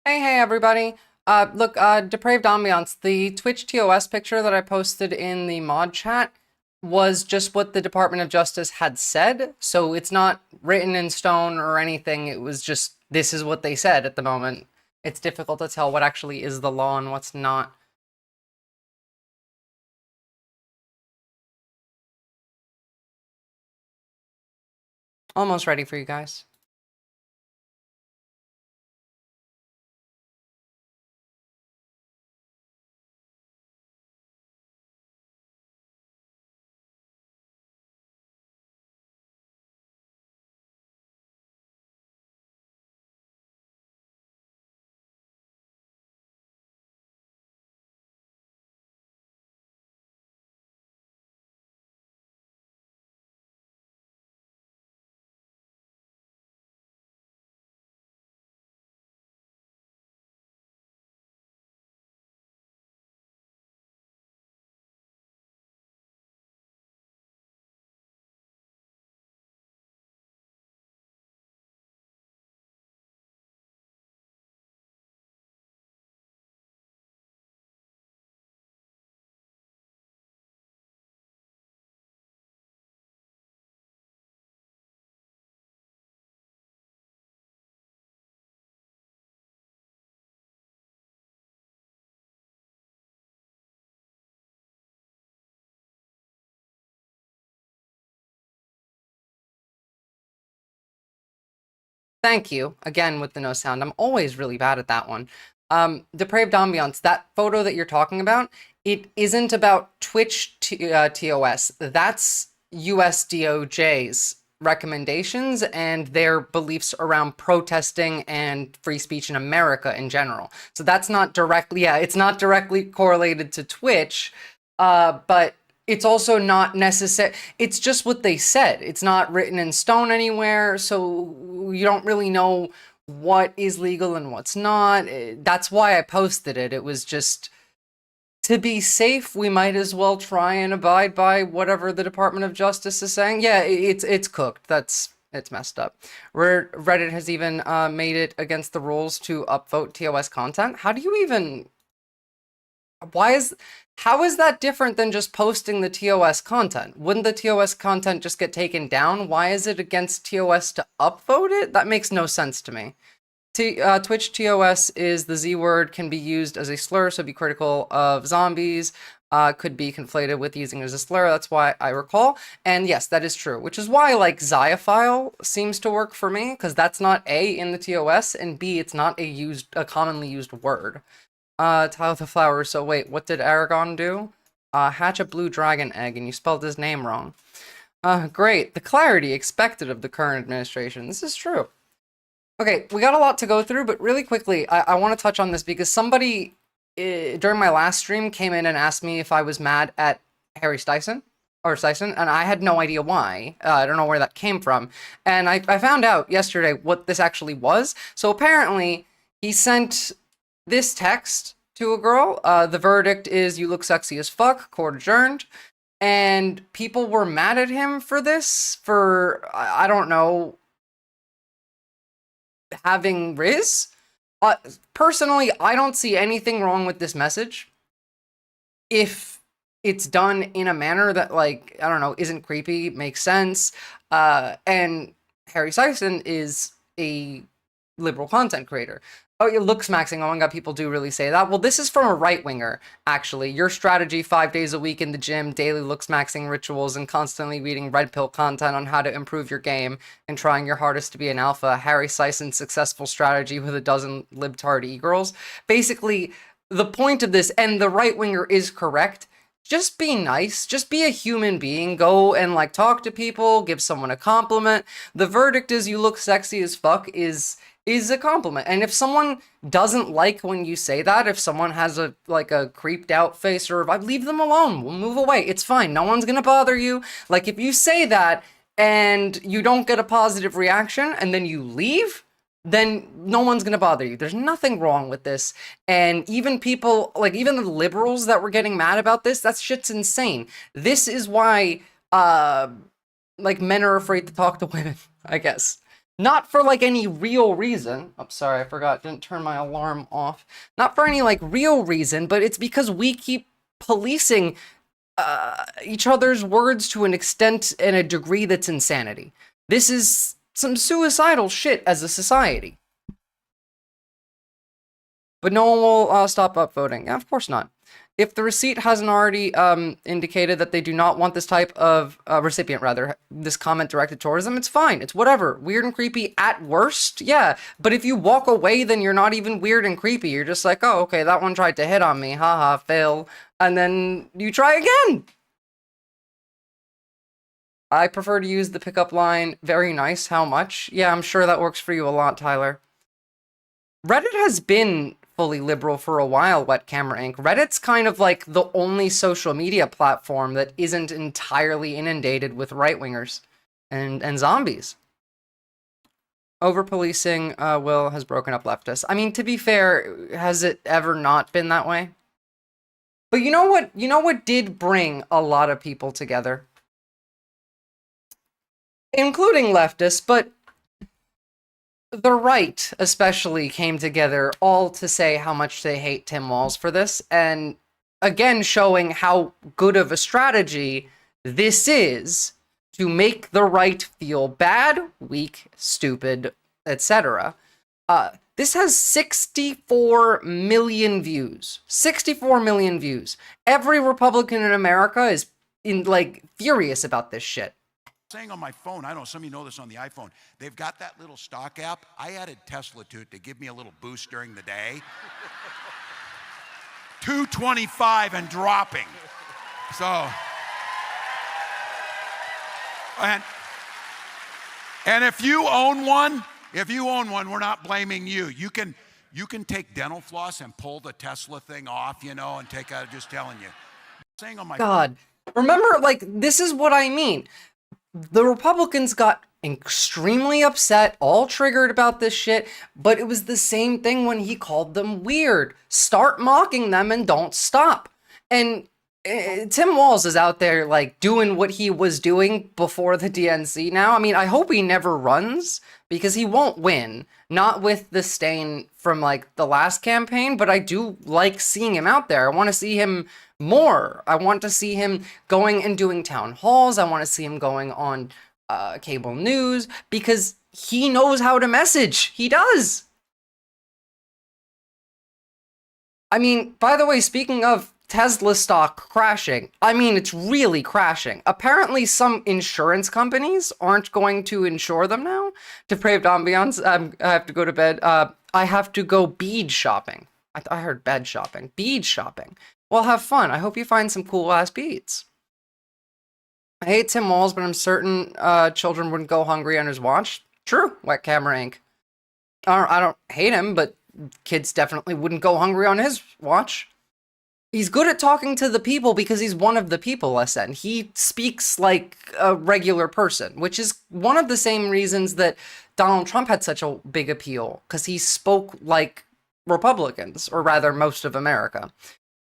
Hey, everybody. Look, Depraved Ambiance, the Twitch TOS picture that I posted in the mod chat was just what the Department of Justice had said, so it's not written in stone or anything. It was just, this is what they said at the moment. It's difficult to tell what actually is the law and what's not. Almost ready for you guys. Thank you. Again, with the no sound. I'm always really bad at that one. Depraved Ambiance, that photo that you're talking about, it isn't about Twitch TOS. That's US DOJ's recommendations and their beliefs around protesting and free speech in America in general. So that's not directly, yeah, it's not directly correlated to Twitch, but it's also not necessary. It's just what they said. It's not written in stone anywhere, so you don't really know what is legal and what's not. That's why I posted it. It was just to be safe. We might as well try and abide by whatever the Department of Justice is saying. Yeah, it's cooked. It's messed up. Reddit has even made it against the rules to upvote TOS content. How do you even? Why is How is that different than just posting the TOS content? Wouldn't the TOS content just get taken down? Why is it against TOS to upvote it? That makes no sense to me. Twitch TOS is the Z word, can be used as a slur, so be critical of zombies. Could be conflated with using it as a slur. That's why I recall. And yes, that is true, which is why like Xiophile seems to work for me, because that's not A in the TOS, and B, it's not a commonly used word. Tile the flower. So wait, what did Aragon do? Hatch a blue dragon egg, and you spelled his name wrong. Great. The clarity expected of the current administration. This is true. Okay, we got a lot to go through, but really quickly, I want to touch on this because somebody during my last stream came in and asked me if I was mad at Harry Styson, and I had no idea why. I don't know where that came from. And I found out yesterday what this actually was. So apparently, he sent this text to a girl. The verdict is you look sexy as fuck, court adjourned. And people were mad at him for this, for, I don't know, having Riz. Personally, I don't see anything wrong with this message if it's done in a manner that, like, I don't know, isn't creepy, makes sense. And Harry Sison is a liberal content creator. Oh, it looks maxing. Oh my god, people do really say that. Well, this is from a right-winger, actually. Your strategy 5 days a week in the gym, daily looks maxing rituals, and constantly reading red pill content on how to improve your game and trying your hardest to be an alpha. Harry Sison's successful strategy with a dozen libtard e-girls. Basically, the point of this, and the right-winger is correct, just be nice. Just be a human being. Go and, like, talk to people, give someone a compliment. The verdict is you look sexy as fuck is a compliment. And if someone doesn't like when you say that, if someone has a creeped out face, or leave them alone, we'll move away. It's fine. No one's gonna bother you. Like, if you say that and you don't get a positive reaction and then you leave, then no one's gonna bother you. There's nothing wrong with this. And even people, like even the liberals that were getting mad about this, that shit's insane. This is why like men are afraid to talk to women, I guess. Not for like any real reason. I'm sorry, I forgot, didn't turn my alarm off. Not for any like real reason, but it's because we keep policing each other's words to an extent and a degree that's insanity. This is some suicidal shit as a society. But no one will stop upvoting. Yeah, of course not. If the receipt hasn't already indicated that they do not want this type of recipient, rather, this comment directed towards them, it's fine. It's whatever. Weird and creepy at worst, yeah. But if you walk away, then you're not even weird and creepy. You're just like, oh, okay, that one tried to hit on me. Haha, fail. And then you try again. I prefer to use the pickup line, very nice, how much? Yeah, I'm sure that works for you a lot, Tyler. Reddit has been fully liberal for a while, Wet Camera Inc. Reddit's kind of like the only social media platform that isn't entirely inundated with right-wingers and zombies. Over-policing, Will, has broken up leftists. I mean, to be fair, has it ever not been that way? But you know what? You know what did bring a lot of people together? Including leftists, but the right especially came together all to say how much they hate Tim Walz for this, and again showing how good of a strategy this is to make the right feel bad, weak, stupid, etc. This has 64 million views. 64 million views. Every Republican in America is furious about this shit. Saying on my phone, I don't know, some of you know this on the iPhone, they've got that little stock app. I added Tesla to it to give me a little boost during the day. 225 and dropping. So, and if you own one, we're not blaming you. You can take dental floss and pull the Tesla thing off, you know, and take out, just telling you. Saying on my God, remember, like, this is what I mean. The Republicans got extremely upset, all triggered about this shit, but it was the same thing when he called them weird. Start mocking them and don't stop. And Tim Walz is out there, like, doing what he was doing before the DNC now. I mean, I hope he never runs, because he won't win. Not with the stain from, like, the last campaign, but I do like seeing him out there. I want to see him more. I want to see him going and doing town halls. I want to see him going on cable news, because he knows how to message. He does. I mean, by the way, speaking of Tesla stock crashing, I mean, it's really crashing. Apparently, some insurance companies aren't going to insure them now. Depraved ambiance. I have to go to bed. I have to go bead shopping. I heard bed shopping. Bead shopping. Well, have fun. I hope you find some cool-ass beads. I hate Tim Walz, but I'm certain children wouldn't go hungry on his watch. True, Wet Camera Inc. I don't hate him, but kids definitely wouldn't go hungry on his watch. He's good at talking to the people because he's one of the people, SN. He speaks like a regular person, which is one of the same reasons that Donald Trump had such a big appeal, because he spoke like Republicans, or rather most of America.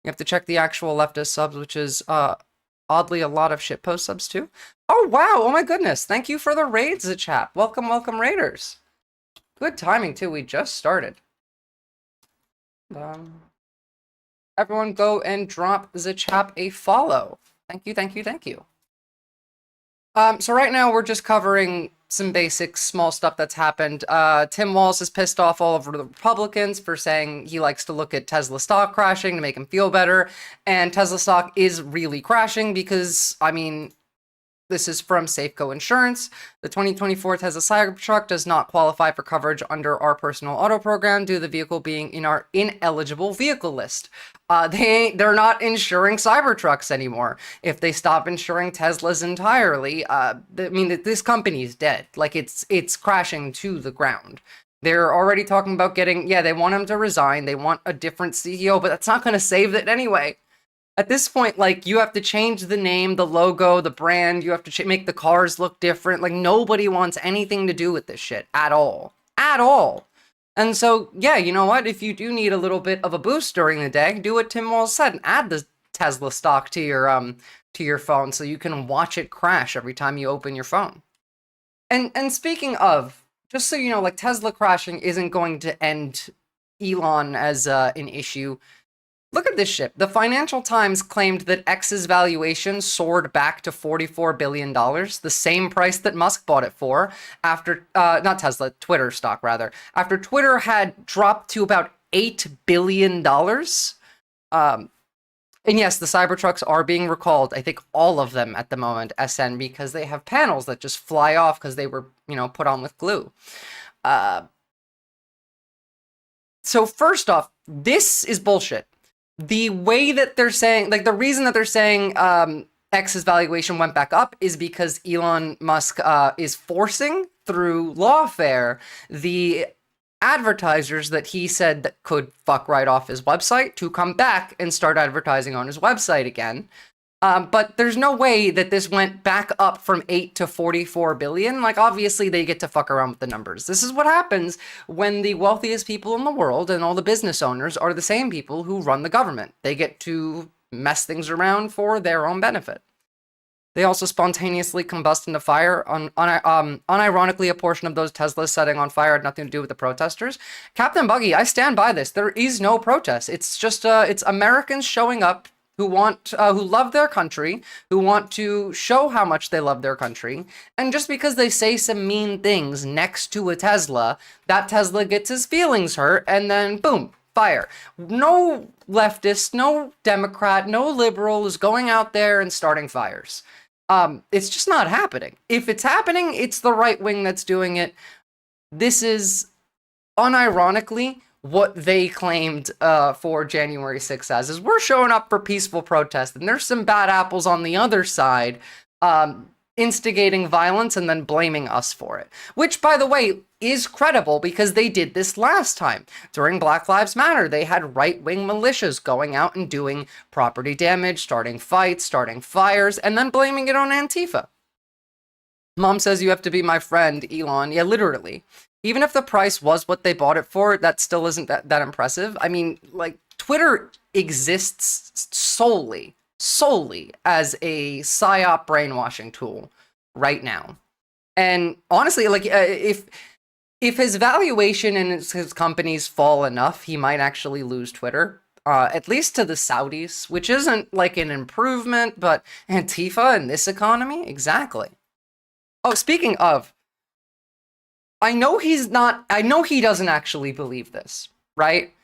You have to check the actual leftist subs, which is oddly a lot of shitpost subs too. Oh wow, oh my goodness, thank you for the raids, chat. Welcome, welcome, raiders. Good timing too, we just started. Everyone go and drop the chap a follow. Thank you, thank you, thank you. So right now we're just covering some basic small stuff that's happened. Tim Walz is pissed off all over the Republicans for saying he likes to look at Tesla stock crashing to make him feel better. And Tesla stock is really crashing because, I mean, this is from Safeco Insurance. The 2024 Tesla Cybertruck does not qualify for coverage under our personal auto program due to the vehicle being in our ineligible vehicle list. They're not insuring Cybertrucks anymore. If they stop insuring Teslas entirely, I mean, this company's dead. Like, it's crashing to the ground. They're already talking about getting, yeah, they want him to resign. They want a different CEO, but that's not going to save it anyway. At this point, like, you have to change the name, the logo, the brand. You have to make the cars look different. Like, nobody wants anything to do with this shit at all. At all. And so, yeah, you know what? If you do need a little bit of a boost during the day, do what Tim Walz said and add the Tesla stock to your phone so you can watch it crash every time you open your phone. And speaking of just so you know, like Tesla crashing isn't going to end Elon as an issue. Look at this shit. The Financial Times claimed that X's valuation soared back to $44 billion, the same price that Musk bought it for after, not Tesla, Twitter stock rather, after Twitter had dropped to about $8 billion. And yes, the Cybertrucks are being recalled. I think all of them at the moment, SN, because they have panels that just fly off because they were, put on with glue. So first off, this is bullshit. The way that they're saying, like the reason that they're saying X's valuation went back up is because Elon Musk is forcing through lawfare the advertisers that he said that could fuck right off his website to come back and start advertising on his website again. But there's no way that this went back up from 8 to 44 billion. Like, obviously, they get to fuck around with the numbers. This is what happens when the wealthiest people in the world and all the business owners are the same people who run the government. They get to mess things around for their own benefit. They also spontaneously combust into fire. Unironically, a portion of those Teslas setting on fire had nothing to do with the protesters. Captain Buggy, I stand by this. There is no protest. It's just it's Americans showing up who love their country, who want to show how much they love their country, and just because they say some mean things next to a Tesla, that Tesla gets his feelings hurt, and then boom, fire. No leftist, no Democrat, no liberal is going out there and starting fires. It's just not happening. If it's happening, it's the right wing that's doing it. This is, unironically, what they claimed for January 6th as, is we're showing up for peaceful protest, and there's some bad apples on the other side instigating violence and then blaming us for it. Which, by the way, is credible because they did this last time. During Black Lives Matter, they had right-wing militias going out and doing property damage, starting fights, starting fires, and then blaming it on Antifa. Mom says you have to be my friend, Elon. Yeah, literally. Even if the price was what they bought it for, that still isn't that impressive. I mean, like, Twitter exists solely as a psyop brainwashing tool right now. And honestly, like, if his valuation and his companies fall enough, he might actually lose Twitter. At least to the Saudis, which isn't like an improvement, but Antifa in this economy? Exactly. Oh, speaking of, I know he doesn't actually believe this, right?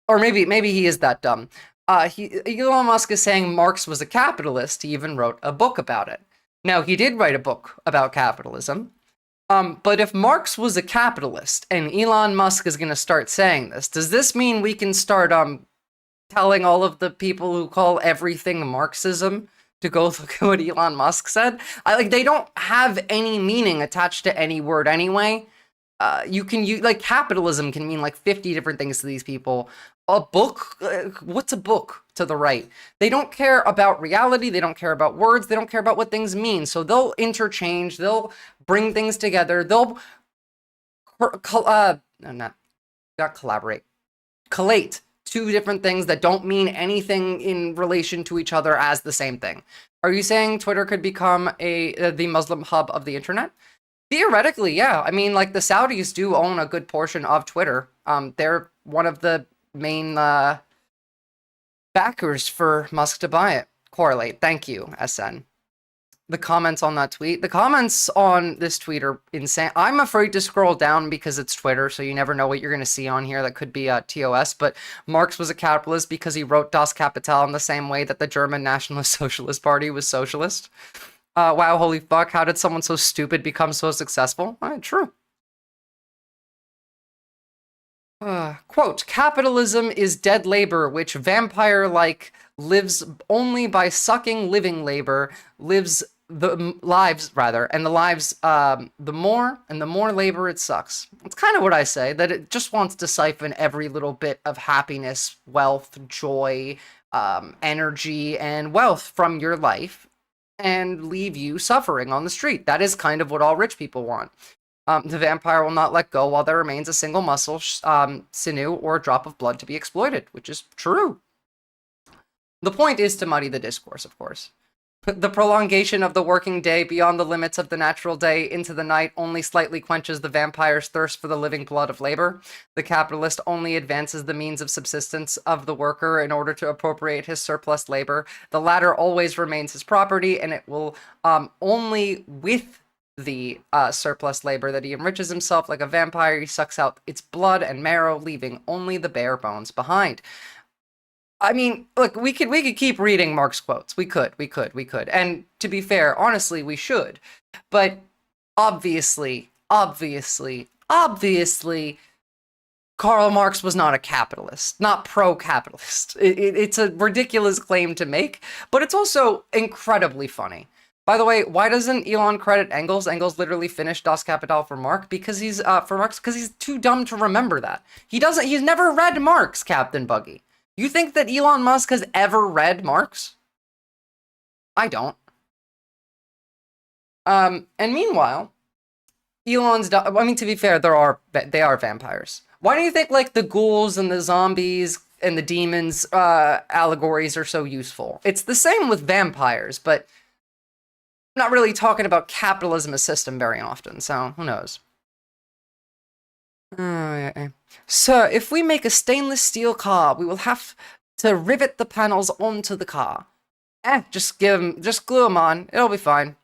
Or maybe he is that dumb. Elon Musk is saying Marx was a capitalist. He even wrote a book about it. Now, he did write a book about capitalism. But if Marx was a capitalist and Elon Musk is going to start saying this, does this mean we can start telling all of the people who call everything Marxism to go look at what Elon Musk said? They don't have any meaning attached to any word anyway. You can use, like, capitalism can mean like 50 different things to these people. A book? What's a book to the right? They don't care about reality. They don't care about words. They don't care about what things mean. So they'll interchange. They'll bring things together. They'll collate two different things that don't mean anything in relation to each other as the same thing. Are you saying Twitter could become the Muslim hub of the internet? Theoretically, yeah. I mean, like, the Saudis do own a good portion of Twitter. They're one of the main backers for Musk to buy it. Correlate. Thank you, SN. The comments on that tweet. The comments on this tweet are insane. I'm afraid to scroll down because it's Twitter, so you never know what you're going to see on here. That could be TOS, but Marx was a capitalist because he wrote Das Kapital in the same way that the German Nationalist Socialist Party was socialist. Wow, holy fuck, how did someone so stupid become so successful? True. Quote, capitalism is dead labor, which vampire-like lives only by sucking living labor, lives the lives, rather, and the lives, the more labor it sucks. It's kind of what I say, that it just wants to siphon every little bit of happiness, wealth, joy, energy, and wealth from your life and leave you suffering on the street. That is kind of what all rich people want. The vampire will not let go while there remains a single muscle, sinew, or a drop of blood to be exploited, which is true. The point is to muddy the discourse, of course. The prolongation of the working day beyond the limits of the natural day into the night only slightly quenches the vampire's thirst for the living blood of labor. The capitalist only advances the means of subsistence of the worker in order to appropriate his surplus labor. The latter always remains his property, and it will only with the surplus labor that he enriches himself like a vampire. He sucks out its blood and marrow, leaving only the bare bones behind. I mean, look, we could keep reading Mark's quotes. We could. And to be fair, honestly, we should. But obviously, Karl Marx was not a capitalist, not pro-capitalist. It's a ridiculous claim to make, but it's also incredibly funny. By the way, why doesn't Elon credit Engels? Engels literally finished Das Kapital for Marx because he's too dumb to remember that. He's never read Marx, Captain Buggy. You think that Elon Musk has ever read Marx? I don't. And meanwhile, I mean, to be fair, they are vampires. Why do you think, like, the ghouls and the zombies and the demons allegories are so useful? It's the same with vampires, but I'm not really talking about capitalism as system very often, so who knows? Sir, if we make a stainless steel car, we will have to rivet the panels onto the car. Just glue them on. It'll be fine.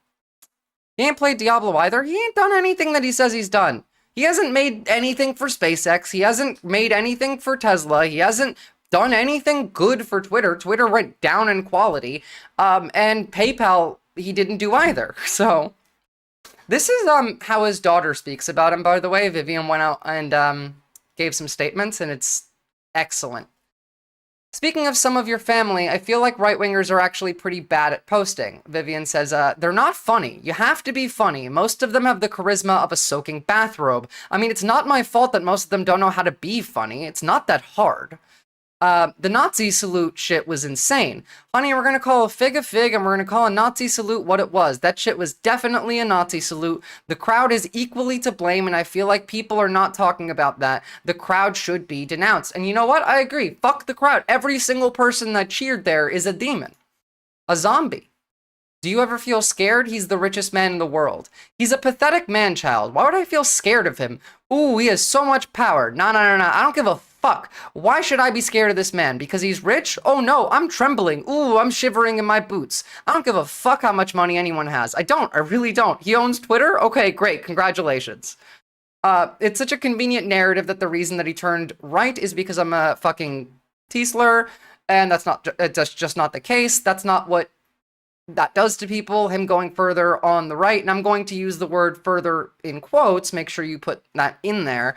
He ain't played Diablo either. He ain't done anything that he says he's done. He hasn't made anything for SpaceX. He hasn't made anything for Tesla. He hasn't done anything good for Twitter. Twitter went down in quality. And PayPal, he didn't do either. So, this is how his daughter speaks about him, by the way. Vivian went out and gave some statements, and it's excellent. Speaking of some of your family, I feel like right-wingers are actually pretty bad at posting. Vivian says, they're not funny. You have to be funny. Most of them have the charisma of a soaking bathrobe. I mean, it's not my fault that most of them don't know how to be funny. It's not that hard. The Nazi salute shit was insane. Honey, we're gonna call a fig, and we're gonna call a Nazi salute what it was. That shit was definitely a Nazi salute. The crowd is equally to blame, and I feel like people are not talking about that. The crowd should be denounced. And you know what? I agree. Fuck the crowd. Every single person that cheered there is a demon. A zombie. Do you ever feel scared? He's the richest man in the world. He's a pathetic man-child. Why would I feel scared of him? Ooh, he has so much power. No. I don't give a fuck. Why should I be scared of this man? Because he's rich? Oh no, I'm trembling. Ooh, I'm shivering in my boots. I don't give a fuck how much money anyone has. I really don't. He owns Twitter? Okay, great, congratulations. It's such a convenient narrative that the reason that he turned right is because I'm a fucking T-slur, and that's just not the case. That's not what that does to people, him going further on the right, and I'm going to use the word further in quotes, make sure you put that in there,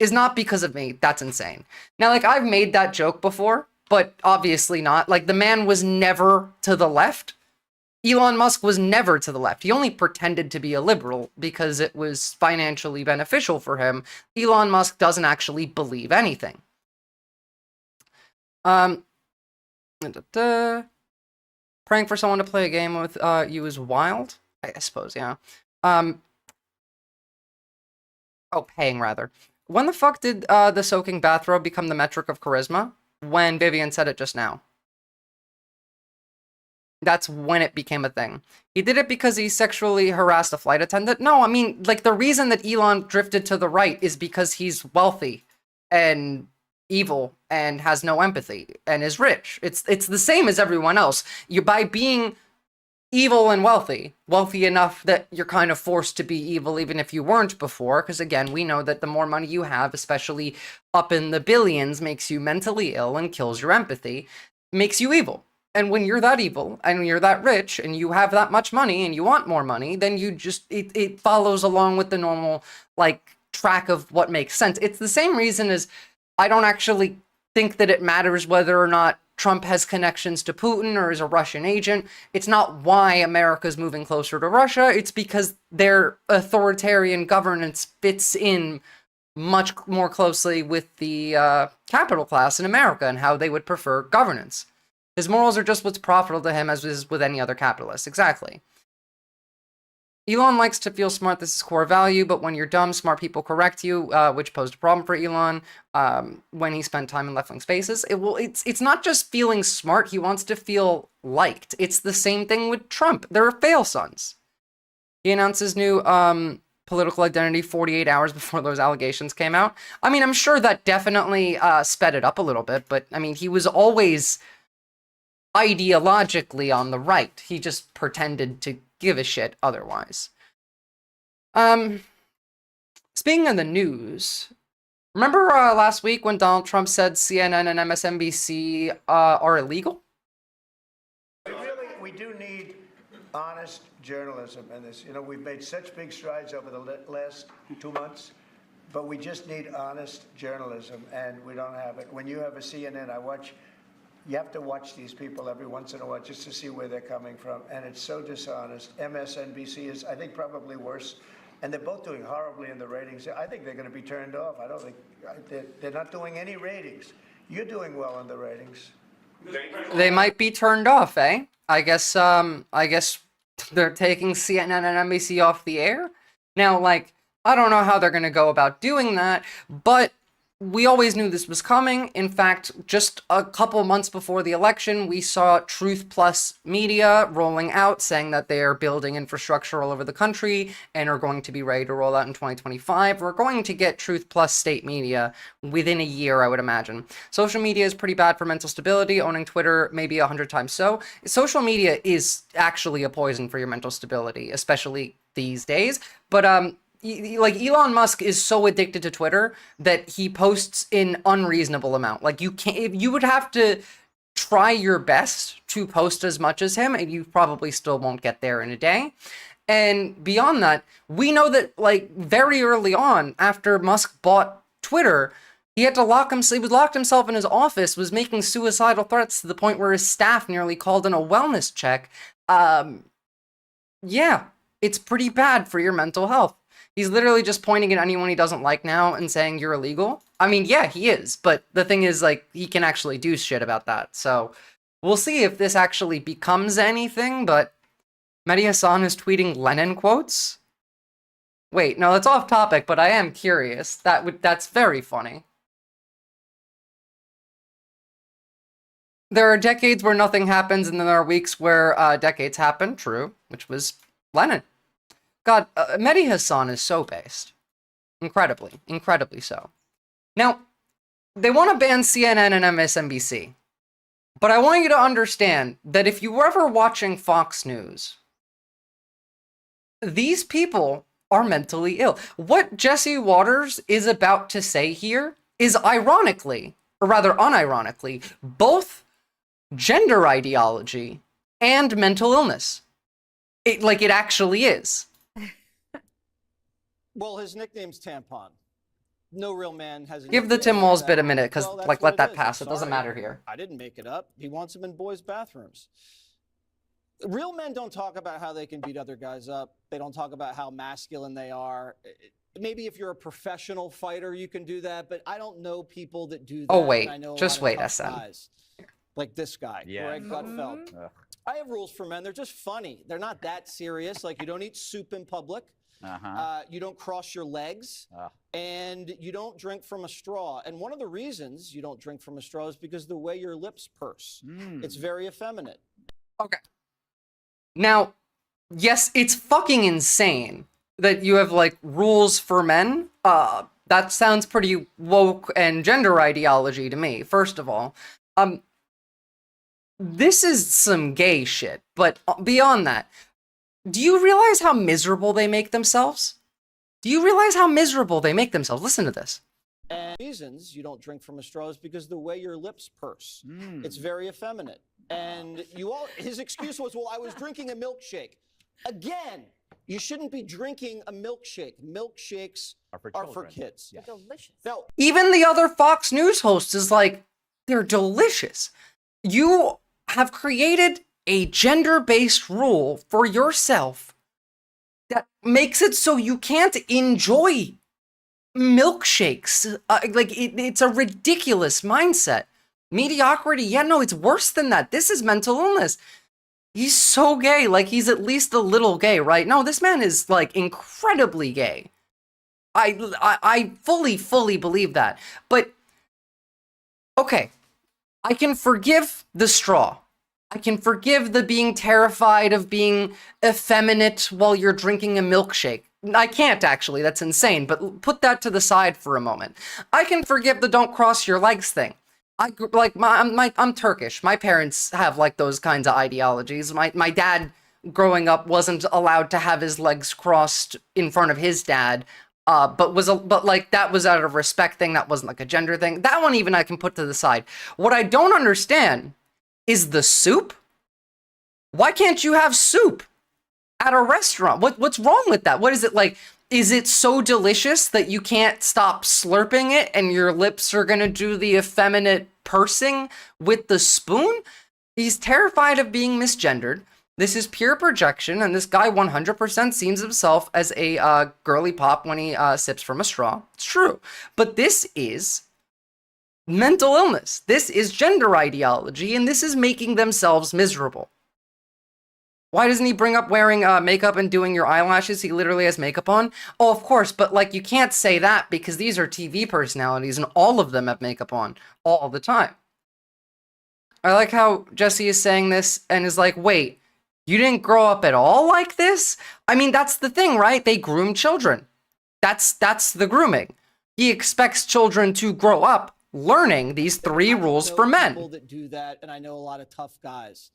is not because of me. That's insane. Now, like, I've made that joke before, but obviously not. Like, the man was never to the left. Elon Musk was never to the left. He only pretended to be a liberal because it was financially beneficial for him. Elon Musk doesn't actually believe anything. Praying for someone to play a game with you is wild? I suppose, yeah. Paying, rather. When the fuck did the soaking bathrobe become the metric of charisma? When Vivian said it just now. That's when it became a thing. He did it because he sexually harassed a flight attendant? No, I mean, like, the reason that Elon drifted to the right is because he's wealthy and evil and has no empathy and is rich. It's the same as everyone else. By being evil and wealthy enough that you're kind of forced to be evil even if you weren't before, because again, we know that the more money you have, especially up in the billions, makes you mentally ill and kills your empathy, makes you evil. And when you're that evil and you're that rich and you have that much money and you want more money, then you just, it follows along with the normal, like, track of what makes sense. It's the same reason as I don't actually think that it matters whether or not Trump has connections to Putin or is a Russian agent. It's not why America's moving closer to Russia. It's because their authoritarian governance fits in much more closely with the capital class in America and how they would prefer governance. His morals are just what's profitable to him, as is with any other capitalist. Exactly. Elon likes to feel smart. This is core value, but when you're dumb, smart people correct you, which posed a problem for Elon when he spent time in left-wing spaces. It's not just feeling smart. He wants to feel liked. It's the same thing with Trump. They're fail sons. He announced his new political identity 48 hours before those allegations came out. I mean, I'm sure that definitely sped it up a little bit, but I mean, he was always ideologically on the right. He just pretended to give a shit otherwise. Speaking of the news, remember last week when Donald Trump said CNN and MSNBC are illegal? We do need honest journalism in this. You know, we've made such big strides over the last 2 months, but we just need honest journalism, and we don't have it. When you have a CNN, you have to watch these people every once in a while just to see where they're coming from, and it's so dishonest. MSNBC is, I think, probably worse, and they're both doing horribly in the ratings. I think they're going to be turned off. I don't think they're not doing any ratings. You're doing well in the ratings. They might be turned off, eh? I guess they're taking CNN and NBC off the air. Now, like, I don't know how they're going to go about doing that, but we always knew this was coming. In fact, just a couple months before the election, we saw Truth Plus Media rolling out, saying that they are building infrastructure all over the country and are going to be ready to roll out in 2025. We're going to get Truth Plus state media within a year, I would imagine. Social media is pretty bad for mental stability. Owning Twitter maybe 100 times so. Social media is actually a poison for your mental stability, especially these days. But like, Elon Musk is so addicted to Twitter that he posts an unreasonable amount. Like, you would have to try your best to post as much as him, and you probably still won't get there in a day. And beyond that, we know that, like, very early on, after Musk bought Twitter, he had to locked himself in his office, was making suicidal threats to the point where his staff nearly called in a wellness check. Yeah, it's pretty bad for your mental health. He's literally just pointing at anyone he doesn't like now and saying you're illegal. I mean, yeah, he is, but the thing is, like, he can actually do shit about that. So we'll see if this actually becomes anything, but Mehdi Hassan is tweeting Lenin quotes? Wait, no, that's off topic, but I am curious. That's very funny. There are decades where nothing happens, and then there are weeks where decades happen, true, which was Lenin. God, Mehdi Hassan is so based. Incredibly so. Now, they want to ban CNN and MSNBC. But I want you to understand that if you were ever watching Fox News, these people are mentally ill. What Jesse Waters is about to say here is ironically, or rather unironically, both gender ideology and mental illness. It actually is. Well, his nickname's Tampon. No real man has a Give the nickname Tim like Walz that. bit a minute, because, Well, that's like, what let that is. pass. I'm It doesn't sorry. matter here. I didn't make it up. He wants them in boys' bathrooms. Real men don't talk about how they can beat other guys up. They don't talk about how masculine they are. Maybe if you're a professional fighter, you can do that, but I don't know people that do that. Oh, wait. I know a Just lot wait, of tough SM. guys, like this guy, Greg Gutfeld. I have rules for men. They're just funny. They're not that serious. Like, you don't eat soup in public. You don't cross your legs, and you don't drink from a straw. And one of the reasons you don't drink from a straw is because the way your lips purse. It's very effeminate. Okay. Now, yes, it's fucking insane that you have, like, rules for men. That sounds pretty woke and gender ideology to me, first of all. This is some gay shit, but beyond that, do you realize how miserable they make themselves? Do you realize how miserable they make themselves? Listen to this. And reasons you don't drink from a straw is because the way your lips purse. It's very effeminate. And his excuse was, well, I was drinking a milkshake. Again, you shouldn't be drinking a milkshake. Milkshakes are for kids. They're delicious. Now, Even the other Fox News host is like, they're delicious. You have created a gender-based rule for yourself that makes it so you can't enjoy milkshakes. It's a ridiculous mindset. Mediocrity, yeah, no, it's worse than that. This is mental illness. He's so gay. Like, he's at least a little gay, right? No, this man is, like, incredibly gay. I fully believe that. But, okay, I can forgive the straw. I can forgive the being terrified of being effeminate while you're drinking a milkshake. I can't, actually. That's insane. But put that to the side for a moment. I can forgive the don't cross your legs thing. I'm Turkish. My parents have, like, those kinds of ideologies. My dad, growing up, wasn't allowed to have his legs crossed in front of his dad. But that was out of respect thing. That wasn't like a gender thing. That one even I can put to the side. What I don't understand is the soup. Why can't you have soup at a restaurant? What's wrong with that? What is it like? Is it so delicious that you can't stop slurping it and your lips are gonna do the effeminate pursing with the spoon? He's terrified of being misgendered. This is pure projection, and this guy 100% sees himself as a girly pop when he sips from a straw. It's true. But this is mental illness. This is gender ideology, and this is making themselves miserable. Why doesn't he bring up wearing makeup and doing your eyelashes? He literally has makeup on. Oh, of course, but like you can't say that because these are TV personalities and all of them have makeup on all the time. I like how Jesse is saying this and is like, wait, you didn't grow up at all like this? I mean, that's the thing, right? They groom children. That's the grooming. He expects children to grow up learning these 3 rules for men. People that do that, and I know a lot of tough guys.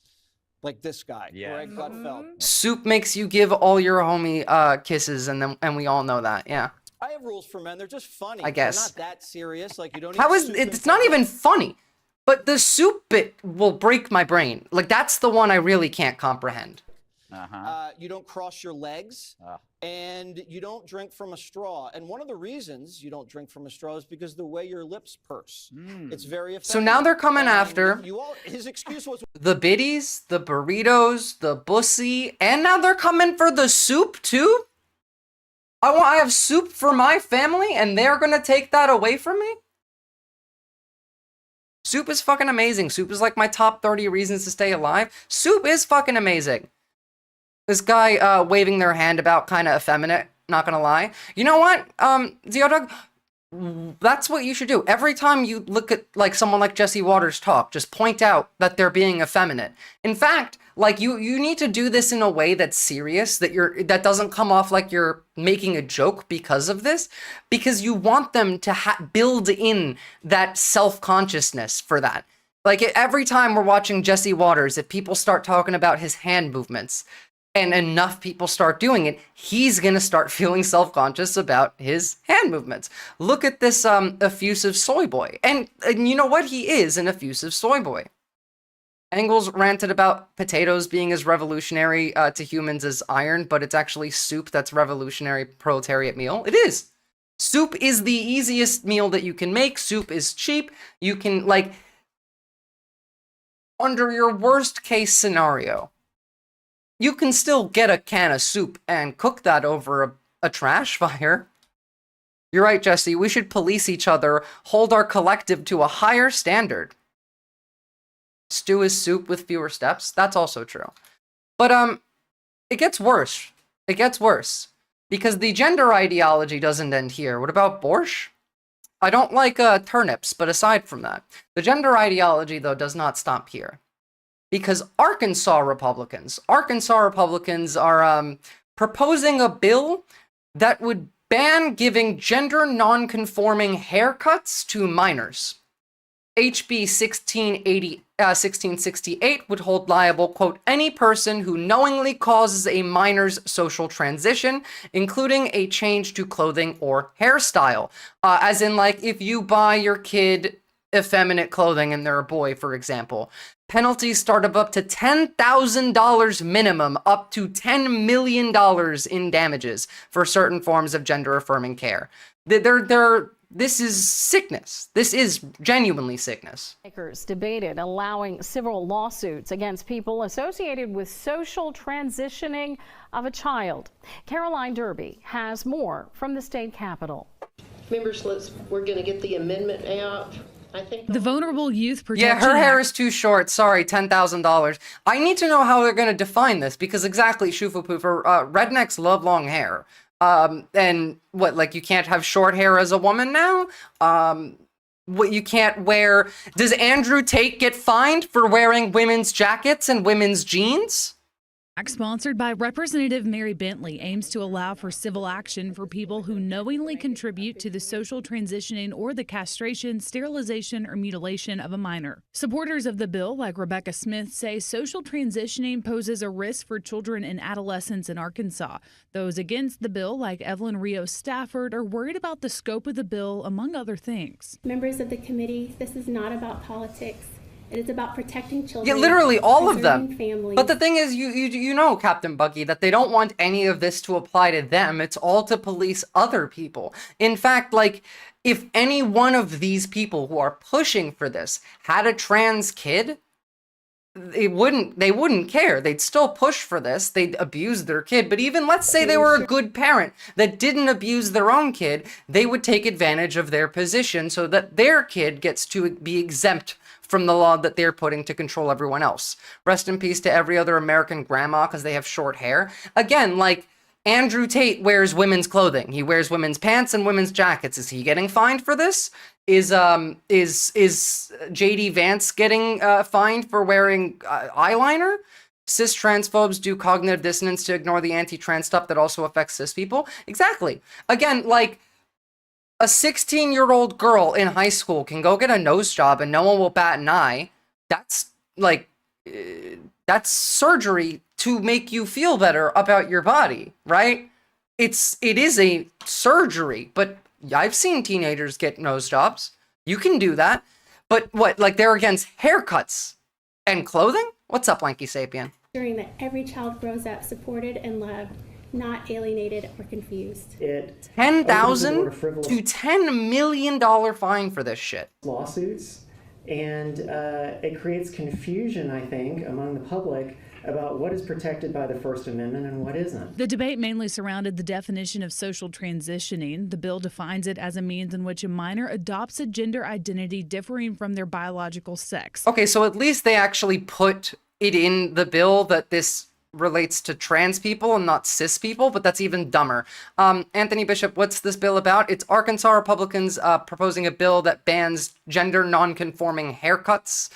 Like this guy, Greg Gutfeld. Soup makes you give all your homie kisses, and we all know that, yeah. I have rules for men. They're just funny. I guess. They're not that serious. Like you don't. How is it's not even funny, but the soup bit will break my brain. Like that's the one I really can't comprehend. You don't cross your legs, and you don't drink from a straw. And one of the reasons you don't drink from a straw is because the way your lips purse. It's very effective. So now they're coming after his excuse was the biddies, the burritos, the bussy, and now they're coming for the soup too? I have soup for my family, and they're gonna take that away from me? Soup is fucking amazing. Soup is like my top 30 reasons to stay alive. Soup is fucking amazing. This guy waving their hand about kind of effeminate, not gonna lie. You know what, Zeodog? That's what you should do. Every time you look at like someone like Jesse Waters talk, just point out that they're being effeminate. In fact, like you need to do this in a way that's serious, that doesn't come off like you're making a joke because of this, because you want them to build in that self-consciousness for that. Like every time we're watching Jesse Waters, if people start talking about his hand movements, and enough people start doing it, he's gonna start feeling self-conscious about his hand movements. Look at this effusive soy boy. And you know what? He is an effusive soy boy. Engels ranted about potatoes being as revolutionary to humans as iron, but it's actually soup that's revolutionary proletariat meal. It is. Soup is the easiest meal that you can make. Soup is cheap. You can, like, under your worst case scenario, you can still get a can of soup and cook that over a trash fire. You're right, Jesse. We should police each other, hold our collective to a higher standard. Stew is soup with fewer steps. That's also true. But it gets worse. It gets worse. Because the gender ideology doesn't end here. What about borscht? I don't like turnips, but aside from that, the gender ideology, though, does not stop here. Because Arkansas Republicans are proposing a bill that would ban giving gender non-conforming haircuts to minors. HB 1668 would hold liable, quote, any person who knowingly causes a minor's social transition, including a change to clothing or hairstyle. As in, like, if you buy your kid effeminate clothing and they're a boy, for example. Penalties start up to $10,000 minimum, up to $10 million in damages for certain forms of gender-affirming care. This is sickness. This is genuinely sickness. Lawmakers debated allowing civil lawsuits against people associated with social transitioning of a child. Caroline Derby has more from the state capitol. Members, we're going to get the amendment out. The vulnerable youth Yeah, protection her hair Act is too short. Sorry, $10,000. I need to know how they're going to define this because exactly, Shufu-Poofer, rednecks love long hair. And what, like you can't have short hair as a woman now? What you can't wear... Does Andrew Tate get fined for wearing women's jackets and women's jeans? sponsored by Representative Mary Bentley aims to allow for civil action for people who knowingly contribute to the social transitioning or the castration, sterilization, or mutilation of a minor. Supporters of the bill, like Rebecca Smith, say social transitioning poses a risk for children and adolescents in Arkansas. Those against the bill, like Evelyn Rios Stafford, are worried about the scope of the bill, among other things. Members of the committee, this is not about politics. It is about protecting children. Yeah, literally all of them. Families. But the thing is, you know, Captain Buggy, that they don't want any of this to apply to them. It's all to police other people. In fact, like, if any one of these people who are pushing for this had a trans kid, they wouldn't care. They'd still push for this. They'd abuse their kid. But even let's say they were a good parent that didn't abuse their own kid, they would take advantage of their position so that their kid gets to be exempt from the law that they're putting to control everyone else. Rest in peace to every other American grandma because they have short hair. Again, like, Andrew Tate wears women's clothing. He wears women's pants and women's jackets. Is he getting fined for this? Is JD Vance getting fined for wearing eyeliner? Cis transphobes do cognitive dissonance to ignore the anti-trans stuff that also affects cis people. Exactly. Again, like, a 16-year-old girl in high school can go get a nose job and no one will bat an eye. That's, like, that's surgery to make you feel better about your body, right? It is a surgery, but I've seen teenagers get nose jobs. You can do that. But what, like they're against haircuts and clothing? What's up, Lanky Sapien? Ensuring that every child grows up supported and loved, not alienated or confused. $10,000 to $10 million fine for this shit. Lawsuits, and it creates confusion, I think, among the public about what is protected by the First Amendment and what isn't. The debate mainly surrounded the definition of social transitioning. The bill defines it as a means in which a minor adopts a gender identity differing from their biological sex. Okay, so at least they actually put it in the bill that this relates to trans people and not cis people, but that's even dumber. Anthony Bishop, what's this bill about? It's Arkansas Republicans proposing a bill that bans gender non-conforming haircuts.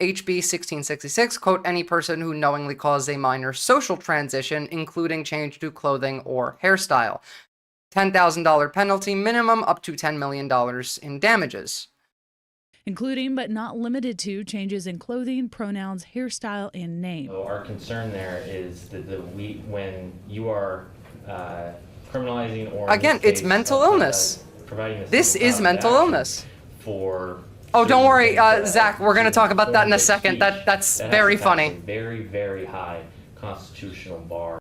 HB 1666, quote, any person who knowingly causes a minor social transition, including change to clothing or hairstyle. $10,000 penalty minimum, up to $10 million in damages. Including but not limited to changes in clothing, pronouns, hairstyle, and name. So our concern there is that when you are criminalizing or again, it's mental illness. This is mental illness. For oh, don't worry, Zach. We're going to talk about that in a second. That's very funny. Very, very high constitutional bar.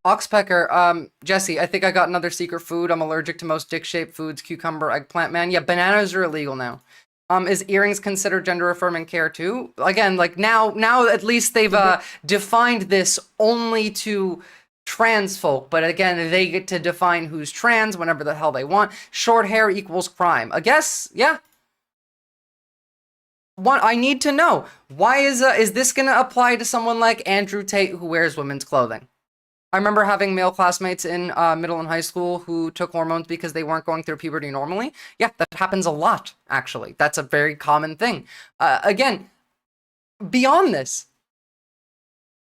Oxpecker, Jesse, I think I got another secret food. I'm allergic to most dick-shaped foods, cucumber, eggplant, man. Yeah, bananas are illegal now. Is earrings considered gender-affirming care too? Again, like now at least they've defined this only to trans folk, but again, they get to define who's trans whenever the hell they want. Short hair equals crime. I guess, yeah. I need to know, why is this gonna apply to someone like Andrew Tate who wears women's clothing? I remember having male classmates in middle and high school who took hormones because they weren't going through puberty normally. Yeah, that happens a lot, actually. That's a very common thing. Again, beyond this,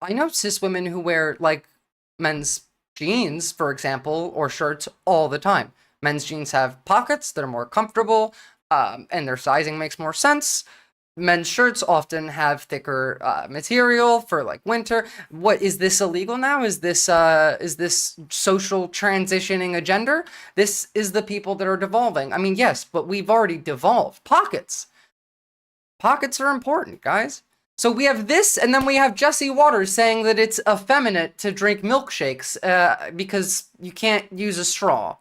I know cis women who wear, like, men's jeans, for example, or shirts all the time. Men's jeans have pockets that are more comfortable, and their sizing makes more sense. Men's shirts often have thicker material for like winter. What is this illegal now? Is this social transitioning a gender? This is the people that are devolving. I mean, yes, but we've already devolved. Pockets are important, guys. So we have this, and then we have Jesse Waters saying that it's effeminate to drink milkshakes because you can't use a straw.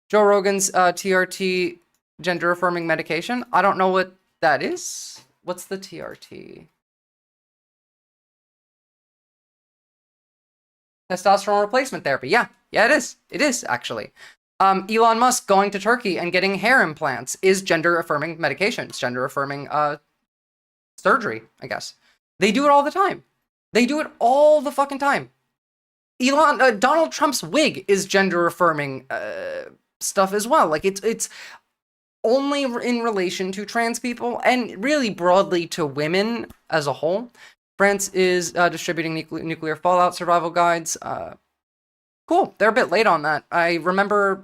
Joe Rogan's TRT gender affirming medication. I don't know what that is. What's the TRT? Testosterone replacement therapy. Yeah, it is. It is, actually. Elon Musk going to Turkey and getting hair implants is gender-affirming medication. It's gender-affirming surgery, I guess. They do it all the time. They do it all the fucking time. Donald Trump's wig is gender-affirming stuff as well. Like, it's only in relation to trans people and really broadly to women as a whole. France is distributing nuclear fallout survival guides. Cool. They're a bit late on that. I remember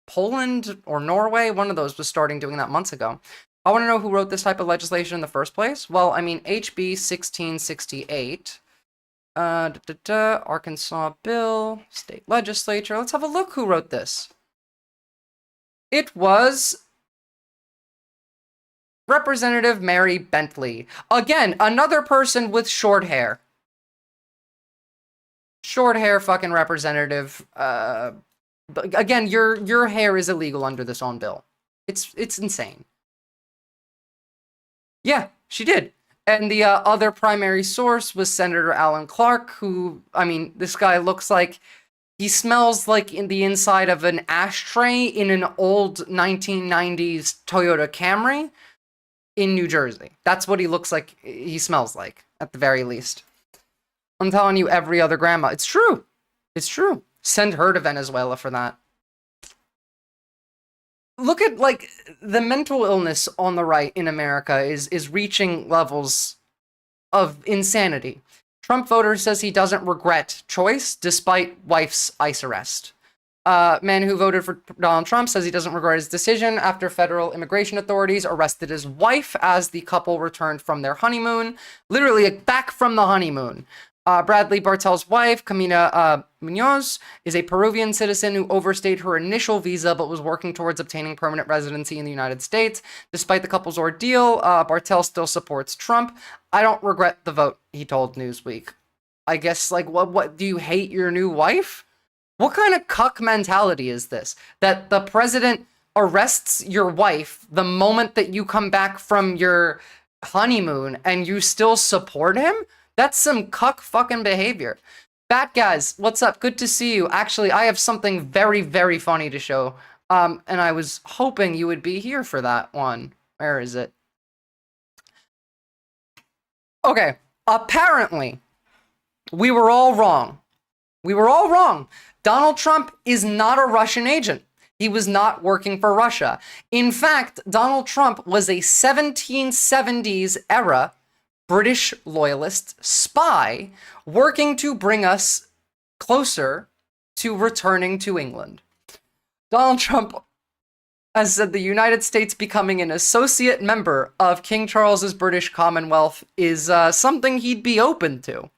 Poland or Norway, one of those was starting doing that months ago. I want to know who wrote this type of legislation in the first place. Well, I mean, HB 1668, Arkansas bill, state legislature. Let's have a look who wrote this. It was Representative Mary Bentley. Again, another person with short hair. Short hair fucking representative. Again, your hair is illegal under this own bill. It's insane. Yeah, she did. And the other primary source was Senator Alan Clark, who, I mean, this guy looks like he smells like in the inside of an ashtray in an old 1990s Toyota Camry in New Jersey. That's what he looks like, he smells like, at the very least. I'm telling you, every other grandma. It's true. It's true. Send her to Venezuela for that. Look at, like, the mental illness on the right in America is reaching levels of insanity. Trump voter says he doesn't regret choice despite wife's ICE arrest. Man who voted for Donald Trump says he doesn't regret his decision after federal immigration authorities arrested his wife as the couple returned from their honeymoon. Literally, back from the honeymoon. Bradley Bartel's wife, Camila Munoz, is a Peruvian citizen who overstayed her initial visa but was working towards obtaining permanent residency in the United States. Despite the couple's ordeal, Bartel still supports Trump. I don't regret the vote, he told Newsweek. I guess, like, what do you hate your new wife? What kind of cuck mentality is this? That the president arrests your wife the moment that you come back from your honeymoon and you still support him? That's some cuck fucking behavior. Bat guys, what's up? Good to see you. Actually, I have something very, very funny to show. And I was hoping you would be here for that one. Where is it? Okay, apparently, we were all wrong. We were all wrong. Donald Trump is not a Russian agent. He was not working for Russia. In fact, Donald Trump was a 1770s era British loyalist spy working to bring us closer to returning to England. Donald Trump has said the United States becoming an associate member of King Charles's British Commonwealth is something he'd be open to.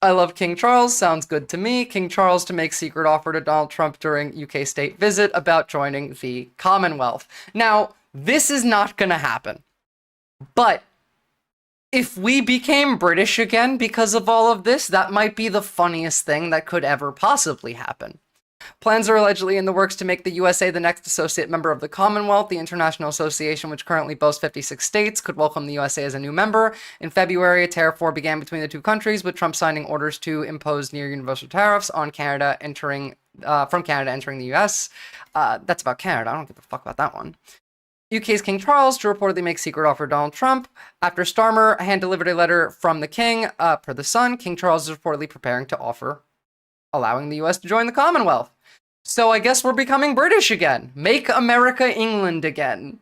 I love King Charles, sounds good to me. King Charles to make secret offer to Donald Trump during UK state visit about joining the Commonwealth. Now, this is not gonna happen. But if we became British again because of all of this, that might be the funniest thing that could ever possibly happen. Plans are allegedly in the works to make the USA the next associate member of the Commonwealth. The international association, which currently boasts 56 states, could welcome the USA as a new member. In February, a tariff war began between the two countries, with Trump signing orders to impose near universal tariffs on Canada from Canada entering the US. That's about Canada. I don't give a fuck about that one. UK's King Charles to reportedly make secret offer to Donald Trump. After Starmer hand-delivered a letter from the King, per The Sun, King Charles is reportedly preparing to offer allowing the US to join the Commonwealth. So I guess we're becoming British again. Make America England again.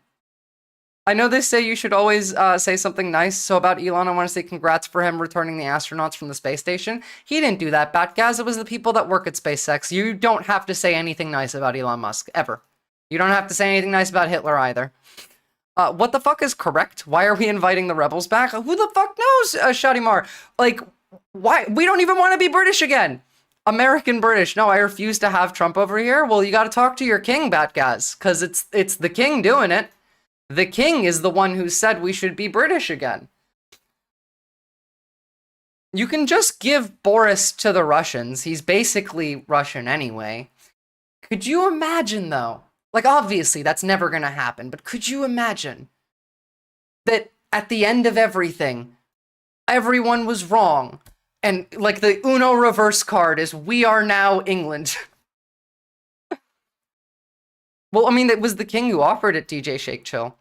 I know they say you should always say something nice, so about Elon, I want to say congrats for him returning the astronauts from the space station. He didn't do that, Batgaz. It was the people that work at SpaceX. You don't have to say anything nice about Elon Musk, ever. You don't have to say anything nice about Hitler either. What the fuck is correct? Why are we inviting the rebels back? Who the fuck knows, Shadimar? Like, why? We don't even want to be British again. American British. No, I refuse to have Trump over here. Well, you got to talk to your king, Batgaz, because it's the king doing it. The king is the one who said we should be British again. You can just give Boris to the Russians. He's basically Russian anyway. Could you imagine, though? Like, obviously, that's never going to happen, but could you imagine that at the end of everything, everyone was wrong, and, like, the Uno reverse card is, we are now England. Well, I mean, it was the king who offered it, DJ Shake Chill.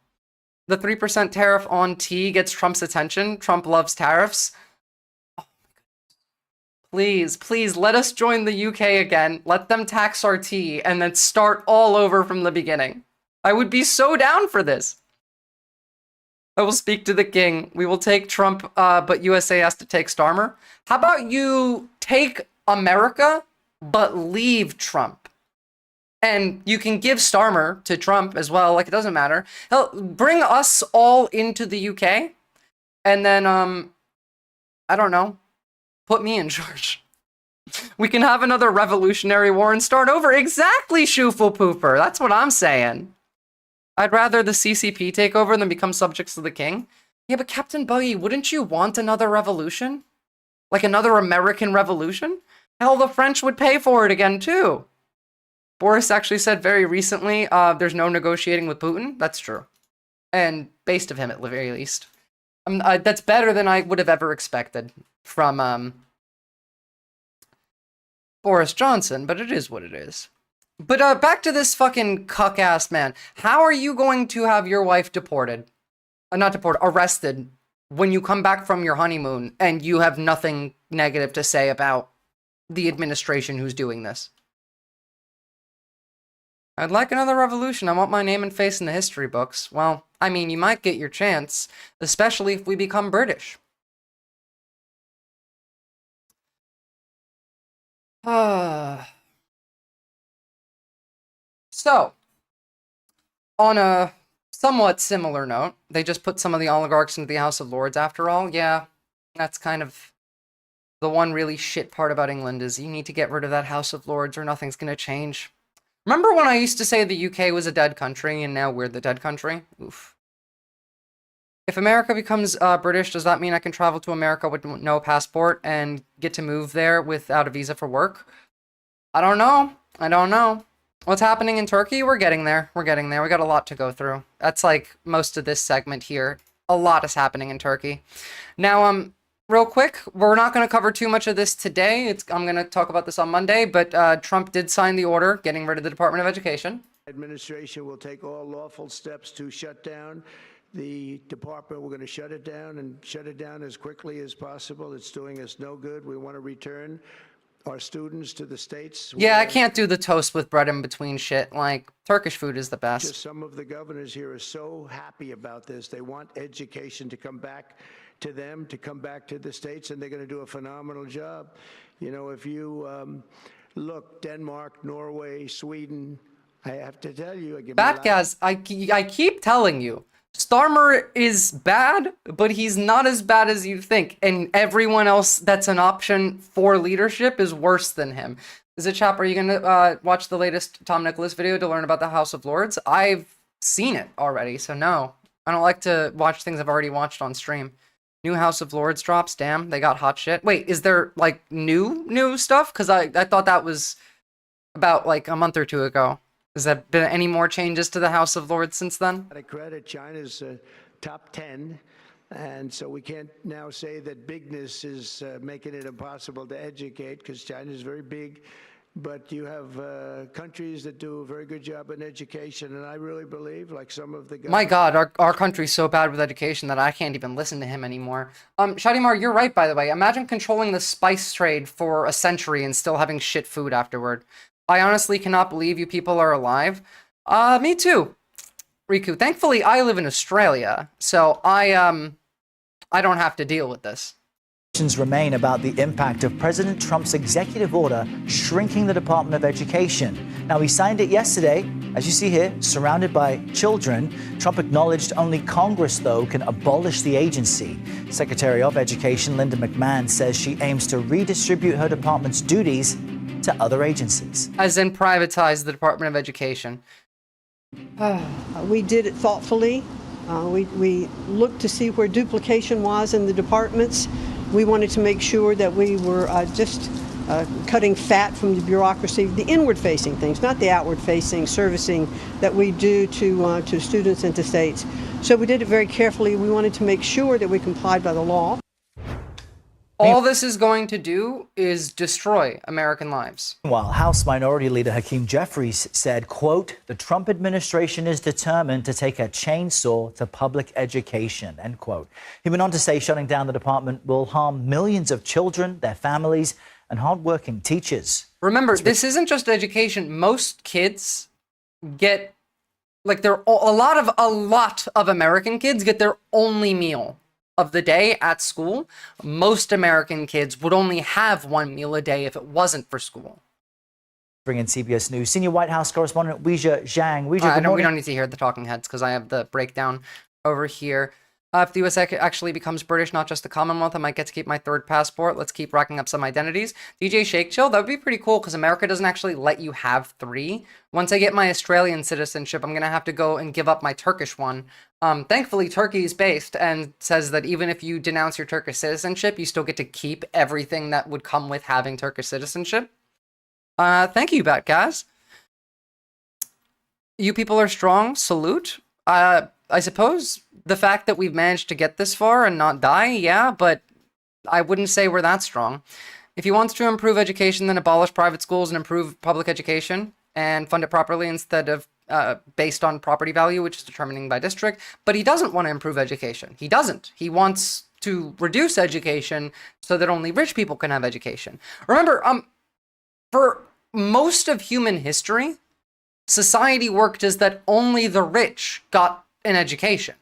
The 3% tariff on tea gets Trump's attention. Trump loves tariffs. Oh, please, please, let us join the UK again. Let them tax our tea and then start all over from the beginning. I would be so down for this. I will speak to the king. We will take Trump, but USA has to take Starmer. How about you take America, but leave Trump? And you can give Starmer to Trump as well, like it doesn't matter. Hell, bring us all into the UK, and then, I don't know, put me in charge. We can have another revolutionary war and start over. Exactly, Shoofle Pooper. That's what I'm saying. I'd rather the CCP take over than become subjects of the king. Yeah, but Captain Buggy, wouldn't you want another revolution? Like another American revolution? Hell, the French would pay for it again, too. Boris actually said very recently, there's no negotiating with Putin. That's true. And based of him, at the very least. That's better than I would have ever expected from Boris Johnson, but it is what it is. But back to this fucking cuck-ass man. How are you going to have your wife deported? Not deported, arrested when you come back from your honeymoon and you have nothing negative to say about the administration who's doing this? I'd like another revolution. I want my name and face in the history books. Well, I mean, you might get your chance, especially if we become British. So, on a somewhat similar note, they just put some of the oligarchs into the House of Lords after all. Yeah, that's kind of the one really shit part about England is you need to get rid of that House of Lords or nothing's going to change. Remember when I used to say the UK was a dead country and now we're the dead country? Oof. If America becomes British, does that mean I can travel to America with no passport and get to move there without a visa for work? I don't know. I don't know. What's happening in Turkey? We're getting there. We're getting there. We got a lot to go through. That's like most of this segment here. A lot is happening in Turkey. Now, real quick, we're not going to cover too much of this today. I'm going to talk about this on Monday, but Trump did sign the order getting rid of the Department of Education. Administration will take all lawful steps to shut down the department. We're going to shut it down and shut it down as quickly as possible. It's doing us no good. We want to return our students to the States. Yeah, I can't do the toast with bread in between shit. Like, Turkish food is the best. Just some of the governors here are so happy about this. They want education to come back to them, to come back to the States, and they're going to do a phenomenal job. You know, if you look, Denmark, Norway, Sweden, I have to tell you, Batgaz, I keep telling you, Starmer is bad, but he's not as bad as you think, and everyone else that's an option for leadership is worse than him. Is it, Chap, are you going to watch the latest Tom Nicholas video to learn about the House of Lords? I've seen it already, so no. I don't like to watch things I've already watched on stream. New House of Lords drops, damn, they got hot shit. Wait, is there, like, new stuff? Because I thought that was about, like, a month or two ago. Has there been any more changes to the House of Lords since then? Credit, China's top 10, and so we can't now say that bigness is making it impossible to educate, because China is very big, but you have countries that do a very good job in education, and I really believe, like some of the... My God, our country's so bad with education that I can't even listen to him anymore. Shadimar, you're right, by the way. Imagine controlling the spice trade for a century and still having shit food afterward. I honestly cannot believe you people are alive. Me too, Riku. Thankfully, I live in Australia, so I don't have to deal with this. Questions remain about the impact of President Trump's executive order shrinking the Department of Education. Now, he signed it yesterday, as you see here, surrounded by children. Trump acknowledged only Congress, though, can abolish the agency. Secretary of Education Linda McMahon says she aims to redistribute her department's duties to other agencies. As in privatize the Department of Education. We did it thoughtfully. We looked to see where duplication was in the departments. We wanted to make sure that we were just cutting fat from the bureaucracy, the inward-facing things, not the outward-facing servicing that we do to students and to states. So we did it very carefully. We wanted to make sure that we complied by the law. All this is going to do is destroy American lives. Meanwhile, House Minority Leader Hakeem Jeffries said, quote, the Trump administration is determined to take a chainsaw to public education, end quote. He went on to say shutting down the department will harm millions of children, their families, and hardworking teachers. Remember, this isn't just education. Most kids get, like, a lot of American kids get their only meal of the day at school. Most American kids would only have one meal a day if it wasn't for school. Bring in CBS News senior White House correspondent Weijia Zhang. Weijia, we don't need to hear the talking heads because I have the breakdown over here. If the U.S. actually becomes British, not just the Commonwealth, I might get to keep my third passport. Let's keep racking up some identities. DJ Shake Chill, that would be pretty cool because America doesn't actually let you have 3. Once I get my Australian citizenship, I'm going to have to go and give up my Turkish one. Thankfully, Turkey is based and says that even if you denounce your Turkish citizenship, you still get to keep everything that would come with having Turkish citizenship. Thank you, Batgaz. You people are strong. Salute. I suppose the fact that we've managed to get this far and not die, yeah, but I wouldn't say we're that strong. If he wants to improve education, then abolish private schools and improve public education and fund it properly instead of based on property value, which is determining by district. But he doesn't want to improve education. He doesn't. He wants to reduce education so that only rich people can have education. Remember, for most of human history, society worked as that only the rich got an education.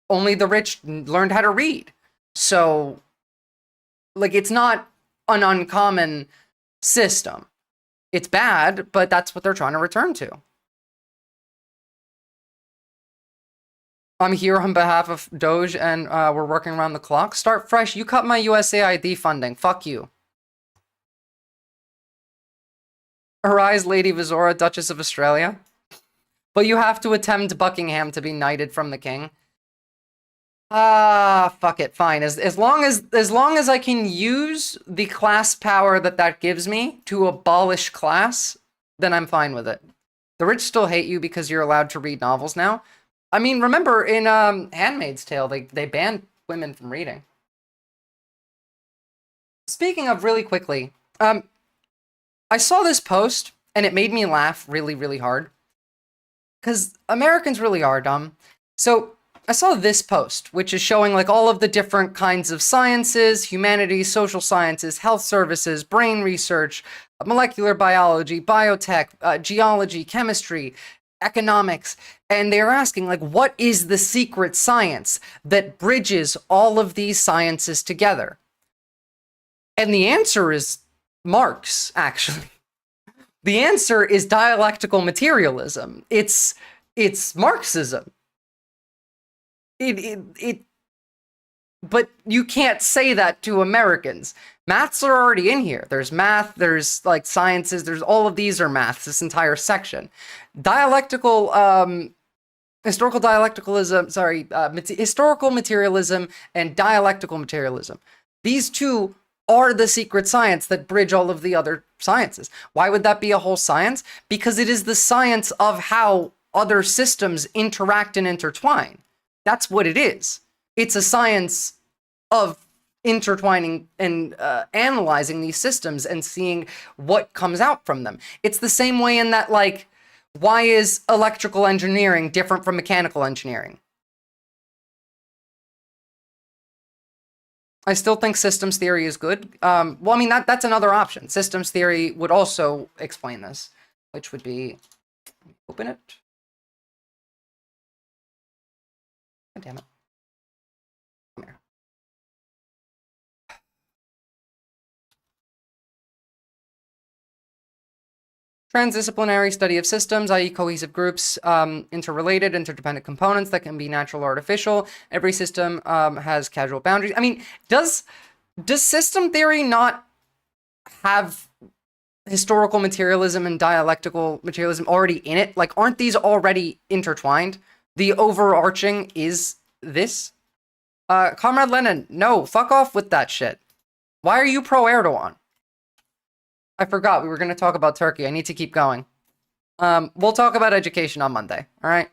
Only the rich learned how to read. So, like, it's not an uncommon system. It's bad, but that's what they're trying to return to. I'm here on behalf of Doge, and we're working around the clock. Start fresh. You cut my USAID funding. Fuck you. Arise, Lady Visora, Duchess of Australia. But you have to attempt Buckingham to be knighted from the king. Fuck it, fine. As long as I can use the class power that gives me to abolish class, then I'm fine with it. The rich still hate you because you're allowed to read novels now. I mean, remember in Handmaid's Tale, they banned women from reading. Speaking of, really quickly, I saw this post and it made me laugh really, really hard. Because Americans really are dumb. So I saw this post, which is showing like all of the different kinds of sciences, humanities, social sciences, health services, brain research, molecular biology, biotech, geology, chemistry, economics. And they're asking, like, what is the secret science that bridges all of these sciences together? And the answer is Marx, actually. The answer is dialectical materialism. It's Marxism. But you can't say that to Americans. Maths are already in here. There's math, there's like sciences, there's all of these are maths, this entire section. Historical materialism and dialectical materialism. These two are the secret science that bridge all of the other sciences. Why would that be a whole science? Because it is the science of how other systems interact and intertwine. That's what it is. It's a science of intertwining and analyzing these systems and seeing what comes out from them. It's the same way in that, like, why is electrical engineering different from mechanical engineering? I still think systems theory is good. Well, I mean, that's another option. Systems theory would also explain this, which would be, open it. God damn it. Come here. Transdisciplinary study of systems, i.e. cohesive groups, interrelated, interdependent components that can be natural or artificial. Every system has causal boundaries. I mean, does system theory not have historical materialism and dialectical materialism already in it? Like, aren't these already intertwined? The overarching is this? Comrade Lenin, no, fuck off with that shit. Why are you pro-Erdogan? I forgot we were going to talk about Turkey. I need to keep going. We'll talk about education on Monday, all right?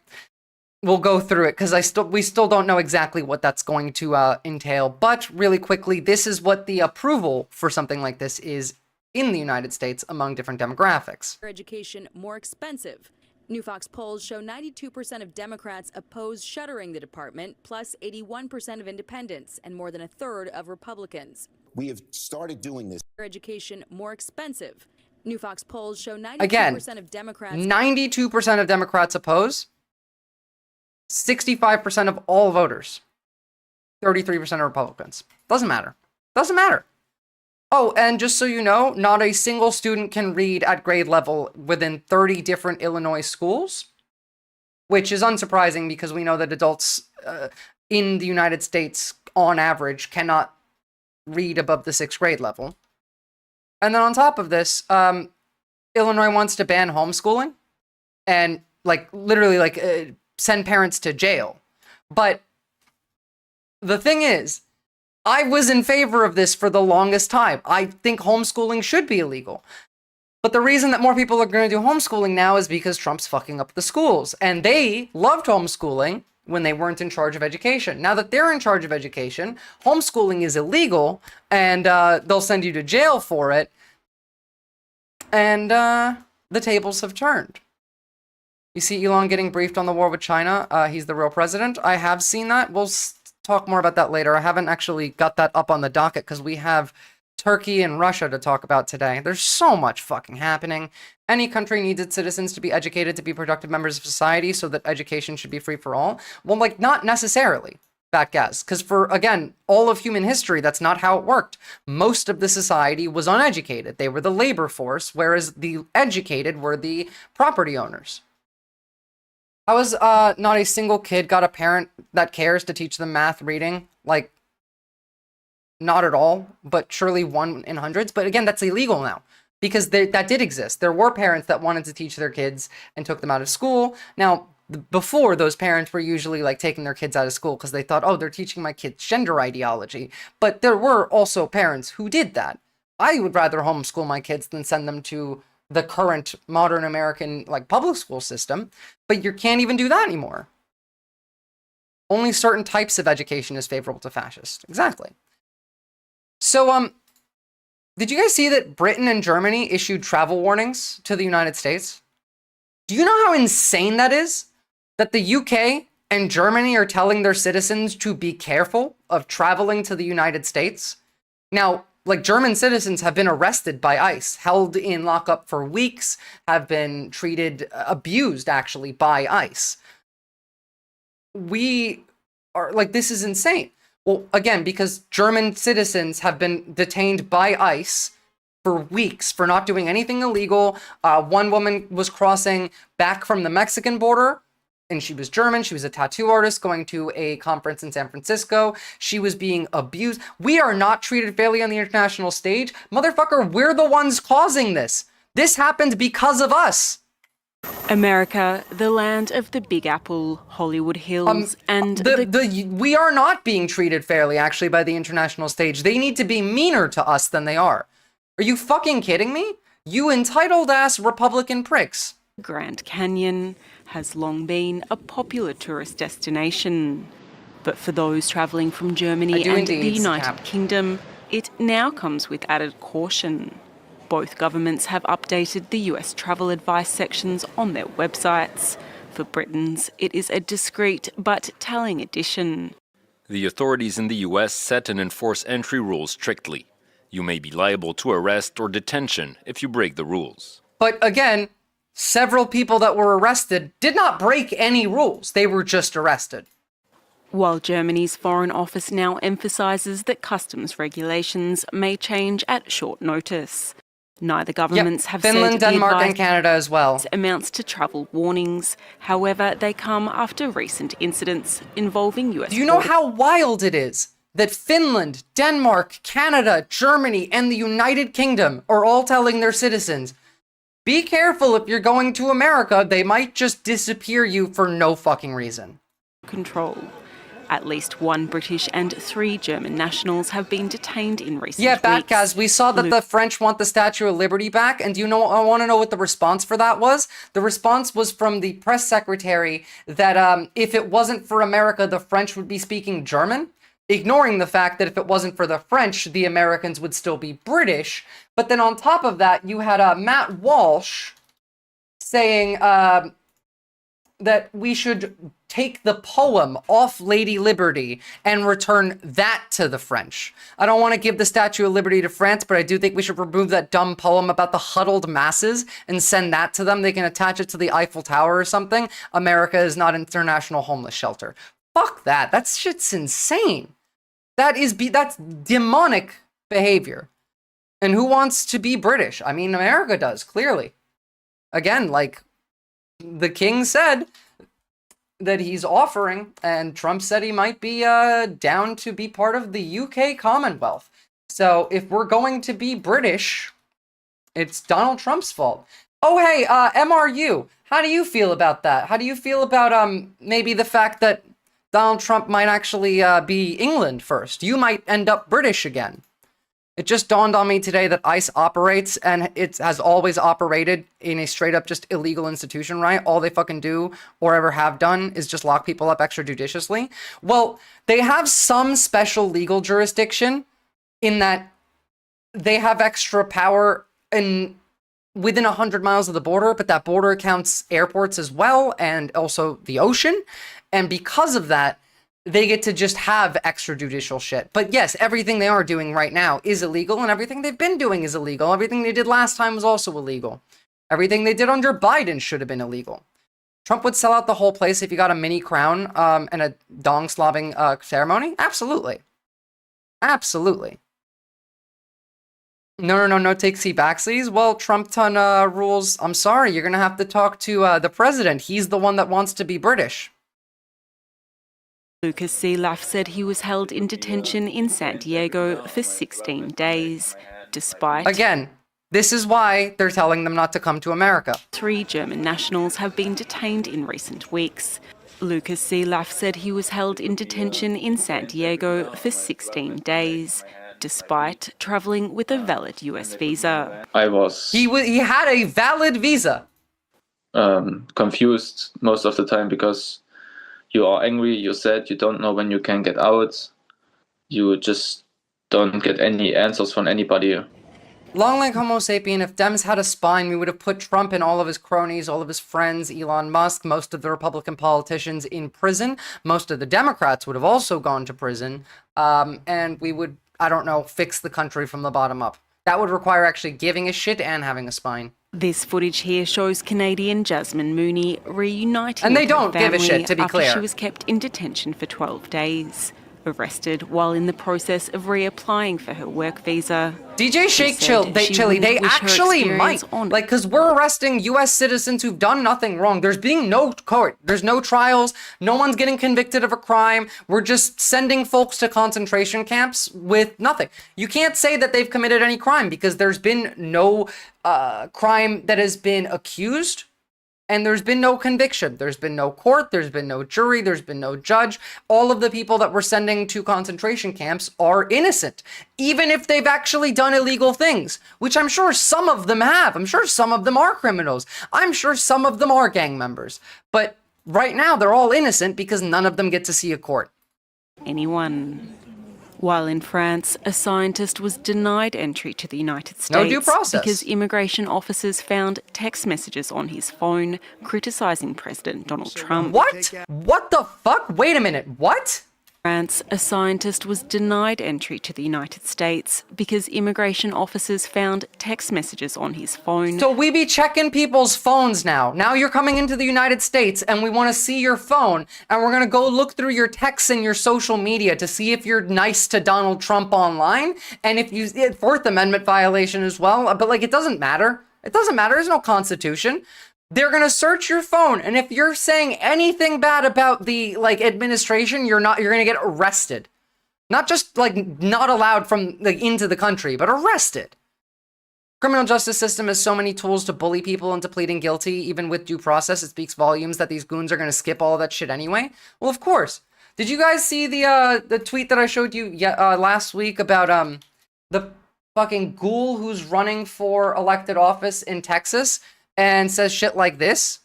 we'll go through it because we still don't know exactly what that's going to entail. But really quickly, this is what the approval for something like this is in the United States among different demographics. Education more expensive. New Fox polls show 92% of Democrats oppose shuttering the department, plus 81% of independents, and more than a third of Republicans. We have started doing this. Education more expensive. New Fox polls show 92% Again, of Democrats. 92% of Democrats oppose. 65% of all voters. 33% of Republicans. Doesn't matter. Doesn't matter. Oh, and just so you know, not a single student can read at grade level within 30 different Illinois schools, which is unsurprising because we know that adults in the United States, on average, cannot read above the 6th grade level. And then on top of this, Illinois wants to ban homeschooling and, like, literally, like, send parents to jail. But the thing is, I was in favor of this for the longest time. I think homeschooling should be illegal. But the reason that more people are going to do homeschooling now is because Trump's fucking up the schools. And they loved homeschooling when they weren't in charge of education. Now that they're in charge of education, homeschooling is illegal, and they'll send you to jail for it. And the tables have turned. You see Elon getting briefed on the war with China. He's the real president. I have seen that. We'll talk more about that later. I haven't actually got that up on the docket because we have Turkey and Russia to talk about today. There's so much fucking happening. Any country needs its citizens to be educated to be productive members of society, so that education should be free for all. Well, like, not necessarily, fat guess. Because for, again, all of human history, that's not how it worked. Most of the society was uneducated. They were the labor force, whereas the educated were the property owners. How has not a single kid got a parent that cares to teach them math, reading? Like, not at all, but surely 1 in hundreds. But again, that's illegal now because that did exist. There were parents that wanted to teach their kids and took them out of school. Now, before, those parents were usually like taking their kids out of school because they thought, oh, they're teaching my kids gender ideology. But there were also parents who did that. I would rather homeschool my kids than send them to the current modern American, like, public school system, but you can't even do that anymore. Only certain types of education is favorable to fascists. Exactly. So, did you guys see that Britain and Germany issued travel warnings to the United States? Do you know how insane that is? That the UK and Germany are telling their citizens to be careful of traveling to the United States? Now, like, German citizens have been arrested by ICE, held in lockup for weeks, have been treated, abused, actually, by ICE. We are, like, this is insane. Well, again, because German citizens have been detained by ICE for weeks for not doing anything illegal. One woman was crossing back from the Mexican border, and she was German. She was a tattoo artist going to a conference in San Francisco. She was being abused. We are not treated fairly on the international stage. Motherfucker, we're the ones causing this. This happened because of us. America, the land of the Big Apple, Hollywood Hills, and we are not being treated fairly, actually, by the international stage. They need to be meaner to us than they are. Are you fucking kidding me? You entitled-ass Republican pricks. Grand Canyon has long been a popular tourist destination. But for those travelling from Germany and the United Kingdom, it now comes with added caution. Both governments have updated the US travel advice sections on their websites. For Britons, it is a discreet but telling addition. The authorities in the US set and enforce entry rules strictly. You may be liable to arrest or detention if you break the rules. But again, several people that were arrested did not break any rules. They were just arrested. While Germany's Foreign Office now emphasises that customs regulations may change at short notice. Neither governments have Finland, said Denmark, and Canada as well. Amounts to travel warnings. However, they come after recent incidents involving US. Do you know how wild it is that Finland, Denmark, Canada, Germany, and the United Kingdom are all telling their citizens, be careful if you're going to America, they might just disappear you for no fucking reason. Control. At least 1 British and 3 German nationals have been detained in recent weeks. Yeah, Batgaz, we saw that the French want the Statue of Liberty back, and do you know, I want to know what the response for that was? The response was from the press secretary that if it wasn't for America, the French would be speaking German, ignoring the fact that if it wasn't for the French, the Americans would still be British. But then on top of that, you had Matt Walsh saying that we should take the poem off Lady Liberty and return that to the French. I don't want to give the Statue of Liberty to France, but I do think we should remove that dumb poem about the huddled masses and send that to them. They can attach it to the Eiffel Tower or something. America is not an international homeless shelter. Fuck that. That shit's insane. That's demonic behavior. And who wants to be British? I mean, America does, clearly. Again, like the king said that he's offering, and Trump said he might be down to be part of the UK Commonwealth. So if we're going to be British, it's Donald Trump's fault. Oh, hey, MRU, how do you feel about that? How do you feel about maybe the fact that Donald Trump might actually be England first? You might end up British again. It just dawned on me today that ICE operates, and it has always operated in a straight up just illegal institution, right? All they fucking do or ever have done is just lock people up extrajudiciously. Well, they have some special legal jurisdiction in that they have extra power within 100 miles of the border, but that border counts airports as well, and also the ocean. And because of that, they get to just have extrajudicial shit. But yes, everything they are doing right now is illegal, and everything they've been doing is illegal. Everything they did last time was also illegal. Everything they did under Biden should have been illegal. Trump would sell out the whole place if you got a mini crown and a dong-slobbing ceremony? Absolutely. Absolutely. No take-see backsies. Well, Trump ton rules. I'm sorry, you're going to have to talk to the president. He's the one that wants to be British. Lucas Seelaf said he was held in detention in San Diego for 16 days, despite... Again, this is why they're telling them not to come to America. 3 German nationals have been detained in recent weeks. Lucas Seelaf said he was held in detention in San Diego for 16 days, despite travelling with a valid US visa. He had a valid visa. Confused most of the time because you are angry, you're sad, you don't know when you can get out. You just don't get any answers from anybody. Long like Homo sapien, if Dems had a spine, we would have put Trump and all of his cronies, all of his friends, Elon Musk, most of the Republican politicians in prison. Most of the Democrats would have also gone to prison. And we would, I don't know, fix the country from the bottom up. That would require actually giving a shit and having a spine. This footage here shows Canadian Jasmine Mooney reuniting and they with her don't give a family shit, to be after clear. She was kept in detention for 12 days, arrested while in the process of reapplying for her work visa. DJ Shake Chili, they actually might. Like, because we're arresting U.S. citizens who've done nothing wrong. There's being no court. There's no trials. No one's getting convicted of a crime. We're just sending folks to concentration camps with nothing. You can't say that they've committed any crime because there's been no crime that has been accused. And there's been no conviction. There's been no court. There's been no jury. There's been no judge. All of the people that we're sending to concentration camps are innocent, even if they've actually done illegal things, which I'm sure some of them have. I'm sure some of them are criminals. I'm sure some of them are gang members. But right now, they're all innocent because none of them get to see a court. Anyone. While in France, a scientist was denied entry to the United States no due process. Because immigration officers found text messages on his phone criticising President Donald Trump. What? What the fuck? Wait a minute. What? France, a scientist was denied entry to the United States because immigration officers found text messages on his phone. So we be checking people's phones now. Now you're coming into the United States and we want to see your phone and we're going to go look through your texts and your social media to see if you're nice to Donald Trump online. And if you, Fourth Amendment violation as well. But like, it doesn't matter. It doesn't matter. There's no constitution. They're going to search your phone, and if you're saying anything bad about the administration, you're going to get arrested. Not just not allowed from into the country, but arrested. Criminal justice system has so many tools to bully people into pleading guilty, even with due process. It speaks volumes that these goons are going to skip all of that shit anyway. Well, of course. Did you guys see the tweet that I showed you last week about the fucking ghoul who's running for elected office in Texas and says shit like this?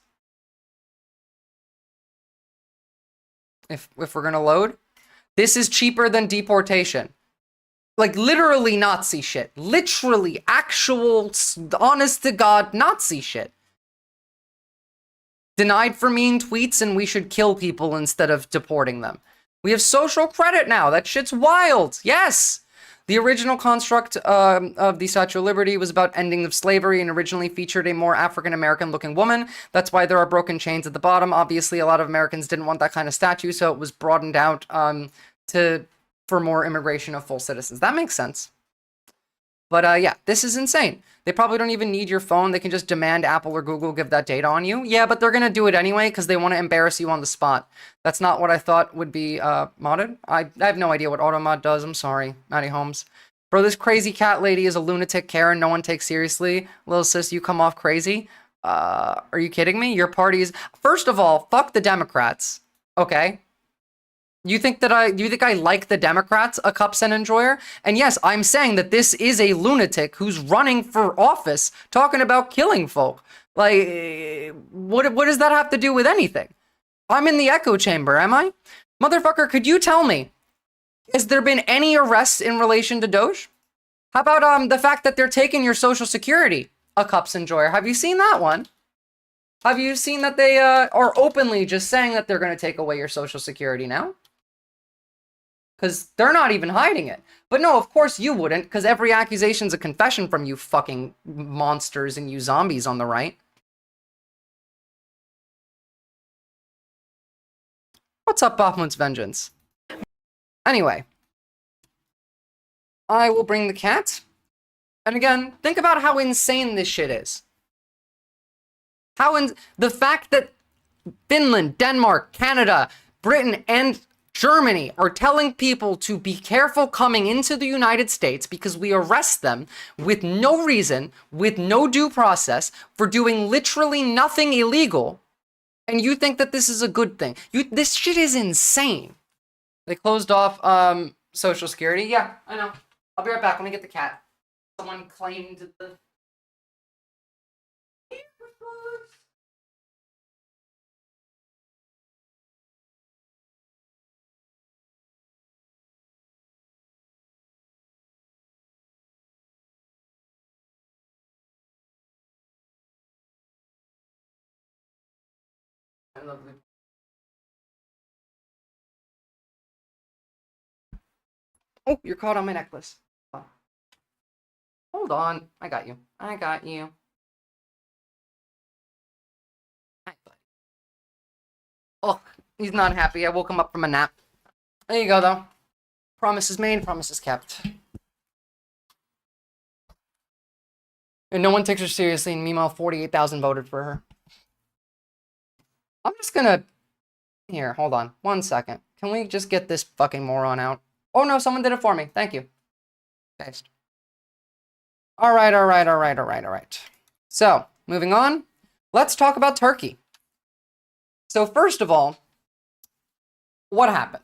If we're gonna load, this is cheaper than deportation. Like literally Nazi shit. Literally actual honest to God Nazi shit. Denied for mean tweets and we should kill people instead of deporting them. We have social credit now. That shit's wild. Yes. The original construct of the Statue of Liberty was about ending of slavery and originally featured a more African-American looking woman. That's why there are broken chains at the bottom. Obviously, a lot of Americans didn't want that kind of statue, so it was broadened out for more immigration of full citizens. That makes sense. But yeah, this is insane. They probably don't even need your phone. They can just demand Apple or Google give that data on you. Yeah, but they're going to do it anyway because they want to embarrass you on the spot. That's not what I thought would be modded. I have no idea what automod does. I'm sorry, Maddie Holmes. Bro, this crazy cat lady is a lunatic Karen no one takes seriously. Little sis, you come off crazy. Are you kidding me? Your party's... First of all, fuck the Democrats. Okay? Do you think I like the Democrats, a cups and enjoyer? And yes, I'm saying that this is a lunatic who's running for office talking about killing folk. Like, what does that have to do with anything? I'm in the echo chamber, am I? Motherfucker, could you tell me, has there been any arrests in relation to Doge? How about the fact that they're taking your social security, a cups enjoyer? Have you seen that one? Have you seen that they are openly just saying that they're going to take away your social security now? Because they're not even hiding it. But no, of course you wouldn't, because every accusation's a confession from you fucking monsters and you zombies on the right. What's up, Bakhmut's Vengeance? Anyway. I will bring the cat. And again, think about how insane this shit is. The fact that Finland, Denmark, Canada, Britain, and Germany are telling people to be careful coming into the United States because we arrest them with no reason, with no due process, for doing literally nothing illegal, and you think that this is a good thing. This shit is insane. They closed off Social Security. Yeah, I know. I'll be right back. Let me get the cat. Someone claimed the... I love it. Oh, you're caught on my necklace. Hold on. I got you. I got you. Hi, buddy. Oh, he's not happy. I woke him up from a nap. There you go, though. Promises made, promises kept. And no one takes her seriously, and meanwhile, 48,000 voted for her. I'm just gonna... Here, hold on. 1 second. Can we just get this fucking moron out? Oh no, someone did it for me. Thank you. Paste. Alright. So, moving on. Let's talk about Turkey. So first of all, what happened?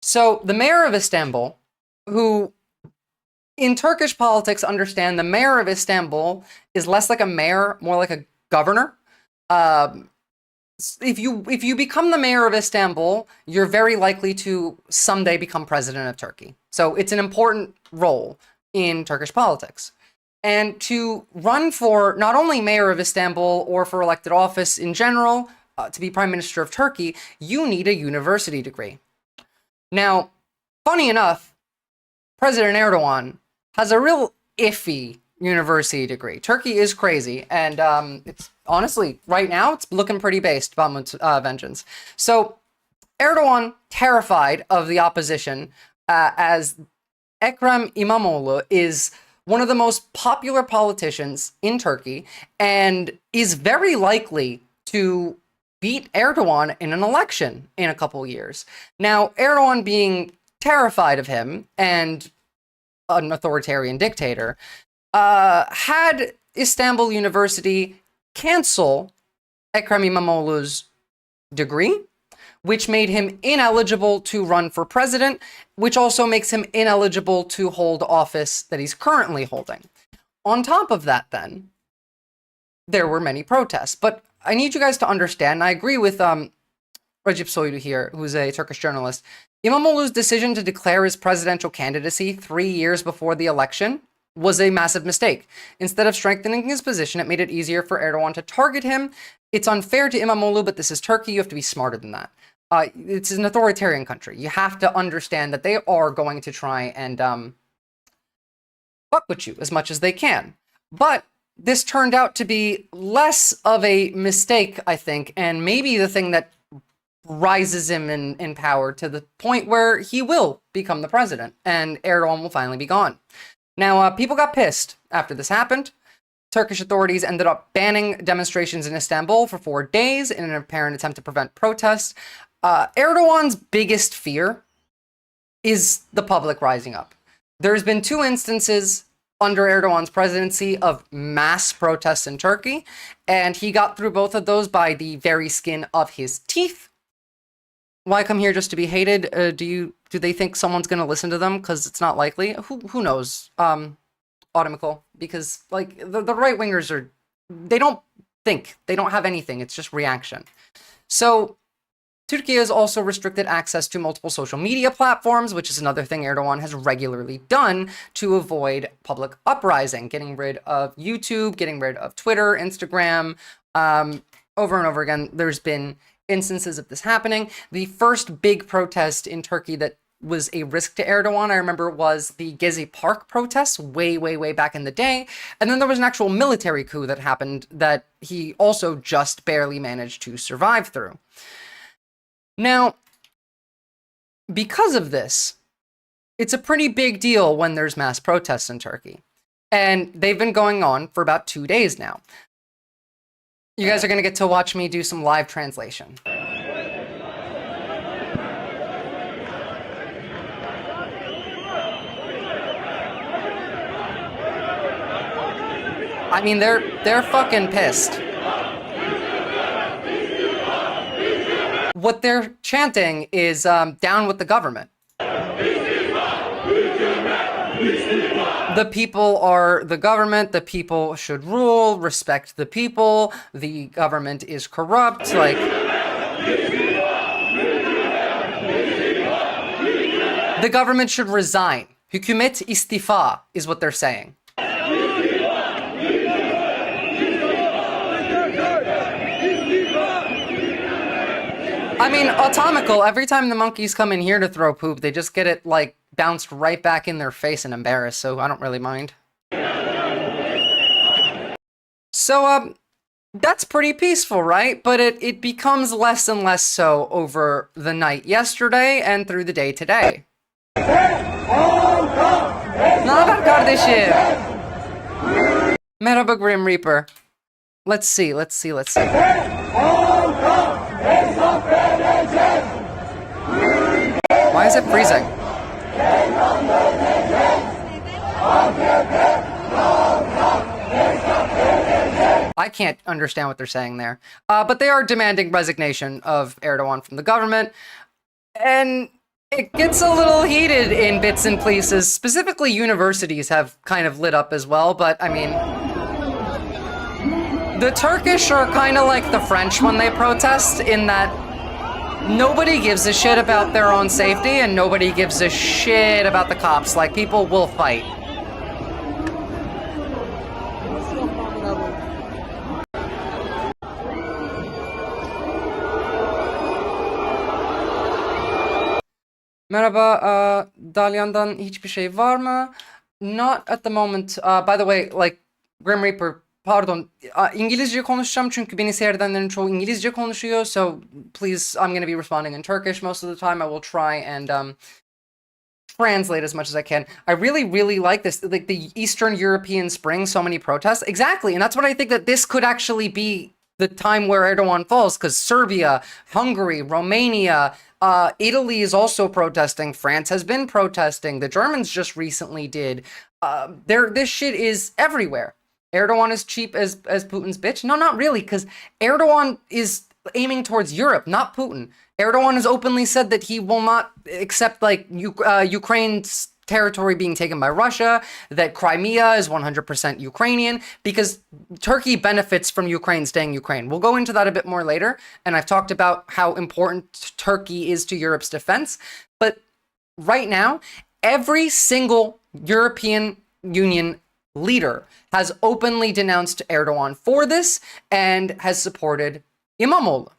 So the mayor of Istanbul, who in Turkish politics understand the mayor of Istanbul is less like a mayor, more like a governor. If you become the mayor of Istanbul, you're very likely to someday become president of Turkey. So it's an important role in Turkish politics. And to run for not only mayor of Istanbul or for elected office in general, to be prime minister of Turkey, you need a university degree. Now, funny enough, President Erdogan has a real iffy university degree. Turkey is crazy, and it's honestly, right now, it's looking pretty based, Bakhmut's Vengeance. So, Erdogan, terrified of the opposition, as Ekrem İmamoğlu is one of the most popular politicians in Turkey, and is very likely to beat Erdogan in an election in a couple years. Now, Erdogan being terrified of him, and an authoritarian dictator, had Istanbul University cancel Ekrem İmamoğlu's degree, which made him ineligible to run for president, which also makes him ineligible to hold office that he's currently holding. On top of that, then, there were many protests. But I need you guys to understand, and I agree with Recep Soylu here, who's a Turkish journalist, İmamoğlu's decision to declare his presidential candidacy 3 years before the election was a massive mistake. Instead of strengthening his position, it made it easier for Erdogan to target him. It's unfair to İmamoğlu, but this is Turkey. You have to be smarter than that. It's an authoritarian country. You have to understand that they are going to try and fuck with you as much as they can. But this turned out to be less of a mistake, I think, and maybe the thing that rises him in power to the point where he will become the president and Erdogan will finally be gone. Now, people got pissed after this happened. Turkish authorities ended up banning demonstrations in Istanbul for 4 days in an apparent attempt to prevent protests. Erdogan's biggest fear is the public rising up. There's been 2 instances under Erdogan's presidency of mass protests in Turkey, and he got through both of those by the very skin of his teeth. Why come here just to be hated? Do they think someone's going to listen to them? Because it's not likely. Who knows? Automical. Because like the right wingers they don't think. They don't have anything. It's just reaction. So Turkey has also restricted access to multiple social media platforms, which is another thing Erdogan has regularly done to avoid public uprising, getting rid of YouTube, getting rid of Twitter, Instagram. Over and over again, there's been instances of this happening. The first big protest in Turkey that was a risk to Erdogan, I remember, was the Gezi Park protests way, way, way back in the day. And then there was an actual military coup that happened that he also just barely managed to survive through. Now, because of this, it's a pretty big deal when there's mass protests in Turkey. And they've been going on for about 2 days now. You guys are going to get to watch me do some live translation. I mean, they're fucking pissed. What they're chanting is down with the government. The people are the government, the people should rule, respect the people, the government is corrupt, like... The government should resign. Hükümet istifa is what they're saying. I mean, Atomical, every time the monkeys come in here to throw poop, they just get it, like, bounced right back in their face and embarrassed, so I don't really mind. So, that's pretty peaceful, right? But it becomes less and less so over the night yesterday and through the day today. Ne haber kardeşim? Merhaba Grim Reaper. Let's see. Why is it freezing? I can't understand what they're saying there. But they are demanding resignation of Erdogan from the government. And it gets a little heated in bits and pieces. Specifically, universities have kind of lit up as well. But, I mean... The Turkish are kind of like the French when they protest, in that nobody gives a shit about their own safety and nobody gives a shit about the cops. Like, people will fight. Merhaba, Dalyan'dan hiçbir şey var mı? Not at the moment. By the way, like, Grim Reaper, pardon, İngilizce konuşacağım çünkü beni seyredenlerin çoğu İngilizce konuşuyor. So please, I'm going to be responding in Turkish most of the time. I will try and translate as much as I can. I really like this, like the Eastern European Spring, so many protests. Exactly, and that's what I think, that this could actually be the time where Erdogan falls, because Serbia, Hungary, Romania, Italy is also protesting. France has been protesting. The Germans just recently did. This shit is everywhere. Erdogan is cheap as Putin's bitch? No, not really, because Erdogan is aiming towards Europe, not Putin. Erdogan has openly said that he will not accept like Ukraine's territory being taken by Russia, that Crimea is 100% Ukrainian, because Turkey benefits from Ukraine staying Ukraine. We'll go into that a bit more later, and I've talked about how important Turkey is to Europe's defense. But right now, every single European Union leader has openly denounced Erdogan for this and has supported İmamoğlu.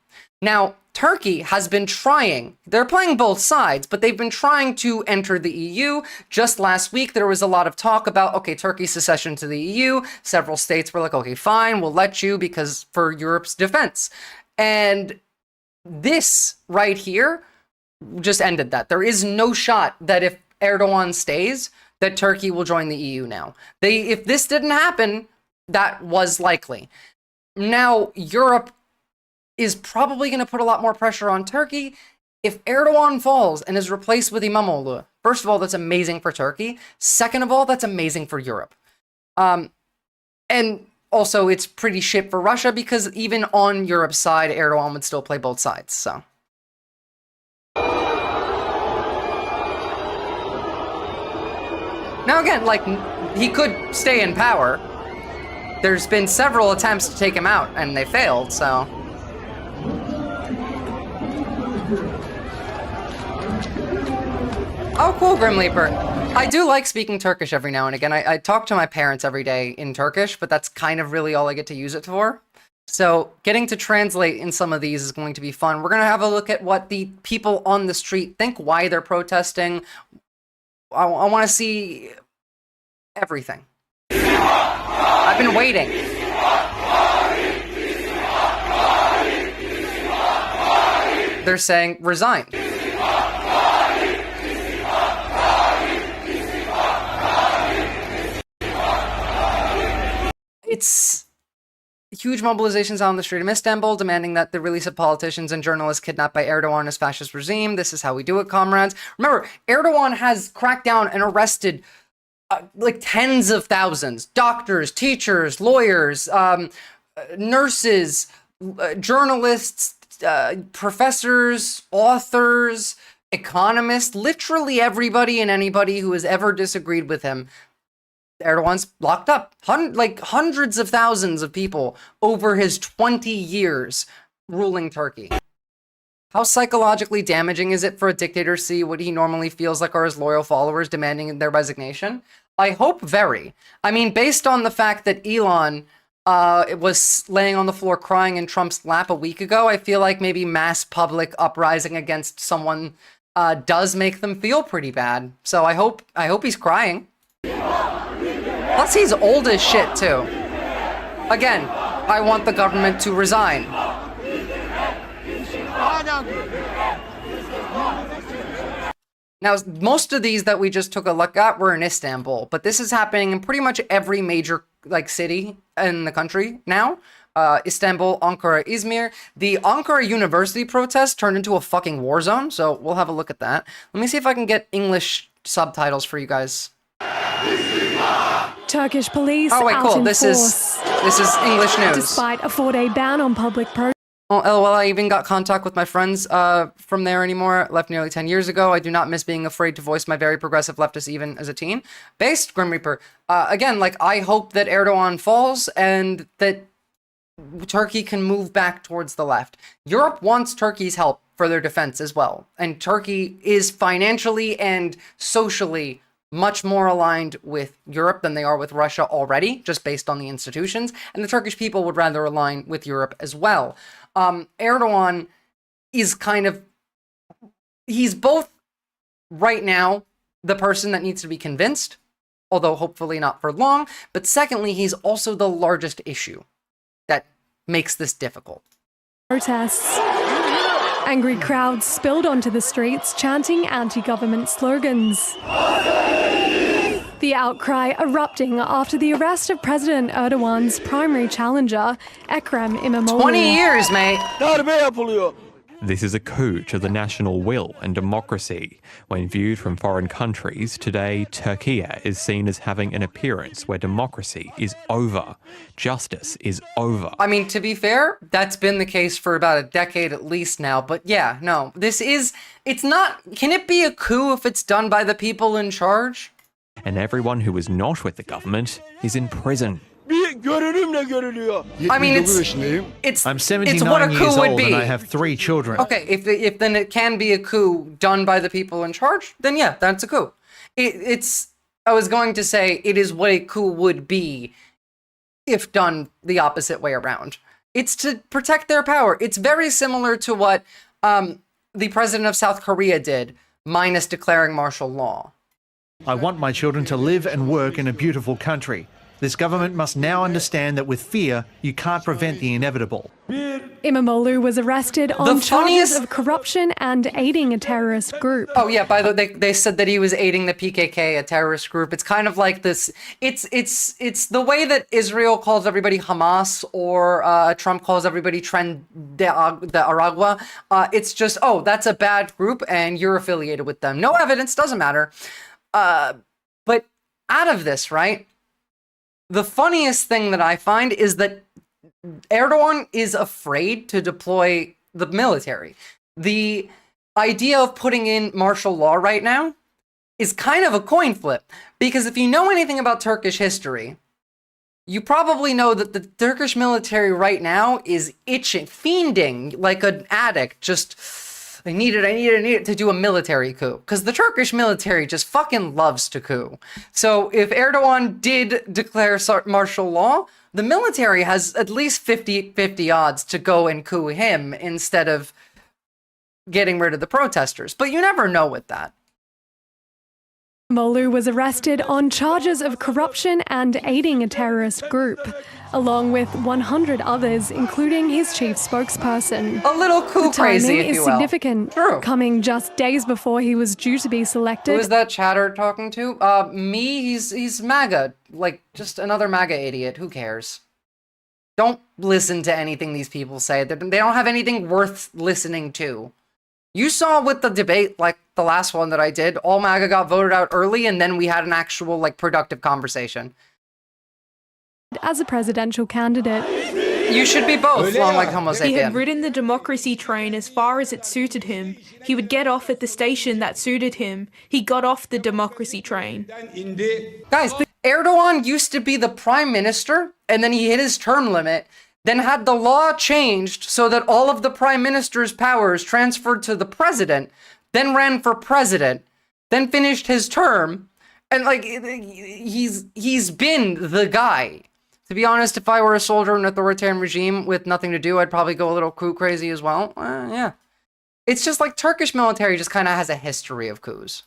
Now, Turkey has been trying, they're playing both sides, but they've been trying to enter the EU. Just last week, there was a lot of talk about, okay, Turkey's secession to the EU. Several states were like, okay, fine, we'll let you because for Europe's defense. And this right here just ended that. There is no shot that if Erdogan stays, that Turkey will join the EU now. If this didn't happen, that was likely. Now, Europe is probably going to put a lot more pressure on Turkey. If Erdogan falls and is replaced with İmamoğlu, first of all, that's amazing for Turkey. Second of all, that's amazing for Europe. And also, it's pretty shit for Russia because even on Europe's side, Erdogan would still play both sides, so. Now again, like, he could stay in power. There's been several attempts to take him out, and they failed, so. Oh, cool, Grim Leaper. I do like speaking Turkish every now and again. I talk to my parents every day in Turkish, but that's kind of really all I get to use it for. So getting to translate in some of these is going to be fun. We're going to have a look at what the people on the street think, why they're protesting. I want to see everything. I've been waiting. They're saying resign. It's huge mobilizations on the street of Istanbul demanding that the release of politicians and journalists kidnapped by Erdogan's fascist regime. This is how we do it, comrades. Remember, Erdogan has cracked down and arrested like tens of thousands. Doctors, teachers, lawyers, nurses, journalists, professors, authors, economists, literally everybody and anybody who has ever disagreed with him. Erdogan's locked up. Like hundreds of thousands of people over his 20 years ruling Turkey. How psychologically damaging is it for a dictator to see what he normally feels like are his loyal followers demanding their resignation? I hope very. I mean, based on the fact that Elon was laying on the floor crying in Trump's lap a week ago, I feel like maybe mass public uprising against someone does make them feel pretty bad. So I hope he's crying. Plus, he's old as shit, too. Again, I want the government to resign. Now, most of these that we just took a look at were in Istanbul, but this is happening in pretty much every major city in the country now. Istanbul, Ankara, Izmir. The Ankara University protest turned into a fucking war zone, so we'll have a look at that. Let me see if I can get English subtitles for you guys. Turkish police oh, wait, cool. This is English news. Despite a 4-day ban on public protest. Oh, LOL, I even got contact with my friends from there anymore. Left nearly 10 years ago. I do not miss being afraid to voice my very progressive leftist even as a teen. Based, Grim Reaper. Again, like, I hope that Erdogan falls and that Turkey can move back towards the left. Europe wants Turkey's help for their defense as well. And Turkey is financially and socially much more aligned with Europe than they are with Russia already, just based on the institutions. And the Turkish people would rather align with Europe as well. Erdogan is he's both right now the person that needs to be convinced, although hopefully not for long, but secondly, he's also the largest issue that makes this difficult. Protests. Angry crowds spilled onto the streets chanting anti-government slogans. The outcry erupting after the arrest of President Erdogan's primary challenger, Ekrem İmamoğlu. 20 years, mate. This is a coup to the national will and democracy. When viewed from foreign countries, today Turkey is seen as having an appearance where democracy is over. Justice is over. I mean, to be fair, that's been the case for about a decade at least now. But yeah, no, it's not, can it be a coup if it's done by the people in charge? And everyone who is not with the government is in prison. I mean, it's I'm 79 it's what a coup years would old be. and I have 3 children. Okay, if then it can be a coup done by the people in charge, then yeah, that's a coup. I was going to say it is what a coup would be if done the opposite way around. It's to protect their power. It's very similar to what the president of South Korea did, minus declaring martial law. I want my children to live and work in a beautiful country. This government must now understand that with fear, you can't prevent the inevitable. Imamoglu was arrested on charges of corruption and aiding a terrorist group. Oh yeah, by the way, they said that he was aiding the PKK, a terrorist group. It's kind of like this. It's the way that Israel calls everybody Hamas or Trump calls everybody Tren de Aragua. It's just, oh, that's a bad group and you're affiliated with them. No evidence, doesn't matter. But out of this, right? The funniest thing that I find is that Erdogan is afraid to deploy the military. The idea of putting in martial law right now is kind of a coin flip, because if you know anything about Turkish history, you probably know that the Turkish military right now is itching, fiending like an addict, just I need it to do a military coup. Because the Turkish military just fucking loves to coup. So if Erdogan did declare martial law, the military has at least 50-50 odds to go and coup him instead of getting rid of the protesters. But you never know with that. Imamoglu was arrested on charges of corruption and aiding a terrorist group, along with 100 others, including his chief spokesperson. A little coup crazy, if you will. The timing is significant, coming just days before he was due to be selected. Who is that chatter talking to? Me? He's MAGA. Like, just another MAGA idiot. Who cares? Don't listen to anything these people say. They don't have anything worth listening to. You saw with the debate, like the last one that I did, all MAGA got voted out early, and then we had an actual, like, productive conversation. As a presidential candidate. You should be both, long like Homo sapien. He had ridden the democracy train as far as it suited him. He would get off at the station that suited him. He got off the democracy train. Guys, Erdogan used to be the prime minister, and then he hit his term limit, then had the law changed so that all of the prime minister's powers transferred to the president, then ran for president, then finished his term, and like he's been the guy. To be honest, if I were a soldier in an authoritarian regime with nothing to do, I'd probably go a little coup crazy as well. Yeah. It's just like Turkish military just kind of has a history of coups.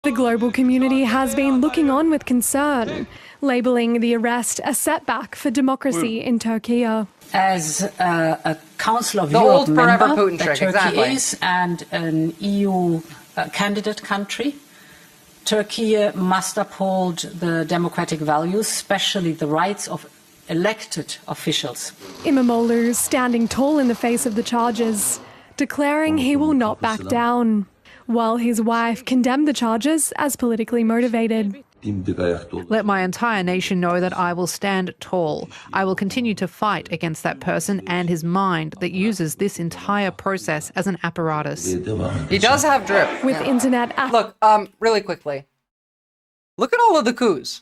The global community has been looking on with concern, labelling the arrest a setback for democracy in Turkey. As a Council of Europe member Putin that trick, Turkey exactly. is, and an EU candidate country, Turkey must uphold the democratic values, especially the rights of elected officials. Imamoglu standing tall in the face of the charges, declaring he will not back down, while his wife condemned the charges as politically motivated. Let my entire nation know that I will stand tall. I will continue to fight against that person and his mind that uses this entire process as an apparatus. He does have drip. With internet Look, really quickly. Look at all of the coups.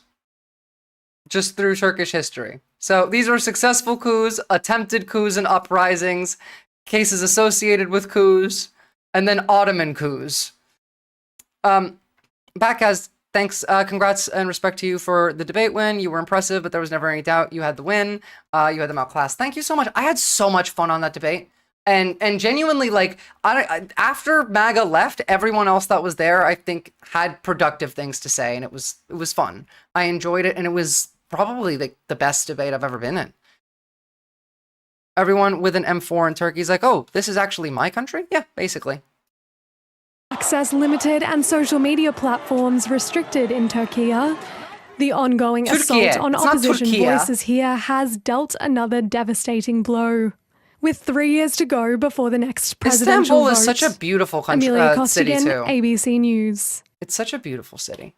Just through Turkish history. So these are successful coups, attempted coups and uprisings, cases associated with coups, and then Ottoman coups. Backaz, thanks, congrats and respect to you for the debate win. You were impressive, but there was never any doubt you had the win. You had them outclassed. Thank you so much. I had so much fun on that debate. And genuinely, like, after MAGA left, everyone else that was there, I think, had productive things to say, and it was fun. I enjoyed it, and it was probably the best debate I've ever been in. Everyone with an M4 in Turkey is like, oh, this is actually my country? Yeah, basically. Access limited and social media platforms restricted in Turkey. The ongoing assault on opposition voices here has dealt another devastating blow. With 3 years to go before the next presidential Istanbul vote. is such a beautiful country, Amelia city Costigan, too. ABC News. It's such a beautiful city.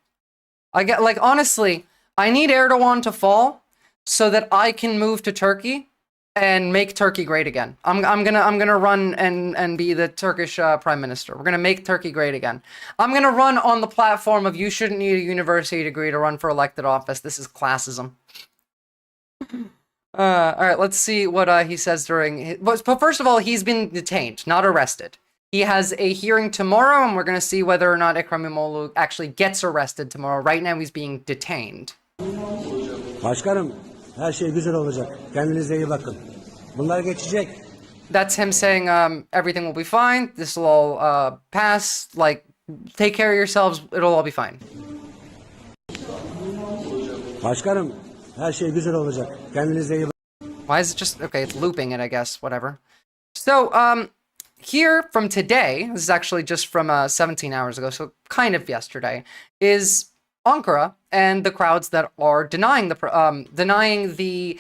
I get like honestly, I need Erdogan to fall so that I can move to Turkey and make Turkey great again. I'm gonna run and be the Turkish prime minister. We're gonna make Turkey great again. I'm gonna run on the platform of you shouldn't need a university degree to run for elected office. This is classism. All right, let's see what he says during his, but first of all, he's been detained, not arrested. He has a hearing tomorrow, and we're going to see whether or not Ekrem İmamoğlu actually gets arrested tomorrow. Right now, he's being detained. Başkanım, her şey güzel olacak. Kendinize iyi bakın. Bunlar geçecek. That's him saying everything will be fine. This will all pass. Like, take care of yourselves. It'll all be fine. Başkanım, her şey güzel olacak. Kendinize iyi bakın. Why is it just okay? It's looping it, I guess. Whatever. So, here from today, this is actually just from 17 hours ago, so kind of yesterday, is Ankara and the crowds that are denying the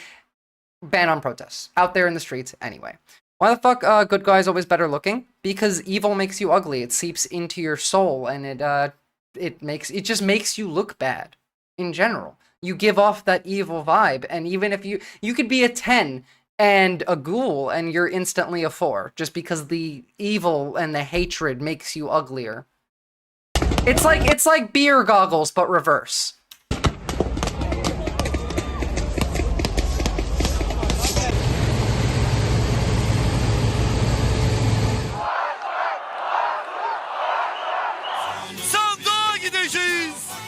ban on protests out there in the streets anyway. Why the fuck good guys always better looking? Because evil makes you ugly. It seeps into your soul, and it just makes you look bad in general. You give off that evil vibe, and even if you could be a 10 and a ghoul, and you're instantly a 4, just because the evil and the hatred makes you uglier. It's like beer goggles, but reverse.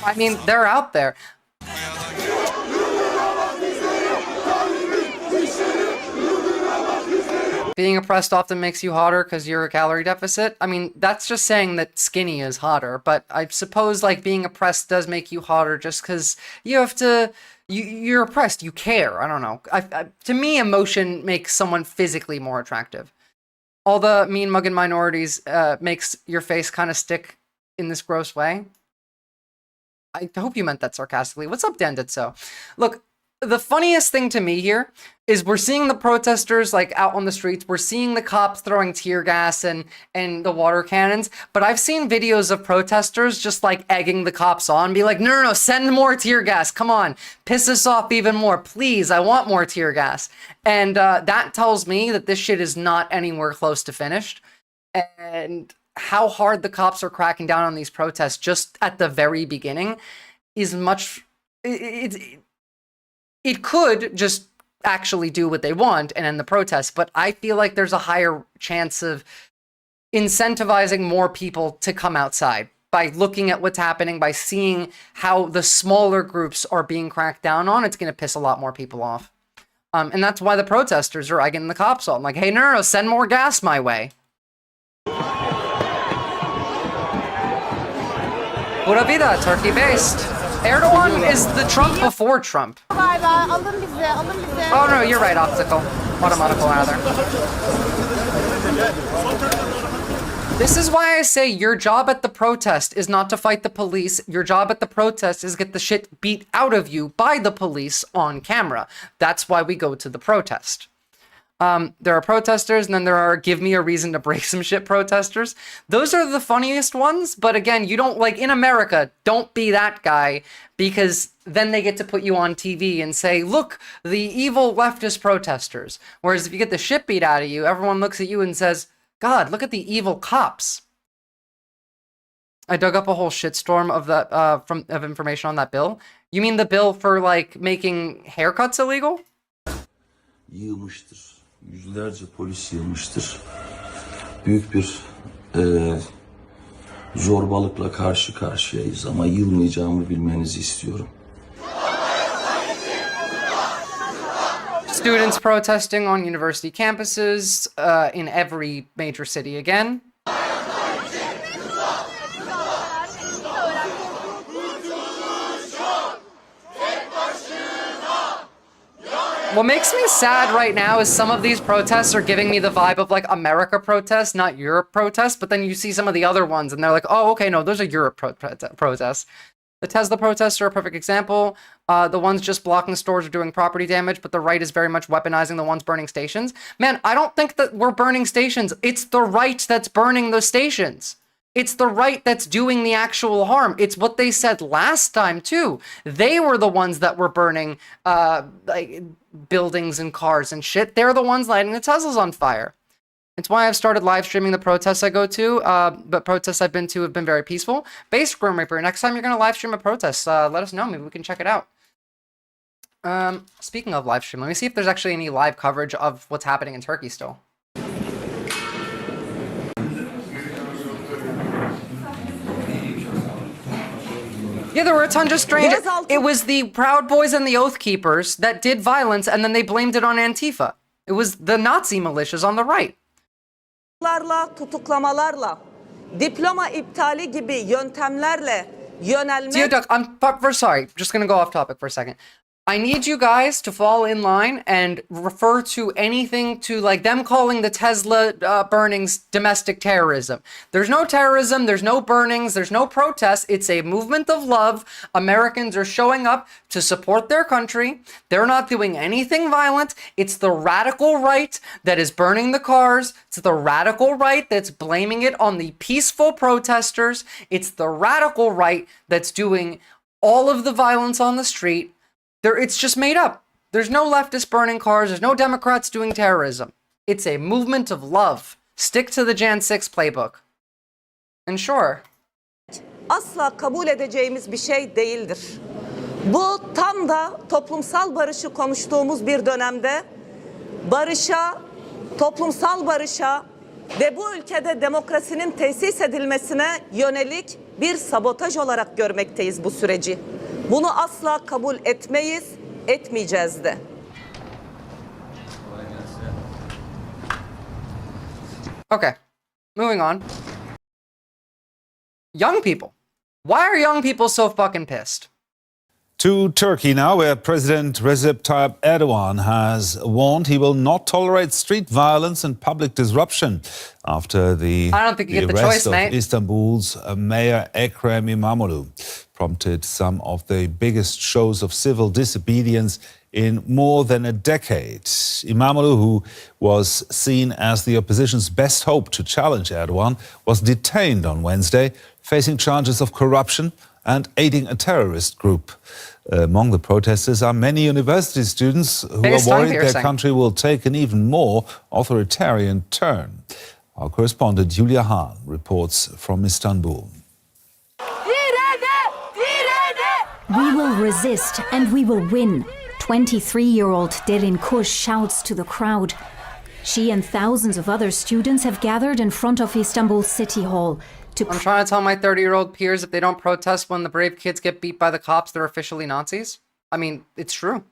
I mean, they're out there. Being oppressed often makes you hotter because you're a calorie deficit. I mean, that's just saying that skinny is hotter, but I suppose like being oppressed does make you hotter just because you have to, you're oppressed, you care, I don't know. To me, emotion makes someone physically more attractive. All the mean mugging minorities makes your face kind of stick in this gross way. I hope you meant that sarcastically. What's up, Danditso? Look, the funniest thing to me here is we're seeing the protesters like out on the streets. We're seeing the cops throwing tear gas and the water cannons. But I've seen videos of protesters just like egging the cops on, be like, no, send more tear gas. Come on, piss us off even more. Please, I want more tear gas. And that tells me that this shit is not anywhere close to finished. And how hard the cops are cracking down on these protests just at the very beginning is much... It could just actually do what they want and end the protest, but I feel like there's a higher chance of incentivizing more people to come outside by looking at what's happening, by seeing how the smaller groups are being cracked down on. It's going to piss a lot more people off. And that's why the protesters are egging the cops on. Like, hey, no, send more gas my way. Pura vida, Turkey-based. Erdogan is the Trump before Trump. Oh no, you're right, optical. Automatical, rather. This is why I say your job at the protest is not to fight the police. Your job at the protest is get the shit beat out of you by the police on camera. That's why we go to the protest. There are protesters, and then there are give me a reason to break some shit protesters. Those are the funniest ones, but again, you don't, like, in America, don't be that guy, because then they get to put you on TV and say, look, the evil leftist protesters. Whereas if you get the shit beat out of you, everyone looks at you and says, God, look at the evil cops. I dug up a whole shitstorm of that, of information on that bill. You mean the bill for, like, making haircuts illegal? Yığılmıştır. Yüzlerce polis yığılmıştır. Büyük bir zorbalıkla karşı karşıyayız ama yılmayacağımı bilmenizi istiyorum. Students protesting on university campuses in every major city again. What makes me sad right now is some of these protests are giving me the vibe of like America protests, not Europe protests, but then you see some of the other ones and they're like, oh, okay, no, those are Europe protests. The Tesla protests are a perfect example. The ones just blocking stores are doing property damage, but the right is very much weaponizing the ones burning stations. Man, I don't think that we're burning stations. It's the right that's burning the stations. It's the right that's doing the actual harm. It's what they said last time, too. They were the ones that were burning like buildings and cars and shit. They're the ones lighting the Teslas on fire. It's why I've started live streaming the protests I go to, but protests I've been to have been very peaceful. Base Grim Reaper, next time you're going to live stream a protest, let us know. Maybe we can check it out. Speaking of live stream, let me see if there's actually any live coverage of what's happening in Turkey still. Yeah, there were a ton of strange... It was the Proud Boys and the Oath Keepers that did violence, and then they blamed it on Antifa. It was the Nazi militias on the right. Tutuklamalarla, diploma iptali gibi yöntemlerle yönelmek... Theoduck, I'm sorry, just gonna go off topic for a second. I need you guys to fall in line and refer to anything to like them calling the Tesla burnings domestic terrorism. There's no terrorism, there's no burnings, there's no protests. It's a movement of love. Americans are showing up to support their country. They're not doing anything violent. It's the radical right that is burning the cars. It's the radical right that's blaming it on the peaceful protesters. It's the radical right that's doing all of the violence on the street. It's just made up. There's no leftists burning cars. There's no Democrats doing terrorism. It's a movement of love. Stick to the Jan 6 playbook. And sure. Asla kabul edeceğimiz bir şey değildir. Bu tam da toplumsal barışı konuştuğumuz bir dönemde barışa, toplumsal barışa ve bu ülkede demokrasinin tesis edilmesine yönelik bir sabotaj olarak görmekteyiz bu süreci. Bunu asla kabul etmeyiz, etmeyeceğiz de. Okay, moving on. Young people. Why are young people so fucking pissed? To Turkey now, where President Recep Tayyip Erdogan has warned he will not tolerate street violence and public disruption after the arrest of Istanbul's Mayor Ekrem İmamoğlu prompted some of the biggest shows of civil disobedience in more than a decade. İmamoğlu, who was seen as the opposition's best hope to challenge Erdogan, was detained on Wednesday, facing charges of corruption and aiding a terrorist group. Among the protesters are many university students who are worried their country will take an even more authoritarian turn. Our correspondent Julia Hahn reports from Istanbul. We will resist and we will win, 23-year-old Derin Kush shouts to the crowd. She and thousands of other students have gathered in front of Istanbul City Hall. I'm trying to tell my 30-year-old peers if they don't protest when the brave kids get beat by the cops, they're officially Nazis. I mean, it's true.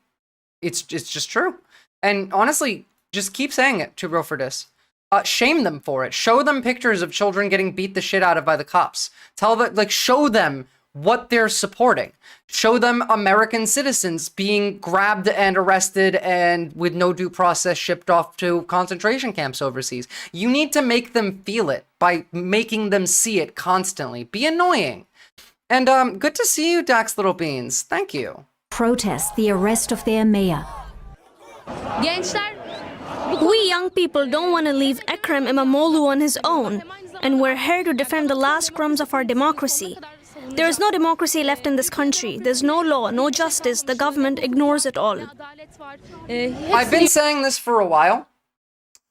It's just true. And honestly, just keep saying it to Rofordis. Shame them for it. Show them pictures of children getting beat the shit out of by the cops. Tell them, like, show them what they're supporting. Show them American citizens being grabbed and arrested and with no due process shipped off to concentration camps overseas. You need to make them feel it by making them see it constantly. Be annoying. And good to see you, Dax Little Beans. Thank you. Protest the arrest of their mayor. We young people don't want to leave Ekrem İmamoğlu on his own, and we're here to defend the last crumbs of our democracy. There is no democracy left in this country. There's no law, no justice. The government ignores it all. I've been saying this for a while,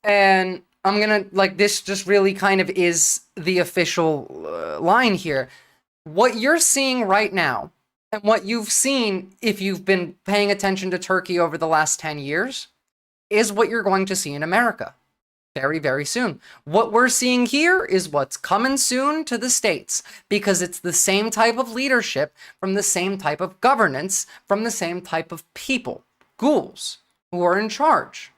and I'm gonna, like, this just really kind of is the official line here. What you're seeing right now, and what you've seen if you've been paying attention to Turkey over the last 10 years, is what you're going to see in America. Very, very soon. What we're seeing here is what's coming soon to the States, because it's the same type of leadership from the same type of governance from the same type of people, ghouls, who are in charge.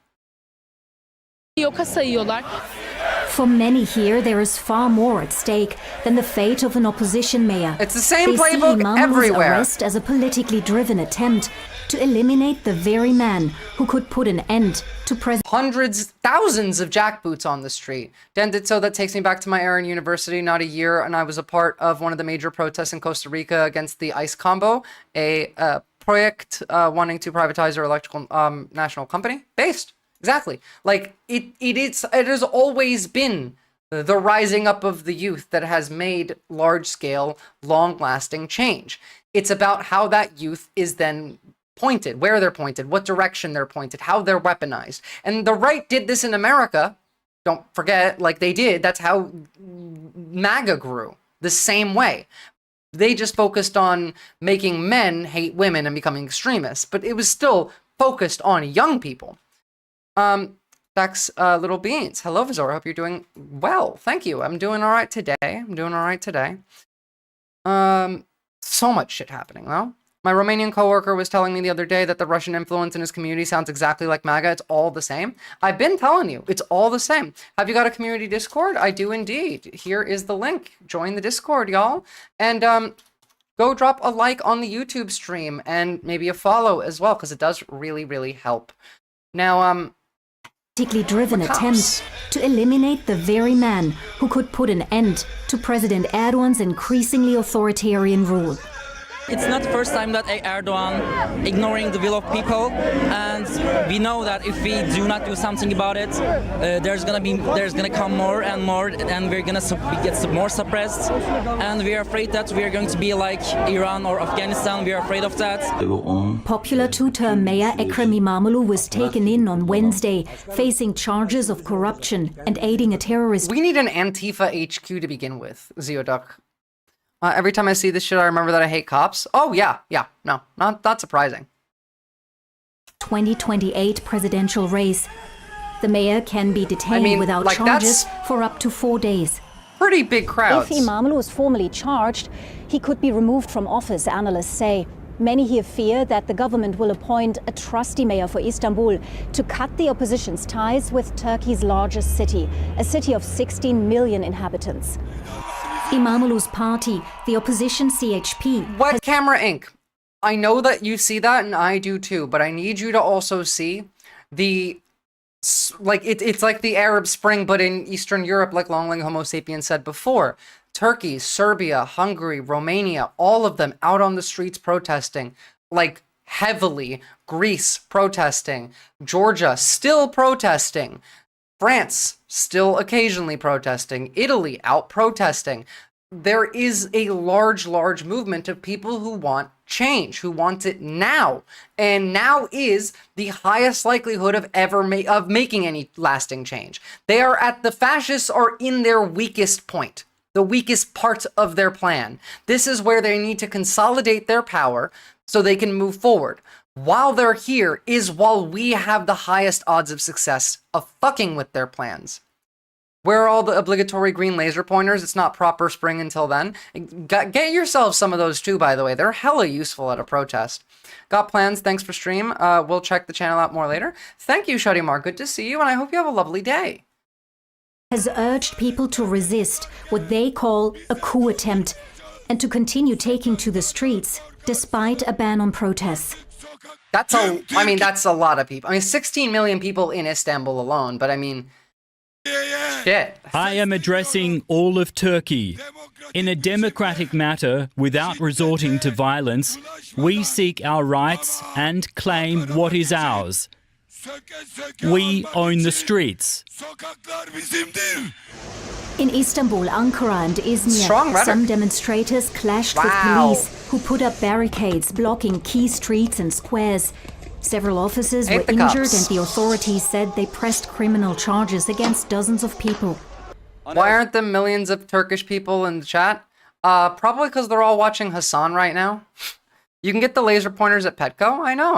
For many here, there is far more at stake than the fate of an opposition mayor. It's the same playbook everywhere. Arrest as a politically driven attempt to eliminate the very man who could put an end to hundreds, thousands of jackboots on the street. Dan did so. That takes me back to my era in university, not a year, and I was a part of one of the major protests in Costa Rica against the ICE combo, a project wanting to privatize our electrical national company. Based, exactly. Like, it has always been the rising up of the youth that has made large-scale, long-lasting change. It's about how that youth is then pointed, where they're pointed, what direction they're pointed, how they're weaponized. And the right did this in America. Don't forget, like they did. That's how MAGA grew, the same way. They just focused on making men hate women and becoming extremists, but it was still focused on young people. That's Little Beans. Hello, Visora. Hope you're doing well. Thank you. I'm doing all right today. So much shit happening, though. My Romanian coworker was telling me the other day that the Russian influence in his community sounds exactly like MAGA. It's all the same. I've been telling you, it's all the same. Have you got a community Discord? I do indeed. Here is the link. Join the Discord, y'all. And go drop a like on the YouTube stream and maybe a follow as well, because it does really, really help. Now, driven attempt to eliminate the very man who could put an end to President Erdogan's increasingly authoritarian rule. It's not the first time that Erdogan ignoring the will of people, and we know that if we do not do something about it, there's gonna come more and more, and we're gonna get more suppressed, and we are afraid that we are going to be like Iran or Afghanistan. We are afraid of that. Popular two-term mayor Ekrem İmamoğlu was taken in on Wednesday, facing charges of corruption and aiding a terrorist. We need an Antifa HQ to begin with, Zeoduck. Every time I see this shit, I remember that I hate cops. Oh, yeah. No, not surprising. 2028 presidential race. The mayor can be detained without charges for up to 4 days. Pretty big crowds. If İmamoğlu is formally charged, he could be removed from office, analysts say. Many here fear that the government will appoint a trusty mayor for Istanbul to cut the opposition's ties with Turkey's largest city, a city of 16 million inhabitants. İmamoğlu's party, the opposition CHP... Wet Camera Inc. I know that you see that, and I do too, but I need you to also see the... it's like the Arab Spring, but in Eastern Europe, like Longling Homo Sapiens said before. Turkey, Serbia, Hungary, Romania, all of them out on the streets protesting, like heavily. Greece protesting. Georgia still protesting. France still occasionally protesting. Italy out protesting. There is a large movement of people who want change, who want it now. And now is the highest likelihood of making any lasting change. The fascists are in their weakest point, the weakest part of their plan. This is where they need to consolidate their power so they can move forward. While they're here is while we have the highest odds of success of fucking with their plans. Where are all the obligatory green laser pointers? It's not proper spring until then. Get yourself some of those too, by the way. They're hella useful at a protest. Got plans, thanks for stream. We'll check the channel out more later. Thank you, Sharimar. Good to see you, and I hope you have a lovely day. Has urged people to resist what they call a coup attempt and to continue taking to the streets despite a ban on protests. That's a lot of people. 16 million people in Istanbul alone, but shit. I am addressing all of Turkey. In a democratic matter, without resorting to violence, we seek our rights and claim what is ours. We own the streets. In Istanbul, Ankara and Izmir, some demonstrators clashed with police who put up barricades blocking key streets and squares. Several officers were injured and the authorities said they pressed criminal charges against dozens of people. Why aren't there millions of Turkish people in the chat? Probably because they're all watching Hassan right now. You can get the laser pointers at Petco. I know.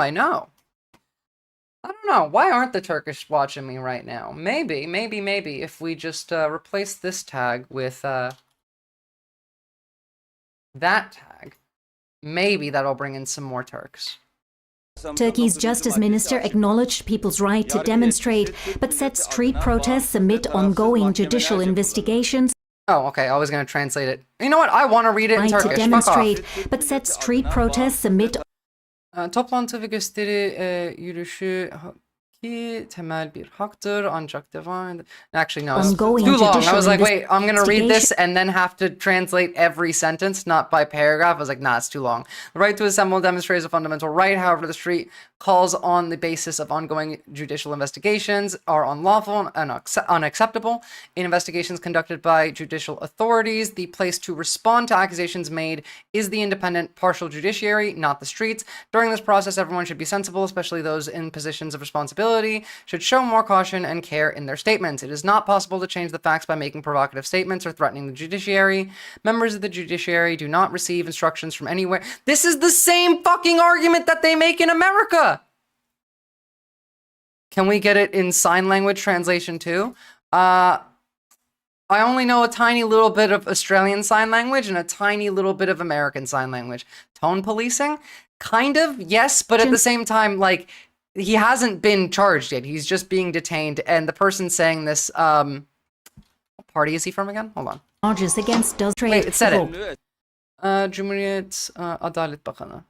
I don't know. Why aren't the Turkish watching me right now? Maybe, if we just replace this tag with that tag, maybe that'll bring in some more Turks. Turkey's justice minister acknowledged people's right to demonstrate, but said street protests amid ongoing judicial investigations. Oh, okay. I was going to translate it. You know what? I want to read it in Turkish. To demonstrate, but said street protests amid Toplantı ve gösteri yürüyüşü ki temel bir haktır ancak devam. Actually, no, it's too long. I was like, wait, I'm gonna read this and then have to translate every sentence, not by paragraph. I was like, nah, it's too long. The right to assemble demonstrates a fundamental right. However, the street calls on the basis of ongoing judicial investigations are unlawful and unacceptable. In investigations conducted by judicial authorities, the place to respond to accusations made is the independent, partial judiciary, not the streets. During this process, everyone should be sensible, especially those in positions of responsibility, should show more caution and care in their statements. It is not possible to change the facts by making provocative statements or threatening the judiciary. Members of the judiciary do not receive instructions from anywhere. This is the same fucking argument that they make in America. Can we get it in sign language translation too? I only know a tiny little bit of Australian Sign Language and a tiny little bit of American Sign Language. Tone policing? Kind of, yes, but at the same time, like, he hasn't been charged yet. He's just being detained, and the person saying this, what party is he from again? Hold on. Charges against Wait, it said it. Cumhuriyet Adalet Bakanı.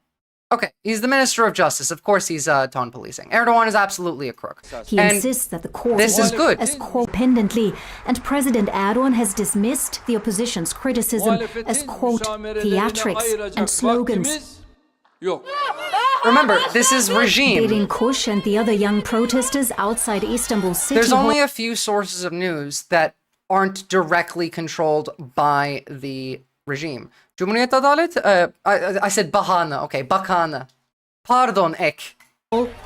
Okay, he's the Minister of Justice. Of course he's tone policing. Erdogan is absolutely a crook. He insists that the court this is good. As independently, and President Erdogan has dismissed the opposition's criticism as, quote, theatrics and slogans. Remember, this is regime. Derin Kush and the other young protesters outside Istanbul City There's only a few sources of news that aren't directly controlled by the regime. Cumhuriyet Adalet? I said Bahana. Okay, Bakanı. Pardon, ek.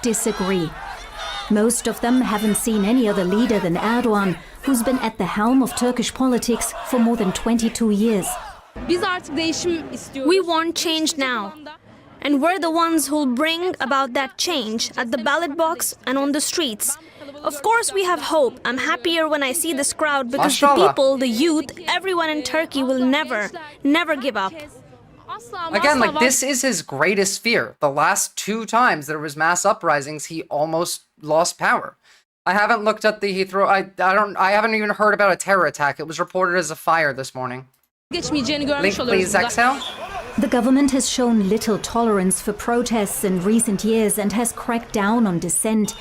Disagree. Most of them haven't seen any other leader than Erdogan, who's been at the helm of Turkish politics for more than 22 years. We want change now. And we're the ones who'll bring about that change at the ballot box and on the streets. Of course we have hope. I'm happier when I see this crowd because the people, the youth, everyone in Turkey will never give up. Again, like, this is his greatest fear. The last 2 times there was mass uprisings, he almost lost power. I haven't looked at the Heathrow. I haven't even heard about a terror attack. It was reported as a fire this morning. Link, please exhale. The government has shown little tolerance for protests in recent years and has cracked down on dissent.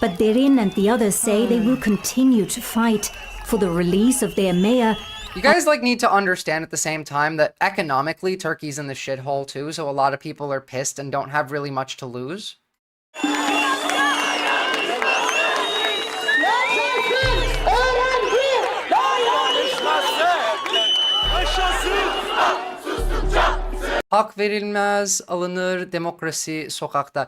But Derin and the others say they will continue to fight for the release of their mayor. You guys, like, need to understand at the same time that economically Turkey's in the shithole too, so a lot of people are pissed and don't have really much to lose. Hak verilmez, alınır, demokrasi sokakta.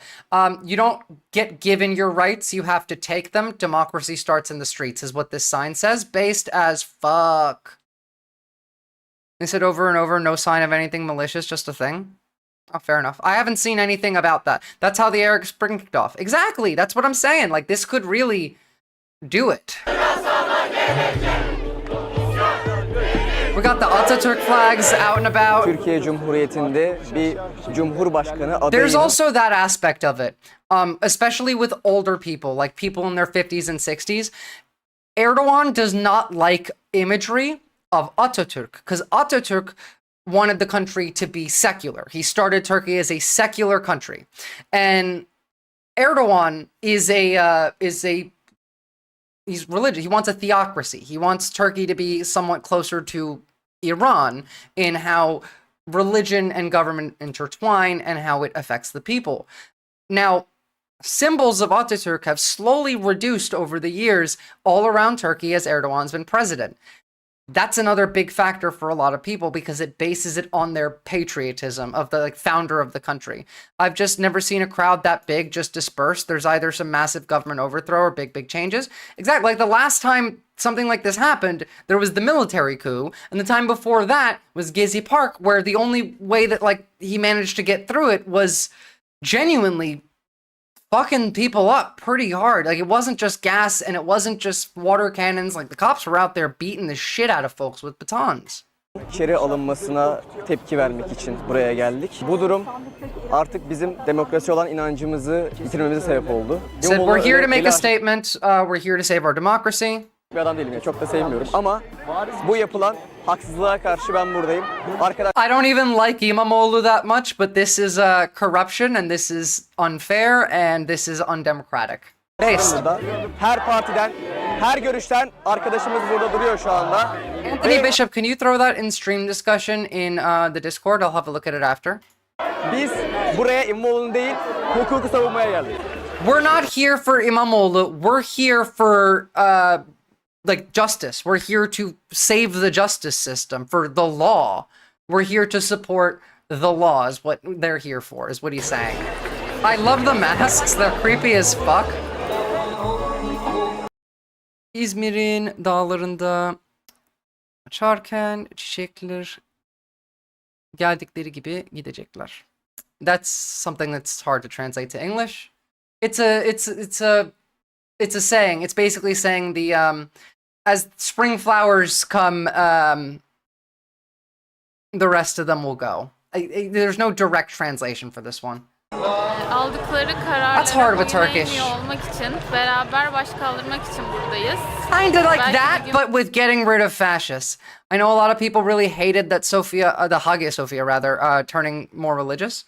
You don't get given your rights, you have to take them. Democracy starts in the streets, is what this sign says. Based as fuck. They said over and over, no sign of anything malicious, just a thing. Oh, fair enough. I haven't seen anything about that. That's how the Arab Spring kicked off. Exactly, that's what I'm saying. Like, this could really do it. We got the Atatürk flags out and about. Türkiye Cumhuriyeti'nde bir cumhurbaşkanı adayının... There's also that aspect of it, especially with older people, like people in their 50s and 60s. Erdogan does not like imagery of Atatürk, because Atatürk wanted the country to be secular. He started Turkey as a secular country. And Erdogan is he's religious. He wants a theocracy. He wants Turkey to be somewhat closer to Iran in how religion and government intertwine and how it affects the people. Now, symbols of Atatürk have slowly reduced over the years all around Turkey as Erdogan's been president. That's another big factor for a lot of people because it bases it on their patriotism of the founder of the country. I've just never seen a crowd that big just disperse. There's either some massive government overthrow or big changes. Exactly. Like the last time something like this happened, there was the military coup. And the time before that was Gezi Park, where the only way that like he managed to get through it was genuinely fucking people up pretty hard. Like, it wasn't just gas and it wasn't just water cannons. Like, the cops were out there beating the shit out of folks with batons. İçeri alınmasına tepki vermek için buraya geldik. Bu durum artık bizim demokrasi olan inancımızı yitirmemize sebep oldu. Said we're here to make a statement. We're here to save our democracy. bir adam değilim ya. Çok da sevmiyorum ama bu yapılan haksızlığa karşı ben buradayım. I don't even like İmamoğlu that much, but this is corruption and this is unfair and this is undemocratic. Her partiden, her görüşten arkadaşımız burada duruyor şu anda. Anthony Bishop, can you throw that in stream discussion in the Discord? I'll have a look at it after. Biz buraya İmamoğlu'nu değil, hukuku savunmaya geldik. We're not here for İmamoğlu. We're here for like justice. We're here to save the justice system, for the law. We're here to support the law is what they're here for, is what he's saying. I love the masks. They're creepy as fuck. İzmir'in dağlarında açarken çiçekler geldikleri gibi gidecekler. That's something that's hard to translate to English. It's a saying. It's basically saying the as spring flowers come, the rest of them will go. There's no direct translation for this one. Aldıkları That's hard kararlara with Turkish. boyun eğmiyor olmak için, beraber baş kaldırmak için buradayız. Kinda like Belki that, bir gün- but with getting rid of fascists. I know a lot of people really hated that Sophia, the Hagia Sophia rather, turning more religious.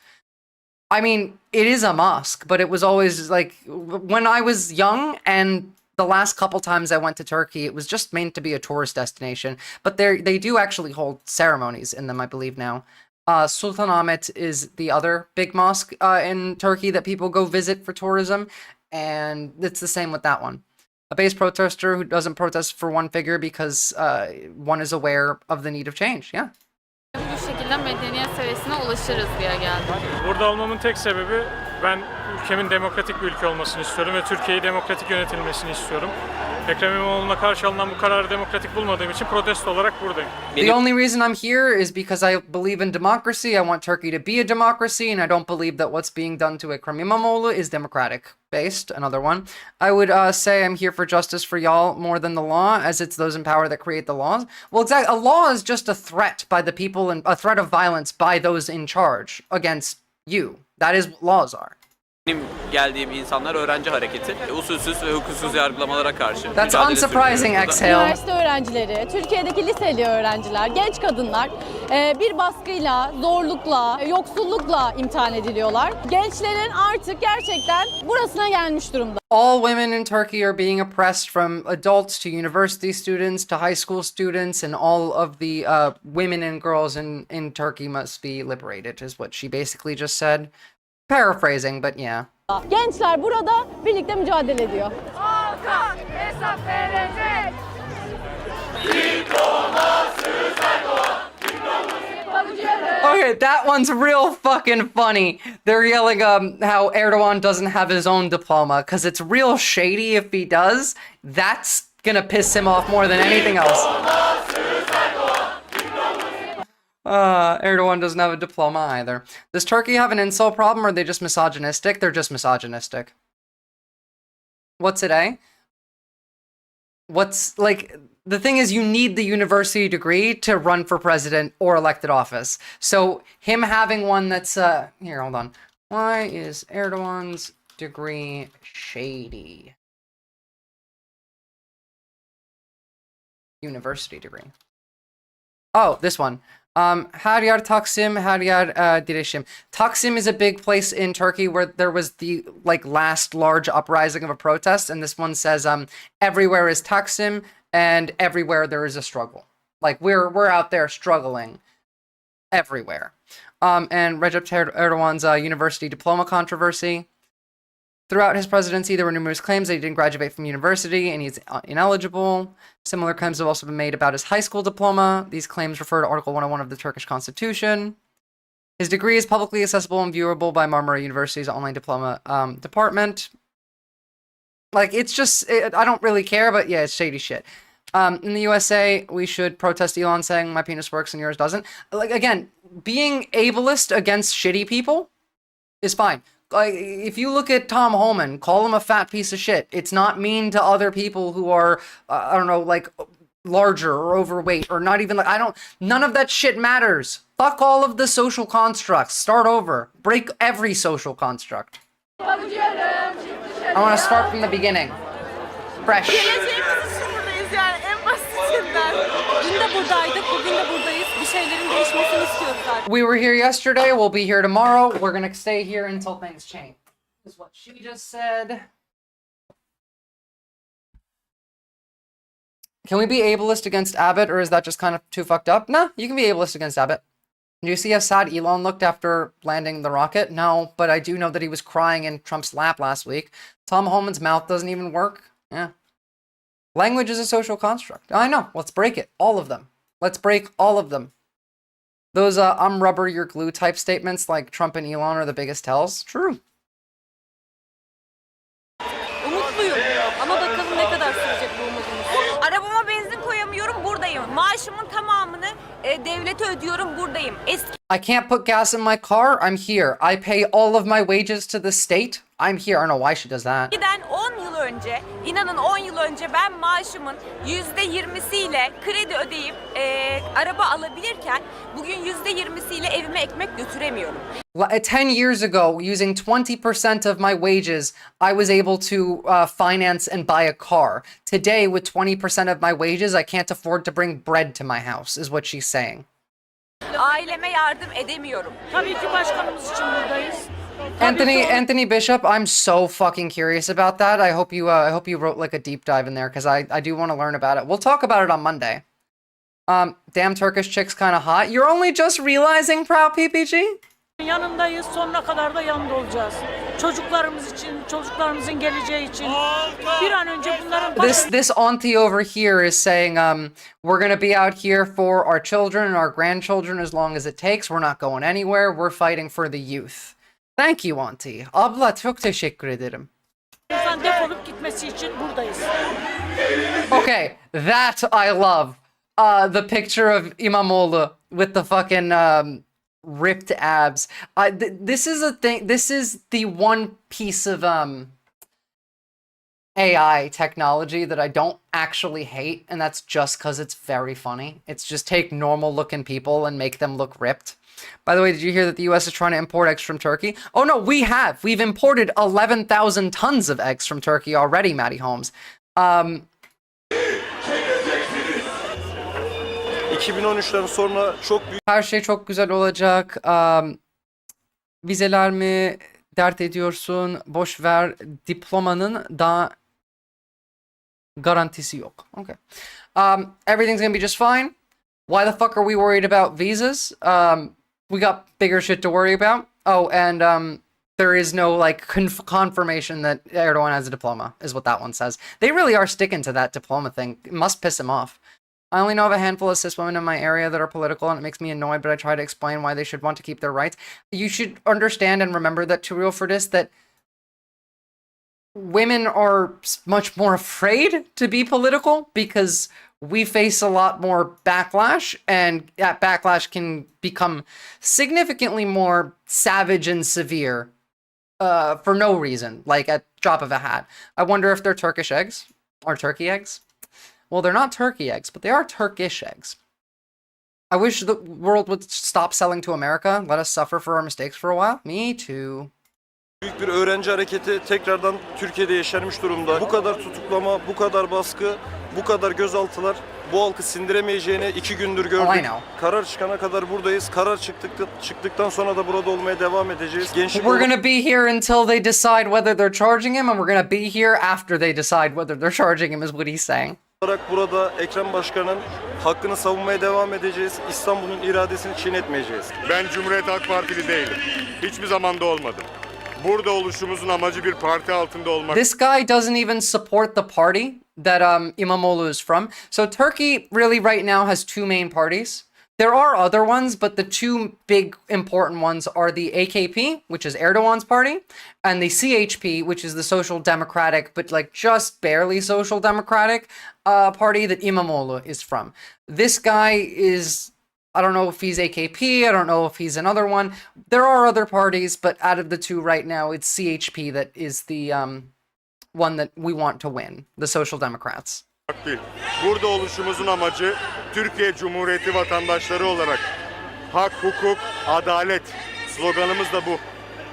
I mean, it is a mosque, but it was always like, when I was young and the last couple times I went to Turkey, it was just meant to be a tourist destination. But they do actually hold ceremonies in them, I believe now. Sultanahmet is the other big mosque in Turkey that people go visit for tourism, and it's the same with that one. A base protester who doesn't protest for one figure because one is aware of the need of change. Yeah. Bu şekilde medeniyet seviyesine ulaşırız diye geldim. Burada olmamın tek sebebi ben ülkemin demokratik bir ülke olmasını istiyorum ve Türkiye'yi demokratik yönetilmesini istiyorum. Ekrem İmamoğlu'na karşı alınan bu kararı demokratik bulmadığım için protesto olarak buradayım. The only reason I'm here is because I believe in democracy. I want Turkey to be a democracy, and I don't believe that what's being done to Ekrem İmamoğlu is democratic based. Another one. I would say I'm here for justice for y'all more than the law, as it's those in power that create the laws. Well, exactly. A law is just a threat by the people and a threat of violence by those in charge against you. That is what laws are. Benim geldiğim insanlar öğrenci hareketi, usulsüz ve hukuksuz yargılamalara karşı. That's unsurprising, exhale. Üniversite öğrencileri, Türkiye'deki liseli öğrenciler, genç kadınlar bir baskıyla, zorlukla, yoksullukla imtihan ediliyorlar. Gençlerin artık gerçekten burasına gelmiş durumda. All women in Turkey are being oppressed, from adults to university students to high school students, and all of the women and girls in Turkey must be liberated, is what she basically just said. Paraphrasing, but yeah. Gençler burada birlikte mücadele ediyor. Halka hesap verecek. Okay, that one's real fucking funny. They're yelling how Erdogan doesn't have his own diploma, because it's real shady if he does. That's gonna piss him off more than anything else. Erdogan doesn't have a diploma either. Does Turkey have an incel problem, or are they just misogynistic? They're just misogynistic. What's it, eh? What's, like, the thing is, you need the university degree to run for president or elected office. So him having one that's, here, hold on. Why is Erdogan's degree shady? University degree. Oh, this one. Her yer Taksim, her yer Direshim. Taksim is a big place in Turkey where there was the last large uprising of a protest, and this one says everywhere is Taksim and everywhere there is a struggle. Like we're out there struggling everywhere. And Recep Erdogan's university diploma controversy. Throughout his presidency, there were numerous claims that he didn't graduate from university and he's ineligible. Similar claims have also been made about his high school diploma. These claims refer to Article 101 of the Turkish Constitution. His degree is publicly accessible and viewable by Marmara University's online diploma department. Like, it's just, I don't really care, but yeah, it's shady shit. In the USA, we should protest Elon saying my penis works and yours doesn't. Like, again, being ableist against shitty people is fine. Like, if you look at Tom Holman, call him a fat piece of shit. It's not mean to other people who are, I don't know, like, larger or overweight or not even, like, none of that shit matters. Fuck all of the social constructs. Start over. Break every social construct. I want to start from the beginning. Fresh. istiyoruz yani en basitinden. Dün de buradaydık, bugün de buradayız. Bir şeylerin değişmesini istiyoruz artık. We were here yesterday, we'll be here tomorrow. We're gonna stay here until things change. Is what she just said. Can we be ableist against Abbott, or is that just kind of too fucked up? Nah, you can be ableist against Abbott. Do you see how sad Elon looked after landing the rocket? No, but I do know that he was crying in Trump's lap last week. Tom Homan's mouth doesn't even work. Yeah. Language is a social construct. I know. Let's break it. All of them. Let's break all of them. Those I'm rubber, you're glue type statements like Trump and Elon are the biggest tells. True. Umutluyum ama bakalım ne kadar sürecek bu umudumuz. Arabama benzin koyamıyorum, buradayım. Maaşımın tamamını devlete ödüyorum, buradayım. I can't put gas in my car. I'm here. I pay all of my wages to the state. I'm here. I don't know why she does that. Eskiden 10 yıl önce, inanın 10 yıl önce ben maaşımın %20'siyle kredi ödeyip araba alabilirken bugün %20'siyle evime ekmek götüremiyorum. 10 years ago, using 20% of my wages, I was able to finance and buy a car. Today, with 20% of my wages, I can't afford to bring bread to my house, is what she's saying. Aileme yardım edemiyorum. Tabii ki başkanımız için buradayız. Anthony Bishop, I'm so fucking curious about that. I hope you wrote like a deep dive in there because I do want to learn about it. We'll talk about it on Monday. Damn Turkish chick's kind of hot. You're only just realizing, Proud PPG? Yanındayız, sonuna kadar da yanında olacağız. Çocuklarımız için, çocuklarımızın geleceği için. Bir an önce bunların... This auntie over here is saying, we're gonna be out here for our children and our grandchildren as long as it takes. We're not going anywhere. We're fighting for the youth. Thank you auntie. Abla çok teşekkür ederim. Defolup gitmesi için buradayız. Okay, that I love. The picture of İmamoğlu with the fucking ripped abs. This is a thing. This is the one piece of AI technology that I don't actually hate, and that's just because it's very funny. It's just take normal looking people and make them look ripped. By the way, did you hear that the US is trying to import eggs from Turkey? Oh no, we have. We've imported 11,000 tons of eggs from Turkey already, Maddie Holmes. 2013'ten sonra çok büyük... Her şey çok güzel olacak. Vizeler mi dert ediyorsun? Boş ver. Diplomanın da garantisi yok. Okay. Everything's gonna be just fine. Why the fuck are we worried about visas? We got bigger shit to worry about. Oh, and there is no like confirmation that Erdogan has a diploma, is what that one says. They really are sticking to that diploma thing. It must piss him off. I only know of a handful of cis women in my area that are political, and it makes me annoyed, but I try to explain why they should want to keep their rights. You should understand and remember that, to real for this, that women are much more afraid to be political because we face a lot more backlash, and that backlash can become significantly more savage and severe for no reason, like at drop of a hat. I wonder if they're Turkish eggs or turkey eggs. Well, they're not turkey eggs, but they are Turkish eggs. I wish the world would stop selling to America. Let us suffer for our mistakes for a while. Me too. Büyük bir öğrenci hareketi tekrardan Türkiye'de yeşermiş durumda. Bu kadar tutuklama, bu kadar baskı, bu kadar gözaltılar bu halkı sindiremeyeceğini 2 gündür gördük. Karar çıkana kadar buradayız. Karar çıktıktan sonra da burada olmaya devam edeceğiz. We're gonna be here until they decide whether they're charging him, and we're gonna be here after they decide whether they're charging him, is what he's saying. Olarak burada Ekrem Başkan'ın hakkını savunmaya devam edeceğiz. İstanbul'un iradesini çiğnetmeyeceğiz. Ben Cumhuriyet Halk Partili değilim. Hiçbir zaman da olmadım. Burada oluşumuzun amacı bir parti altında olmak. This guy doesn't even support the party that İmamoğlu is from. So Turkey really right now has two main parties. There are other ones, but the two big important ones are the AKP, which is Erdogan's party, and the CHP, which is the Social Democratic, but like just barely Social Democratic party that İmamoğlu is from. This guy is, I don't know if he's AKP, I don't know if he's another one. There are other parties, but out of the two right now, it's CHP that is the one that we want to win, the Social Democrats. Değil. Burada oluşumuzun amacı Türkiye Cumhuriyeti vatandaşları olarak hak, hukuk, adalet sloganımız da bu.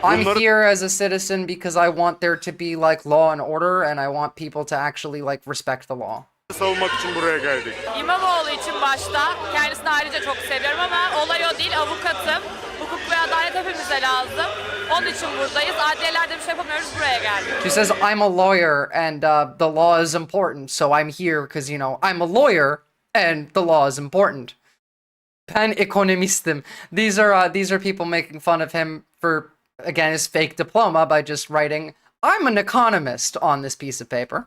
I'm here as a citizen because I want there to be like law and order, and I want people to actually like respect the law. savunmak için buraya geldik. İmamoğlu için başta, kendisini ayrıca çok seviyorum ama olay o değil, avukatım. Hukuk ve adalet hepimize lazım. Onun için buradayız. Adliyelerde bir şey yapamıyoruz, buraya geldik. She says, I'm a lawyer and the law is important, so I'm here because, you know, I'm a lawyer and the law is important. Ben ekonomistim. These are people making fun of him for, again, his fake diploma by just writing, I'm an economist on this piece of paper.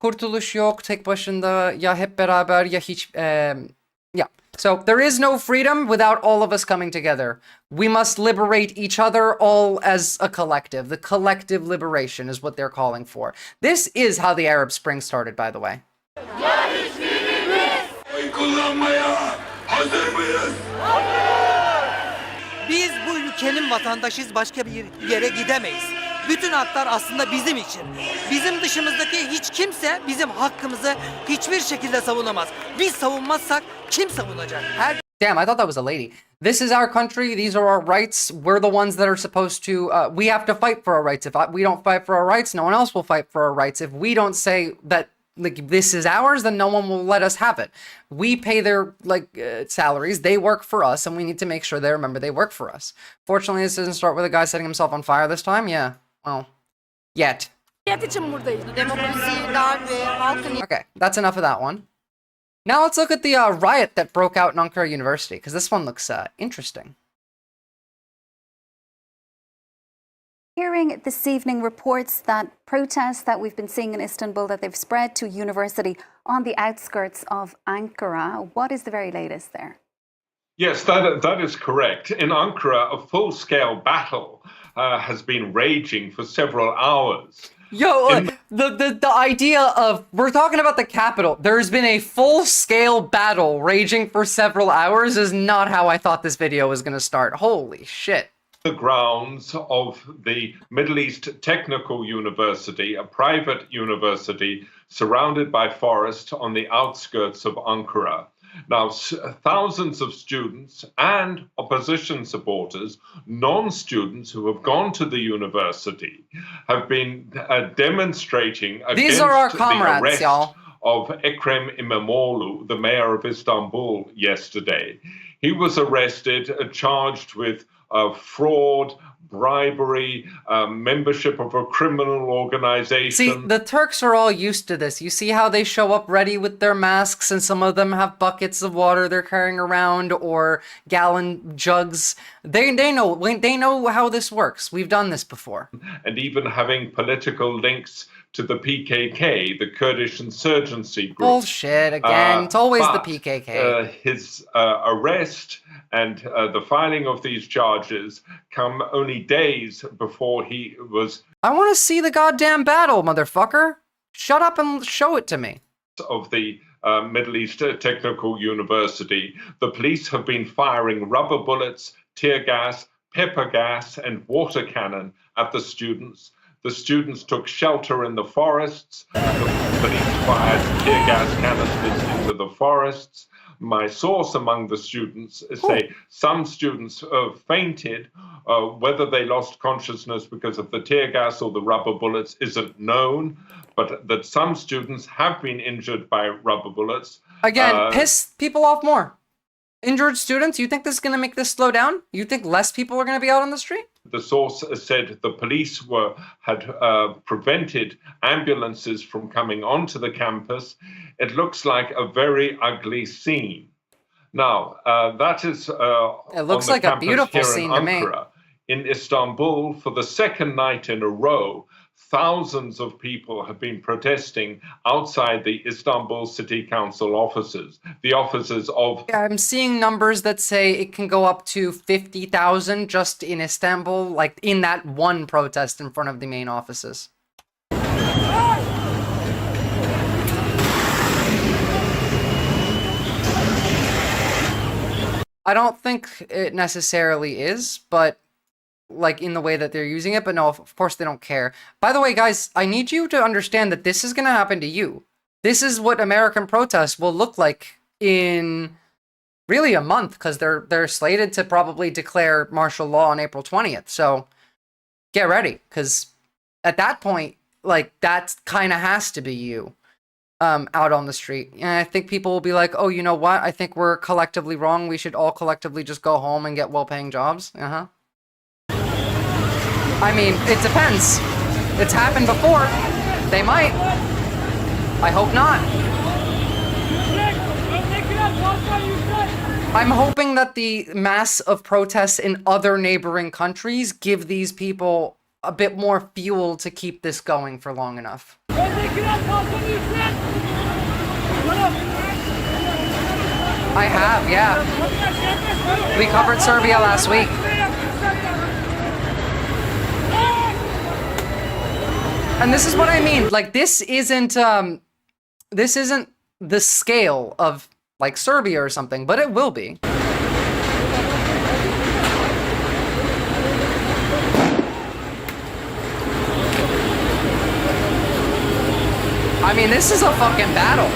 Kurtuluş yok, tek başında, ya hep beraber ya hiç... yeah. So, there is no freedom without all of us coming together. We must liberate each other all as a collective. The collective liberation is what they're calling for. This is how the Arab Spring started, by the way. Ya hiçbirimiz oy kullanmaya hazır mıyız? Biz bu ülkenin vatandaşıyız, başka bir yere gidemeyiz. Bütün haklar aslında bizim için. Bizim dışımızdaki hiç kimse bizim hakkımızı hiçbir şekilde savunamaz. Biz savunmazsak kim savunacak? Damn, I thought that was a lady. This is our country. These are our rights. We're the ones that are supposed to... we have to fight for our rights. If we don't fight for our rights, no one else will fight for our rights. If we don't say that like this is ours, then no one will let us have it. We pay their salaries. They work for us, and we need to make sure they remember they work for us. Fortunately, this doesn't start with a guy setting himself on fire this time. Yeah, well, yet. Okay, that's enough of that one. Now let's look at the riot that broke out in Ankara University, because this one looks interesting. Hearing this evening reports that protests that we've been seeing in Istanbul, that they've spread to university on the outskirts of Ankara. What is the very latest there? Yes, that is correct. In Ankara, a full-scale battle has been raging for several hours. Yo, the idea of, we're talking about the capital, there's been a full-scale battle raging for several hours is not how I thought this video was going to start. Holy shit. The grounds of the Middle East Technical University, a private university surrounded by forest on the outskirts of Ankara. Now, thousands of students and opposition supporters, non-students who have gone to the university, have been demonstrating against the arrest of Ekrem İmamoğlu, the mayor of Istanbul, yesterday. He was arrested, charged with fraud, bribery, membership of a criminal organization. See, the Turks are all used to this. You see how they show up ready with their masks, and some of them have buckets of water they're carrying around or gallon jugs. They know how this works. We've done this before. And even having political links to the PKK, the Kurdish insurgency group. Bullshit, again. It's always the PKK. His arrest and the filing of these charges come only days before he was... I want to see the goddamn battle, motherfucker. Shut up and show it to me. ...of the Middle East Technical University. The police have been firing rubber bullets, tear gas, pepper gas, and water cannon at the students. The students took shelter in the forests. The police fired tear gas canisters into the forests. My source among the students say some students fainted. Whether they lost consciousness because of the tear gas or the rubber bullets isn't known, but that some students have been injured by rubber bullets. Again, piss people off more. Injured students, you think this is going to make this slow down? You think less people are going to be out on the street? The source said the police had prevented ambulances from coming onto the campus. It looks like a very ugly scene. Now, that is it looks like a beautiful scene to me. In Istanbul, for the second night in a row, thousands of people have been protesting outside the Istanbul City Council offices, the offices of... Yeah, I'm seeing numbers that say it can go up to 50,000 just in Istanbul, like in that one protest in front of the main offices. I don't think it necessarily is, but like in the way that they're using it, but no, of course they don't care. By the way, guys, I need you to understand that this is going to happen to you. This is what American protests will look like in really a month, because they're slated to probably declare martial law on April 20th. So get ready, because at that point, like, that kind of has to be you out on the street. And I think people will be like, oh, you know what? I think we're collectively wrong. We should all collectively just go home and get well-paying jobs. I mean, it depends. It's happened before. They might. I hope not. I'm hoping that the mass of protests in other neighboring countries give these people a bit more fuel to keep this going for long enough. I have, yeah. We covered Serbia last week. And this is what I mean. Like, this isn't the scale of, like, Serbia or something, but it will be. I mean, this is a fucking battle.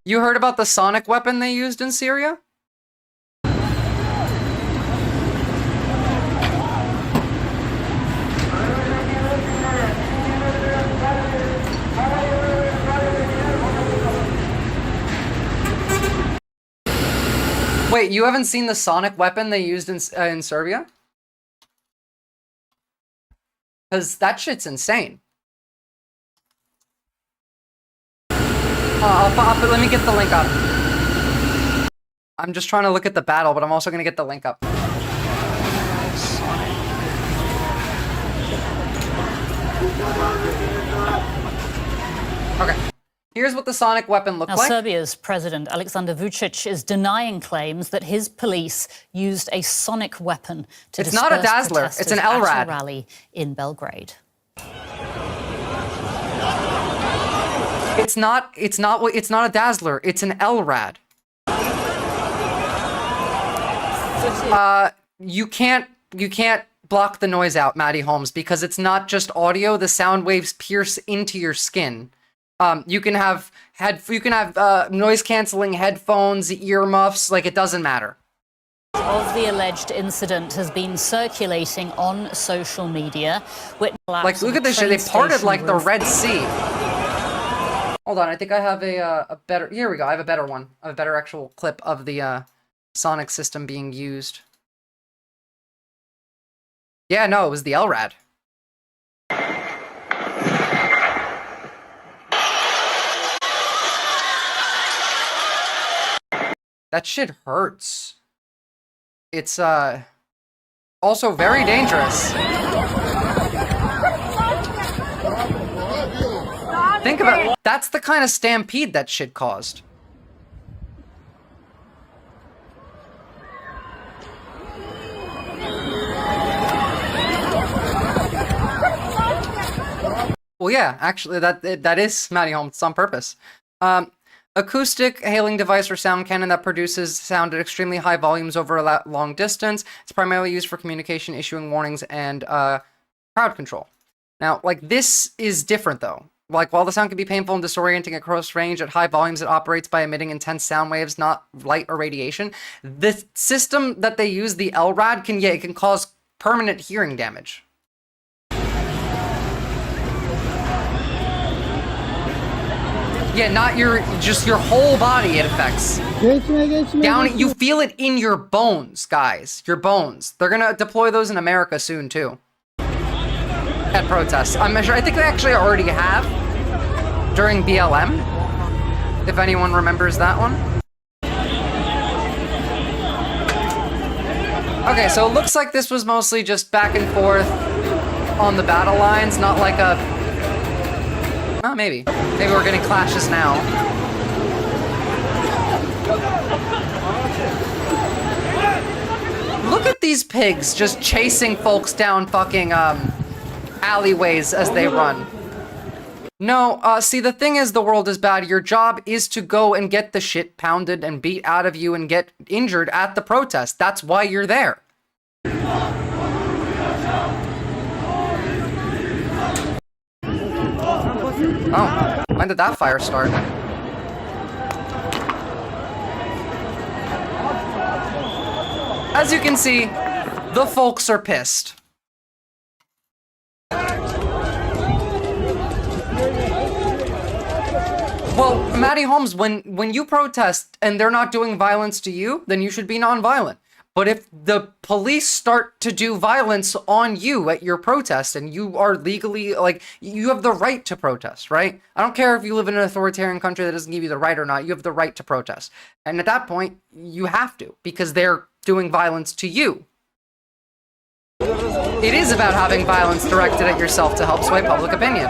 You heard about the sonic weapon they used in Syria? Wait, you haven't seen the sonic weapon they used in Serbia? Because that shit's insane. Let me get the link up. I'm just trying to look at the battle, but I'm also going to get the link up. Okay. Here's what the sonic weapon looked like. Serbia's President Aleksandar Vučić is denying claims that his police used a sonic weapon to disperse protesters. It's not a Dazzler, it's an LRAD. At a rally in Belgrade. It's not a Dazzler, it's an LRAD. You can't block the noise out, Maddie Holmes, because it's not just audio. The sound waves pierce into your skin. You can have noise canceling headphones, earmuffs, like, it doesn't matter. Of the alleged incident has been circulating on social media. Like, look at this shit. They parted like the Red Sea. Hold on, I think I have a better. Here we go. I have a better one. I have a better actual clip of the sonic system being used. Yeah, no, it was the LRAD. That shit hurts. It's also very dangerous. Think about it. That's the kind of stampede that shit caused. Well, yeah, actually, that is Maddie Holmes. It's on purpose. Acoustic hailing device or sound cannon that produces sound at extremely high volumes over a long distance. It's primarily used for communication, issuing warnings, and crowd control. Now, like, this is different, though. Like, while the sound can be painful and disorienting at close range, at high volumes it operates by emitting intense sound waves, not light or radiation. The system that they use, the LRAD, it can cause permanent hearing damage. Yeah, not just your whole body it affects. Down, you feel it in your bones, guys. Your bones. They're gonna deploy those in America soon, too. At protests. I'm sure, I think they actually already have during BLM, if anyone remembers that one. Okay, so it looks like this was mostly just back and forth on the battle lines, not like a... Oh, maybe. Maybe we're getting clashes now. Look at these pigs just chasing folks down fucking, alleyways as they run. No, see, the thing is, the world is bad. Your job is to go and get the shit pounded and beat out of you and get injured at the protest. That's why you're there. Oh, when did that fire start? As you can see, The folks are pissed. Well, Maddie Holmes, when you protest and they're not doing violence to you, then you should be nonviolent. But if the police start to do violence on you at your protest and you are legally, like, you have the right to protest, right? I don't care if you live in an authoritarian country that doesn't give you the right or not, you have the right to protest. And at that point, you have to, because they're doing violence to you. It is about having violence directed at yourself to help sway public opinion.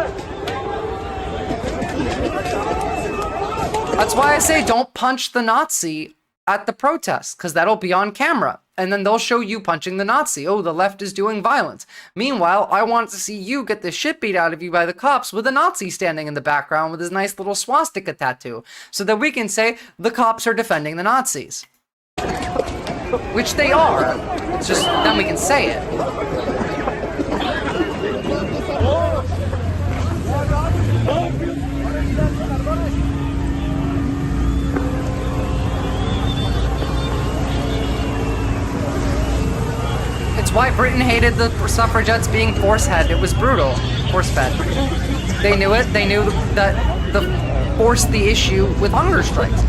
That's why I say don't punch the Nazi at the protest, because that'll be on camera. And then they'll show you punching the Nazi. Oh, the left is doing violence. Meanwhile, I want to see you get the shit beat out of you by the cops with a Nazi standing in the background with his nice little swastika tattoo, so that we can say the cops are defending the Nazis. Which they are. It's just, then we can say it. Why Britain hated the suffragettes being force-fed. It was brutal. Force-fed. They knew it. They knew that forced the issue with hunger strikes.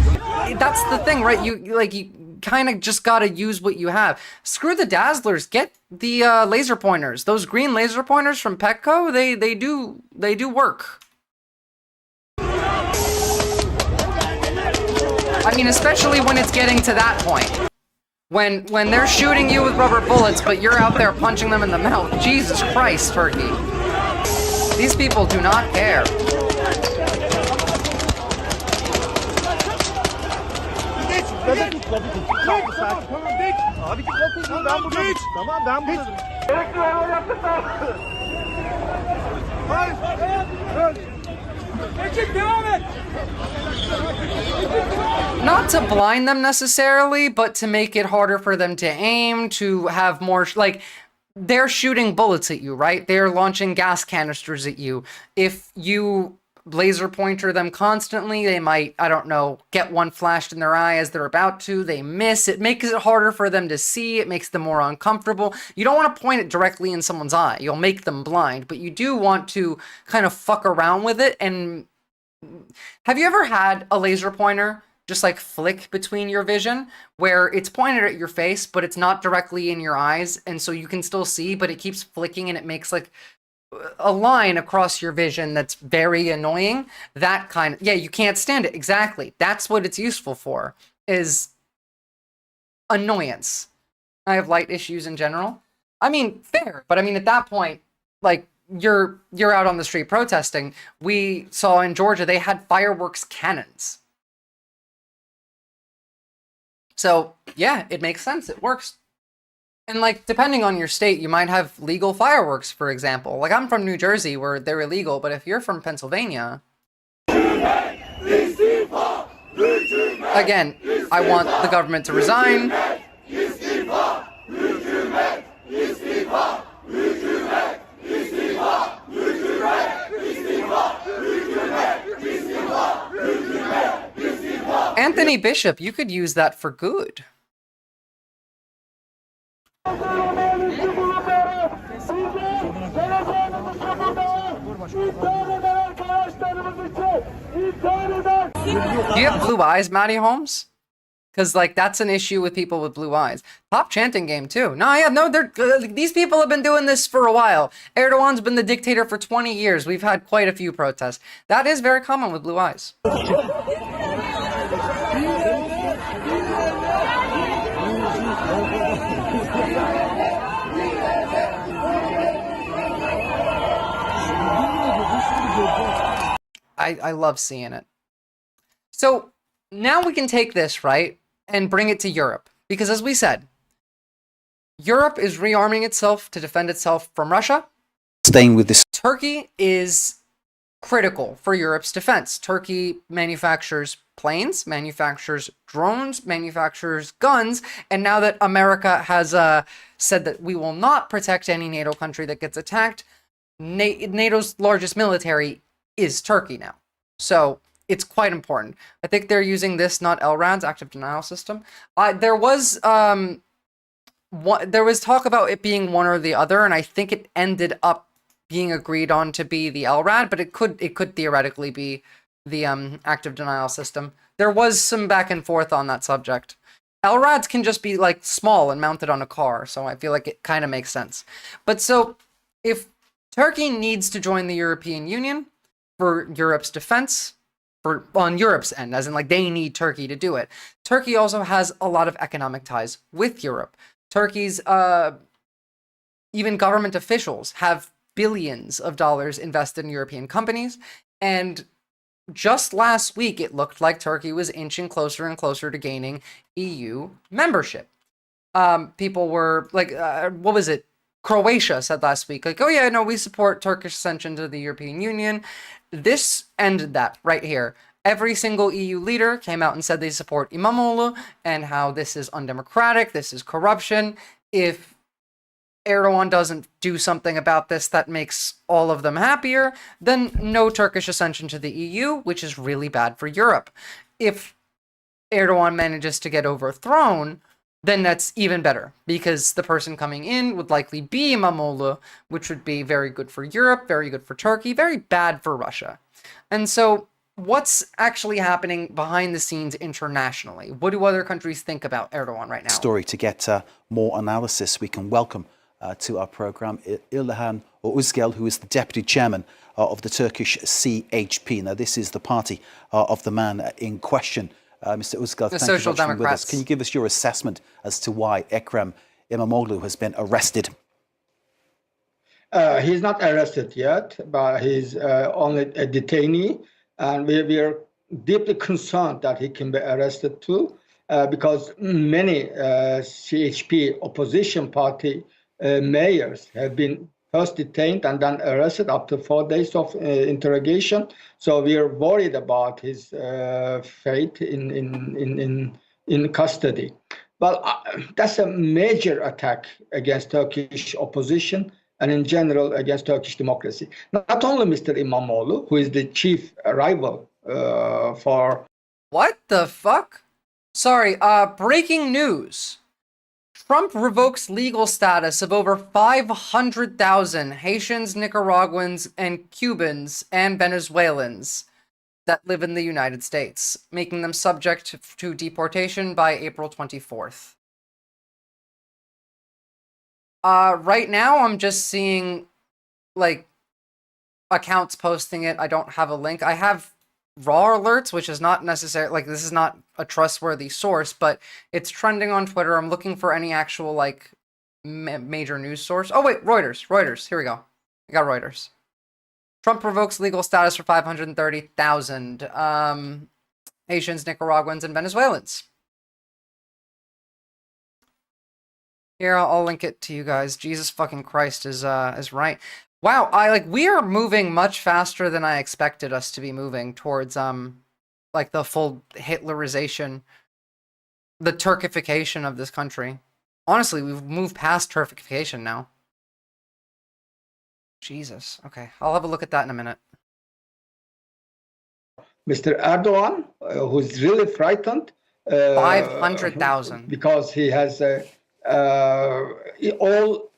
That's the thing, right? You kind of just gotta use what you have. Screw the Dazzlers. Get the laser pointers. Those green laser pointers from Petco. They do work. I mean, especially when it's getting to that point. When they're shooting you with rubber bullets, but you're out there punching them in the mouth. Jesus Christ, Turkey. These people do not care. Not to blind them necessarily, but to make it harder for them to aim, to have more, like, they're shooting bullets at you, right? They're launching gas canisters at you. If you laser pointer them constantly, they might, I don't know, get one flashed in their eye as they're about to, they miss. It makes it harder for them to see, it makes them more uncomfortable. You don't want to point it directly in someone's eye, you'll make them blind, but you do want to kind of fuck around with it. And have you ever had a laser pointer just like flick between your vision, where it's pointed at your face, but it's not directly in your eyes, and so you can still see, but it keeps flicking and it makes like a line across your vision that's very annoying? That kind of, yeah, you can't stand it. Exactly. That's what it's useful for, is annoyance. I have light issues in general. I mean, fair, but I mean, at that point, like, you're out on the street protesting. We saw in Georgia, they had fireworks cannons. So, yeah, it makes sense. It works. And, like, depending on your state, you might have legal fireworks, for example. Like, I'm from New Jersey, where they're illegal, but if you're from Pennsylvania... Again, I want the government to resign. Anthony Bishop, you could use that for good. Do you have blue eyes, Maddie Holmes? Because, like, that's an issue with people with blue eyes. Top chanting game, too. No, yeah, no, these people have been doing this for a while. Erdogan's been the dictator for 20 years. We've had quite a few protests. That is very common with blue eyes. I love seeing it. So now we can take this, right, and bring it to Europe. Because as we said, Europe is rearming itself to defend itself from Russia. Staying with this. Turkey is critical for Europe's defense. Turkey manufactures planes, manufactures drones, manufactures guns, and now that America has said that we will not protect any NATO country that gets attacked, NATO's largest military is Turkey now. So it's quite important. I think they're using this, not LRAD's active denial system. There was there was talk about it being one or the other, and I think it ended up being agreed on to be the LRAD, but it could theoretically be the active denial system. There was some back and forth on that subject. LRADs can just be like small and mounted on a car, so I feel like it kind of makes sense. But so if Turkey needs to join the European Union for Europe's defense, on Europe's end, as in like they need Turkey to do it. Turkey also has a lot of economic ties with Europe. Turkey's even government officials have billions of dollars invested in European companies, and just last week it looked like Turkey was inching closer and closer to gaining EU membership. People were like, what was it? Croatia said last week, like, oh yeah, no, we support Turkish ascension to the European Union. This ended that right here. Every single EU leader came out and said they support İmamoğlu and how this is undemocratic, this is corruption. If Erdogan doesn't do something about this that makes all of them happier, then no Turkish ascension to the EU, which is really bad for Europe. If Erdogan manages to get overthrown, then that's even better, because the person coming in would likely be İmamoğlu, which would be very good for Europe, very good for Turkey, very bad for Russia. And so what's actually happening behind the scenes internationally? What do other countries think about Erdogan right now? Story to get more analysis. We can welcome to our program İlhan Özgel, who is the deputy chairman of the Turkish CHP. Now, this is the party of the man in question. Mr. Özgel, thank you for being with us. Can you give us your assessment as to why Ekrem İmamoğlu has been arrested? He's not arrested yet, but he's only a detainee, and we are deeply concerned that he can be arrested too, because many CHP opposition party mayors have been first detained and then arrested after 4 days of interrogation. So we are worried about his fate in custody. Well, that's a major attack against Turkish opposition and in general against Turkish democracy. Not only Mr. İmamoğlu, who is the chief rival for... What the fuck? Sorry, breaking news. Trump revokes legal status of over 500,000 Haitians, Nicaraguans, and Cubans and Venezuelans that live in the United States, making them subject to deportation by April 24th. Right now, I'm just seeing, like, accounts posting it. I don't have a link. I have raw alerts, which is not necessarily, like, this is not a trustworthy source, but it's trending on Twitter. I'm looking for any actual, like, major news source. Oh, wait, Reuters. Here we go. I got Reuters. Trump revokes legal status for 530,000 Haitians, Nicaraguans, and Venezuelans. Here, I'll link it to you guys. Jesus fucking Christ is right. Wow, we are moving much faster than I expected us to be moving towards, like, the full Hitlerization, the Turkification of this country. Honestly, we've moved past Turkification now. Jesus. Okay, I'll have a look at that in a minute. Mr. Erdogan, who's really frightened. 500,000. Because he has all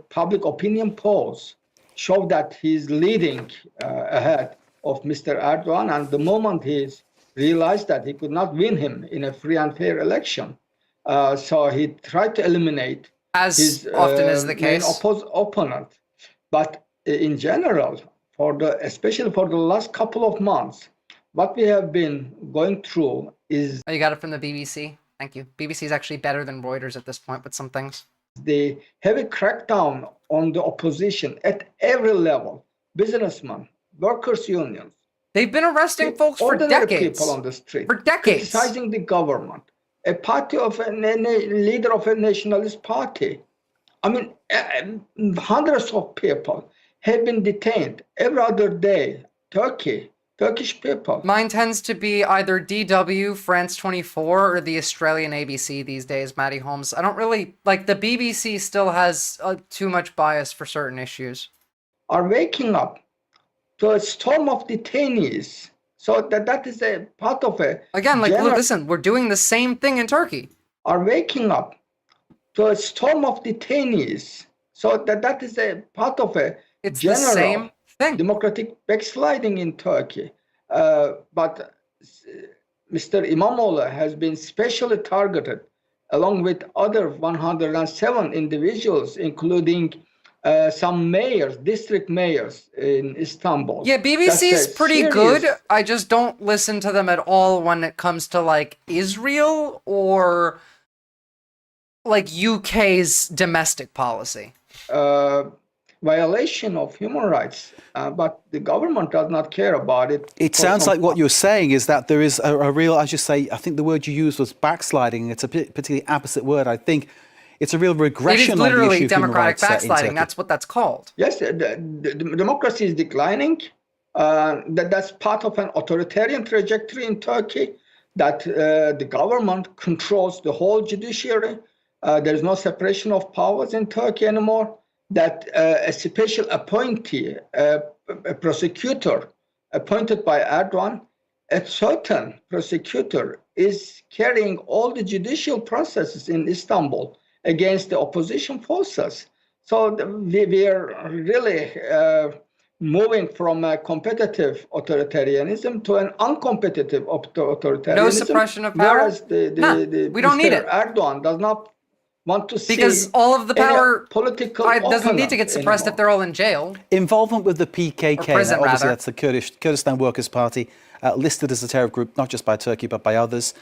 public opinion polls show that he's leading ahead of Mr. Erdogan, and the moment he's realized that he could not win him in a free and fair election, so he tried to eliminate his often is the case main opponent. But in general, especially for the last couple of months, what we have been going through is... Oh, you got it from the BBC? Thank you. BBC is actually better than Reuters at this point with some things. The heavy crackdown on the opposition at every level, businessmen, workers' unions. They've been arresting folks for decades. People on the street. For decades. Criticizing the government. A party of a leader of a nationalist party. I mean, hundreds of people have been detained every other day. Turkish people. Mine tends to be either DW, France 24, or the Australian ABC these days, Maddie Holmes. I don't really... Like, the BBC still has too much bias for certain issues. Are waking up to a storm of detainees. So that is a part of a... Again, like, listen, we're doing the same thing in Turkey. Are waking up to a storm of detainees. So that is a part of a it's general the same thing. democratic backsliding in Turkey. But Mr. İmamoğlu has been specially targeted along with other 107 individuals, including some mayors, district mayors in Istanbul. Yeah, BBC is pretty good. I just don't listen to them at all when it comes to like Israel or like UK's domestic policy. Violation of human rights, but the government does not care about it. It sounds like what you're saying is that there is a real, as you say, I think the word you used was backsliding. It's a particularly opposite word. I think it's a real regression. It is literally on the issue of human democratic rights, backsliding. That's what that's called. Yes, the democracy is declining. That's part of an authoritarian trajectory in Turkey, that the government controls the whole judiciary. There's no separation of powers in Turkey anymore. That a special appointee, a prosecutor appointed by Erdogan, a certain prosecutor is carrying all the judicial processes in Istanbul against the opposition forces. So we are really moving from a competitive authoritarianism to an uncompetitive authoritarianism. No suppression of power? Whereas We don't need it. Erdogan does not want to see because all of the power political doesn't need to get suppressed anymore. if they're all in jail. Involvement with the PKK, prison, obviously rather. that's the Kurdistan Workers' Party, listed as a terror group, not just by Turkey but by others.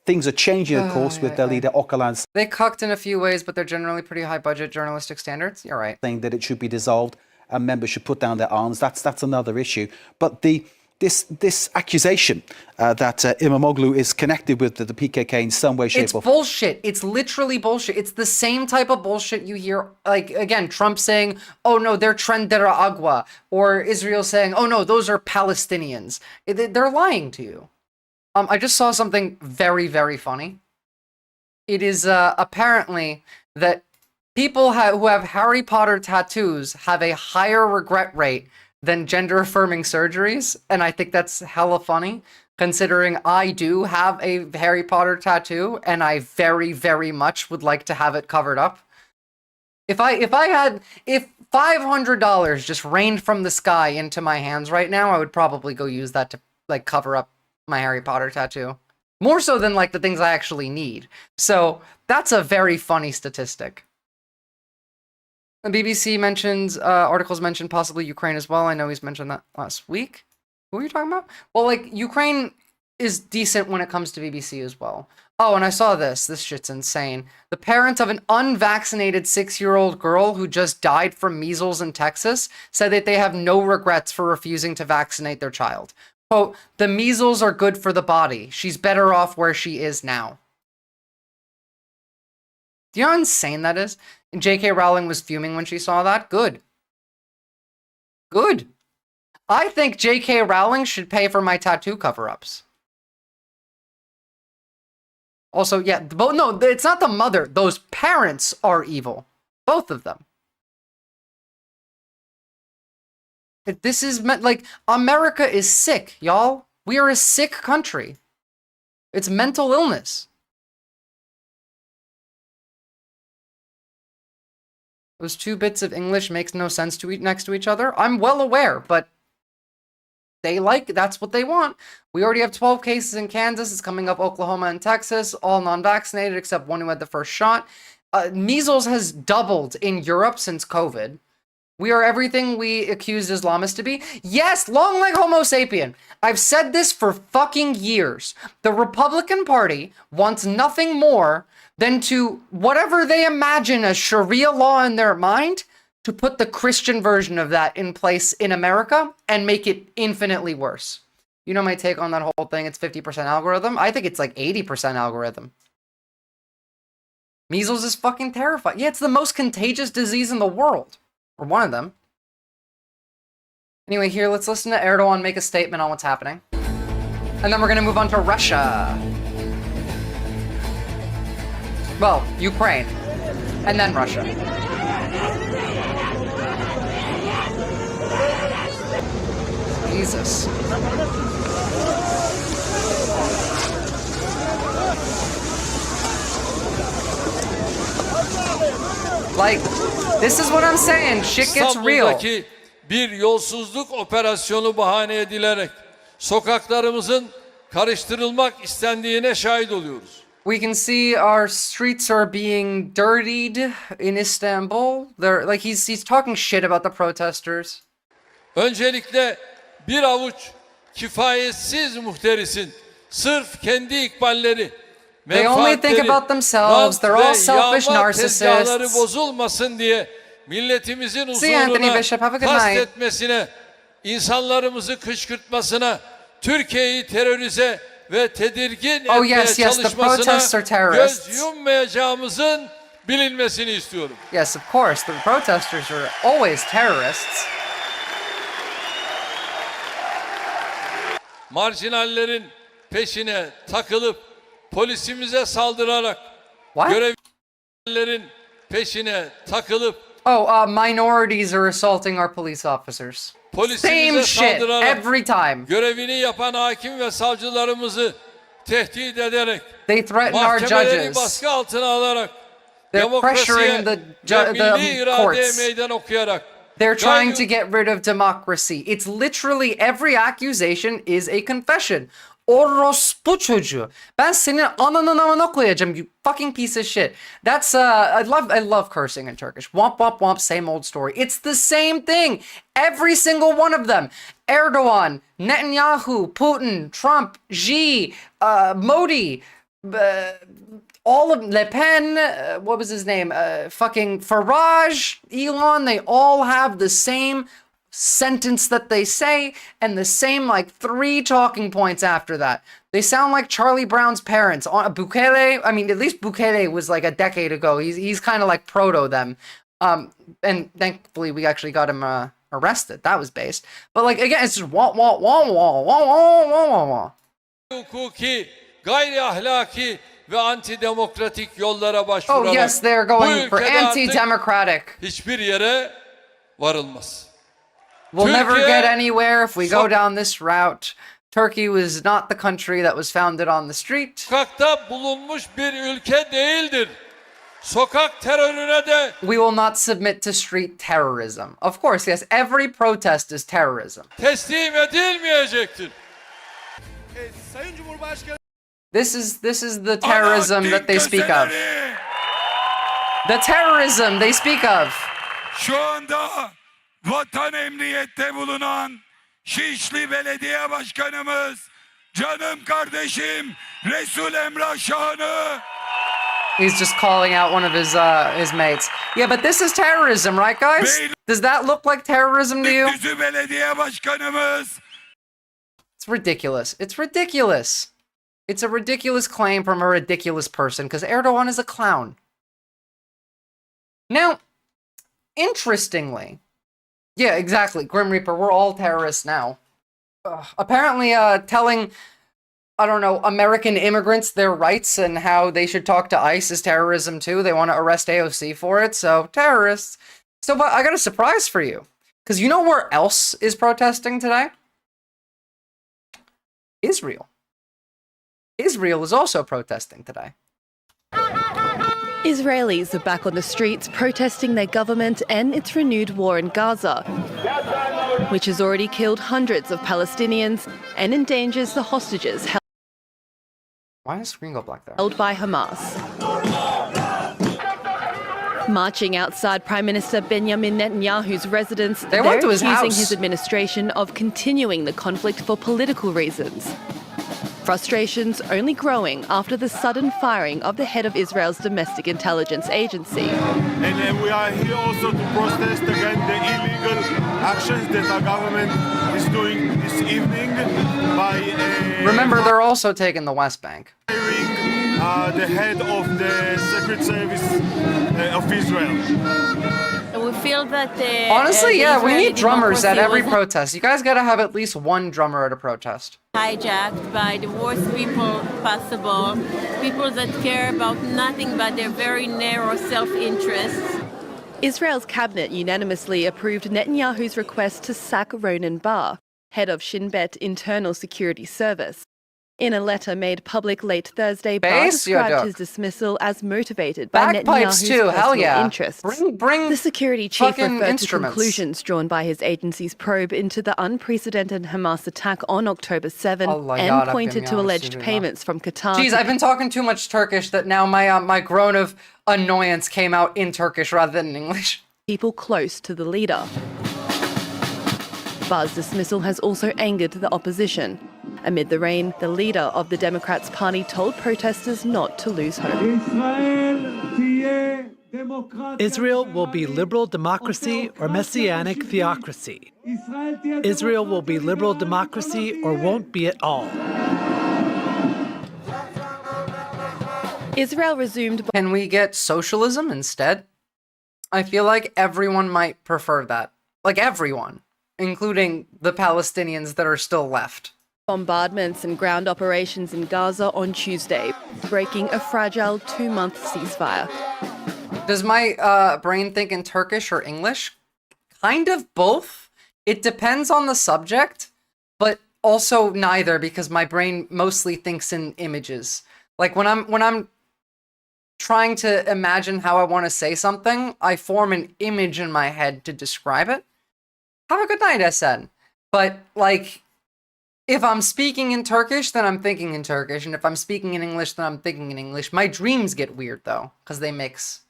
Things are changing, of course, with their leader Öcalan They cucked in a few ways, but they're generally pretty high budget journalistic standards. You're right. saying that it should be dissolved and members should put down their arms. That's another issue. But this accusation that İmamoğlu is connected with the PKK in some way, shape, It's or form. bullshit. It's literally bullshit. It's the same type of bullshit you hear, like, again, Trump saying, oh no, they're Trendera Agua, or Israel saying, oh no, those are Palestinians. They're lying to you. I just saw something very, very funny. It is apparently that people who have Harry Potter tattoos have a higher regret rate than gender-affirming surgeries, and I think that's hella funny, considering I do have a Harry Potter tattoo, and I very, very much would like to have it covered up. If $500 just rained from the sky into my hands right now, I would probably go use that to like cover up my Harry Potter tattoo. More so than like the things I actually need. So that's a very funny statistic. The BBC mentions, articles mention possibly Ukraine as well. I know he's mentioned that last week. Who are you talking about? Well, like, Ukraine is decent when it comes to BBC as well. Oh, and I saw this. This shit's insane. The parent of an unvaccinated 6-year-old girl who just died from measles in Texas said that they have no regrets for refusing to vaccinate their child. Quote, the measles are good for the body. She's better off where she is now. Do you know how insane that is? And J.K. Rowling was fuming when she saw that? Good. Good. I think J.K. Rowling should pay for my tattoo cover-ups. Also, yeah, no, it's not the mother. Those parents are evil. Both of them. This is meant, like, America is sick, y'all. We are a sick country. It's mental illness. Those two bits of English makes no sense to next to each other. I'm well aware, but that's what they want. We already have 12 cases in Kansas. It's coming up Oklahoma and Texas, all non-vaccinated except one who had the first shot. Measles has doubled in Europe since COVID. We are everything we accused Islamists to be. Yes, long leg Homo sapien. I've said this for fucking years. The Republican Party wants nothing more than to, whatever they imagine as Sharia law in their mind, to put the Christian version of that in place in America and make it infinitely worse. You know my take on that whole thing? It's 50% algorithm. I think it's like 80% algorithm. Measles is fucking terrifying. Yeah, it's the most contagious disease in the world. Or one of them. Anyway, here, let's listen to Erdogan make a statement on what's happening. And then we're going to move on to Russia. Well, Ukraine. And then Russia. Jesus. Like, this is what I'm saying. Shit gets real. İstanbul'daki bir yolsuzluk operasyonu bahane edilerek sokaklarımızın karıştırılmak istendiğine şahit oluyoruz. We can see our streets are being dirtied in Istanbul. They're like he's talking shit about the protesters. Öncelikle bir avuç kifayetsiz muhterisin sırf kendi ikballeri, They only think about themselves. They're all selfish tezgahları narcissists. bozulmasın diye milletimizin See you, Anthony Bishop. Have a good night. kastetmesine, insanlarımızı kışkırtmasına, Türkiye'yi terörize ve tedirgin Oh, etmeye yes, yes, the protesters çalışmasına are terrorists. göz yummayacağımızın bilinmesini istiyorum. Yes, of course. The protesters are always terrorists. Marjinallerin peşine takılıp polisimize saldırarak What? görevlilerin peşine takılıp Minorities are assaulting our police officers. Same polisimize shit saldırarak every time. görevini yapan hakim ve savcılarımızı tehdit ederek They threaten our mahkemeleri judges. baskı altına alarak They're demokrasiye pressuring ve milli iradeye courts. meydan okuyarak They're trying to get rid of democracy. It's literally every accusation is a confession. Orospu çocuğu. Ben senin ananın amına koyacağım, you fucking piece of shit. That's I love cursing in Turkish. Womp womp womp, same old story. It's the same thing. Every single one of them. Erdogan, Netanyahu, Putin, Trump, Xi, Modi, all of Le Pen, what was his name? Fucking Farage, Elon, they all have the same sentence that they say and the same like 3 talking points after that. They sound like Charlie Brown's parents. Bukele, I mean, at least Bukele was like a decade ago. He's kind of like proto them. And thankfully we actually got him arrested. That was based. But like again, it's just wah wah wah wah wah wah wah wah. hukuki, gayri ahlaki ve antidemokratik yollara başvurarak Oh yes, they're going for anti-democratic. hiçbir yere varılmaz. We'll never get anywhere if we go down this route. Turkey was not the country that was founded on the street. Sokakta bulunmuş bir ülke değildir. Sokak terörüne de We will not submit to street terrorism. Of course, yes, every protest is terrorism. teslim edilmeyecektir. Sayın Cumhurbaşkanı This is the terrorism that they speak of. The terrorism they speak of. şu anda vatan emniyette bulunan Şişli Belediye Başkanımız, canım kardeşim Resul Emrah Şahan'ı. He's just calling out one of his mates. Yeah, but this is terrorism, right, guys? Does that look like terrorism to you? Beylikdüzü Belediye Başkanımız. It's ridiculous. It's ridiculous. It's a ridiculous claim from a ridiculous person because Erdogan is a clown. Now, interestingly, yeah, exactly, Grim Reaper, we're all terrorists now. Apparently, telling, I don't know, American immigrants their rights and how they should talk to ICE is terrorism too. They want to arrest AOC for it, so terrorists. So, but I got a surprise for you. Because you know where else is protesting today? Israel. Israel is also protesting today. Israelis are back on the streets protesting their government and its renewed war in Gaza, which has already killed hundreds of Palestinians and endangers the hostages Why does the screen go black there? held by Hamas. Marching outside Prime Minister Benjamin Netanyahu's residence, They went to his accusing house. his administration of continuing the conflict for political reasons. Frustrations only growing after the sudden firing of the head of Israel's domestic intelligence agency. And we are here also to protest against the illegal actions that our government is doing this evening by Remember, they're also taking the West Bank. firing the head of the Secret Service of Israel. We feel that Honestly, yeah, we Israeli need drummers at democracy every was protest. You guys gotta have at least one drummer at a protest. hijacked by the worst people possible, people that care about nothing but their very narrow self-interests. Israel's cabinet unanimously approved Netanyahu's request to sack Ronan Bar, head of Shin Bet Internal Security Service. In a letter made public late Thursday, Barr Bass, you described duck. his dismissal as motivated by Bagpipes Netanyahu's too, hell personal yeah. interests. Bring the security chief fucking referred instruments. to conclusions drawn by his agency's probe into the unprecedented Hamas attack on October 7 Allah and yarabbim pointed to ya alleged Resulullah. payments from Qatar. Jeez, I've been talking too much Turkish that now my groan of annoyance came out in Turkish rather than in English. People close to the leader. Barr's dismissal has also angered the opposition. Amid the rain, the leader of the Democrats' party told protesters not to lose hope. Israel will be liberal democracy or messianic theocracy. Israel will be liberal democracy or won't be at all. Israel resumed. Can we get socialism instead? I feel like everyone might prefer that. Like everyone, including the Palestinians that are still left. Bombardments and ground operations in Gaza on Tuesday, breaking a fragile 2-month ceasefire. Does my brain think in Turkish or English? Kind of both. It depends on the subject, but also neither, because my brain mostly thinks in images. Like when I'm trying to imagine how I want to say something, I form an image in my head to describe it. Have a good night, SN. But like, if I'm speaking in Turkish, then I'm thinking in Turkish, and if I'm speaking in English, then I'm thinking in English. My dreams get weird though, because they mix.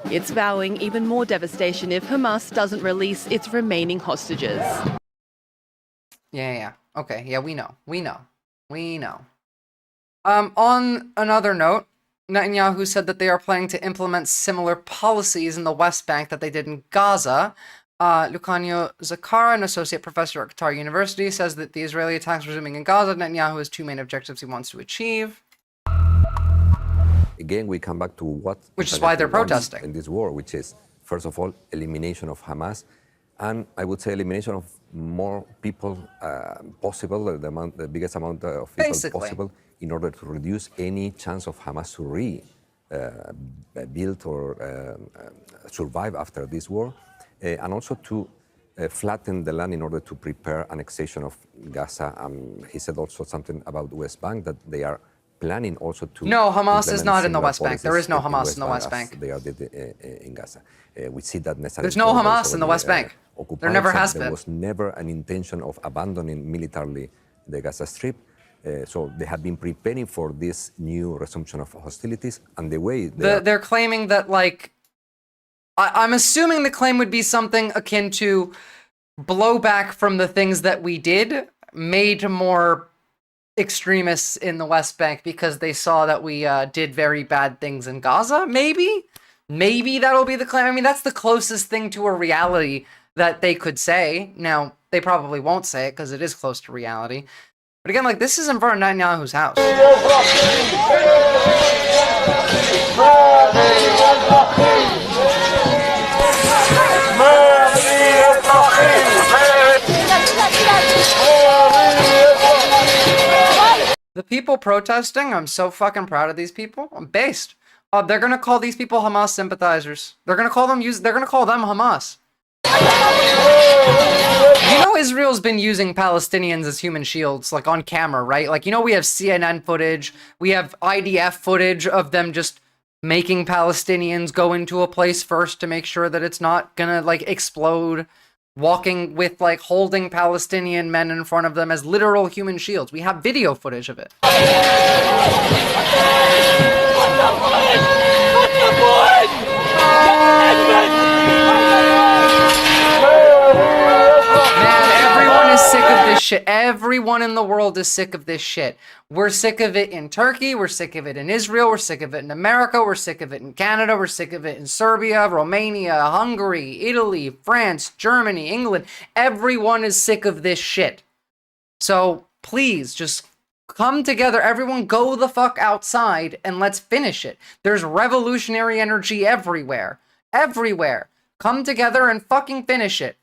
It's vowing even more devastation if Hamas doesn't release its remaining hostages. Yeah. Okay, yeah, we know. On another note, Netanyahu said that they are planning to implement similar policies in the West Bank that they did in Gaza. Lucanio Zakara, an associate professor at Qatar University, says that the Israeli attacks resuming in Gaza, Netanyahu has two main objectives he wants to achieve. Again, we come back to which is why they're protesting in this war, which is, first of all, elimination of Hamas, and I would say elimination of more people possible, the biggest amount of people possible, in order to reduce any chance of Hamas to rebuild or survive after this war, and also to flatten the land in order to prepare annexation of Gaza. He said also something about the West Bank, that they are planning also to... No, Hamas is not in the West Bank. There is no Hamas in the West Bank. They are in Gaza. We see that necessarily... There's no Hamas in the West Bank. There never has been. There was never an intention of abandoning militarily the Gaza Strip. So they have been preparing for this new resumption of hostilities, and the way... They're claiming that, like... I'm assuming the claim would be something akin to blowback from the things that we did made more extremists in the West Bank because they saw that we did very bad things in Gaza, maybe? Maybe that'll be the claim. I mean, that's the closest thing to a reality that they could say. Now, they probably won't say it because it is close to reality. But again, like, this is in front of Netanyahu's house. The people protesting, I'm so fucking proud of these people. I'm based. They're gonna call these people Hamas sympathizers. They're gonna call them Hamas. You know Israel's been using Palestinians as human shields, like on camera, right? Like, you know, we have CNN footage, we have IDF footage of them just making Palestinians go into a place first to make sure that it's not gonna, like, explode. Walking with, like, holding Palestinian men in front of them as literal human shields. We have video footage of it. Man, everyone is sick of this shit. Everyone in the world is sick of this shit. We're sick of it in Turkey. We're sick of it in Israel. We're sick of it in America. We're sick of it in Canada. We're sick of it in Serbia, Romania, Hungary, Italy, France, Germany, England. Everyone is sick of this shit. So please just come together. Everyone go the fuck outside and let's finish it. There's revolutionary energy everywhere. Everywhere. Come together and fucking finish it.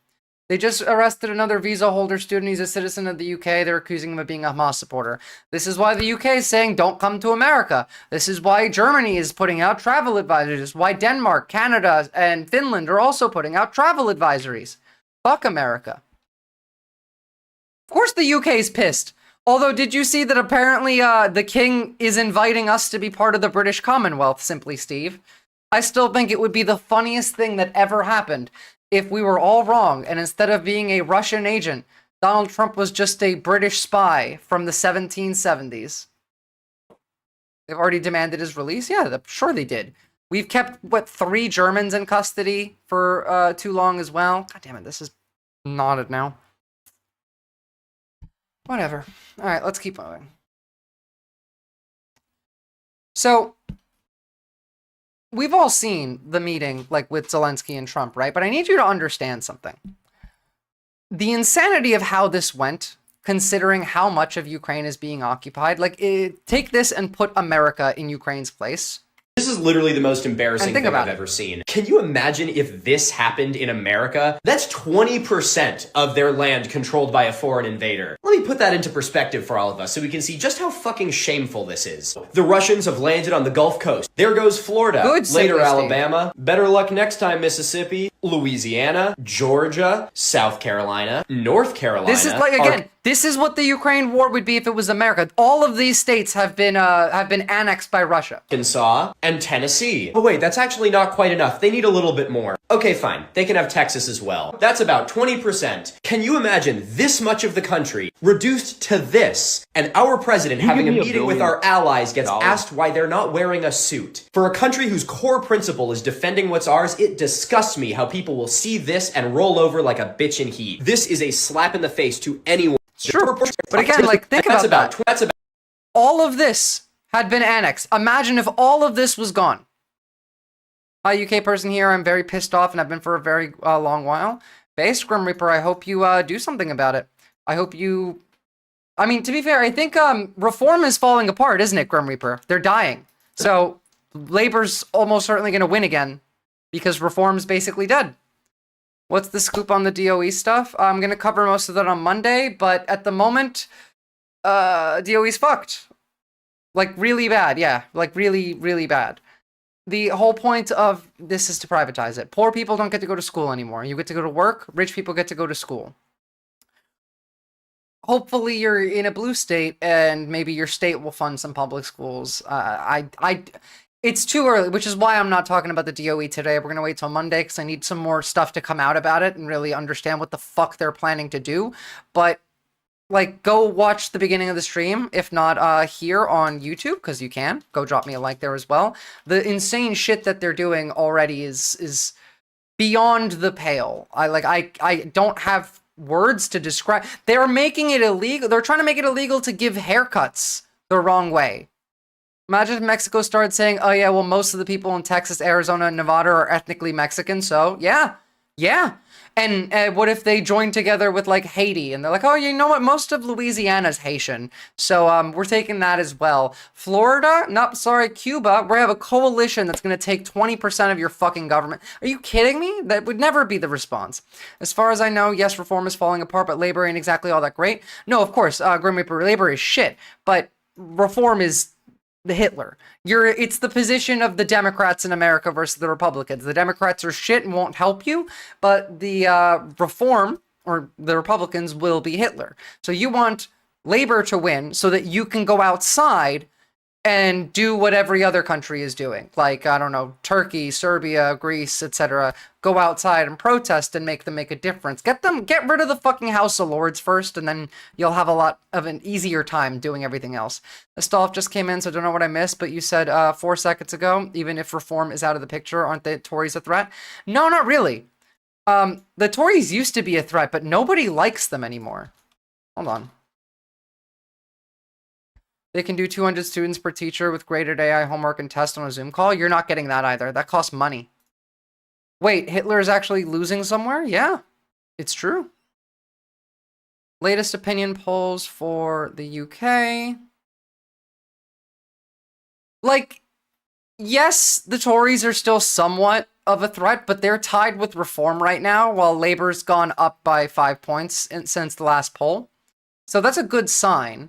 They just arrested another visa holder student. He's a citizen of the UK. They're accusing him of being a Hamas supporter. This is why the UK is saying don't come to America. This is why Germany is putting out travel advisories. This is why Denmark, Canada, and Finland are also putting out travel advisories. Fuck America. Of course the UK is pissed. Although, did you see that apparently the king is inviting us to be part of the British Commonwealth, Simply Steve? I still think it would be the funniest thing that ever happened if we were all wrong, and instead of being a Russian agent, Donald Trump was just a British spy from the 1770s. They've already demanded his release? Yeah, sure they did. We've kept, what, 3 Germans in custody for too long as well? God damn it, this is knotted now. Whatever. Alright, let's keep moving. So, we've all seen the meeting, like, with Zelensky and Trump, right? But I need you to understand something. The insanity of how this went, considering how much of Ukraine is being occupied, like, take this and put America in Ukraine's place. This is literally the most embarrassing thing I've ever seen. Can you imagine if this happened in America? That's 20% of their land controlled by a foreign invader. Let me put that into perspective for all of us so we can see just how fucking shameful this is. The Russians have landed on the Gulf Coast. There goes Florida. Later Alabama. Better luck next time, Mississippi. Louisiana, Georgia, South Carolina, North Carolina. This is like, again, this is what the Ukraine war would be if it was America. All of these states have been annexed by Russia. Arkansas and Tennessee. Oh wait, that's actually not quite enough. They need a little bit more. Okay, fine. They can have Texas as well. That's about 20%. Can you imagine this much of the country reduced to this, and our president having a meeting with our allies gets asked why they're not wearing a suit? For a country whose core principle is defending what's ours, it disgusts me how people will see this and roll over like a bitch in heat. This is a slap in the face to anyone. Sure, but again, like, think about that. That's about all of this had been annexed. Imagine if all of this was gone. Hi, UK person here. I'm very pissed off, and I've been for a very long while. Base Grim Reaper, I hope you do something about it. I hope you... I mean, to be fair, I think reform is falling apart, isn't it, Grim Reaper? They're dying. So, Labor's almost certainly going to win again, because reform's basically dead. What's the scoop on the DOE stuff? I'm going to cover most of that on Monday, but at the moment, DOE's fucked. Like, really bad, yeah. Like, really, really bad. The whole point of this is to privatize it. Poor people don't get to go to school anymore. You get to go to work. Rich people get to go to school. Hopefully you're in a blue state, and maybe your state will fund some public schools. It's too early, which is why I'm not talking about the DOE today. We're going to wait till Monday because I need some more stuff to come out about it and really understand what the fuck they're planning to do. But, like, go watch the beginning of the stream, if not here on YouTube, because you can. Go drop me a like there as well. The insane shit that they're doing already is beyond the pale. I don't have words to describe. They're making it illegal. They're trying to make it illegal to give haircuts the wrong way. Imagine if Mexico started saying, oh yeah, well, most of the people in Texas, Arizona, and Nevada are ethnically Mexican, so yeah. And what if they joined together with, like, Haiti, and they're like, oh, you know what, most of Louisiana's Haitian, so we're taking that as well. Florida? Nope, sorry, Cuba, we have a coalition that's going to take 20% of your fucking government. Are you kidding me? That would never be the response. As far as I know, yes, reform is falling apart, but labor ain't exactly all that great. No, of course, Grim Reaper, labor is shit, but reform is the Hitler. It's the position of the Democrats in America versus the Republicans. The Democrats are shit and won't help you, but the reform, or the Republicans, will be Hitler. So you want labor to win so that you can go outside and do what every other country is doing. Like, I don't know, Turkey, Serbia, Greece, etc. Go outside and protest and make them make a difference. Get rid of the fucking House of Lords first, and then you'll have a lot of an easier time doing everything else. Astolf just came in, so I don't know what I missed, but you said 4 seconds ago, even if reform is out of the picture, aren't the Tories a threat? No, not really. The Tories used to be a threat, but nobody likes them anymore. Hold on. They can do 200 students per teacher with graded AI homework and test on a Zoom call. You're not getting that either. That costs money. Wait, Hitler is actually losing somewhere? Yeah, it's true. Latest opinion polls for the UK. Like, yes, the Tories are still somewhat of a threat, but they're tied with Reform right now, while Labour's gone up by 5 points since the last poll. So that's a good sign.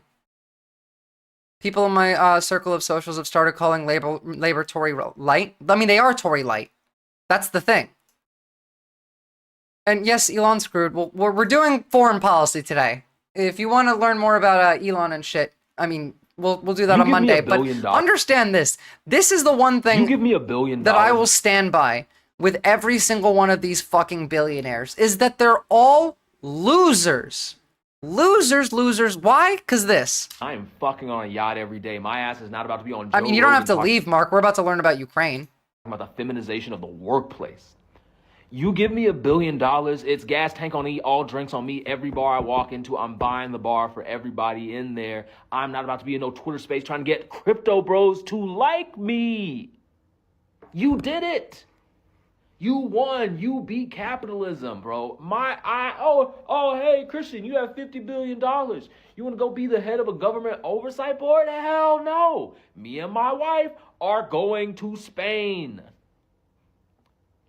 People in my circle of socials have started calling Labour Tory light. I mean, they are Tory light. That's the thing. And yes, Elon screwed. Well, we're doing foreign policy today. if you want to learn more about Elon and shit, I mean, we'll do that on Monday. But understand this. This is the one thing you give me $1 billion that I will stand by with every single one of these fucking billionaires is that they're all losers. Losers. Why? Because this. I am fucking on a yacht every day. My ass is not about to be on Joe I mean, you don't have to Rogan leave, Mark. We're about to learn about Ukraine. About the feminization of the workplace. You give me $1 billion, it's gas tank on E, all drinks on me. Every bar I walk into, I'm buying the bar for everybody in there. I'm not about to be in no Twitter space trying to get crypto bros to like me. You did it. You won. You beat capitalism, bro. Hey, Christian, you have $50 billion. You want to go be the head of a government oversight board? Hell no. Me and my wife are going to Spain.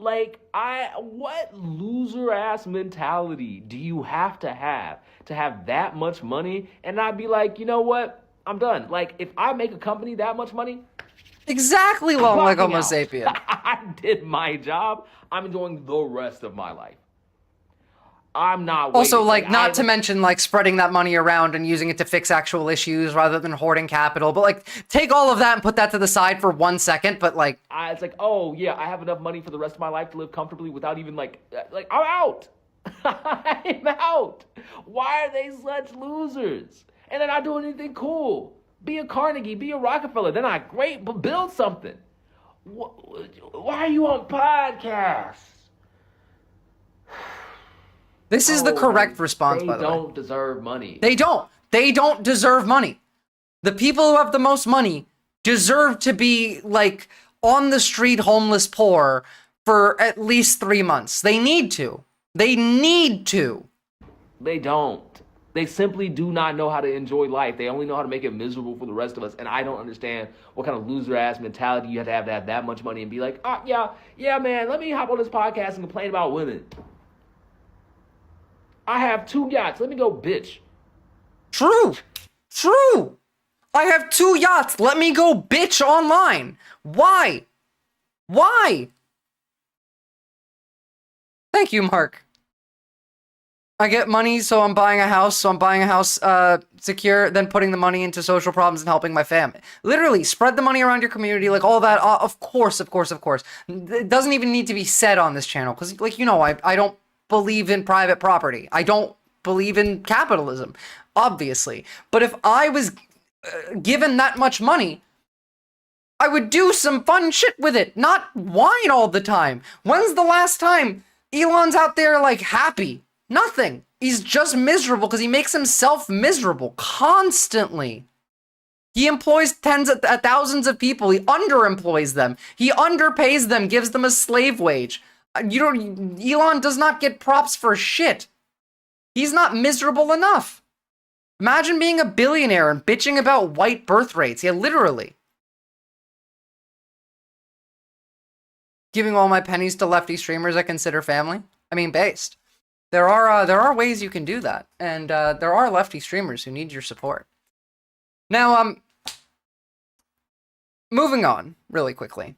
Like, what loser ass mentality do you have to have that much money and not be like, you know what? I'm done. Like, if I make a company that much money. Exactly, long like Homo sapien. I did my job. I'm enjoying the rest of my life. I'm not Also, waiting. like, not to mention, like, spreading that money around and using it to fix actual issues rather than hoarding capital. But, like, take all of that and put that to the side for 1 second, but, like... It's like, oh, yeah, I have enough money for the rest of my life to live comfortably without even, like I'm out. I'm out. Why are they such losers? And they're not doing anything cool. Be a Carnegie, be a Rockefeller. They're not great, but build something. Why are you on podcasts? This is the correct response, by the way. They don't deserve money. They don't. They don't deserve money. The people who have the most money deserve to be, like, on the street, homeless, poor for at least 3 months. They need to. They need to. They don't. They simply do not know how to enjoy life. They only know how to make it miserable for the rest of us. And I don't understand what kind of loser-ass mentality you have to have that much money and be like, yeah, man, let me hop on this podcast and complain about women. I have 2 yachts. Let me go bitch. True. I have 2 yachts. Let me go bitch online. Why? Thank you, Mark. I get money, so I'm buying a house. Secure, then putting the money into social problems and helping my family. Literally, spread the money around your community, like all that. Of course. It doesn't even need to be said on this channel, because, like, you know, I don't believe in private property. I don't believe in capitalism, obviously. But if I was given that much money, I would do some fun shit with it, not whine all the time. When's the last time Elon's out there, like, happy? Nothing. He's just miserable because he makes himself miserable constantly. He employs tens of thousands of people. He underemploys them. He underpays them, gives them a slave wage. Elon does not get props for shit. He's not miserable enough. Imagine being a billionaire and bitching about white birth rates. Yeah, literally. Giving all my pennies to lefty streamers I consider family. I mean, based. There are ways you can do that, and there are lefty streamers who need your support. Now, moving on really quickly.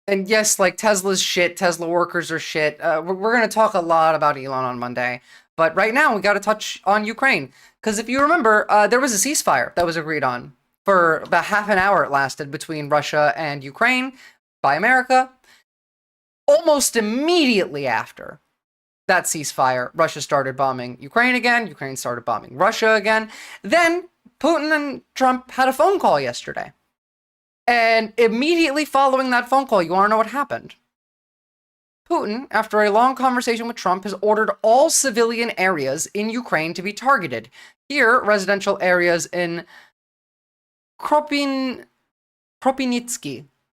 And yes, like, Tesla's shit, Tesla workers are shit. We're going to talk a lot about Elon on Monday, but right now we got to touch on Ukraine, because if you remember, there was a ceasefire that was agreed on for about half an hour. It lasted between Russia and Ukraine by America. Almost immediately after that ceasefire, Russia started bombing Ukraine again. Ukraine started bombing Russia again. Then Putin and Trump had a phone call yesterday. And immediately following that phone call, you want to know what happened? Putin, after a long conversation with Trump, has ordered all civilian areas in Ukraine to be targeted. Here, residential areas in Kropyvnytsky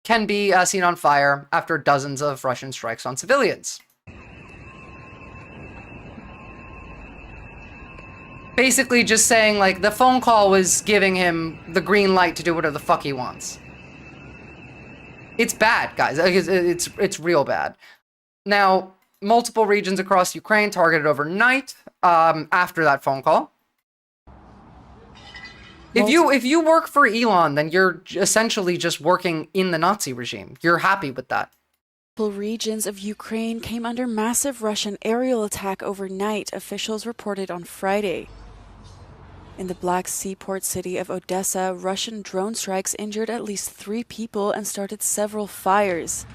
can be seen on fire after dozens of Russian strikes on civilians. Basically just saying, like, the phone call was giving him the green light to do whatever the fuck he wants. It's bad, guys. It's real bad. Now, multiple regions across Ukraine targeted overnight after that phone call. If you work for Elon, then you're essentially just working in the Nazi regime. You're happy with that. Regions of Ukraine came under massive Russian aerial attack overnight, officials reported on Friday. In the Black Sea port city of Odessa, Russian drone strikes injured at least 3 people and started several fires.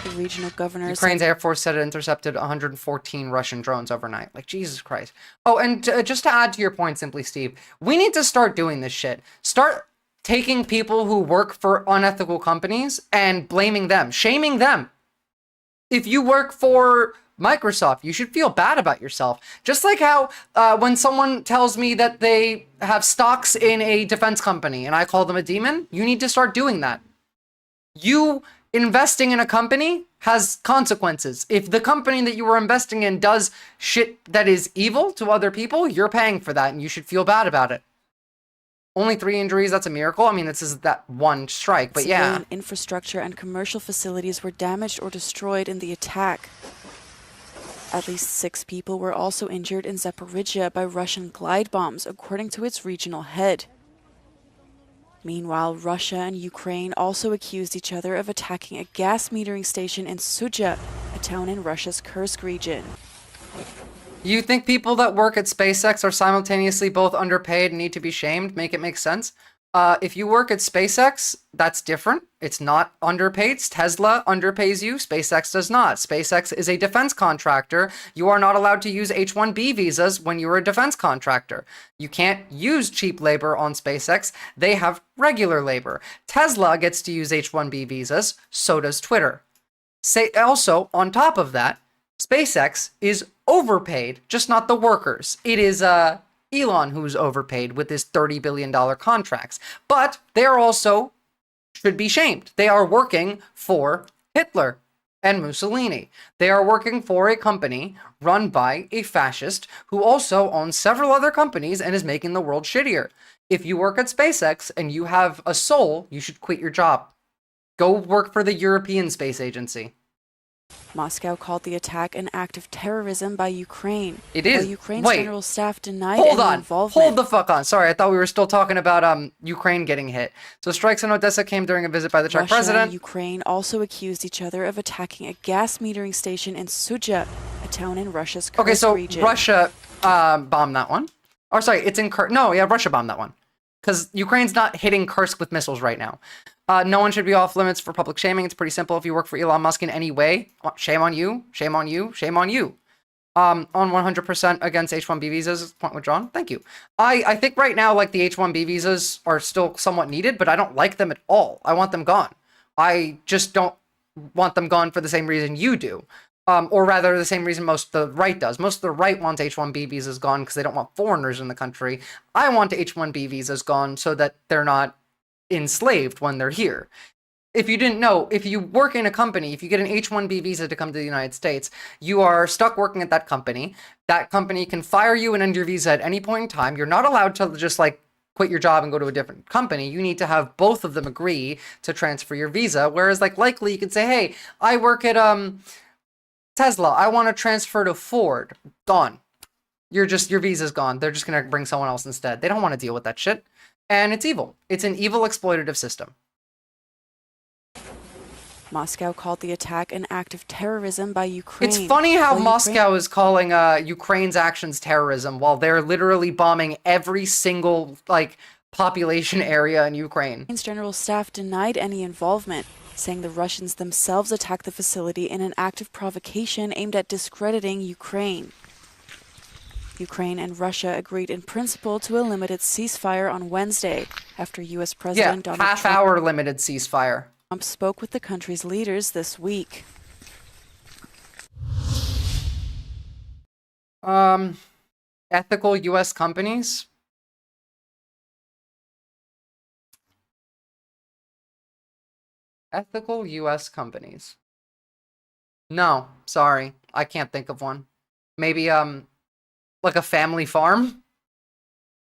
The regional governor Ukraine's Air Force said it intercepted 114 Russian drones overnight. Like, Jesus Christ. Oh, and just to add to your point, Simply Steve, we need to start doing this shit. Start taking people who work for unethical companies and blaming them, shaming them. If you work for Microsoft, you should feel bad about yourself. Just like how when someone tells me that they have stocks in a defense company and I call them a demon, you need to start doing that. You investing in a company has consequences. If the company that you were investing in does shit that is evil to other people, you're paying for that and you should feel bad about it. Only 3 injuries, that's a miracle. I mean, this is that one strike, but yeah. Civilian infrastructure and commercial facilities were damaged or destroyed in the attack. At least 6 people were also injured in Zaporizhia by Russian glide bombs, according to its regional head. Meanwhile, Russia and Ukraine also accused each other of attacking a gas metering station in Sudzha, a town in Russia's Kursk region. You think people that work at SpaceX are simultaneously both underpaid and need to be shamed? Make it make sense? If you work at SpaceX, that's different. It's not underpaid. Tesla underpays you. SpaceX does not. SpaceX is a defense contractor. You are not allowed to use H-1B visas when you're a defense contractor. You can't use cheap labor on SpaceX. They have regular labor. Tesla gets to use H-1B visas. So does Twitter. Also, on top of that, SpaceX is overpaid, just not the workers. It is Elon who's overpaid with his $30 billion contracts. But they are also should be shamed. They are working for Hitler and Mussolini. They are working for a company run by a fascist who also owns several other companies and is making the world shittier. If you work at SpaceX and you have a soul, you should quit your job. Go work for the European Space Agency. Moscow called the attack an act of terrorism by Ukraine. It is. While Ukraine's Wait. general staff denied Hold any on. involvement. Hold the fuck on. Sorry, I thought we were still talking about Ukraine getting hit. So strikes in Odessa came during a visit by the Czech Russia president. and Ukraine also accused each other of attacking a gas metering station in Sudzha, a town in Russia's Kursk region. Russia bombed that one. Or sorry, it's in Kursk. No, yeah, Russia bombed that one. Because Ukraine's not hitting Kursk with missiles right now. No one should be off limits for public shaming. It's pretty simple. If you work for Elon Musk in any way, shame on you, shame on you, shame on you. On 100% against H-1B visas, point withdrawn. Thank you. I think right now, like, the H-1B visas are still somewhat needed, but I don't like them at all. I want them gone. I just don't want them gone for the same reason you do. Or rather, the same reason most of the right does. Most of the right wants H-1B visas gone because they don't want foreigners in the country. I want H-1B visas gone so that they're not enslaved when they're here. If you didn't know, if you work in a company, if you get an H-1B visa to come to the United States, you are stuck working at that company. That company can fire you and end your visa at any point in time. You're not allowed to just like quit your job and go to a different company. You need to have both of them agree to transfer your visa. Whereas like likely you could say, hey, I work at Tesla. I want to transfer to Ford. Gone. Your visa's gone. They're just going to bring someone else instead. They don't want to deal with that shit. And it's evil. It's an evil exploitative system. Moscow called the attack an act of terrorism by Ukraine. It's funny how Moscow is calling Ukraine's actions terrorism while they're literally bombing every single like population area in Ukraine. Ukraine's general staff denied any involvement, saying the Russians themselves attacked the facility in an act of provocation aimed at discrediting Ukraine. Ukraine and Russia agreed in principle to a limited ceasefire on Wednesday after U.S. President Donald Trump half-hour limited ceasefire. Spoke with the country's leaders this week. Ethical U.S. companies? Ethical U.S. companies. No, sorry. I can't think of one. Maybe, like a family farm?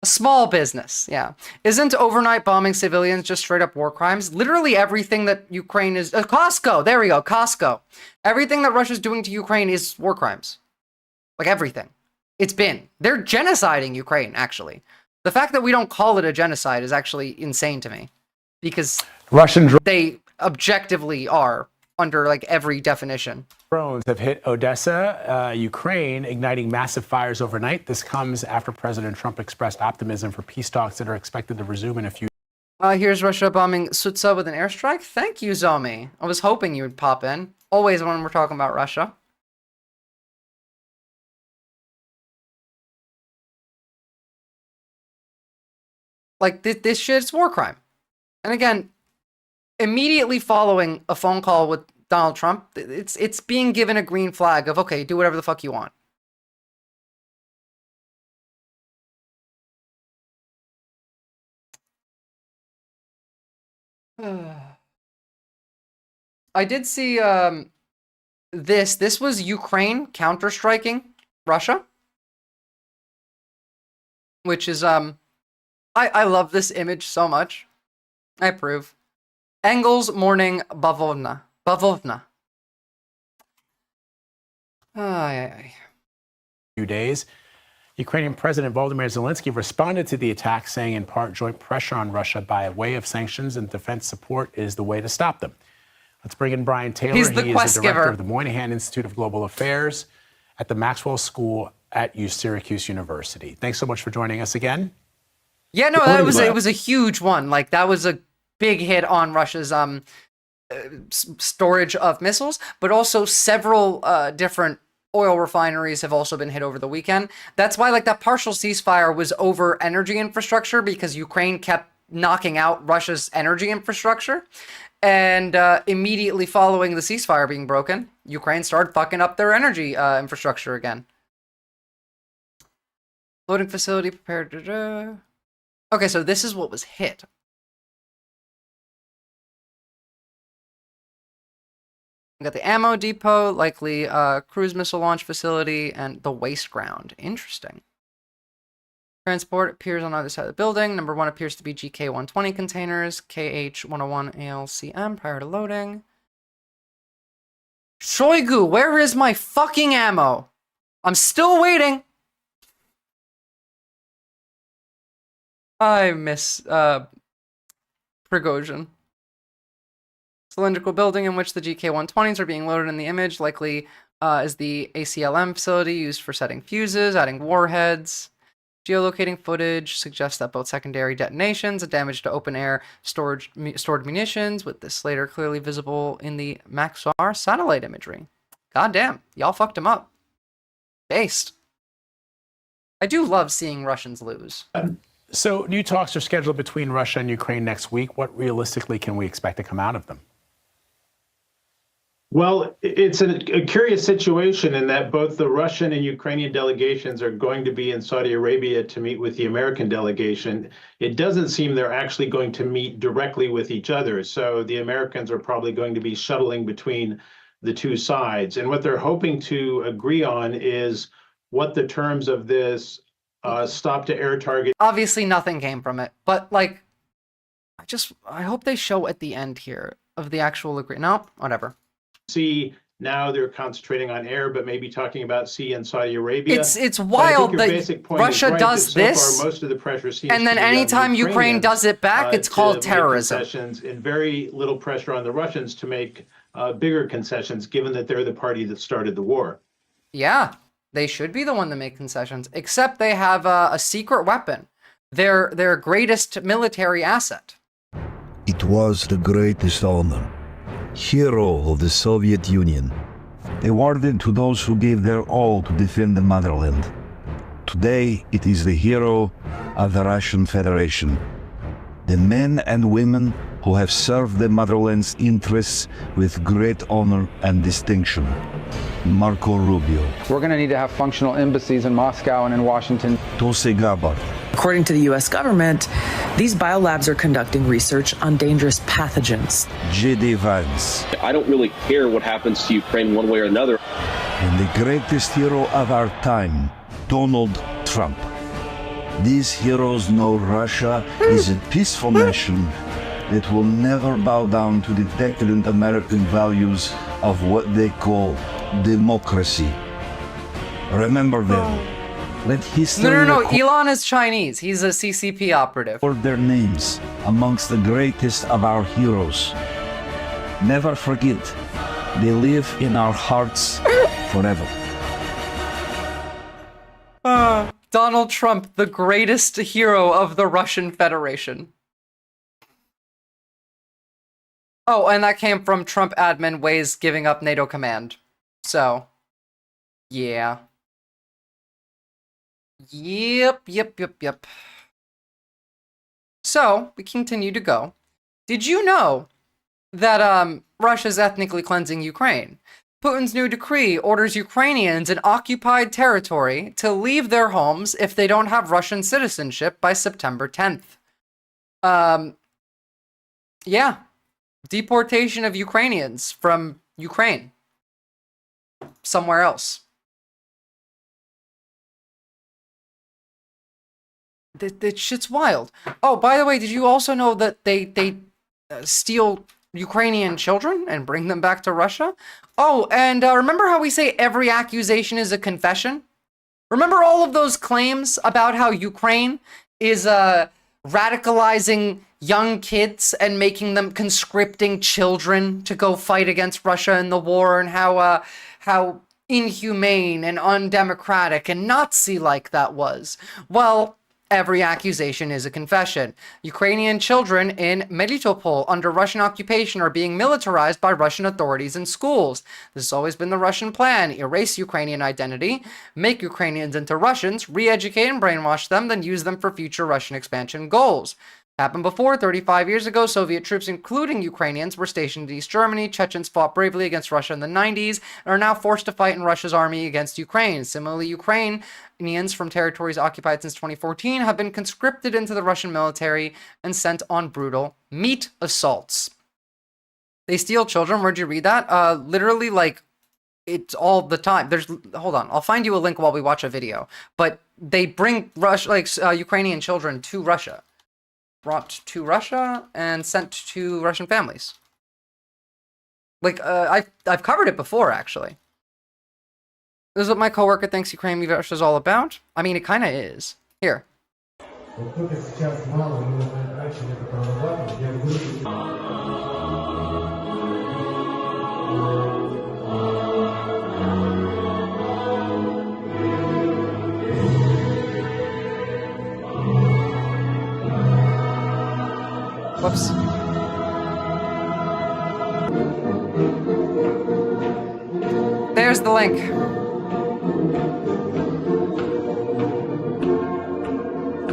A small business, yeah. Isn't overnight bombing civilians just straight up war crimes? Literally everything that Ukraine is... Costco! There we go, Costco. Everything that Russia's doing to Ukraine is war crimes. Like everything. It's been. They're genociding Ukraine, actually. The fact that we don't call it a genocide is actually insane to me. Because they objectively are under like every definition. Drones have hit Odessa, Ukraine, igniting massive fires overnight. This comes after President Trump expressed optimism for peace talks that are expected to resume in a few. Here's Russia bombing Sutsa with an airstrike. Thank you, Zomi. I was hoping you would pop in. Always when we're talking about Russia. Like, this shit's war crime. And again, immediately following a phone call with Donald Trump, it's being given a green flag of, okay, do whatever the fuck you want. I did see this was Ukraine counter-striking Russia, which is I love this image so much. I approve. Engels morning bavovna. Few days. Ukrainian President Volodymyr Zelensky responded to the attack, saying in part joint pressure on Russia by way of sanctions and defense support is the way to stop them. Let's bring in Brian Taylor. He is the director of the Moynihan Institute of Global Affairs at the Maxwell School at Syracuse University. Thanks so much for joining us again. Yeah, no, it was a huge one. Like, that was a big hit on Russia's storage of missiles, but also several different oil refineries have also been hit over the weekend. That's why, like, that partial ceasefire was over energy infrastructure, because Ukraine kept knocking out Russia's energy infrastructure. And immediately following the ceasefire being broken, Ukraine started fucking up their energy infrastructure again. Loading facility prepared. Okay, so this is what was hit. We got the ammo depot, likely cruise missile launch facility, and the waste ground. Interesting. Transport appears on either side of the building. Number 1 appears to be GK-120 containers, KH-101 ALCM prior to loading. Shoigu, where is my fucking ammo? I'm still waiting. I miss Prigozhin. Cylindrical building in which the GK-120s are being loaded in the image, likely is the ACLM facility used for setting fuses, adding warheads. Geolocating footage suggests that both secondary detonations and damage to open-air stored munitions, with this later clearly visible in the Maxar satellite imagery. Goddamn, y'all fucked him up. Based. I do love seeing Russians lose. So new talks are scheduled between Russia and Ukraine next week. What realistically can we expect to come out of them? Well, it's a curious situation in that both the Russian and Ukrainian delegations are going to be in Saudi Arabia to meet with the American delegation. It doesn't seem they're actually going to meet directly with each other. So the Americans are probably going to be shuttling between the two sides. And what they're hoping to agree on is what the terms of this stop to air target. Obviously nothing came from it, but like, I hope they show at the end here of the actual agreement. No, whatever. Sea, now they're concentrating on air, but maybe talking about sea in Saudi Arabia. It's wild that Russia does this, so most of the pressure seems and then anytime Ukraine does it back, it's called terrorism. Concessions, and very little pressure on the Russians to make bigger concessions, given that they're the party that started the war. Yeah, they should be the one to make concessions, except they have a secret weapon, their greatest military asset. It was the greatest honor. Hero of the Soviet Union, awarded to those who gave their all to defend the motherland. Today, it is the hero of the Russian Federation. The men and women who have served the motherland's interests with great honor and distinction. Marco Rubio. We're going to need to have functional embassies in Moscow and in Washington. Tulsi Gabbard. According to the U.S. government, these biolabs are conducting research on dangerous pathogens. J.D. Vance. I don't really care what happens to Ukraine one way or another. And the greatest hero of our time, Donald Trump. These heroes know Russia is a peaceful nation that will never bow down to the decadent American values of what they call democracy. Remember them. Let history No. Elon is Chinese. He's a CCP operative. For their names amongst the greatest of our heroes. Never forget, They live in our hearts forever. Donald Trump, the greatest hero of the Russian Federation. Oh, and that came from Trump admin Ways giving up NATO command. So, yeah. Yep. So, we continue to go. Did you know that Russia's ethnically cleansing Ukraine? Putin's new decree orders Ukrainians in occupied territory to leave their homes if they don't have Russian citizenship by September 10th. Yeah. Deportation of Ukrainians from Ukraine. Somewhere else. That shit's wild. Oh, by the way, did you also know that they steal Ukrainian children and bring them back to Russia? Oh, and remember how we say every accusation is a confession? Remember all of those claims about how Ukraine is radicalizing young kids and making them conscripting children to go fight against Russia in the war, and how inhumane and undemocratic and Nazi-like that was? Well, every accusation is a confession. Ukrainian children in Melitopol under Russian occupation are being militarized by Russian authorities in schools. This has always been the Russian plan: erase Ukrainian identity, make Ukrainians into Russians, re-educate and brainwash them, then use them for future Russian expansion goals. Happened before. 35 years ago, Soviet troops, including Ukrainians, were stationed in East Germany. Chechens fought bravely against Russia in the 90s and are now forced to fight in Russia's army against Ukraine. Similarly, Ukrainians from territories occupied since 2014 have been conscripted into the Russian military and sent on brutal meat assaults. They steal children. Where'd you read that? Literally, like, it's all the time. Hold on, I'll find you a link while we watch a video. But they bring Ukrainian children to Russia. Brought to Russia and sent to Russian families. Like, I've covered it before, actually. This is what my coworker thinks Ukraine Russia is all about. I mean, it kind of is. Here. Whoops. There's the link.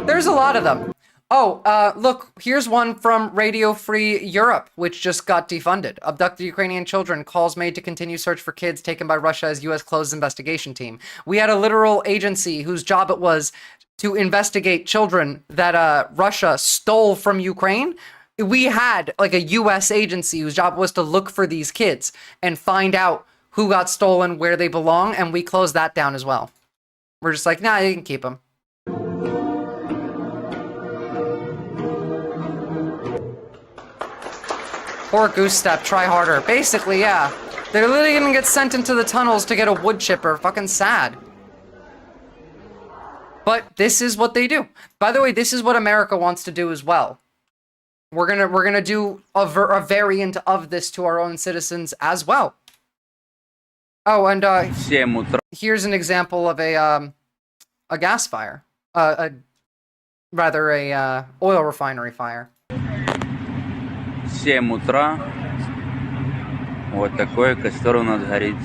There's a lot of them. Oh, look, here's one from Radio Free Europe, which just got defunded. Abducted Ukrainian children, calls made to continue search for kids taken by Russia as U.S. closed investigation team. We had a literal agency whose job it was to investigate children that Russia stole from Ukraine. We had like a U.S. agency whose job was to look for these kids and find out who got stolen, where they belong, and we closed that down as well. We're just like, nah, you can keep them. Poor Goose Step, try harder. Basically, yeah. They're literally gonna get sent into the tunnels to get a wood chipper. Fucking sad. But this is what they do. By the way, this is what America wants to do as well. We're gonna do a variant of this to our own citizens as well. Oh, and here's an example of a gas fire, rather a oil refinery fire. 7 утра. Вот такой костер у нас горит.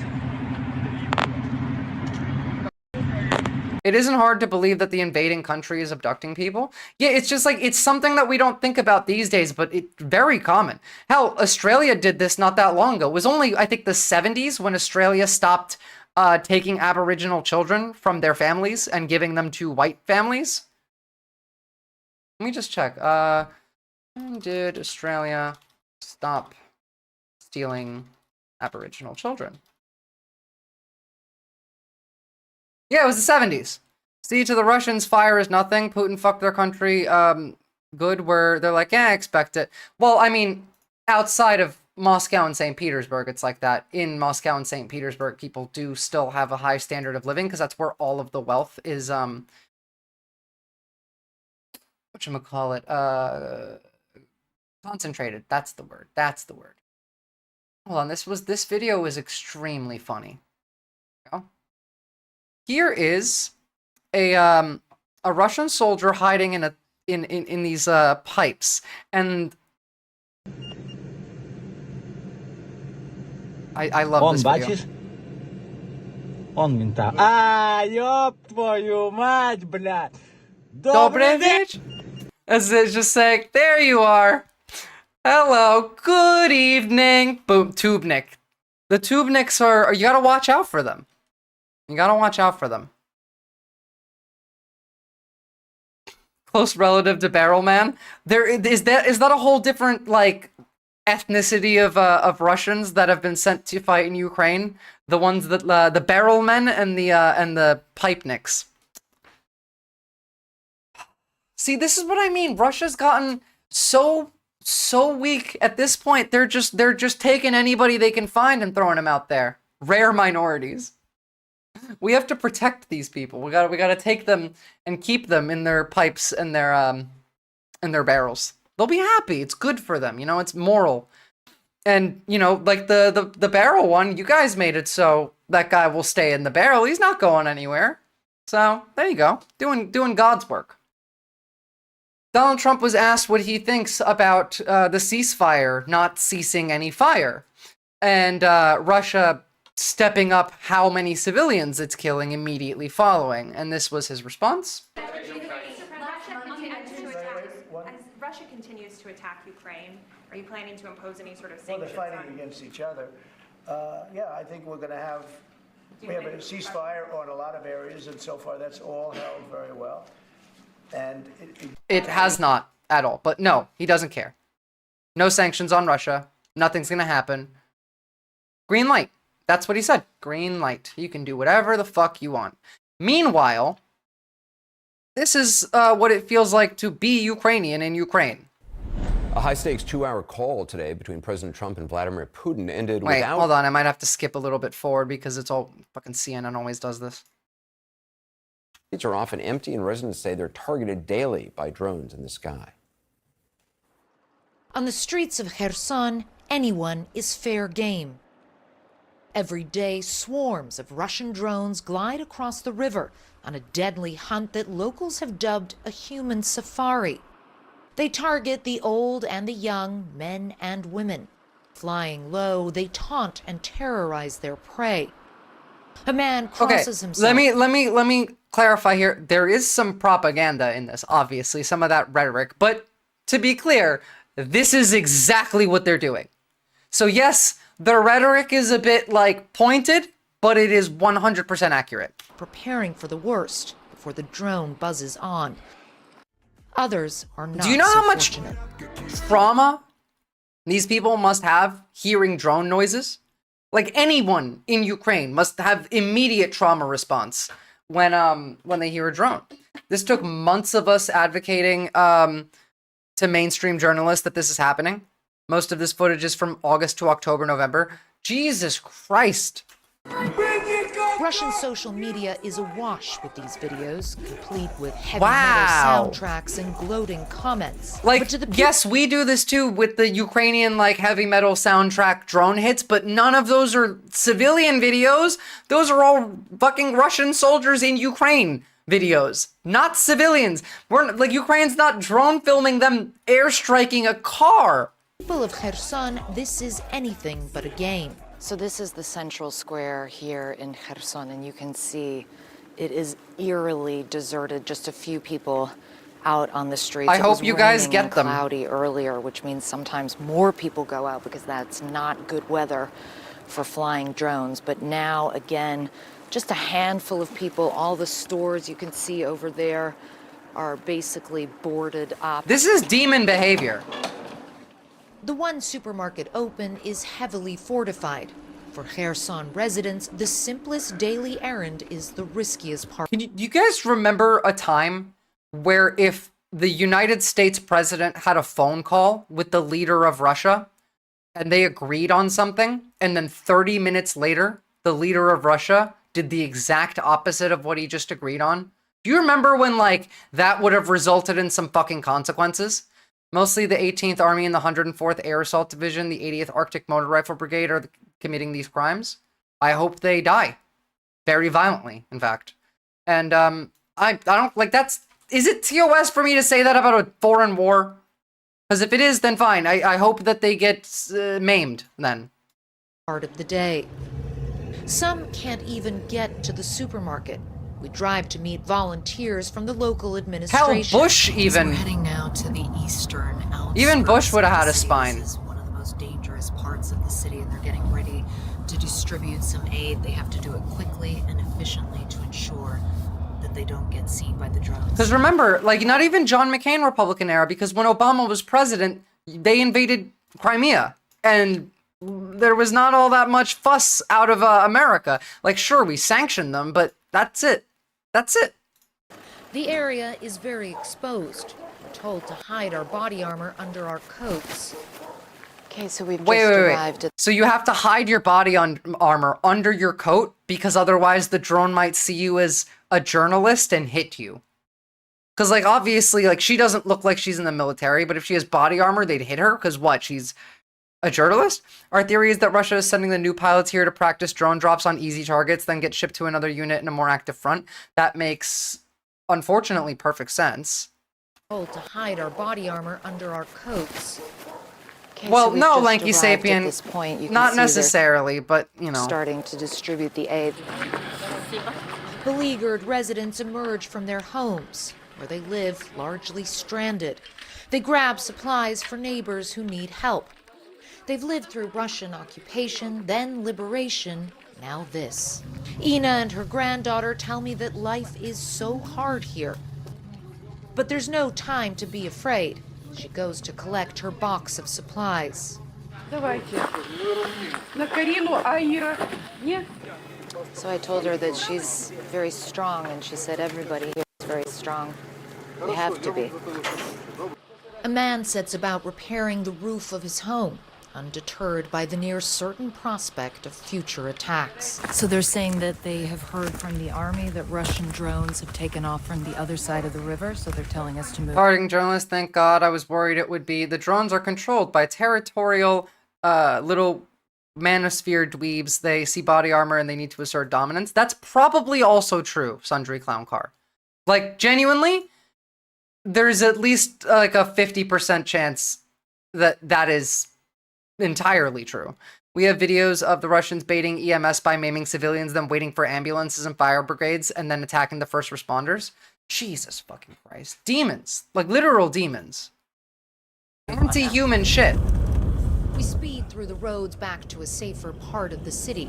It isn't hard to believe that the invading country is abducting people. Yeah, it's just like, it's something that we don't think about these days, but it's very common. Hell, Australia did this not that long ago. It was only, I think, the 70s when Australia stopped taking Aboriginal children from their families and giving them to white families. Let me just check. When did Australia stop stealing Aboriginal children? Yeah, it was the 70s. See, to the Russians, fire is nothing. Putin fucked their country good, where they're like, yeah, I expect it. Well, I mean, outside of Moscow and St. Petersburg, it's like that. In Moscow and St. Petersburg, people do still have a high standard of living because that's where all of the wealth is, whatchamacallit, concentrated. That's the word. That's the word. Hold on, this video is extremely funny. Here is a Russian soldier hiding in these pipes, and I love this video. Бачиш? Он мента. А, ёб твою мать, блядь. Добрый вечер. As it's just saying, there you are. Hello, good evening. Boom, Tubnik. The Tubniks are, you gotta watch out for them. You gotta watch out for them. Close relative to Barrel Man. There is that a whole different like ethnicity of Russians that have been sent to fight in Ukraine? The ones that the Barrel Men and the Pipeniks. See, this is what I mean. Russia's gotten so weak at this point. They're just taking anybody they can find and throwing them out there. Rare minorities. We have to protect these people. We gotta take them and keep them in their pipes and their barrels. They'll be happy. It's good for them. You know, it's moral. And you know, like the barrel one, you guys made it so that guy will stay in the barrel. He's not going anywhere. So there you go, doing God's work. Donald Trump was asked what he thinks about the ceasefire not ceasing any fire, and Russia stepping up how many civilians it's killing immediately following. And this was his response. As Russia continues to attack Ukraine, are you planning to impose any sort of sanctions? Well, they're fighting against each other. Yeah, I think we're going to have, we have a ceasefire on a lot of areas, and so far that's all held very well. And it has not at all, but no, he doesn't care. No sanctions on Russia. Nothing's going to happen. Green light. That's what he said. Green light. You can do whatever the fuck you want. Meanwhile, this is what it feels like to be Ukrainian in Ukraine. A high-stakes 2-hour call today between President Trump and Vladimir Putin ended Wait, without... hold on. I might have to skip a little bit forward because it's all fucking CNN always does this. Streets are often empty, and residents say they're targeted daily by drones in the sky. On the streets of Kherson, anyone is fair game. Every day, swarms of Russian drones glide across the river on a deadly hunt that locals have dubbed a human safari. They target the old and the young, men and women. Flying low, they taunt and terrorize their prey. A man crosses himself. Let me clarify here. There is some propaganda in this, obviously, some of that rhetoric, but to be clear, this is exactly what they're doing. So yes, the rhetoric is a bit like pointed, but it is 100% accurate. Preparing for the worst before the drone buzzes on. Others are not. Do you know how much fortunate. trauma these people must have hearing drone noises? Like anyone in Ukraine must have immediate trauma response when they hear a drone. This took months of us advocating to mainstream journalists that this is happening. Most of this footage is from August to October, November. Jesus Christ. Russian social media is awash with these videos, complete with heavy Wow. metal soundtracks and gloating comments. Like, yes, we do this too with the Ukrainian, like, heavy metal soundtrack drone hits, but none of those are civilian videos. Those are all fucking Russian soldiers in Ukraine videos, not civilians. Like, Ukraine's not drone filming them airstriking a car. People of Kherson, this is anything but a game. So this is the central square here in Kherson, and you can see it is eerily deserted. Just a few people out on the streets. I hope you guys get them. Cloudy earlier, which means sometimes more people go out because that's not good weather for flying drones. But now, again, just a handful of people. All the stores you can see over there are basically boarded up. This is demon behavior. The one supermarket open is heavily fortified. For Kherson residents, the simplest daily errand is the riskiest part. Do you guys remember a time where if the United States president had a phone call with the leader of Russia and they agreed on something, and then 30 minutes later, the leader of Russia did the exact opposite of what he just agreed on? Do you remember when, like, that would have resulted in some fucking consequences? Mostly the 18th Army and the 104th Air Assault Division, the 80th Arctic Motor Rifle Brigade are committing these crimes. I hope they die. Very violently, in fact. And I don't, like, is it TOS for me to say that about a foreign war? Because if it is, then fine. I hope that they get maimed then. Part of the day. Some can't even get to the supermarket. We drive to meet volunteers from the local administration. Hell, Bush even. We're heading now to the eastern outskirts. Even Bush would have had a This spine. is one of the most dangerous parts of the city, and they're getting ready to distribute some aid. They have to do it quickly and efficiently to ensure that they don't get seen by the drones. Because remember, like, not even John McCain Republican era, because when Obama was president, they invaded Crimea, and there was not all that much fuss out of America. Like, sure, we sanctioned them, but that's it. That's it. The area is very exposed. We're told to hide our body armor under our coats. Okay, so we've Wait, just wait, arrived wait. at... So you have to hide your body armor under your coat because otherwise the drone might see you as a journalist and hit you. Because, like, obviously, like, she doesn't look like she's in the military, but if she has body armor, they'd hit her because what? She's a journalist? Our theory is that Russia is sending the new pilots here to practice drone drops on easy targets, then get shipped to another unit in a more active front. That makes, unfortunately, perfect sense. Told to hide our body armor under our coats. Okay, Well, so we've no, just Lanky arrived Sapien, at this point. You can not see they're necessarily, but, you know. starting to distribute the aid. Beleaguered residents emerge from their homes, where they live largely stranded. They grab supplies for neighbors who need help. They've lived through Russian occupation, then liberation, now this. Ina and her granddaughter tell me that life is so hard here. But there's no time to be afraid. She goes to collect her box of supplies. So I told her that she's very strong, and she said everybody here is very strong. We have to be. A man sets about repairing the roof of his home, undeterred by the near certain prospect of future attacks. So they're saying that they have heard from the army that Russian drones have taken off from the other side of the river, so they're telling us to move. Parting journalist, thank God. I was worried it would be the drones are controlled by territorial little manosphere dweebs. They see body armor and they need to assert dominance. That's probably also true, Sundry Clown Car. Like, genuinely, there's at least like a 50% chance that that is entirely true. We have videos of the Russians baiting EMS by maiming civilians, then waiting for ambulances and fire brigades, and then attacking the first responders. Jesus fucking Christ. Demons. Like, literal demons. Anti-human shit. We speed through the roads back to a safer part of the city.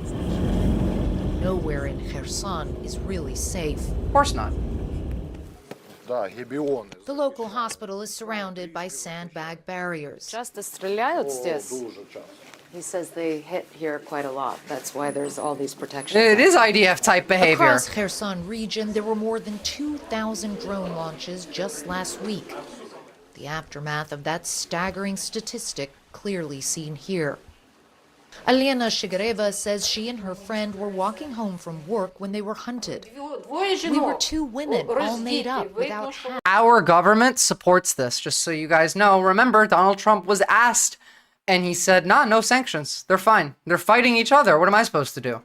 Nowhere in Kherson is really safe. Of course not. The local hospital is surrounded by sandbag barriers. Часто стреляют здесь. He says they hit here quite a lot. That's why there's all these protections. It is IDF type behavior. Across Kherson region, there were more than 2,000 drone launches just last week. The aftermath of that staggering statistic clearly seen here. Alena Shigareva says she and her friend were walking home from work when they were hunted. We were two women, all made up, without hats. Our government supports this, just so you guys know. Remember, Donald Trump was asked, and he said, nah, no sanctions. They're fine. They're fighting each other. What am I supposed to do?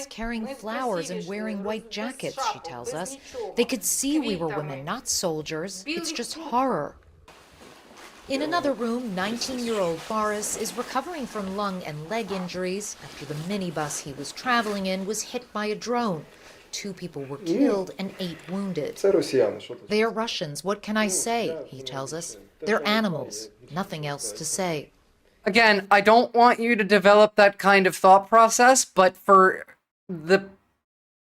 Carrying flowers and wearing white jackets, she tells us. They could see we were women, not soldiers. It's just horror. In another room, 19-year-old Boris is recovering from lung and leg injuries after the minibus he was traveling in was hit by a drone. 2 people were killed and 8 wounded. They are Russians. What can I say? He tells us. They're animals. Nothing else to say. Again, I don't want you to develop that kind of thought process, but for the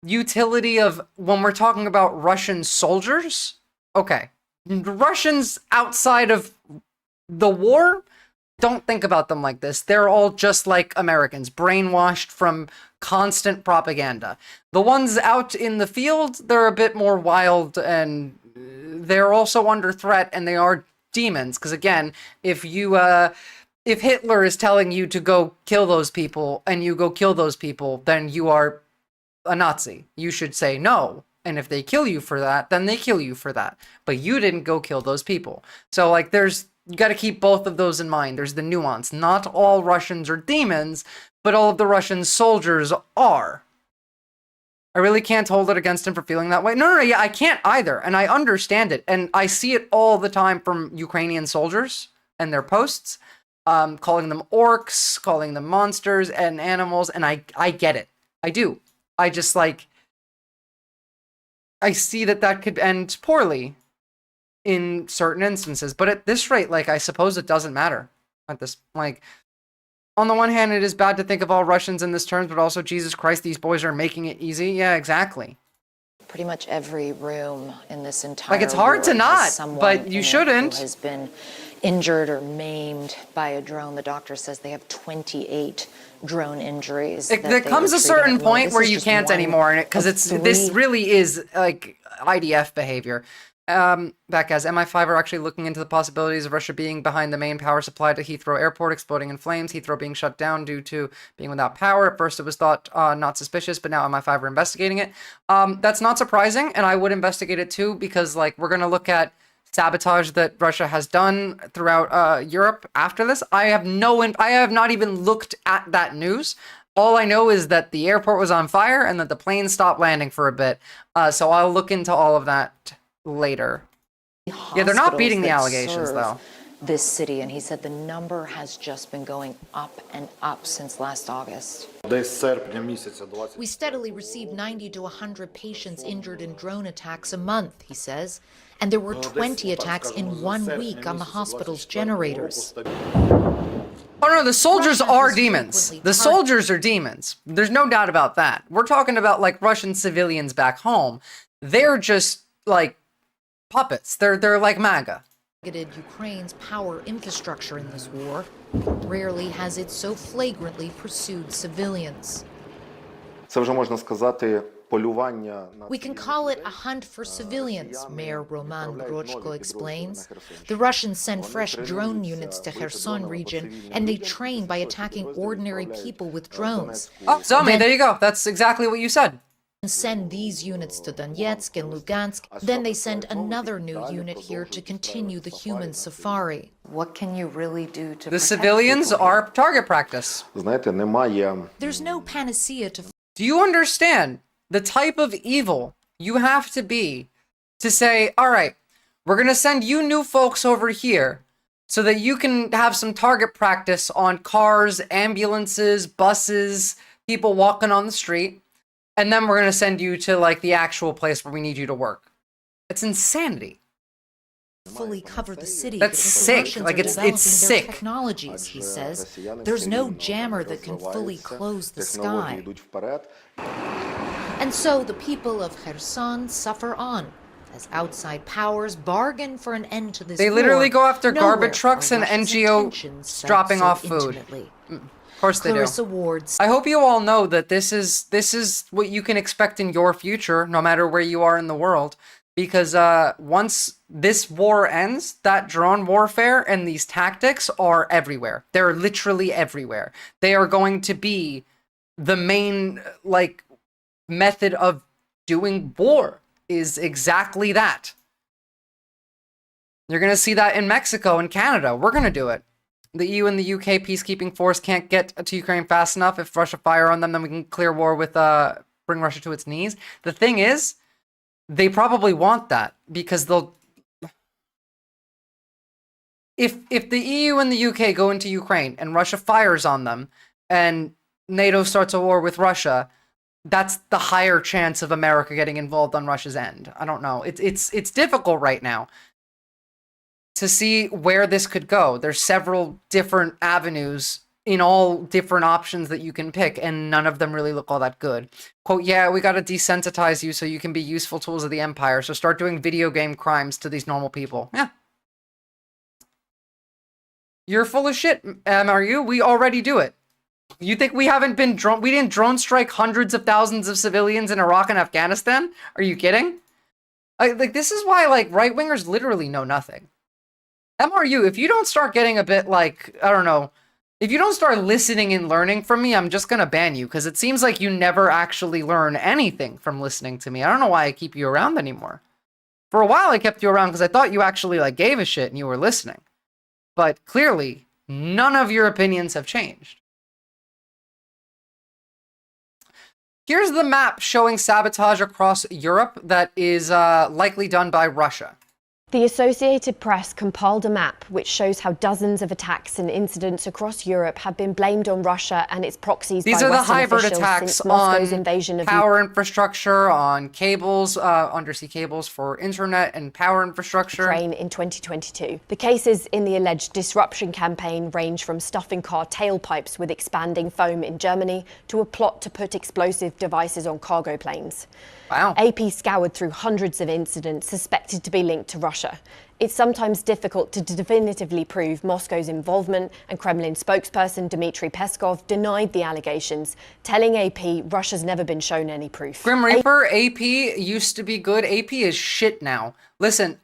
utility of when we're talking about Russian soldiers, okay. Russians outside of the war, don't think about them like this. They're all just like Americans, brainwashed from constant propaganda. The ones out in the field, they're a bit more wild, and they're also under threat, and they are demons. Because again, if Hitler is telling you to go kill those people, and you go kill those people, then you are a Nazi. You should say no. And if they kill you for that, then they kill you for that. But you didn't go kill those people. So, like, there's You got to keep both of those in mind. There's the nuance. Not all Russians are demons, but all of the Russian soldiers are. I really can't hold it against him for feeling that way. No, yeah, I can't either. And I understand it. And I see it all the time from Ukrainian soldiers and their posts, calling them orcs, calling them monsters and animals. And I get it. I do. I just like, I see that could end poorly in certain instances. But at this rate, like, I suppose it doesn't matter at this, like, on the one hand, it is bad to think of all Russians in this terms, but also, Jesus Christ, these boys are making it easy. Yeah, exactly. Pretty much every room in this entire like, it's hard to not, but you in it shouldn't. who has been injured or maimed by a drone. The doctor says they have 28 drone injuries. There comes a certain point where you can't anymore, because this really is like IDF behavior. Back as MI5 are actually looking into the possibilities of Russia being behind the main power supply to Heathrow Airport exploding in flames, Heathrow being shut down due to being without power. At first it was thought not suspicious, but now MI5 are investigating it. That's not surprising, and I would investigate it too, because like we're going to look at sabotage that Russia has done throughout Europe after this. I have not even looked at that news. All I know is that the airport was on fire and that the plane stopped landing for a bit. So I'll look into all of that later. Yeah, they're not beating the allegations though. This city, and he said the number has just been going up and up since last August. We steadily receive 90 to 100 patients injured in drone attacks a month, he says. And there were 20 attacks in 1 week on the hospital's generators. Oh no, the soldiers are demons. The soldiers are demons. There's no doubt about that. We're talking about like Russian civilians back home. They're just like puppets. They're like MAGA. Ukraine's power infrastructure in this war. Rarely has it so flagrantly pursued civilians. We can call it a hunt for civilians, Mayor Roman Grochko explains. The Russians send fresh drone units to Kherson region, and they train by attacking ordinary people with drones. Oh, Zomi, there you go. That's exactly what you said. Send these units to Donetsk and Lugansk, then they send another new unit here to continue the human safari. What can you really do to The civilians are target practice. There's no panacea to... Do you understand the type of evil you have to be to say, all right, we're going to send you new folks over here so that you can have some target practice on cars, ambulances, buses, people walking on the street. And then we're going to send you to like the actual place where we need you to work. It's insanity. Fully cover the city. That's sick. Like it's sick. Technologies, he says. There's no jammer that can fully close the sky. And so the people of Kherson suffer on as outside powers bargain for an end to this They war. literally go after Nowhere garbage trucks and Russia's NGO intentions dropping so off food. intimately. Of course they Clarissa do. Ward's I hope you all know that this is what you can expect in your future, no matter where you are in the world. Because once this war ends, that drone warfare and these tactics are everywhere. They're literally everywhere. They are going to be the main like method of doing war, is exactly that. You're going to see that in Mexico and Canada. We're going to do it. The EU and the UK peacekeeping force can't get to Ukraine fast enough. If Russia fire on them, then we can clear war with, bring Russia to its knees. The thing is, they probably want that because they'll... If the EU and the UK go into Ukraine and Russia fires on them and NATO starts a war with Russia, that's the higher chance of America getting involved on Russia's end. I don't know. It's difficult right now to see where this could go. There's several different avenues in all different options that you can pick, and none of them really look all that good. Quote, yeah, we gotta desensitize you so you can be useful tools of the empire, so start doing video game crimes to these normal people. Yeah. You're full of shit, MRU. We already do it. You think we haven't been we didn't drone strike hundreds of thousands of civilians in Iraq and Afghanistan? Are you kidding? Like this is why like right-wingers literally know nothing. MRU, if you don't start getting a bit like, I don't know, if you don't start listening and learning from me, I'm just gonna ban you, because it seems like you never actually learn anything from listening to me. I don't know why I keep you around anymore. For a while I kept you around because I thought you actually like gave a shit and you were listening. But clearly, none of your opinions have changed. Here's the map showing sabotage across Europe that is likely done by Russia. The Associated Press compiled a map which shows how dozens of attacks and incidents across Europe have been blamed on Russia and its proxies These by are the Western hybrid officials attacks since Moscow's on invasion of power infrastructure, on cables, undersea cables for internet and power infrastructure. Ukraine in 2022. The cases in the alleged disruption campaign range from stuffing car tailpipes with expanding foam in Germany to a plot to put explosive devices on cargo planes. Wow. AP scoured through hundreds of incidents suspected to be linked to Russia. It's sometimes difficult to definitively prove Moscow's involvement, and Kremlin spokesperson Dmitry Peskov denied the allegations, telling AP Russia's never been shown any proof. Grim Reaper, AP used to be good. AP is shit now. Listen,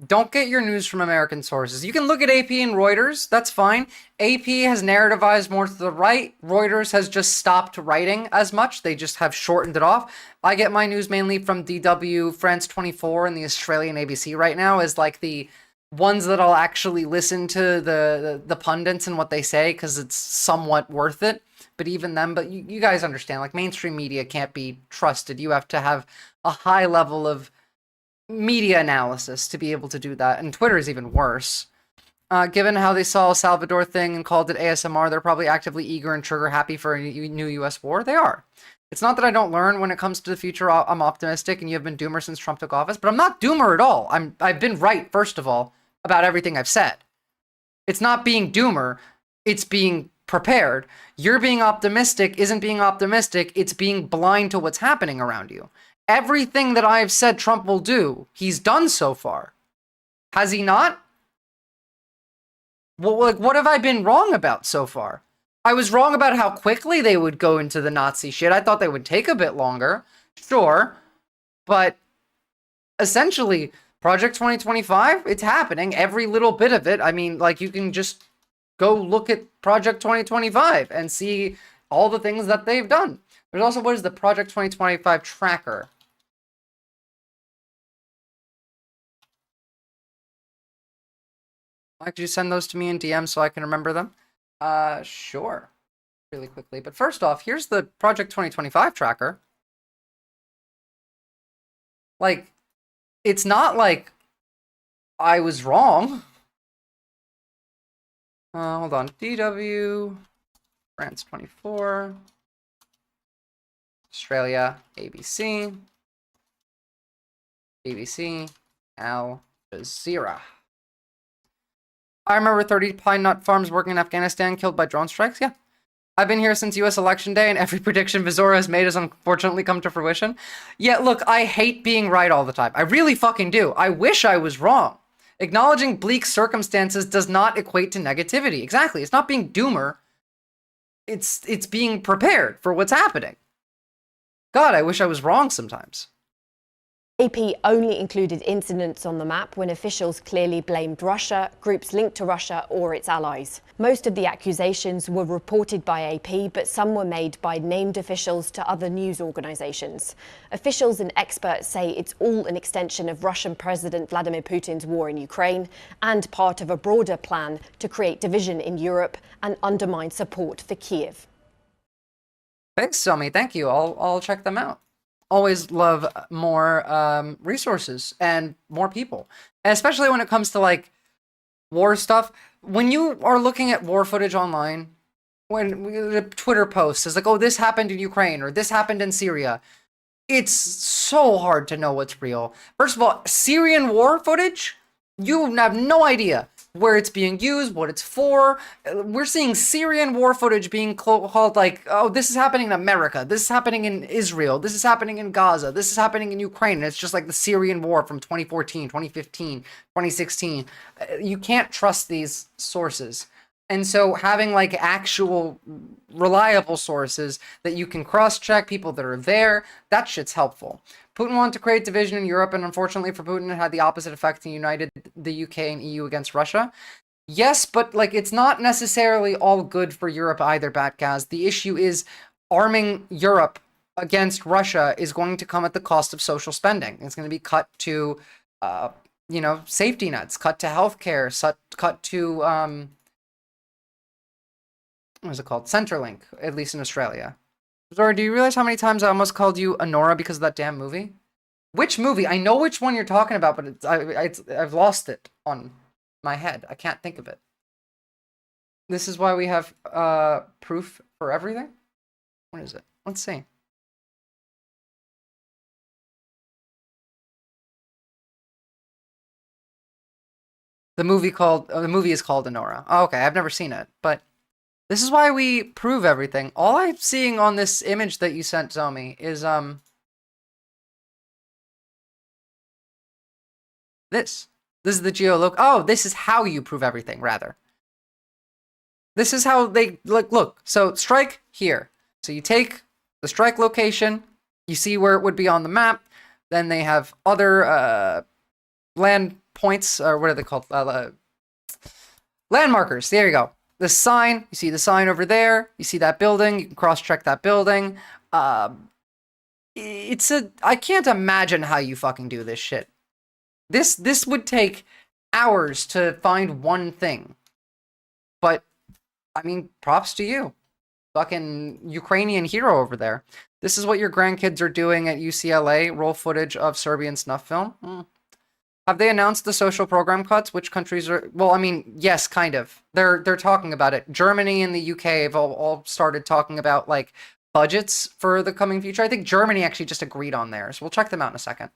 don't get your news from American sources. You can look at AP and Reuters, that's fine. AP has narrativized more to the right. Reuters has just stopped writing as much. They just have shortened it off. I get my news mainly from DW, France 24, and the Australian ABC right now as like the ones that I'll actually listen to the pundits and what they say because it's somewhat worth it. But even then, but you guys understand, like mainstream media can't be trusted. You have to have a high level of media analysis to be able to do that. And Twitter is even worse. Given how they saw a Salvador thing and called it ASMR, they're probably actively eager and trigger happy for a new US war. They are. It's not that I don't learn when it comes to the future. I'm optimistic, and you have been doomer since Trump took office, but I'm not doomer at all. I've been right, first of all, about everything I've said. It's not being doomer, it's being prepared. You're being optimistic isn't being optimistic, it's being blind to what's happening around you. Everything that I've said Trump will do, he's done so far. Has he not? Well, like, what have I been wrong about so far? I was wrong about how quickly they would go into the Nazi shit. I thought they would take a bit longer. Sure. But essentially, Project 2025, it's happening. Every little bit of it. I mean, like, you can just go look at Project 2025 and see all the things that they've done. There's also, what is the Project 2025 tracker? Could you send those to me in DM so I can remember them? Sure. Really quickly. But first off, here's the Project 2025 tracker. Like, it's not like I was wrong. Hold on. DW, France 24, Australia, ABC, BBC, Al Jazeera. I remember 30 pine nut farms working in Afghanistan killed by drone strikes. Yeah. I've been here since US election day, and every prediction Visora has made has unfortunately come to fruition. Yeah, look, I hate being right all the time. I really fucking do. I wish I was wrong. Acknowledging bleak circumstances does not equate to negativity. Exactly. It's not being doomer. It's being prepared for what's happening. God, I wish I was wrong sometimes. AP only included incidents on the map when officials clearly blamed Russia, groups linked to Russia, or its allies. Most of the accusations were reported by AP, but some were made by named officials to other news organizations. Officials and experts say it's all an extension of Russian President Vladimir Putin's war in Ukraine and part of a broader plan to create division in Europe and undermine support for Kiev. Thanks, Somi. Thank you. I'll check them out. Always love more resources and more people, and especially when it comes to like war stuff. When you are looking at war footage online, when the Twitter post is like, oh, this happened in Ukraine or this happened in Syria, it's so hard to know what's real. First of all, Syrian war footage, you have no idea where it's being used, what it's for. We're seeing Syrian war footage being called like, oh, this is happening in America, this is happening in Israel, this is happening in Gaza, this is happening in Ukraine. And it's just like the Syrian war from 2014, 2015, 2016. You can't trust these sources. And so having like actual reliable sources that you can cross-check, people that are there, that shit's helpful. Putin wanted to create division in Europe, and unfortunately for Putin, it had the opposite effect and united the UK and EU against Russia. Yes, but like it's not necessarily all good for Europe either, Batgaz. The issue is arming Europe against Russia is going to come at the cost of social spending. It's going to be cut to you know, safety nets, cut to healthcare, cut to, what is it called? Centrelink, at least in Australia. Zora, do you realize how many times I almost called you Honora because of that damn movie? Which movie? I know which one you're talking about, but I've lost it on my head. I can't think of it. This is why we have proof for everything? What is it? Let's see. The movie is called Honora. Oh, okay, I've never seen it, but this is why we prove everything. All I'm seeing on this image that you sent, Zomi, is this. This is the geoloc. Oh, this is how you prove everything, rather. This is how they look. So strike here. So you take the strike location, you see where it would be on the map. Then they have other land points, or what are they called? Landmarkers. There you go. The sign. You see the sign over there. You see that building. You can cross-check that building. I can't imagine how you fucking do this shit. This would take hours to find one thing. But I mean, props to you. Fucking Ukrainian hero over there. This is what your grandkids are doing at UCLA. Roll footage of Serbian snuff film. Have they announced the social program cuts? Which countries are... Well, I mean, yes, kind of. They're talking about it. Germany and the UK have all started talking about, like, budgets for the coming future. I think Germany actually just agreed on theirs. We'll check them out in a second.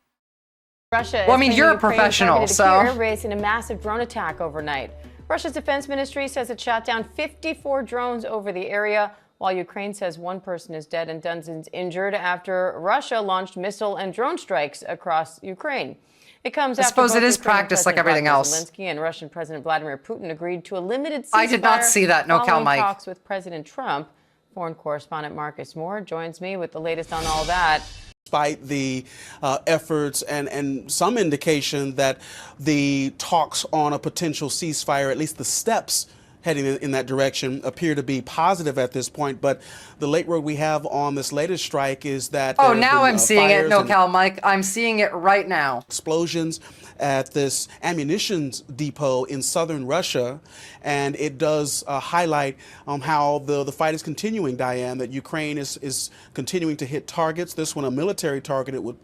Russia. Well, I mean, you're a professional, so... Air base in a massive drone attack overnight. Russia's defense ministry says it shot down 54 drones over the area, while Ukraine says one person is dead and dozens injured after Russia launched missile and drone strikes across Ukraine. It comes I after suppose both it is Ukrainian practice like President everything Vladimir else. Zelensky and Russian President Vladimir Putin agreed to a limited ceasefire. I did not see that. No, Cal following Mike. talks with President Trump. Foreign correspondent Marcus Moore joins me with the latest on all that. Despite the efforts and some indication that the talks on a potential ceasefire, at least the steps heading in that direction, appear to be positive at this point. But the late word we have on this latest strike is that... Oh, now I'm seeing it. No, Cal Mike. I'm seeing it right now. Explosions at this ammunition depot in southern Russia, and it does highlight how the fight is continuing, Diane, that Ukraine is continuing to hit targets. This one, a military target, it would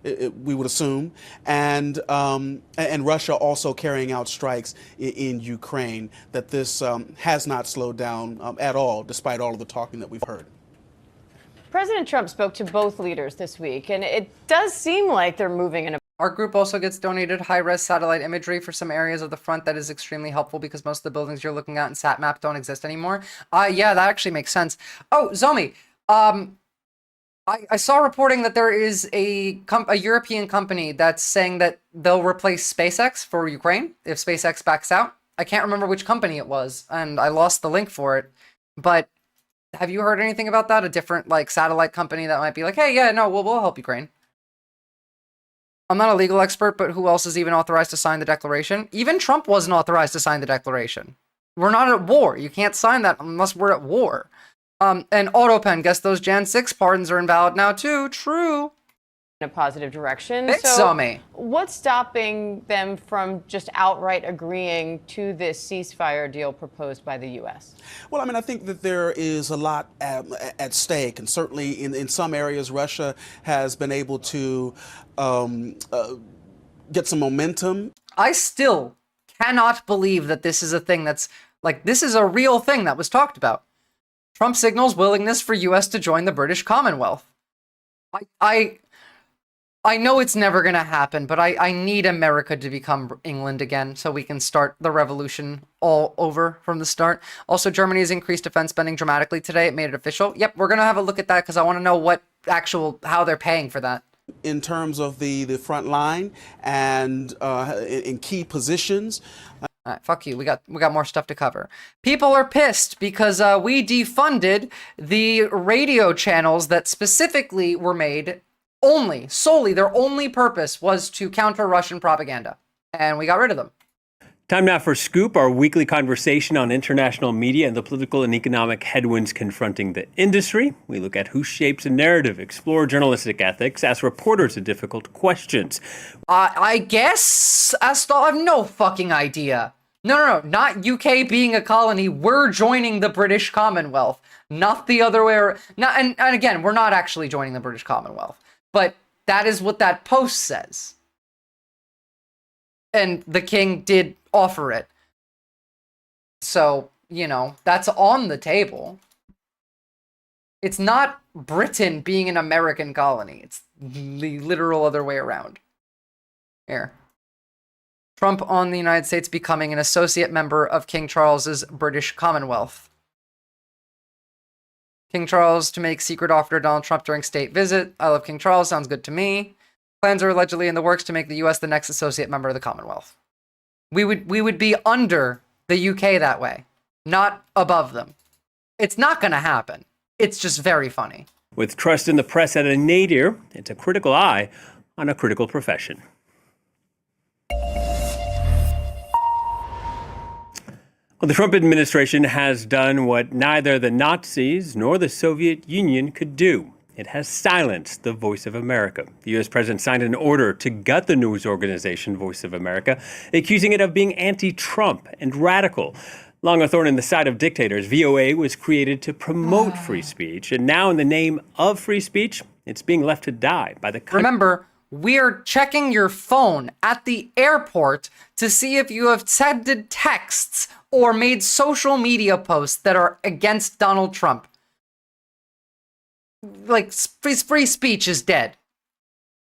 we would assume, and Russia also carrying out strikes in Ukraine. That this has not slowed down at all, despite all of the talking that we've heard. President Trump spoke to both leaders this week, and it does seem like they're moving in a... Our group also gets donated high-res satellite imagery for some areas of the front that is extremely helpful because most of the buildings you're looking at in SatMap don't exist anymore. Yeah, that actually makes sense. Oh, Zomi, I saw reporting that there is a European company that's saying that they'll replace SpaceX for Ukraine if SpaceX backs out. I can't remember which company it was, and I lost the link for it. But have you heard anything about that? A different, like, satellite company that might be like, hey, yeah, no, we'll help Ukraine. I'm not a legal expert, but who else is even authorized to sign the declaration? Even Trump wasn't authorized to sign the declaration. We're not at war. You can't sign that unless we're at war. And AutoPen, guess those Jan 6 pardons are invalid now too. True. In a positive direction. It's so me. What's stopping them from just outright agreeing to this ceasefire deal proposed by the U.S.? Well, I mean, I think that there is a lot at stake, and certainly in some areas, Russia has been able to get some momentum. I still cannot believe that this is a thing that's, like, this is a real thing that was talked about. Trump signals willingness for U.S. to join the British Commonwealth. I know it's never going to happen, but I need America to become England again so we can start the revolution all over from the start. Also, Germany has increased defense spending dramatically today. It made it official. Yep, we're going to have a look at that because I want to know how they're paying for that. In terms of the front line and in key positions. All right, fuck you. We got more stuff to cover. People are pissed because we defunded the radio channels that specifically were made solely, their only purpose was to counter Russian propaganda. And we got rid of them. Time now for Scoop, our weekly conversation on international media and the political and economic headwinds confronting the industry. We look at who shapes a narrative, explore journalistic ethics, ask reporters the difficult questions. I guess I have no fucking idea. No, not UK being a colony. We're joining the British Commonwealth, not the other way around. And again, we're not actually joining the British Commonwealth, but that is what that post says. And the king did offer it. So, you know, that's on the table. It's not Britain being an American colony. It's the literal other way around. Here. Trump on the United States becoming an associate member of King Charles's British Commonwealth. King Charles to make secret offer to Donald Trump during state visit. I love King Charles. Sounds good to me. Plans are allegedly in the works to make the U.S. the next associate member of the Commonwealth. We would be under the UK that way, not above them. It's not going to happen. It's just very funny. With trust in the press at a nadir, it's a critical eye on a critical profession. Well, the Trump administration has done what neither the Nazis nor the Soviet Union could do. It has silenced the Voice of America. The U.S. president signed an order to gut the news organization Voice of America, accusing it of being anti-Trump and radical. Long a thorn in the side of dictators, VOA was created to promote free speech, and now in the name of free speech, it's being left to die by the country. Remember, we're checking your phone at the airport to see if you have sent texts or made social media posts that are against Donald Trump. Like, free speech is dead.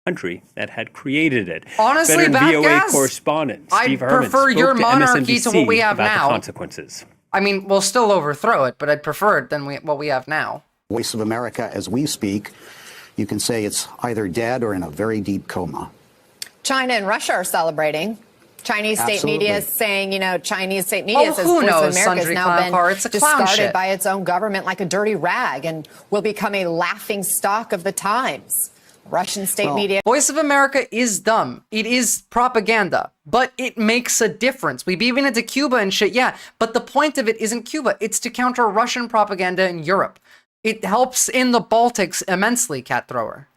Country that had created it. Honestly, Veteran VOA Batgas, correspondent I Steve Herman prefer spoke your to monarchy to what we MSNBC have about now. the consequences. I mean, we'll still overthrow it, but I'd prefer it than what we have now. Voice of America, as we speak, you can say it's either dead or in a very deep coma. China and Russia are celebrating. Chinese state Absolutely. media is saying, Chinese state media says who Voice of knows, America has Sundry now Clown been Car? It's a clown discarded shit. by its own government like a dirty rag and will become a laughing stock of the times. Russian state media. Voice of America is dumb. It is propaganda, but it makes a difference. We've even into Cuba and shit, yeah. But the point of it isn't Cuba. It's to counter Russian propaganda in Europe. It helps in the Baltics immensely, cat thrower.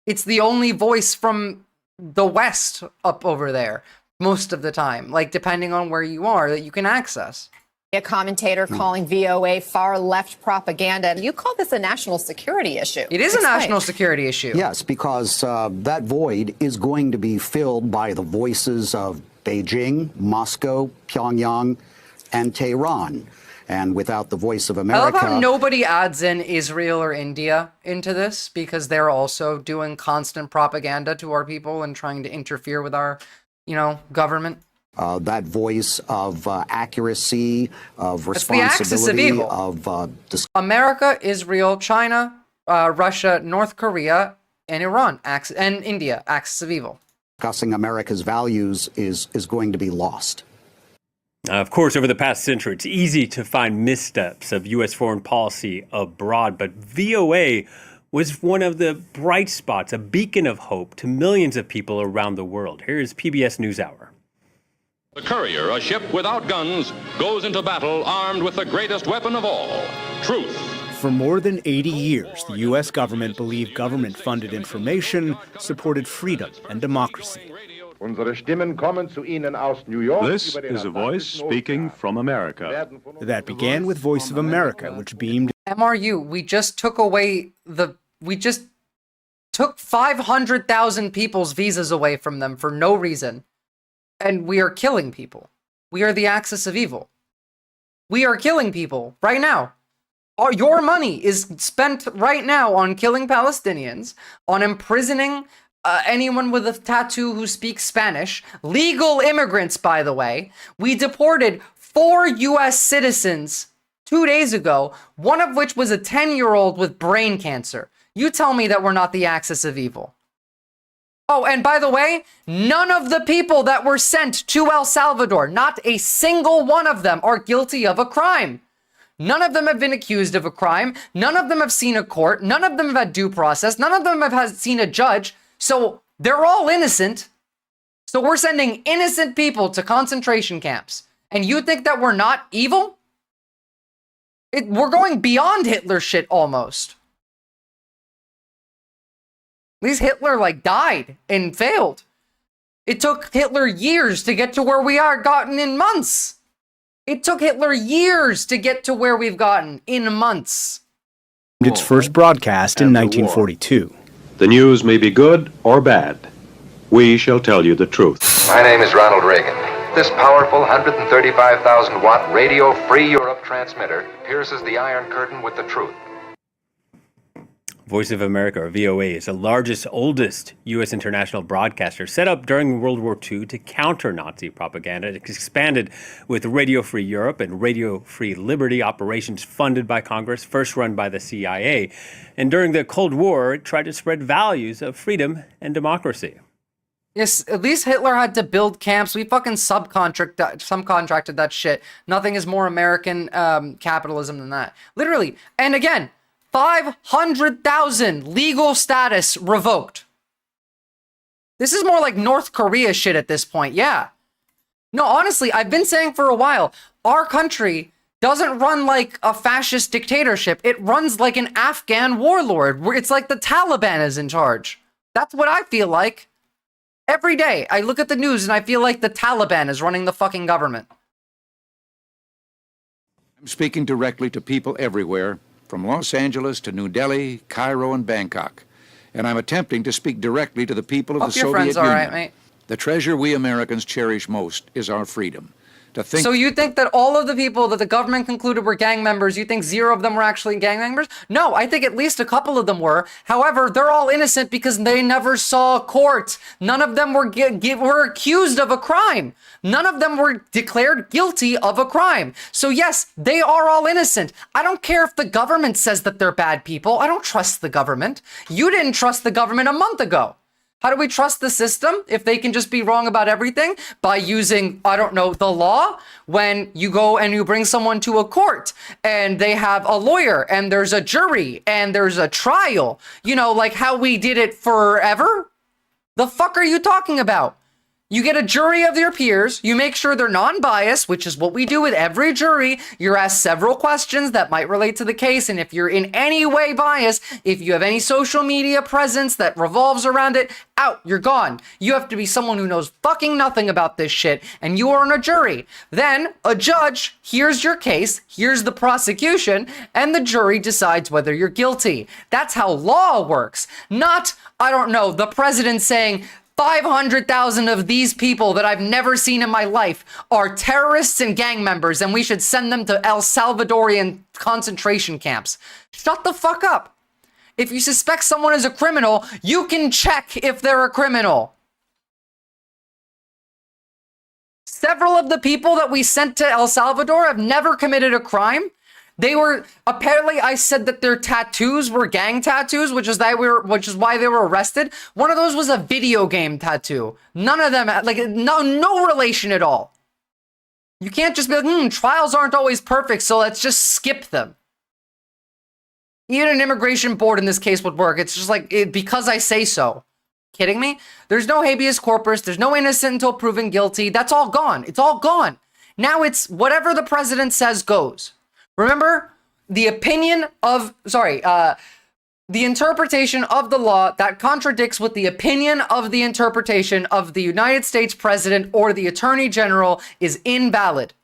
It's the only voice from the West up over there most of the time, like depending on where you are, that you can access. A commentator calling VOA far left propaganda. You call this a national security issue. It is a national security issue. Yes, because that void is going to be filled by the voices of Beijing, Moscow, Pyongyang, and Tehran. And without the Voice of America... I love how nobody adds in Israel or India into this, because they're also doing constant propaganda to our people and trying to interfere with our, government. That voice of accuracy, of It's the axis of responsibility, evil. America, Israel, China, Russia, North Korea, and Iran, and India, axis of evil. discussing America's values is going to be lost. Of course, over the past century, it's easy to find missteps of U.S. foreign policy abroad, but VOA was one of the bright spots, a beacon of hope to millions of people around the world. Here is PBS NewsHour. The Courier, a ship without guns, goes into battle armed with the greatest weapon of all, truth. For more than 80 years, the U.S. government believed government-funded information supported freedom and democracy. This is a voice speaking from America. That began with Voice of America, which beamed MRU, we just took 500,000 people's visas away from them for no reason. And we are killing people. We are the axis of evil. We are killing people right now. Your money is spent right now on killing Palestinians, on imprisoning anyone with a tattoo who speaks Spanish, legal immigrants, by the way. We deported 4 U.S. citizens 2 days ago, one of which was a 10-year-old with brain cancer. You tell me that we're not the axis of evil. Oh, and by the way, none of the people that were sent to El Salvador, not a single one of them, are guilty of a crime. None of them have been accused of a crime. None of them have seen a court. None of them have had due process. None of them have seen a judge. So they're all innocent. So we're sending innocent people to concentration camps. And you think that we're not evil? We're going beyond Hitler shit almost. At least Hitler like died and failed. It took Hitler years to get to where we are gotten in months. It took Hitler years to get to where we've gotten in months. Its first broadcast in 1942. The news may be good or bad. We shall tell you the truth. My name is Ronald Reagan. This powerful 135,000 watt Radio Free Europe transmitter pierces the Iron Curtain with the truth. Voice of America, or VOA, is the largest, oldest U.S. international broadcaster, set up during World War II to counter Nazi propaganda. It expanded with Radio Free Europe and Radio Free Liberty operations funded by Congress, first run by the CIA. And during the Cold War, it tried to spread values of freedom and democracy. Yes, at least Hitler had to build camps. We fucking subcontracted that shit. Nothing is more American capitalism than that. Literally. And again, 500,000 legal status revoked. This is more like North Korea shit at this point. Yeah. No, honestly, I've been saying for a while, our country doesn't run like a fascist dictatorship. It runs like an Afghan warlord. It's like the Taliban is in charge. That's what I feel like. Every day, I look at the news and I feel like the Taliban is running the fucking government. I'm speaking directly to people everywhere, from Los Angeles to New Delhi, Cairo, and Bangkok. And I'm attempting to speak directly to the people of the Soviet friends, Union. all right, mate. The treasure we Americans cherish most is our freedom. So you think that all of the people that the government concluded were gang members, you think 0 of them were actually gang members? No, I think at least a couple of them were. However, they're all innocent because they never saw court. None of them were accused of a crime. None of them were declared guilty of a crime. So yes, they are all innocent. I don't care if the government says that they're bad people. I don't trust the government. You didn't trust the government a month ago. How do we trust the system if they can just be wrong about everything? By using, I don't know, the law. When you go and you bring someone to a court and they have a lawyer and there's a jury and there's a trial, you know, like how we did it forever? The fuck are you talking about? You get a jury of your peers, you make sure they're non-biased, which is what we do with every jury. You're asked several questions that might relate to the case, and if you're in any way biased, if you have any social media presence that revolves around it, out, you're gone. You have to be someone who knows fucking nothing about this shit, and you are on a jury. Then, a judge hears your case, hears the prosecution, and the jury decides whether you're guilty. That's how law works. Not, I don't know, the president saying, 500,000 of these people that I've never seen in my life are terrorists and gang members, and we should send them to El Salvadorian concentration camps. Shut the fuck up. If you suspect someone is a criminal, you can check if they're a criminal. Several of the people that we sent to El Salvador have never committed a crime. They were, apparently I said that their tattoos were gang tattoos, which is why they were arrested. One of those was a video game tattoo. None of them, like, no relation at all. You can't just be like, trials aren't always perfect, so let's just skip them. Even an immigration board in this case would work. It's just like, because I say so. Kidding me? There's no habeas corpus. There's no innocent until proven guilty. That's all gone. It's all gone. Now it's whatever the president says goes. Remember, the interpretation of the law that contradicts with the opinion of the interpretation of the United States president or the attorney general is invalid.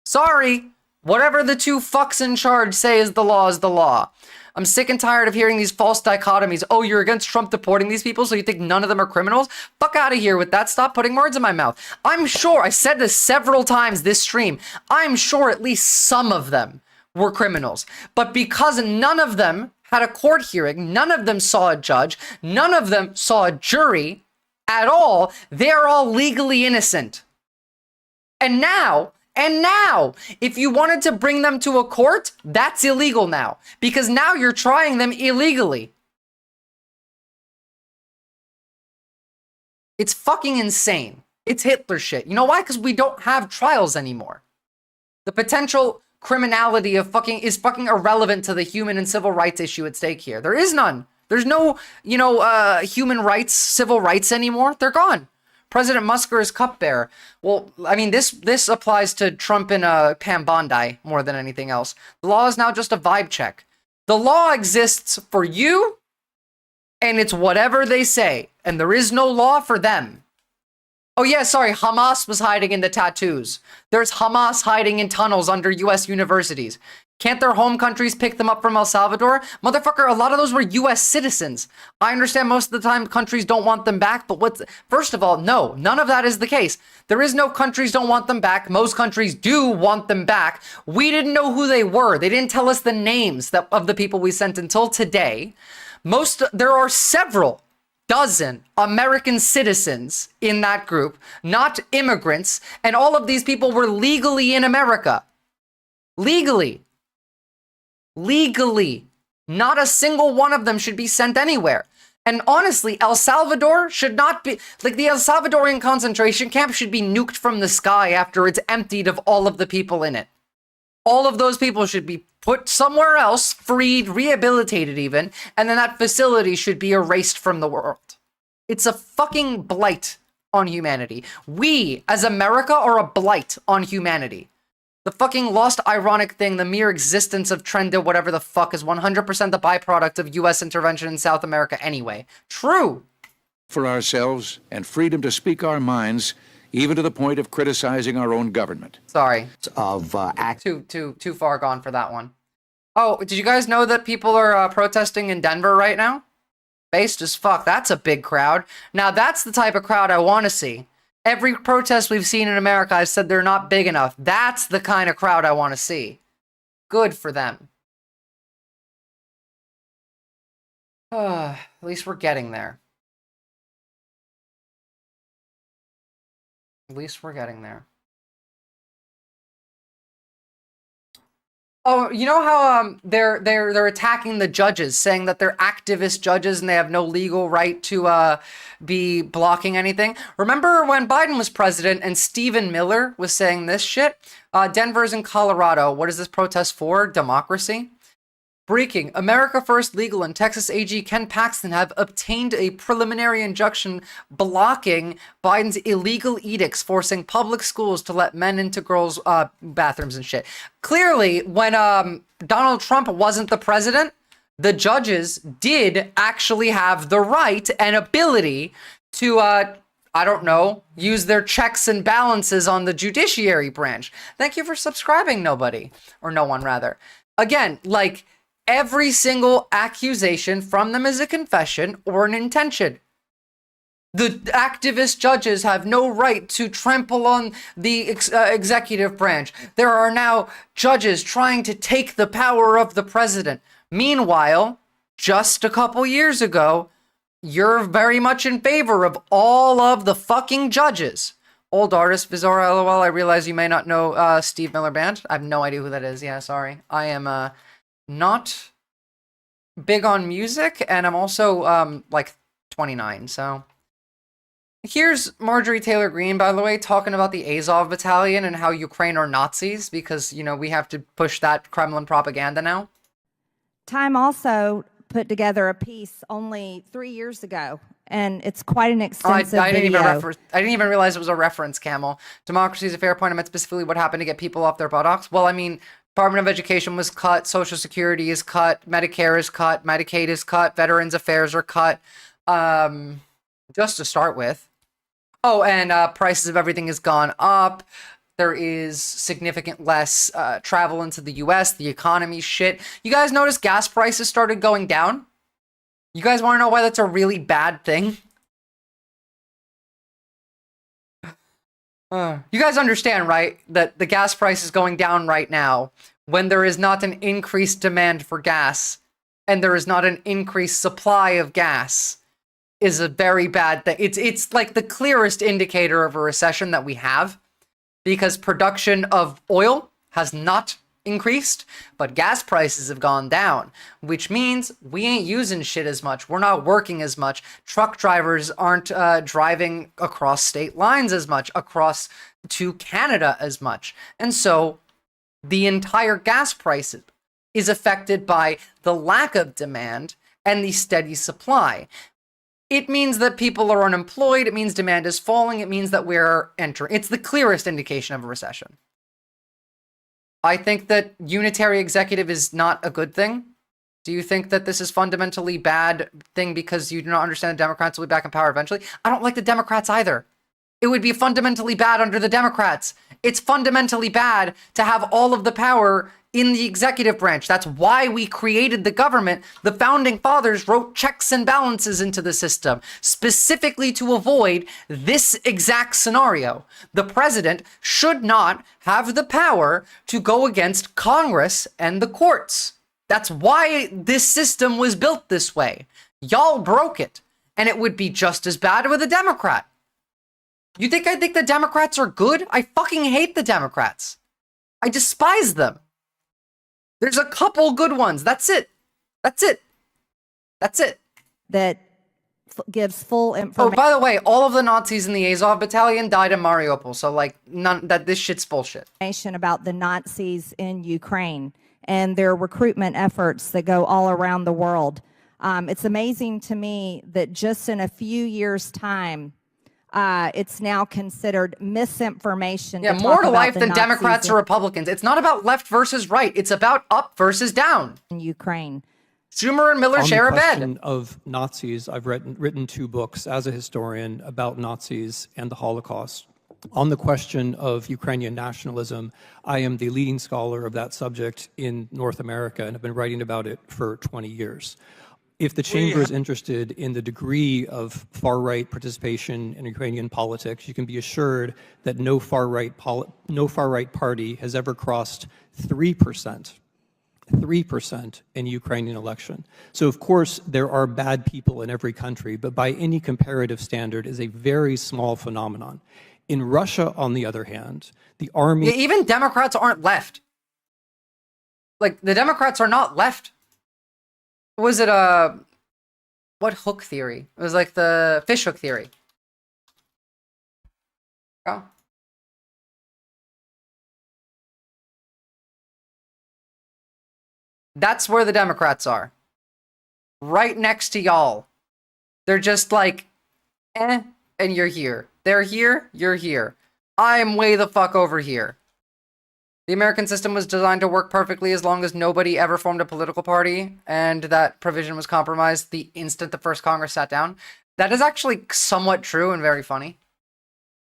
Sorry, whatever the two fucks in charge say is the law is the law. I'm sick and tired of hearing these false dichotomies. Oh, you're against Trump deporting these people, so you think none of them are criminals? Fuck out of here with that. Stop putting words in my mouth. I'm sure, I said this several times this stream, I'm sure at least some of them were criminals. But because none of them had a court hearing, none of them saw a judge, none of them saw a jury at all, they're all legally innocent. And now, if you wanted to bring them to a court, that's illegal now. Because now you're trying them illegally. It's fucking insane. It's Hitler shit. You know why? Because we don't have trials anymore. The potential criminality of is fucking irrelevant to the human and civil rights issue at stake here. There is none. There's no, human rights, civil rights anymore. They're gone. President Musker is cupbearer. Well, I mean, this applies to Trump and Pam Bondi more than anything else. The law is now just a vibe check. The law exists for you, and it's whatever they say, and there is no law for them. Oh yeah, sorry, Hamas was hiding in the tattoos. There's Hamas hiding in tunnels under US universities. Can't their home countries pick them up from El Salvador? Motherfucker, a lot of those were US citizens. I understand most of the time countries don't want them back, but first of all, no, none of that is the case. There is no countries don't want them back. Most countries do want them back. We didn't know who they were. They didn't tell us the names of the people we sent until today. There are several dozen American citizens in that group, not immigrants, and all of these people were legally in America. Legally. Not a single one of them should be sent anywhere. And honestly, El Salvador should not be, like, the El Salvadorian concentration camp should be nuked from the sky after it's emptied of all of the people in it. All of those people should be put somewhere else, freed, rehabilitated even, and then that facility should be erased from the world. It's a fucking blight on humanity. We, as America, are a blight on humanity. The fucking lost ironic thing, the mere existence of Trenda, whatever the fuck, is 100% the byproduct of US intervention in South America anyway. True. For ourselves and freedom to speak our minds, even to the point of criticizing our own government. Sorry. Too far gone for that one. Oh, did you guys know that people are protesting in Denver right now? Based as fuck. That's a big crowd. Now, that's the type of crowd I want to see. Every protest we've seen in America, I've said they're not big enough. That's the kind of crowd I want to see. Good for them. At least we're getting there. At least we're getting there. Oh, you know how they're attacking the judges, saying that they're activist judges and they have no legal right to be blocking anything? Remember when Biden was president and Stephen Miller was saying this shit? Denver's in Colorado. What is this protest for? Democracy? Breaking. America First Legal and Texas AG Ken Paxton have obtained a preliminary injunction blocking Biden's illegal edicts forcing public schools to let men into girls' bathrooms and shit. Clearly, when Donald Trump wasn't the president, the judges did actually have the right and ability to, I don't know, use their checks and balances on the judiciary branch. Thank you for subscribing, nobody. Or no one, rather. Again, like, every single accusation from them is a confession or an intention. The activist judges have no right to trample on the executive branch. There are now judges trying to take the power of the president. Meanwhile, just a couple years ago, you're very much in favor of all of the fucking judges. Old artist, Visora, LOL. I realize you may not know Steve Miller Band. I have no idea who that is. Yeah, sorry. I am not big on music, and I'm also like 29, so. Here's Marjorie Taylor Greene, by the way, talking about the Azov Battalion and how Ukraine are Nazis, because, you know, we have to push that Kremlin propaganda now. Time also put together a piece only 3 years ago, and it's quite an extensive I didn't video. I didn't even realize it was a reference, Camel. Democracy is a fair point. I meant specifically what happened to get people off their buttocks. Well, I mean, Department of Education was cut, Social Security is cut, Medicare is cut, Medicaid is cut, Veterans Affairs are cut, just to start with. Oh, and prices of everything has gone up. There is significant less travel into the U.S., the economy shit. You guys notice gas prices started going down? You guys want to know why that's a really bad thing? You guys understand, right, that the gas price is going down right now when there is not an increased demand for gas and there is not an increased supply of gas is a very bad thing. It's like the clearest indicator of a recession that we have, because production of oil has not increased, but gas prices have gone down, which means we ain't using shit as much. We're not working as much. Truck drivers aren't driving across state lines as much, across to Canada as much. And so the entire gas price is affected by the lack of demand and the steady supply. it means that people are unemployed. It means demand is falling. It means that we're entering. It's the clearest indication of a recession. I think that unitary executive is not a good thing. Do you think that this is fundamentally bad thing because you do not understand the Democrats will be back in power eventually? I don't like the Democrats either. It would be fundamentally bad under the Democrats. It's fundamentally bad to have all of the power in the executive branch. That's why we created the government. The founding fathers wrote checks and balances into the system, specifically to avoid this exact scenario. The president should not have the power to go against Congress and the courts. That's why this system was built this way. Y'all broke it, and it would be just as bad with a Democrat. You think I think the Democrats are good? I fucking hate the Democrats. I despise them. There's a couple good ones. That's it. That's it. That's it. That gives full information. Oh, by the way, all of the Nazis in the Azov battalion died in Mariupol. So, like, this shit's bullshit. About the Nazis in Ukraine and their recruitment efforts that go all around the world. It's amazing to me that just in a few years' time, it's now considered misinformation. Yeah, more to life than Democrats or Republicans. It's not about left versus right. It's about up versus down. In Ukraine. Schumer and Miller share a bed. On the question of Nazis, I've written 2 books as a historian about Nazis and the Holocaust. On the question of Ukrainian nationalism, I am the leading scholar of that subject in North America and have been writing about it for 20 years. If the chamber is interested in the degree of far-right participation in Ukrainian politics, you can be assured that no far-right party has ever crossed 3% in Ukrainian election. So of course there are bad people in every country, but by any comparative standard is a very small phenomenon. In Russia, on the other hand, the army... Yeah, even Democrats aren't left. Like, the Democrats are not left. Was it what hook theory? It was like the fishhook theory. Oh. That's where the Democrats are. Right next to y'all. They're just like, and you're here. They're here, you're here. I'm way the fuck over here. The American system was designed to work perfectly as long as nobody ever formed a political party, and that provision was compromised the instant the first Congress sat down. That is actually somewhat true and very funny.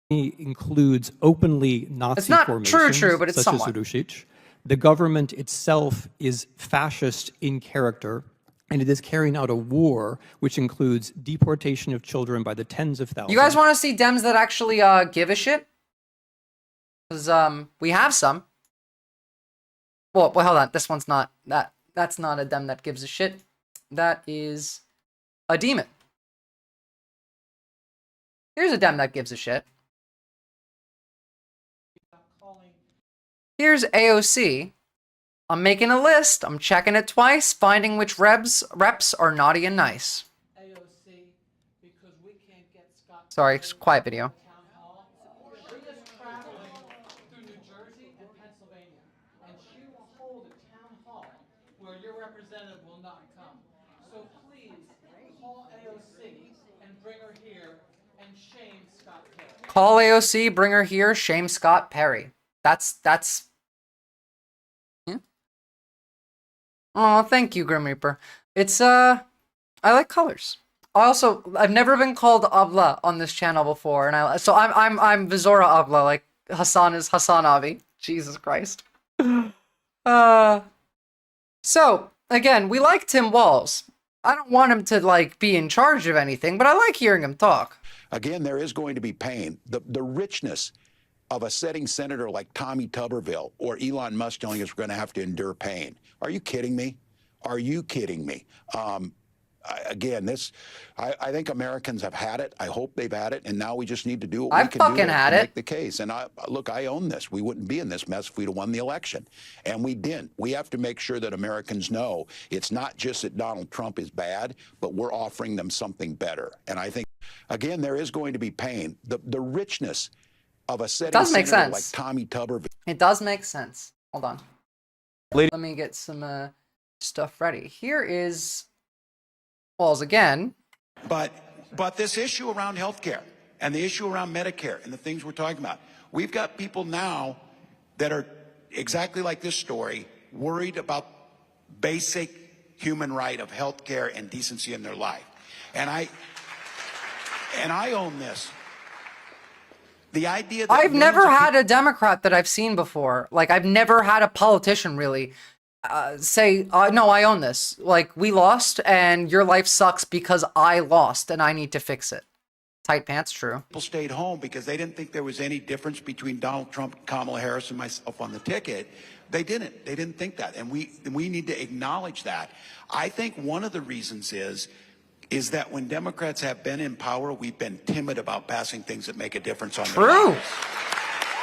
Includes openly Nazi it's not formations, true, but it's such somewhat. as Rusic. The government itself is fascist in character, and it is carrying out a war which includes deportation of children by the tens of thousands. You guys want to see Dems that actually give a shit? Because we have some. Well, hold on. This one's not that. That's not a Dem that gives a shit. That is a demon. Here's a Dem that gives a shit. Here's AOC. I'm making a list. I'm checking it twice, finding which reps are naughty and nice. AOC, because we can't get Sorry, it's quiet video. Representative will not come. So please call AOC and bring her here and shame Scott Perry. Call AOC, bring her here, shame Scott Perry. That's yeah. Oh, thank you, Grim Reaper. It's I like colors. I've never been called Abla on this channel before, and I'm Visora Abla, like Hassan is Hassan Abi. Jesus Christ. So, again, we like Tim Walz. I don't want him to, like, be in charge of anything, but I like hearing him talk. Again, there is going to be pain. The richness of a sitting senator like Tommy Tuberville or Elon Musk telling us we're going to have to endure pain. Are you kidding me? Are you kidding me? Again, I think Americans have had it. I hope they've had it, and now we just need to do what we can do to make the case. And look, I own this. We wouldn't be in this mess if we'd have won the election, and we didn't. We have to make sure that Americans know it's not just that Donald Trump is bad, but we're offering them something better. And I think, again, there is going to be pain. The richness of a sitting senator like Tommy Tuberville. It does make sense. Hold on. Let me get some stuff ready. Here is Walz again. But But this issue around healthcare and the issue around Medicare and the things we're talking about, we've got people now that are exactly like this story, worried about basic human right of healthcare and decency in their life. And I own this. The idea that I've never had a Democrat that I've seen before. Like, I've never had a politician really say, no, I own this. Like, we lost and your life sucks because I lost and I need to fix it. Tight pants, true. people stayed home because they didn't think there was any difference between Donald Trump, Kamala Harris, and myself on the ticket. They didn't. They didn't think that. And we need to acknowledge that. I think one of the reasons is that when Democrats have been in power, we've been timid about passing things that make a difference on their True. lives.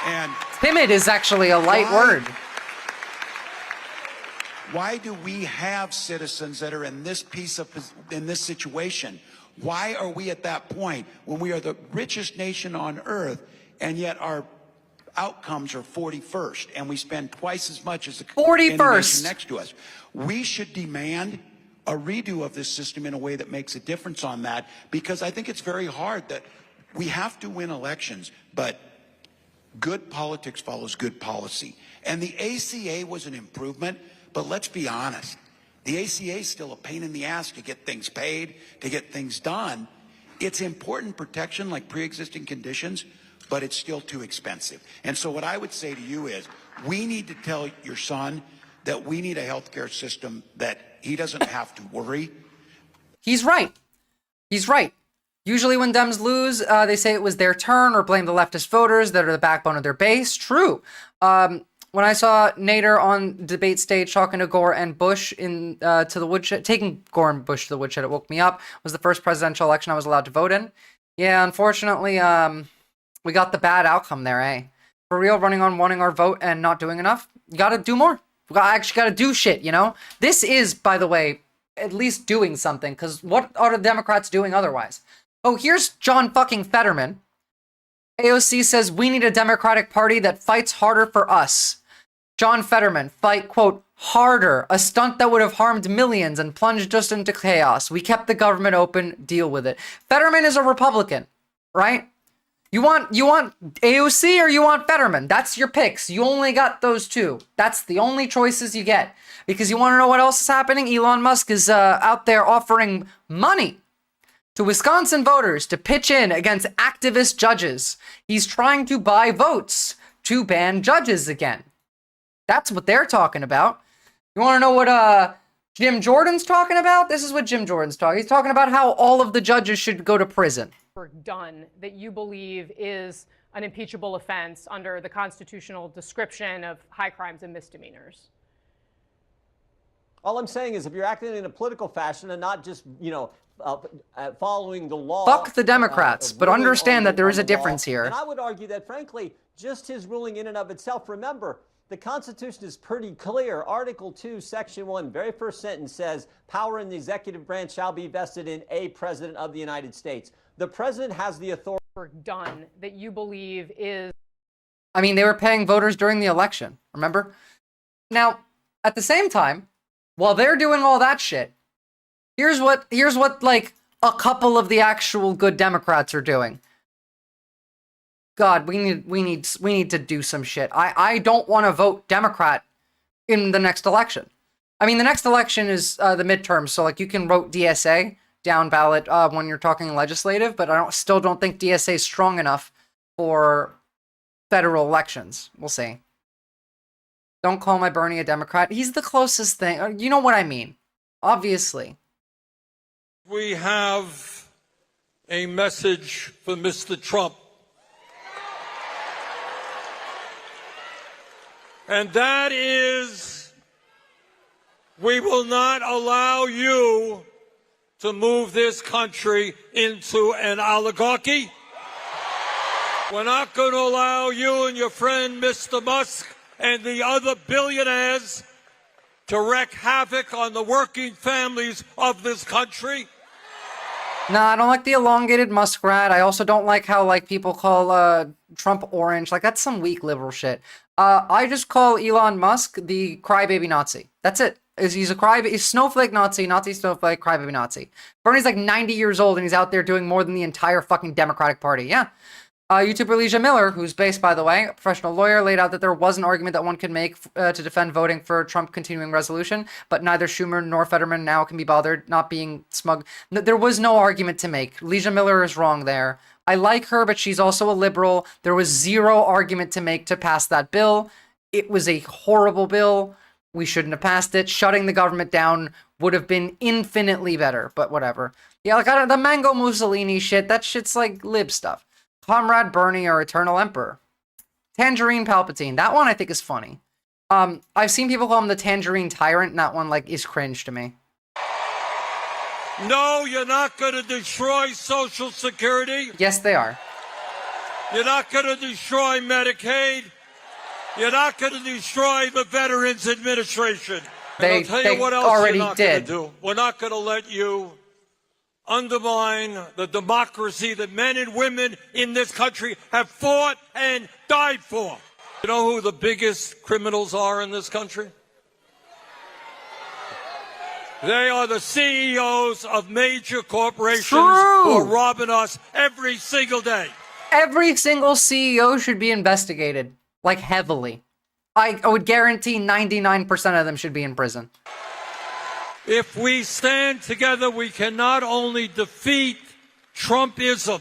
And Timid is actually a light word. Why do we have citizens that are in this situation? Why are we at that point when we are the richest nation on earth and yet our outcomes are 41st and we spend twice as much as the 41st nation next to us? We should demand a redo of this system in a way that makes a difference on that, because I think it's very hard that we have to win elections, but good politics follows good policy. And the ACA was an improvement, but let's be honest. The ACA is still a pain in the ass to get things paid, to get things done. It's important protection like pre-existing conditions, but it's still too expensive. And so what I would say to you is, we need to tell your son that we need a healthcare system that he doesn't have to worry. He's right. He's right. Usually when Dems lose, they say it was their turn or blame the leftist voters that are the backbone of their base. True. When I saw Nader on debate stage talking to Gore and Bush to the woodshed, taking Gore and Bush to the woodshed, it woke me up. It was the first presidential election I was allowed to vote in. Yeah, unfortunately, we got the bad outcome there, eh? For real, running on wanting our vote and not doing enough. You gotta do more. I actually gotta do shit, you know? This is, by the way, at least doing something, because what are the Democrats doing otherwise? Oh, here's John fucking Fetterman. AOC says, we need a Democratic Party that fights harder for us. John Fetterman, fight, quote, harder, a stunt that would have harmed millions and plunged us into chaos. We kept the government open, deal with it. Fetterman is a Republican, right? You want AOC or you want Fetterman? That's your picks. You only got those two. That's the only choices you get. Because you want to know what else is happening? Elon Musk is out there offering money to Wisconsin voters to pitch in against activist judges. He's trying to buy votes to ban judges again. That's what they're talking about. You want to know what Jim Jordan's talking about? This is what Jim Jordan's talking. He's talking about how all of the judges should go to prison. Done that you believe is an impeachable offense under the constitutional description of high crimes and misdemeanors? All I'm saying is if you're acting in a political fashion and not just, following the law. Fuck the Democrats, but understand that there is a difference here. And I would argue that, frankly, just his ruling in and of itself, remember, the Constitution is pretty clear. Article 2, Section 1, very first sentence says, power in the executive branch shall be vested in a president of the United States. The president has the authority. Done that you believe is. I mean, they were paying voters during the election, remember? Now, at the same time, while they're doing all that shit, here's what like a couple of the actual good Democrats are doing. God, we need to do some shit. I don't want to vote Democrat in the next election. I mean, the next election is the midterms, so like you can vote DSA down ballot when you're talking legislative, but I still don't think DSA is strong enough for federal elections. We'll see. Don't call my Bernie a Democrat. He's the closest thing. You know what I mean. Obviously. We have a message for Mr. Trump. And that is, we will not allow you to move this country into an oligarchy. We're not going to allow you and your friend, Mr. Musk, and the other billionaires to wreak havoc on the working families of this country. Nah, I don't like the elongated muskrat. I also don't like how like people call Trump orange. Like that's some weak liberal shit. I just call Elon Musk the crybaby Nazi. That's it. He's a snowflake Nazi, Nazi snowflake, crybaby Nazi. Bernie's like 90 years old and he's out there doing more than the entire fucking Democratic Party. Yeah. YouTuber Leisha Miller, who's based, by the way, a professional lawyer, laid out that there was an argument that one could make to defend voting for Trump continuing resolution, but neither Schumer nor Fetterman now can be bothered not being smug. There was no argument to make. Leisha Miller is wrong there. I like her, but she's also a liberal. There was zero argument to make to pass that bill. It was a horrible bill. We shouldn't have passed it. Shutting the government down would have been infinitely better, but whatever. Yeah, like the Mango Mussolini shit, that shit's like lib stuff. Comrade Bernie or Eternal Emperor. Tangerine Palpatine. That one I think is funny. I've seen people call him the Tangerine Tyrant, and that one like is cringe to me. No, you're not going to destroy Social Security. Yes, they are. You're not going to destroy Medicaid. You're not going to destroy the Veterans Administration. And I'll tell you what else already you're not did. Gonna do. We're not going to let you undermine the democracy that men and women in this country have fought and died for. You know who the biggest criminals are in this country? They are the CEOs of major corporations who are robbing us every single day. Every single CEO should be investigated, like heavily. I would guarantee 99% of them should be in prison. If we stand together, we can not only defeat Trumpism,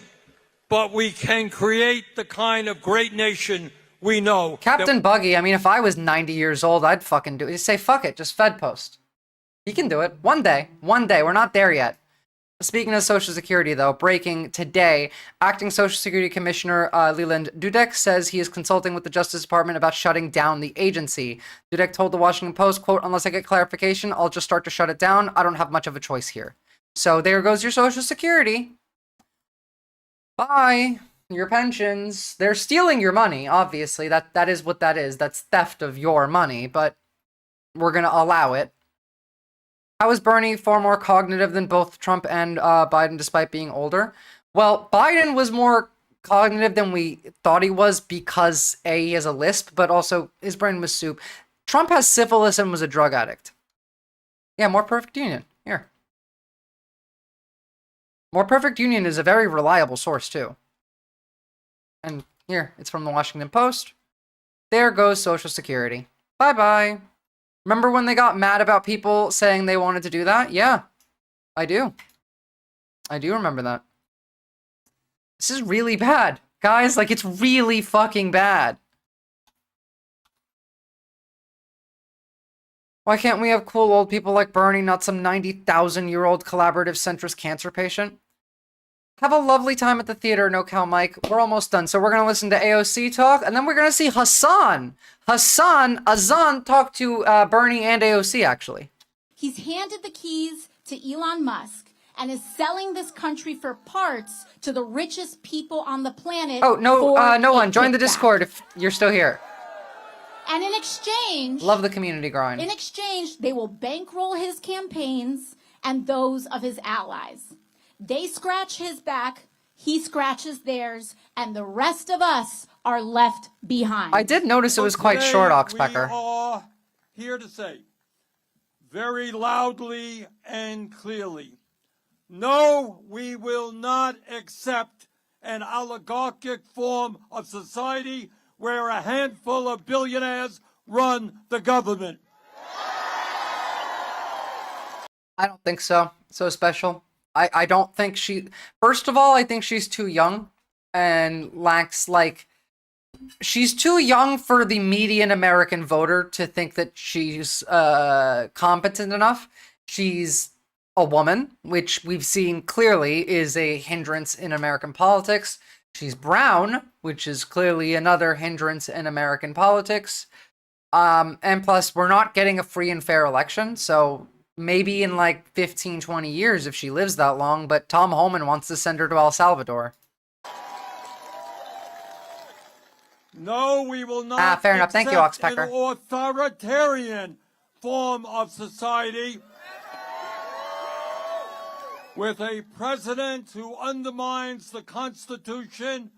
but we can create the kind of great nation we know. Captain Buggy, I mean, if I was 90 years old, I'd fucking do it. Just say, fuck it, just Fed post. He can do it. One day. We're not there yet. Speaking of Social Security, though, breaking today, Acting Social Security Commissioner Leland Dudek says he is consulting with the Justice Department about shutting down the agency. Dudek told the Washington Post, quote, "Unless I get clarification, I'll just start to shut it down. I don't have much of a choice here." So there goes your Social Security. Bye. Your pensions. They're stealing your money, obviously. That is what that is. That's theft of your money, but we're going to allow it. How is Bernie far more cognitive than both Trump and Biden, despite being older? Well, Biden was more cognitive than we thought he was because, A, he has a lisp, but also his brain was soup. Trump has syphilis and was a drug addict. Yeah, More Perfect Union. Here. More Perfect Union is a very reliable source, too. And here, it's from the Washington Post. There goes Social Security. Bye-bye. Remember when they got mad about people saying they wanted to do that? Yeah, I do. I do remember that. This is really bad. Guys, like, it's really fucking bad. Why can't we have cool old people like Bernie, not some 90,000-year-old collaborative centrist cancer patient? Have a lovely time at the theater, NoCal Mike. We're almost done. So we're going to listen to AOC talk, and then we're going to see Azan talk to Bernie and AOC, actually. He's handed the keys to Elon Musk and is selling this country for parts to the richest people on the planet. Oh, no one. Join the Discord if you're still here. And in exchange... Love the community grind. In exchange, they will bankroll his campaigns and those of his allies. They scratch his back, he scratches theirs, and the rest of us are left behind. I did notice it was quite short, Oxpecker. We are here to say, very loudly and clearly, no, we will not accept an oligarchic form of society where a handful of billionaires run the government. I don't think so. So special. I don't think she... First of all, I think she's too young and lacks, like... She's too young for the median American voter to think that she's competent enough. She's a woman, which we've seen clearly is a hindrance in American politics. She's brown, which is clearly another hindrance in American politics. And plus, we're not getting a free and fair election, so... Maybe in like 15, 20 years if she lives that long, but Tom Homan wants to send her to El Salvador. No, we will not fair enough. Thank you, accept Oxpecker. an authoritarian form of society with a president who undermines the Constitution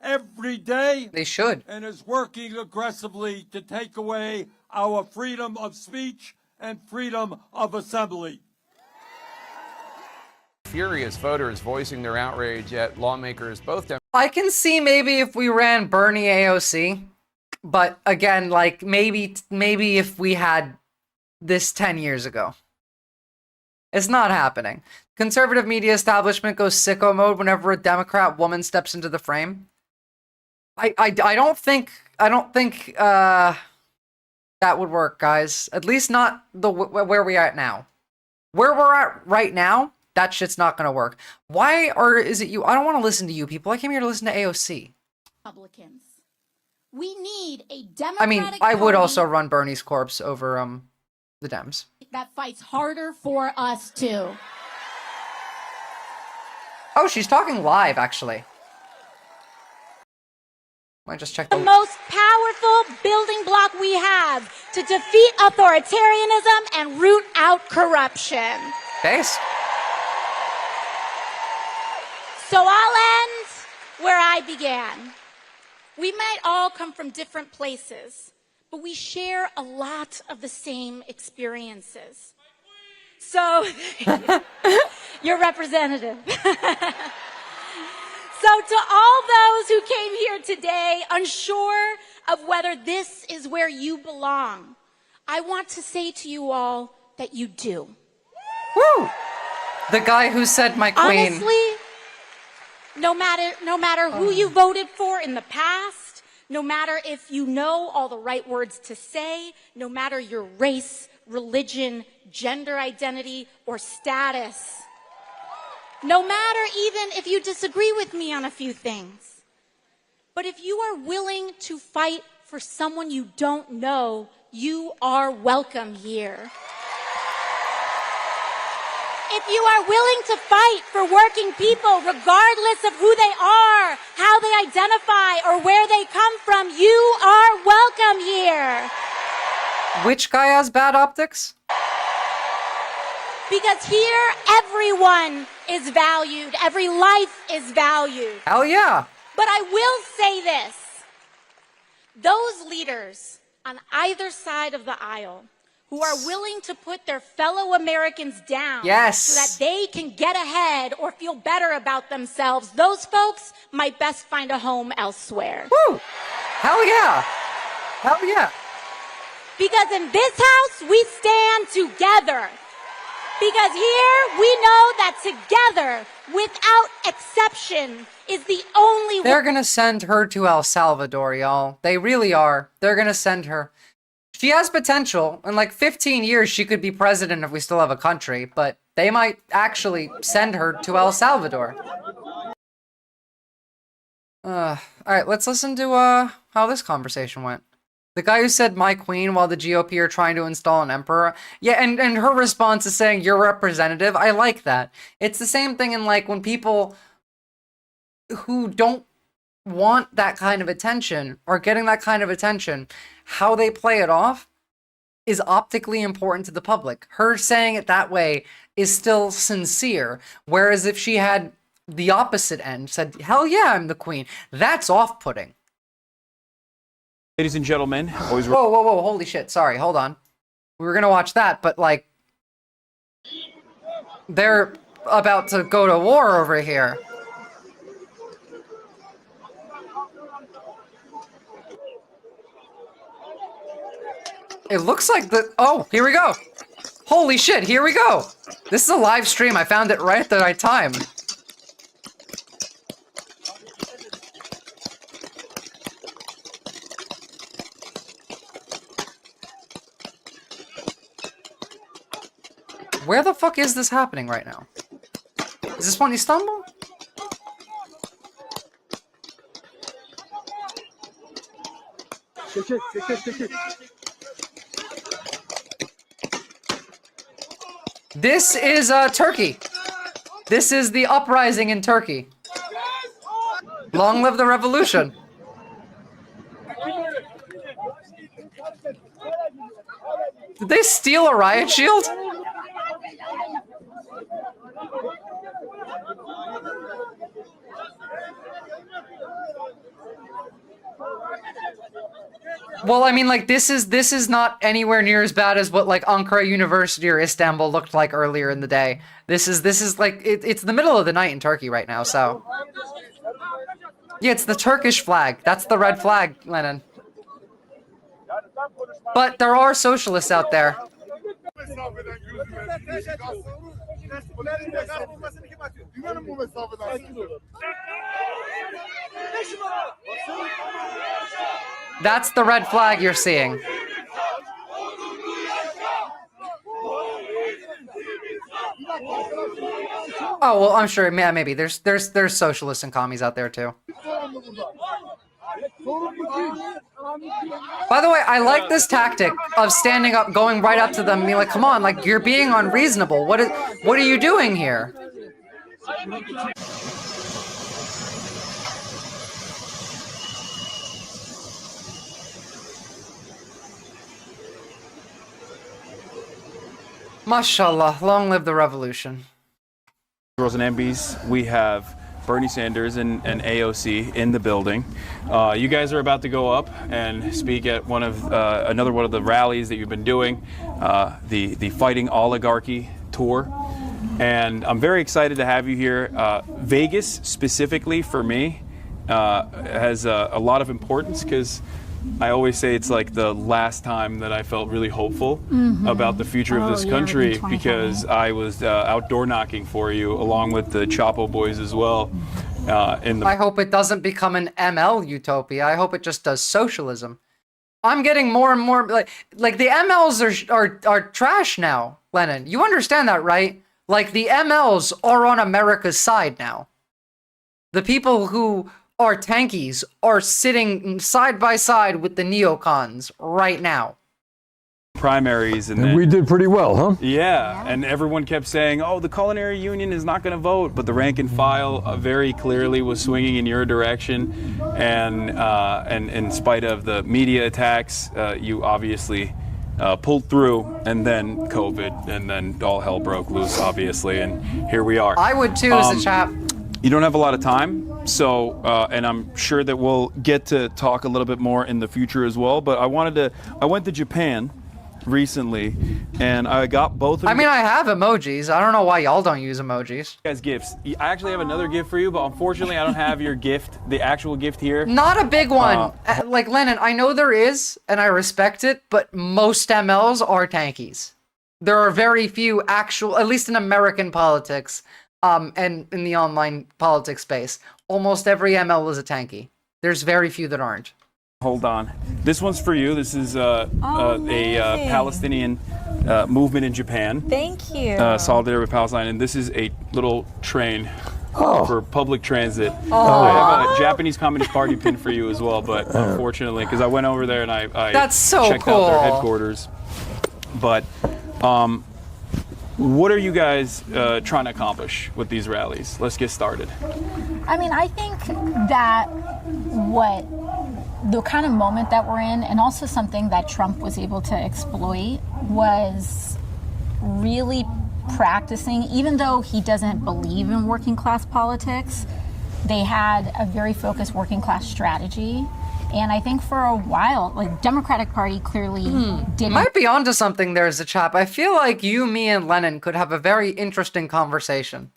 every day. They should. And is working aggressively to take away our freedom of speech and freedom of assembly. Furious voters voicing their outrage at lawmakers, both I can see maybe if we ran Bernie AOC, but again, like maybe if we had this 10 years ago. It's not happening. Conservative media establishment goes sicko mode whenever a Democrat woman steps into the frame. I don't think that would work, guys. At least not where we are at now. Where we're at right now, that shit's not gonna work. Why, or is it you? I don't want to listen to you people. I came here to listen to AOC. Republicans. We need a Democratic I mean, I would Party also run Bernie's corpse over the Dems. that fights harder for us too. Oh, she's talking live, actually. Might just check The most powerful building block we have to defeat authoritarianism and root out corruption. Case. So I'll end where I began. We might all come from different places, but we share a lot of the same experiences. So, your representative. So to all those who came here today unsure of whether this is where you belong, I want to say to you all that you do. Woo! The guy who said my queen. Honestly, no matter who you voted for in the past, no matter if you know all the right words to say, no matter your race, religion, gender identity, or status, no matter even if you disagree with me on a few things, but if you are willing to fight for someone you don't know, you are welcome here. If you are willing to fight for working people, regardless of who they are, how they identify, or where they come from, you are welcome here. Which guy has bad optics? Because here, everyone is valued. Every life is valued. Hell yeah. But I will say this. Those leaders on either side of the aisle who are willing to put their fellow Americans down so that they can get ahead or feel better about themselves, those folks might best find a home elsewhere. Woo! Hell yeah. Hell yeah. Because in this house, we stand together. Because here we know that together, without exception, is the only way. They're gonna send her to El Salvador, y'all. They really are. They're gonna send her. She has potential. In like 15 years, she could be president if we still have a country, but they might actually send her to El Salvador. Alright, let's listen to how this conversation went. The guy who said my queen while the GOP are trying to install an emperor. Yeah, and her response is saying your representative. I like that. It's the same thing in like when people who don't want that kind of attention or getting that kind of attention, how they play it off is optically important to the public. Her saying it that way is still sincere. Whereas if she had the opposite end, said, hell yeah, I'm the queen, that's off-putting. Ladies and gentlemen, always. Whoa, whoa, whoa, holy shit, sorry, hold on. We were gonna watch that, but like, they're about to go to war over here. It looks like the, oh, here we go. Holy shit, here we go. This is a live stream, I found it right at the right time. Where the fuck is this happening right now? Is this one Istanbul? This is Turkey. This is the uprising in Turkey. Long live the revolution. Did they steal a riot shield? Well, I mean, like, this is not anywhere near as bad as what like Ankara University or Istanbul looked like earlier in the day. This is like it's the middle of the night in Turkey right now, so yeah, it's the Turkish flag. That's the red flag, Lennon. But there are socialists out there. That's the red flag you're seeing. Oh, well, I'm sure, yeah, maybe. There's socialists and commies out there, too. By the way, I like this tactic of standing up, going right up to them, and being like, come on, like, you're being unreasonable. What are you doing here? Mashallah, long live the revolution. Girls and MBs, we have Bernie Sanders and AOC in the building. You guys are about to go up and speak at another one of the rallies that you've been doing, the Fighting Oligarchy tour. And I'm very excited to have you here. Vegas, specifically for me, has a lot of importance because I always say it's like the last time that I felt really hopeful about the future of this country because I was outdoor knocking for you along with the Chapo boys as well. I hope it doesn't become an ML utopia. I hope it just does socialism. I'm getting more and more like the MLs are trash now, Lennon. You understand that, right? Like the MLs are on America's side now. The people who are tankies are sitting side by side with the neocons right now. Primaries and we did pretty well, huh? Yeah, and everyone kept saying, "Oh, the culinary union is not going to vote," but the rank and file very clearly was swinging in your direction, and in spite of the media attacks, you obviously pulled through, and then COVID, and then all hell broke loose, obviously, and here we are. I would too, as a chap. You don't have a lot of time, so and I'm sure that we'll get to talk a little bit more in the future as well. But I went to Japan recently, and I got both of I mean, I have emojis. I don't know why y'all don't use emojis. Guys, gifts. I actually have another gift for you, but unfortunately, I don't have your gift, the actual gift here. Not a big one. Like Lennon, I know there is, and I respect it, but most MLs are tankies. There are very few actual, at least in American politics, and in the online politics space, almost every ML is a tanky. There's very few that aren't. Hold on. This one's for you. This is a Palestinian movement in Japan. Thank you. Solidarity with Palestine. And this is a little train for public transit. I have a Japanese Communist Party pin for you as well, but unfortunately, because I went over there and I That's so checked cool. out their headquarters. But what are you guys trying to accomplish with these rallies? Let's get started. I mean, I think that the kind of moment that we're in, and also something that Trump was able to exploit, was really practicing, even though he doesn't believe in working class politics, they had a very focused working class strategy. And I think for a while, like, Democratic Party clearly didn't. Might be onto something there as a chap. I feel like you, me, and Lennon could have a very interesting conversation.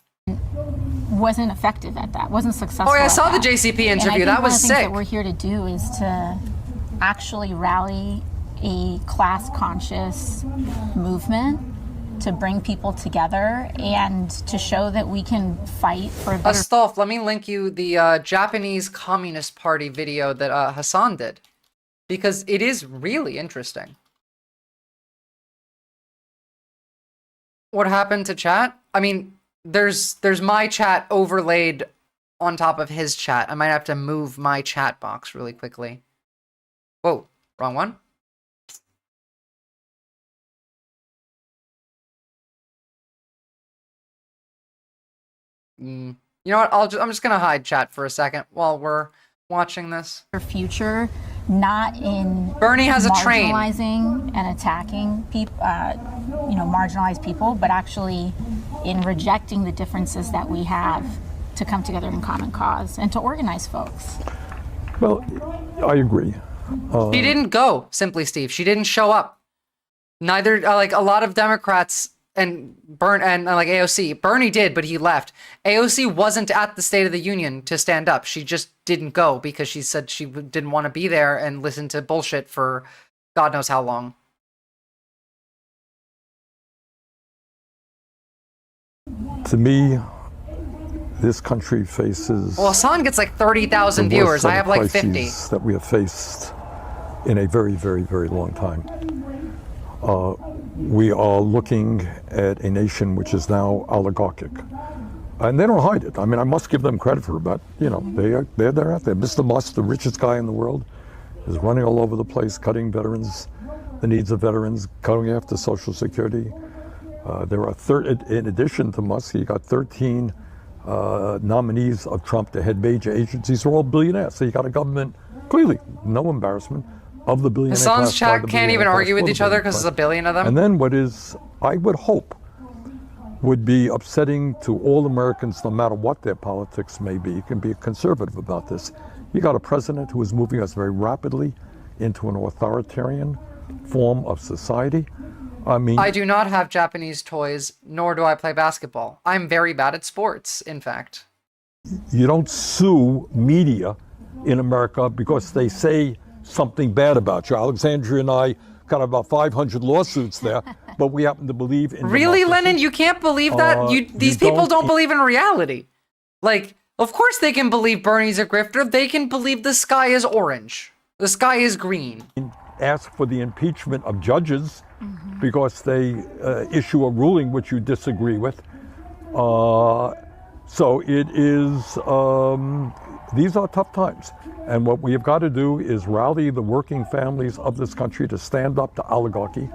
Wasn't effective at that, wasn't successful. Oh, yeah, I at saw that. the JCP interview. And That was one of the things sick. that we're here to do is to actually rally a class-conscious movement to bring people together and to show that we can fight for better. Stolf, let me link you the Japanese Communist Party video that Hassan did, because it is really interesting. What happened to chat? I mean, there's my chat overlaid on top of his chat. I might have to move my chat box really quickly. Whoa, wrong one? You know what? I'm just gonna hide chat for a second while we're watching this. Future, not in Bernie has a train. Marginalizing and attacking people, marginalized people, but actually in rejecting the differences that we have to come together in common cause and to organize folks. Well, I agree. She didn't go, simply, Steve. She didn't show up. Neither, like a lot of Democrats and like AOC. Bernie did, but he left. AOC wasn't at the State of the Union to stand up. She just didn't go because she said she didn't want to be there and listen to bullshit for God knows how long. To me, this country faces... Well, Hassan gets like 30,000 viewers. I have like 50. ...that we have faced in a very, very, very long time. We are looking at a nation which is now oligarchic. And they don't hide it. I mean, I must give them credit for that. You know, they're out there. Mr. Musk, the richest guy in the world, is running all over the place, cutting veterans, the needs of veterans, cutting after Social Security. There are, in addition to Musk, he got 13 nominees of Trump to head major agencies. They're all billionaires. So you got a government, clearly, no embarrassment, of the billionaire class. Hassan's chat can't even argue with each other because there's a billion of them. And then what is, I would hope, would be upsetting to all Americans, no matter what their politics may be. You can be conservative about this. You got a president who is moving us very rapidly into an authoritarian form of society. I mean, I do not have Japanese toys, nor do I play basketball. I'm very bad at sports, in fact. You don't sue media in America because they say something bad about you. Alexandria and I got about 500 lawsuits there, but we happen to believe in Really, democracy. Lennon? You can't believe that? These people don't believe in reality. Like, of course they can believe Bernie's a grifter. They can believe the sky is orange. The sky is green. Ask for the impeachment of judges because they issue a ruling which you disagree with. So it is, these are tough times. And what we have got to do is rally the working families of this country to stand up to oligarchy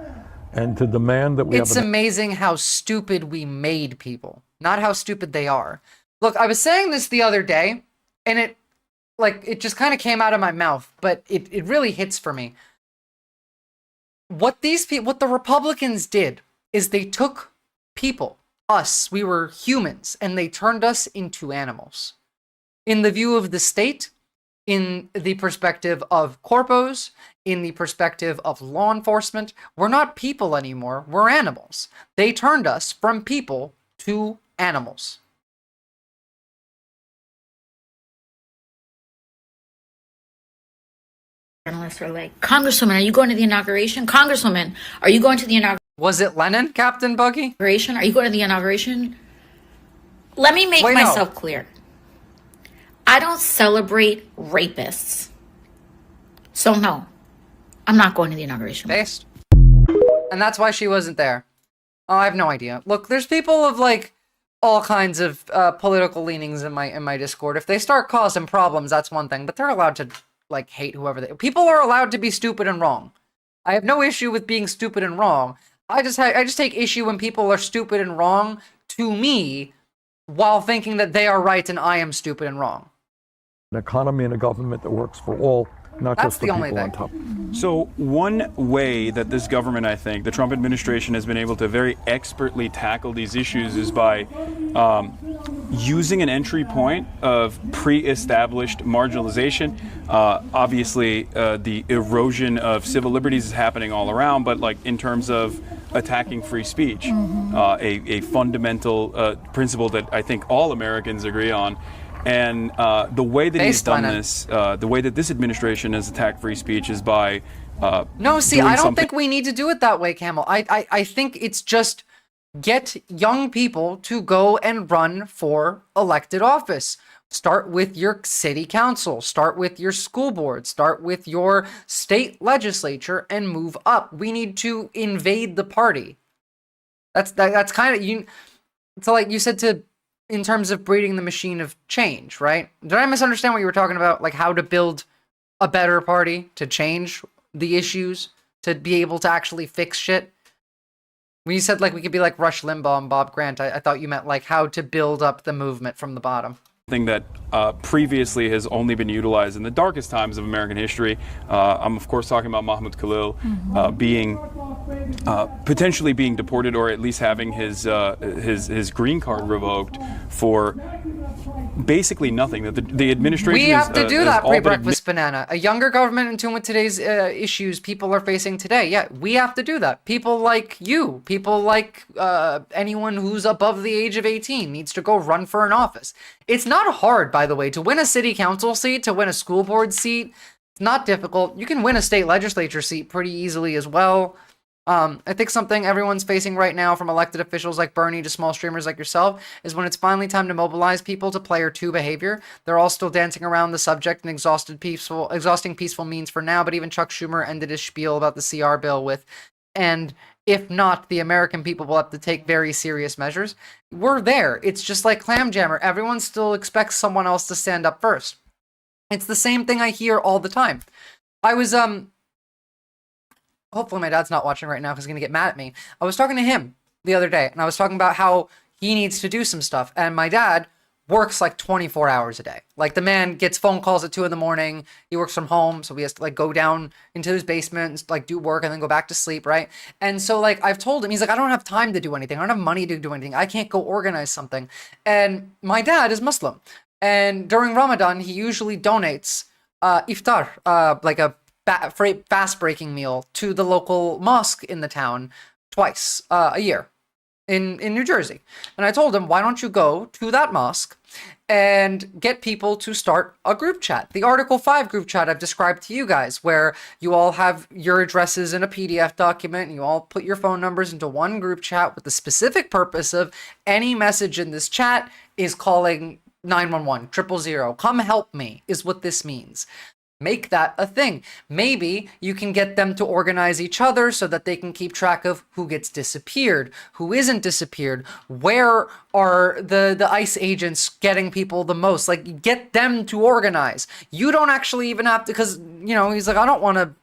and to demand that we have... It's amazing how stupid we made people, not how stupid they are. Look, I was saying this the other day, and it just kind of came out of my mouth, but it really hits for me. What the Republicans did is they took people, us, we were humans, and they turned us into animals. In the view of the state, in the perspective of corpos, in the perspective of law enforcement, we're not people anymore, we're animals. They turned us from people to animals. Journalists are like, Congresswoman, are you going to the inauguration? Congresswoman, are you going to the inauguration? Was it Lennon, Captain Buggy? Are you going to the inauguration? Let me make myself clear. I don't celebrate rapists. So no, I'm not going to the inauguration. Based. And that's why she wasn't there. Oh, I have no idea. Look, there's people of like all kinds of political leanings in my Discord. If they start causing problems, that's one thing, but they're allowed to like hate whoever they... People are allowed to be stupid and wrong. I have no issue with being stupid and wrong. I just take issue when people are stupid and wrong to me while thinking that they are right and I am stupid and wrong. An economy and a government that works for all, not just the people on top. So one way that this government, I think, the Trump administration has been able to very expertly tackle these issues is by using an entry point of pre-established marginalization. Obviously, the erosion of civil liberties is happening all around, but like in terms of attacking free speech, a fundamental principle that I think all Americans agree on. And the way that he's done this, the way that this administration has attacked free speech is by No, see, I don't think we need to do it that way, Camel. I think it's just get young people to go and run for elected office. Start with your city council, start with your school board, start with your state legislature, and move up. We need to invade the party. That's kind of you. So like you said in terms of breeding the machine of change, right? Did I misunderstand what you were talking about? Like how to build a better party, to change the issues, to be able to actually fix shit? When you said like we could be like Rush Limbaugh and Bob Grant, I thought you meant like how to build up the movement from the bottom. Thing that previously has only been utilized in the darkest times of American history. I'm of course talking about Mahmoud Khalil being potentially being deported or at least having his green card revoked for basically nothing. That the administration We have to do that all but pre-breakfast banana. A younger government in tune with today's issues people are facing today. Yeah, we have to do that. People like you, people like anyone who's above the age of 18 needs to go run for an office. It's not hard, by the way, to win a city council seat, to win a school board seat. It's not difficult. You can win a state legislature seat pretty easily as well. I think something everyone's facing right now, from elected officials like Bernie to small streamers like yourself, is when it's finally time to mobilize people to player 2 behavior. They're all still dancing around the subject and exhausting peaceful means for now, but even Chuck Schumer ended his spiel about the CR bill with, and if not, the American people will have to take very serious measures. We're there. It's just like Clamjammer. Everyone still expects someone else to stand up first. It's the same thing I hear all the time. I was, hopefully my dad's not watching right now because he's going to get mad at me. I was talking to him the other day, and I was talking about how he needs to do some stuff. And my dad works like 24 hours a day. Like, the man gets phone calls at 2 in the morning. He works from home, so he has to like go down into his basement and like do work and then go back to sleep, right? And so like I've told him, he's like, I don't have time to do anything. I don't have money to do anything. I can't go organize something. And my dad is Muslim. And during Ramadan, he usually donates iftar, like a fast-breaking meal, to the local mosque in the town twice a year in New Jersey. And I told him, why don't you go to that mosque and get people to start a group chat? The Article 5 group chat I've described to you guys, where you all have your addresses in a PDF document and you all put your phone numbers into one group chat with the specific purpose of any message in this chat is calling 911, 000. Come help me is what this means. Make that a thing. Maybe you can get them to organize each other so that they can keep track of who gets disappeared, who isn't disappeared, where are the ICE agents getting people the most. Like, get them to organize. You don't actually even have to, because, you know, he's like, I don't want to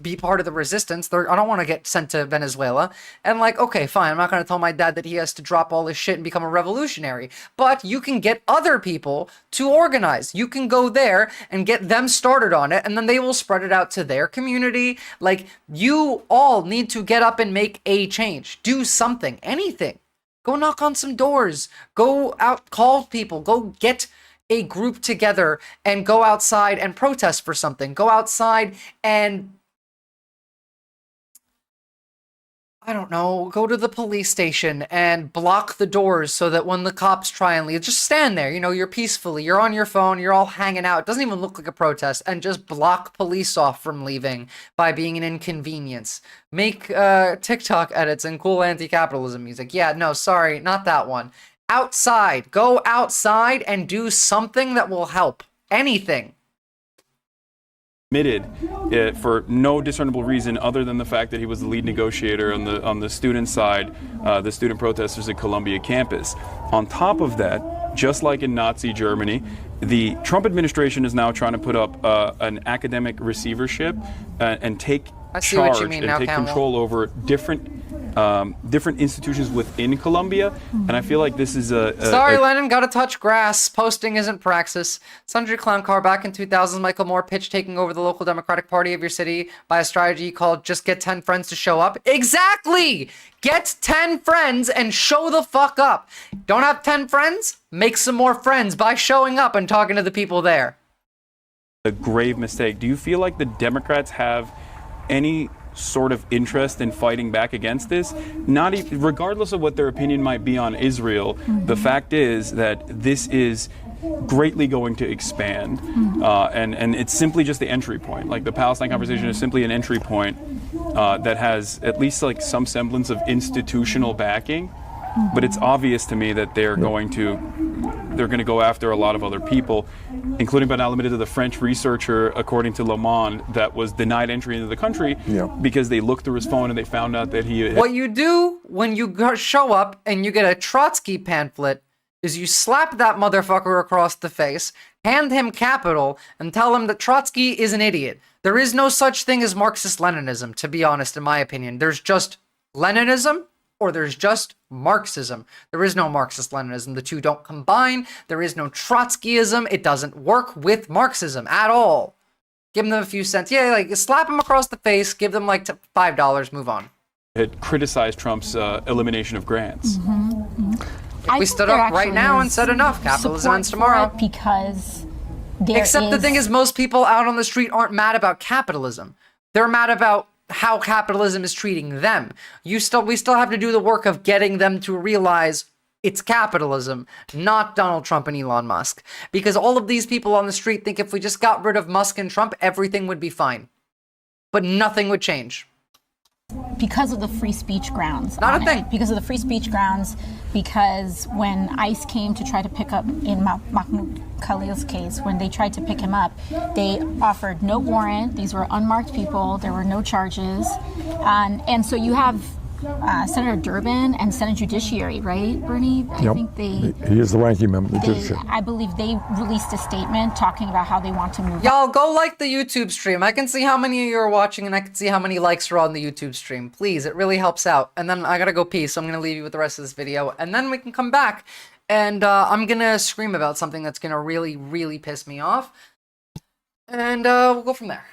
be part of the resistance. I don't want to get sent to Venezuela. And like, okay, fine. I'm not going to tell my dad that he has to drop all his shit and become a revolutionary. But you can get other people to organize. You can go there and get them started on it, and then they will spread it out to their community. Like, you all need to get up and make a change. Do something, anything. Go knock on some doors. Go out, call people. Go get a group together and go outside and protest for something. Go outside and, I don't know, go to the police station and block the doors so that when the cops try and leave, just stand there, you know, you're peacefully, you're on your phone, you're all hanging out. It doesn't even look like a protest, and just block police off from leaving by being an inconvenience. Make TikTok edits and cool anti-capitalism music. Yeah, no, sorry, not that one. Outside. Go outside and do something that will help. Anything. Admitted for no discernible reason other than the fact that he was the lead negotiator on the student side, the student protesters at Columbia campus. On top of that, just like in Nazi Germany, the Trump administration is now trying to put up an academic receivership and take charge and take control over different institutions within Columbia, and I feel like this is Sorry, Lennon, gotta touch grass. Posting isn't praxis. Sundry Clown Car back in 2000, Michael Moore pitched taking over the local Democratic Party of your city by a strategy called just get 10 friends to show up. Exactly! Get 10 friends and show the fuck up. Don't have 10 friends? Make some more friends by showing up and talking to the people there. a grave mistake. Do you feel like the Democrats have any sort of interest in fighting back against this? Not even, regardless of what their opinion might be on Israel, the fact is that this is greatly going to expand, and it's simply just the entry point. Like the Palestine conversation is simply an entry point that has at least like some semblance of institutional backing. But it's obvious to me that they're going to go after a lot of other people, including but not limited to the French researcher, according to Le Monde, that was denied entry into the country because they looked through his phone and they found out that he... What you do when you show up and you get a Trotsky pamphlet is you slap that motherfucker across the face, hand him capital, and tell him that Trotsky is an idiot. There is no such thing as Marxist-Leninism, to be honest, in my opinion. There's just Leninism, or there's just Marxism. There is no Marxist-Leninism. The two don't combine. There is no Trotskyism. It doesn't work with Marxism at all. Give them a few cents. Yeah, like, slap them across the face, give them like $5, move on. had criticized Trump's elimination of grants. We stood up right now and said enough. Capitalism ends tomorrow. Because Except the thing is, most people out on the street aren't mad about capitalism. They're mad about how capitalism is treating them. We still have to do the work of getting them to realize it's capitalism, not Donald Trump and Elon Musk. Because all of these people on the street think if we just got rid of Musk and Trump, everything would be fine. But nothing would change. Because of the free speech grounds. Not a thing. Because of the free speech grounds, because when ICE came to try to pick up in Mahmoud Khalil's case, when they tried to pick him up, they offered no warrant. These were unmarked people. There were no charges. And so you have Senator Durbin and Senate Judiciary, right, Bernie? I think he is the ranking member of the Judiciary. I believe they released a statement talking about how they want to move. Y'all go like the YouTube stream. I can see how many of you are watching and I can see how many likes are on the YouTube stream. Please, it really helps out. And then I gotta go pee, so I'm gonna leave you with the rest of this video. And then we can come back and I'm gonna scream about something that's gonna really, really piss me off. And we'll go from there.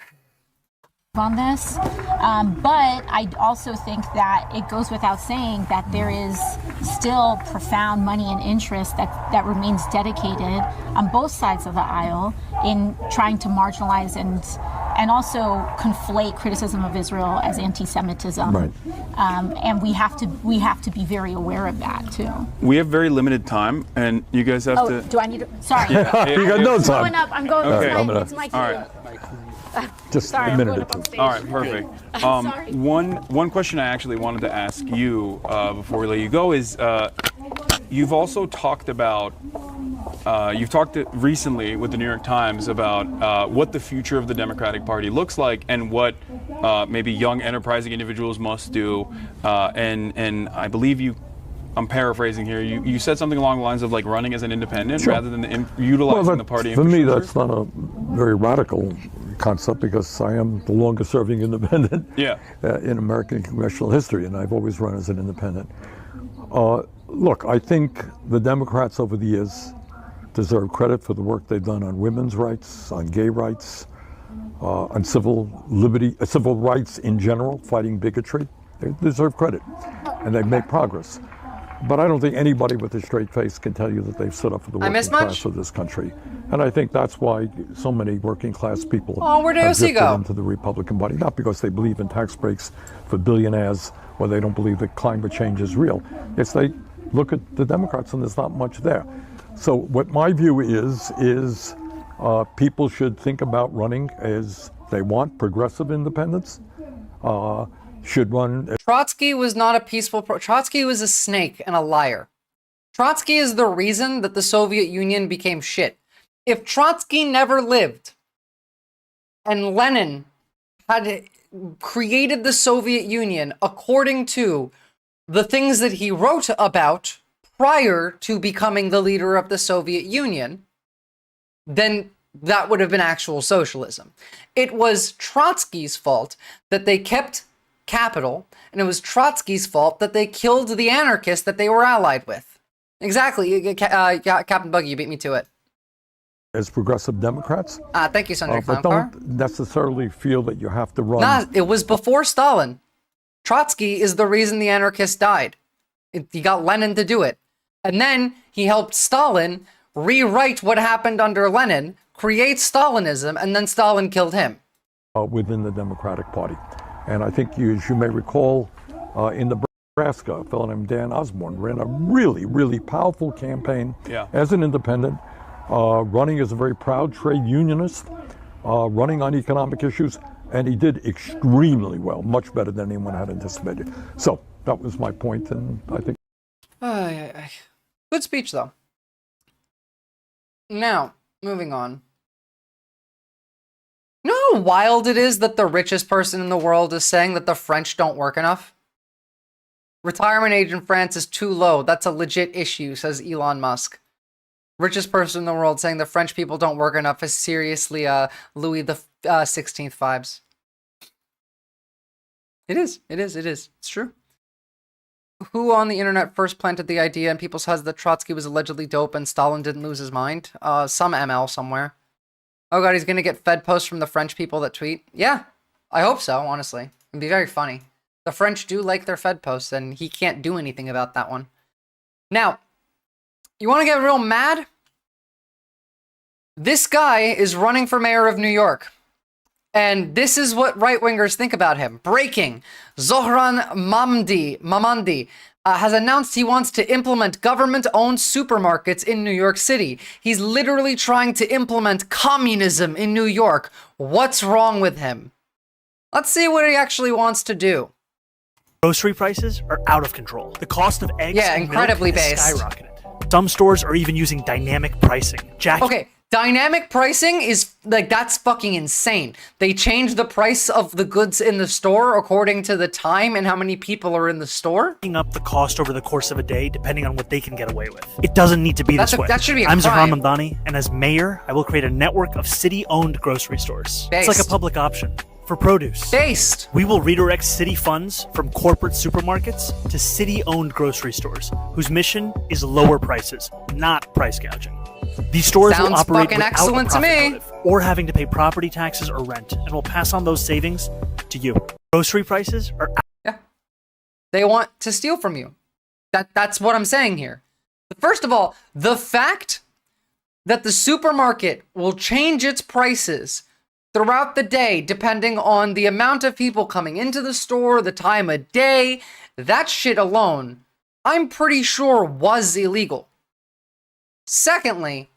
On this, but I also think that it goes without saying that there is still profound money and interest that remains dedicated on both sides of the aisle in trying to marginalize and also conflate criticism of Israel as anti-Semitism. Right. And we have to be very aware of that too. We have very limited time, and you guys have to. Do I need to? Sorry. You got no time. Going up. I'm going. Okay. It's my cue. All right. Just Sorry, a minute I'm or going up on two. stage. All right, perfect. One question I actually wanted to ask you before we let you go is, you've also talked about, recently with the New York Times about what the future of the Democratic Party looks like and what maybe young enterprising individuals must do. And I believe I'm paraphrasing here. You said something along the lines of like running as an independent rather than utilizing the party for me, infrastructure. that's not a very radical concept because I am the longest serving independent in American congressional history, and I've always run as an independent. Look, I think the Democrats over the years deserve credit for the work they've done on women's rights, on gay rights, on civil rights in general, fighting bigotry. They deserve credit, and they've made progress. But I don't think anybody with a straight face can tell you that they've stood up for the working class of this country. And I think that's why so many working class people have drifted into the Republican Party. Not because they believe in tax breaks for billionaires or they don't believe that climate change is real. It's they look at the Democrats and there's not much there. So what my view is people should think about running as they want, progressive independents. Should run. Trotsky was not a peaceful Trotsky was a snake and a liar. Trotsky is the reason that the Soviet Union became shit. If Trotsky never lived and Lenin had created the Soviet Union according to the things that he wrote about prior to becoming the leader of the Soviet Union, then that would have been actual socialism. It was Trotsky's fault that they kept capital, and it was Trotsky's fault that they killed the anarchists that they were allied with. Exactly. Captain Buggy, you beat me to it. As progressive Democrats. Thank you, Senator But don't necessarily feel that you have to run. Nah, it was before Stalin. Trotsky is the reason the anarchists died. He got Lenin to do it. And then he helped Stalin rewrite what happened under Lenin, create Stalinism, and then Stalin killed him. Within the Democratic Party. And I think as you may recall, in Nebraska, a fellow named Dan Osborne ran a really, really powerful campaign as an independent, running as a very proud trade unionist, running on economic issues, and he did extremely well, much better than anyone had anticipated. So that was my point, and I think... Good speech, though. Now, moving on. You know how wild it is that the richest person in the world is saying that the French don't work enough? Retirement age in France is too low. That's a legit issue, says Elon Musk. Richest person in the world saying the French people don't work enough is seriously Louis the 16th vibes. It is. It's true. Who on the internet first planted the idea in people's heads that Trotsky was allegedly dope and Stalin didn't lose his mind? Some ML somewhere. Oh god, he's gonna get fed posts from the French people that tweet? Yeah, I hope so, honestly. It'd be very funny. The French do like their Fed posts, and he can't do anything about that one. Now, you want to get real mad? This guy is running for mayor of New York. And this is what right-wingers think about him. Breaking. Zohran Mamandi has announced he wants to implement government-owned supermarkets in New York City. He's literally trying to implement communism in New York. What's wrong with him? Let's see what he actually wants to do. Grocery prices are out of control. The cost of eggs and incredibly milk has based. skyrocketed. Some stores are even using dynamic pricing. Okay, dynamic pricing is, like, that's fucking insane. They change the price of the goods in the store according to the time and how many people are in the store? Jacking up the cost over the course of a day depending on what they can get away with. It doesn't need to be this way. That should be a I'm crime. Zohran Mamdani, and as mayor, I will create a network of city-owned grocery stores. Based. It's like a public option. For produce. Based. We will redirect city funds from corporate supermarkets to city-owned grocery stores, whose mission is lower prices, not price gouging. These stores will Sounds operate fucking without excellent a to profit me. motive, or having to pay property taxes or rent, and will pass on those savings to you. Grocery prices are They want to steal from you. That's what I'm saying here. First of all, the fact that the supermarket will change its prices throughout the day, depending on the amount of people coming into the store, the time of day, that shit alone, I'm pretty sure was illegal. Secondly,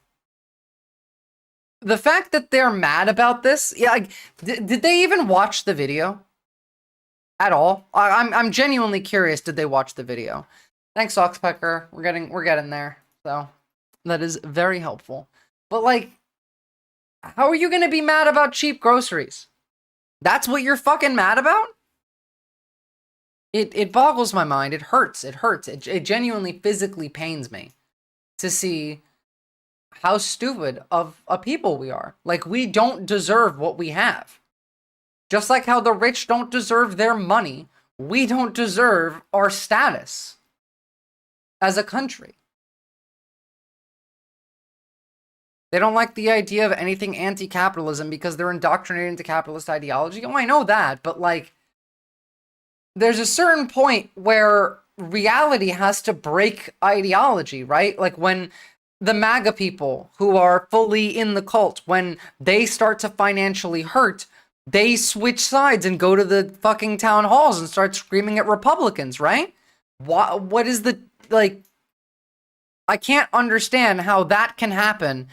the fact that they're mad about this, yeah, like, did they even watch the video at all? I'm genuinely curious. Did they watch the video? Thanks, Oxpecker. We're getting there. So that is very helpful. But like, how are you going to be mad about cheap groceries? That's what you're fucking mad about? It boggles my mind. It hurts. It hurts. It genuinely physically pains me to see how stupid of a people we are. Like, we don't deserve what we have. Just like how the rich don't deserve their money, we don't deserve our status as a country. They don't like the idea of anything anti-capitalism because they're indoctrinated into capitalist ideology. Oh, I know that, but like, there's a certain point where reality has to break ideology, right? Like when the MAGA people who are fully in the cult, when they start to financially hurt, they switch sides and go to the fucking town halls and start screaming at Republicans, right? What is the, like, I can't understand how that can happen,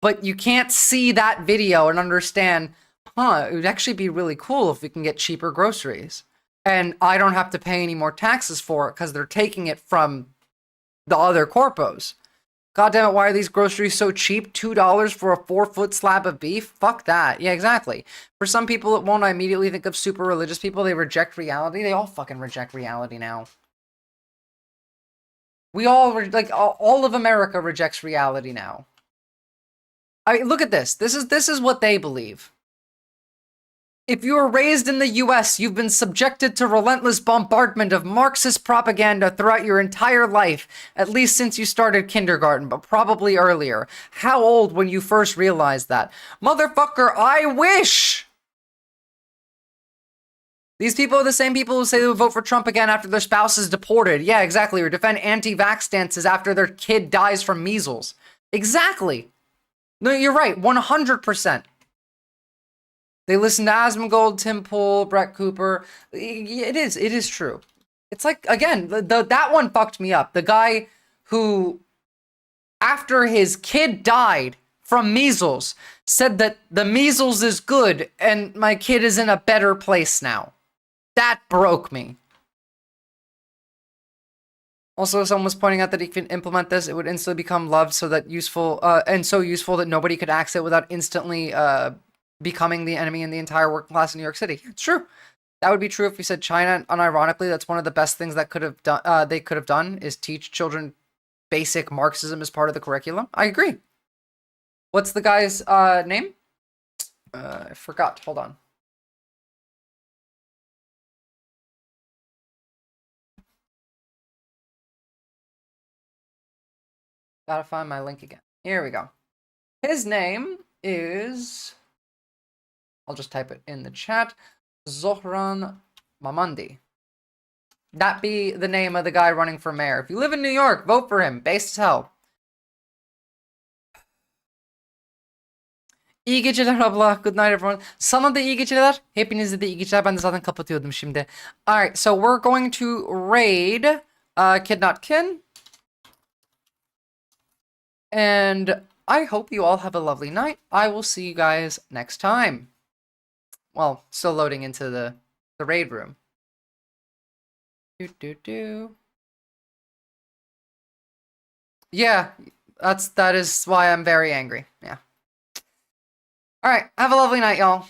but you can't see that video and understand, it would actually be really cool if we can get cheaper groceries. And I don't have to pay any more taxes for it because they're taking it from the other corpos. God damn it, why are these groceries so cheap? $2 for a 4-foot slab of beef? Fuck that. Yeah, exactly. For some people, it won't. I immediately think of super religious people. They reject reality. They all fucking reject reality now. We all, like, all of America rejects reality now. I mean, look at this. This is what they believe. If you were raised in the US, you've been subjected to relentless bombardment of Marxist propaganda throughout your entire life, at least since you started kindergarten, but probably earlier. How old when you first realized that? Motherfucker, I wish! These people are the same people who say they would vote for Trump again after their spouse is deported. Yeah, exactly. Or defend anti-vax stances after their kid dies from measles. Exactly. No, you're right. 100%. They listen to Asmongold, Tim Pool, Brett Cooper. It is true. It's like, again, that one fucked me up. The guy who, after his kid died from measles, said that the measles is good and my kid is in a better place now. That broke me. Also, someone was pointing out that he can implement this. It would instantly become loved so useful that nobody could access it without instantly becoming the enemy in the entire working class in New York City. It's true. That would be true if we said China. Unironically, that's one of the best things that could have done. They could have done is teach children basic Marxism as part of the curriculum. I agree. What's the guy's name? I forgot. Hold on. Gotta find my link again. Here we go. His name is... I'll just type it in the chat. Zohran Mamandi. That be the name of the guy running for mayor. If you live in New York, vote for him. Based as hell. İyi geceler abla. Good night everyone. Sana da iyi geceler. Hepinize de iyi geceler. Ben de zaten kapatıyordum şimdi. Alright, so we're going to raid Kid Not Kin. And I hope you all have a lovely night. I will see you guys next time. Well, still loading into the raid room. Yeah, that is why I'm very angry. Yeah. All right, have a lovely night, y'all.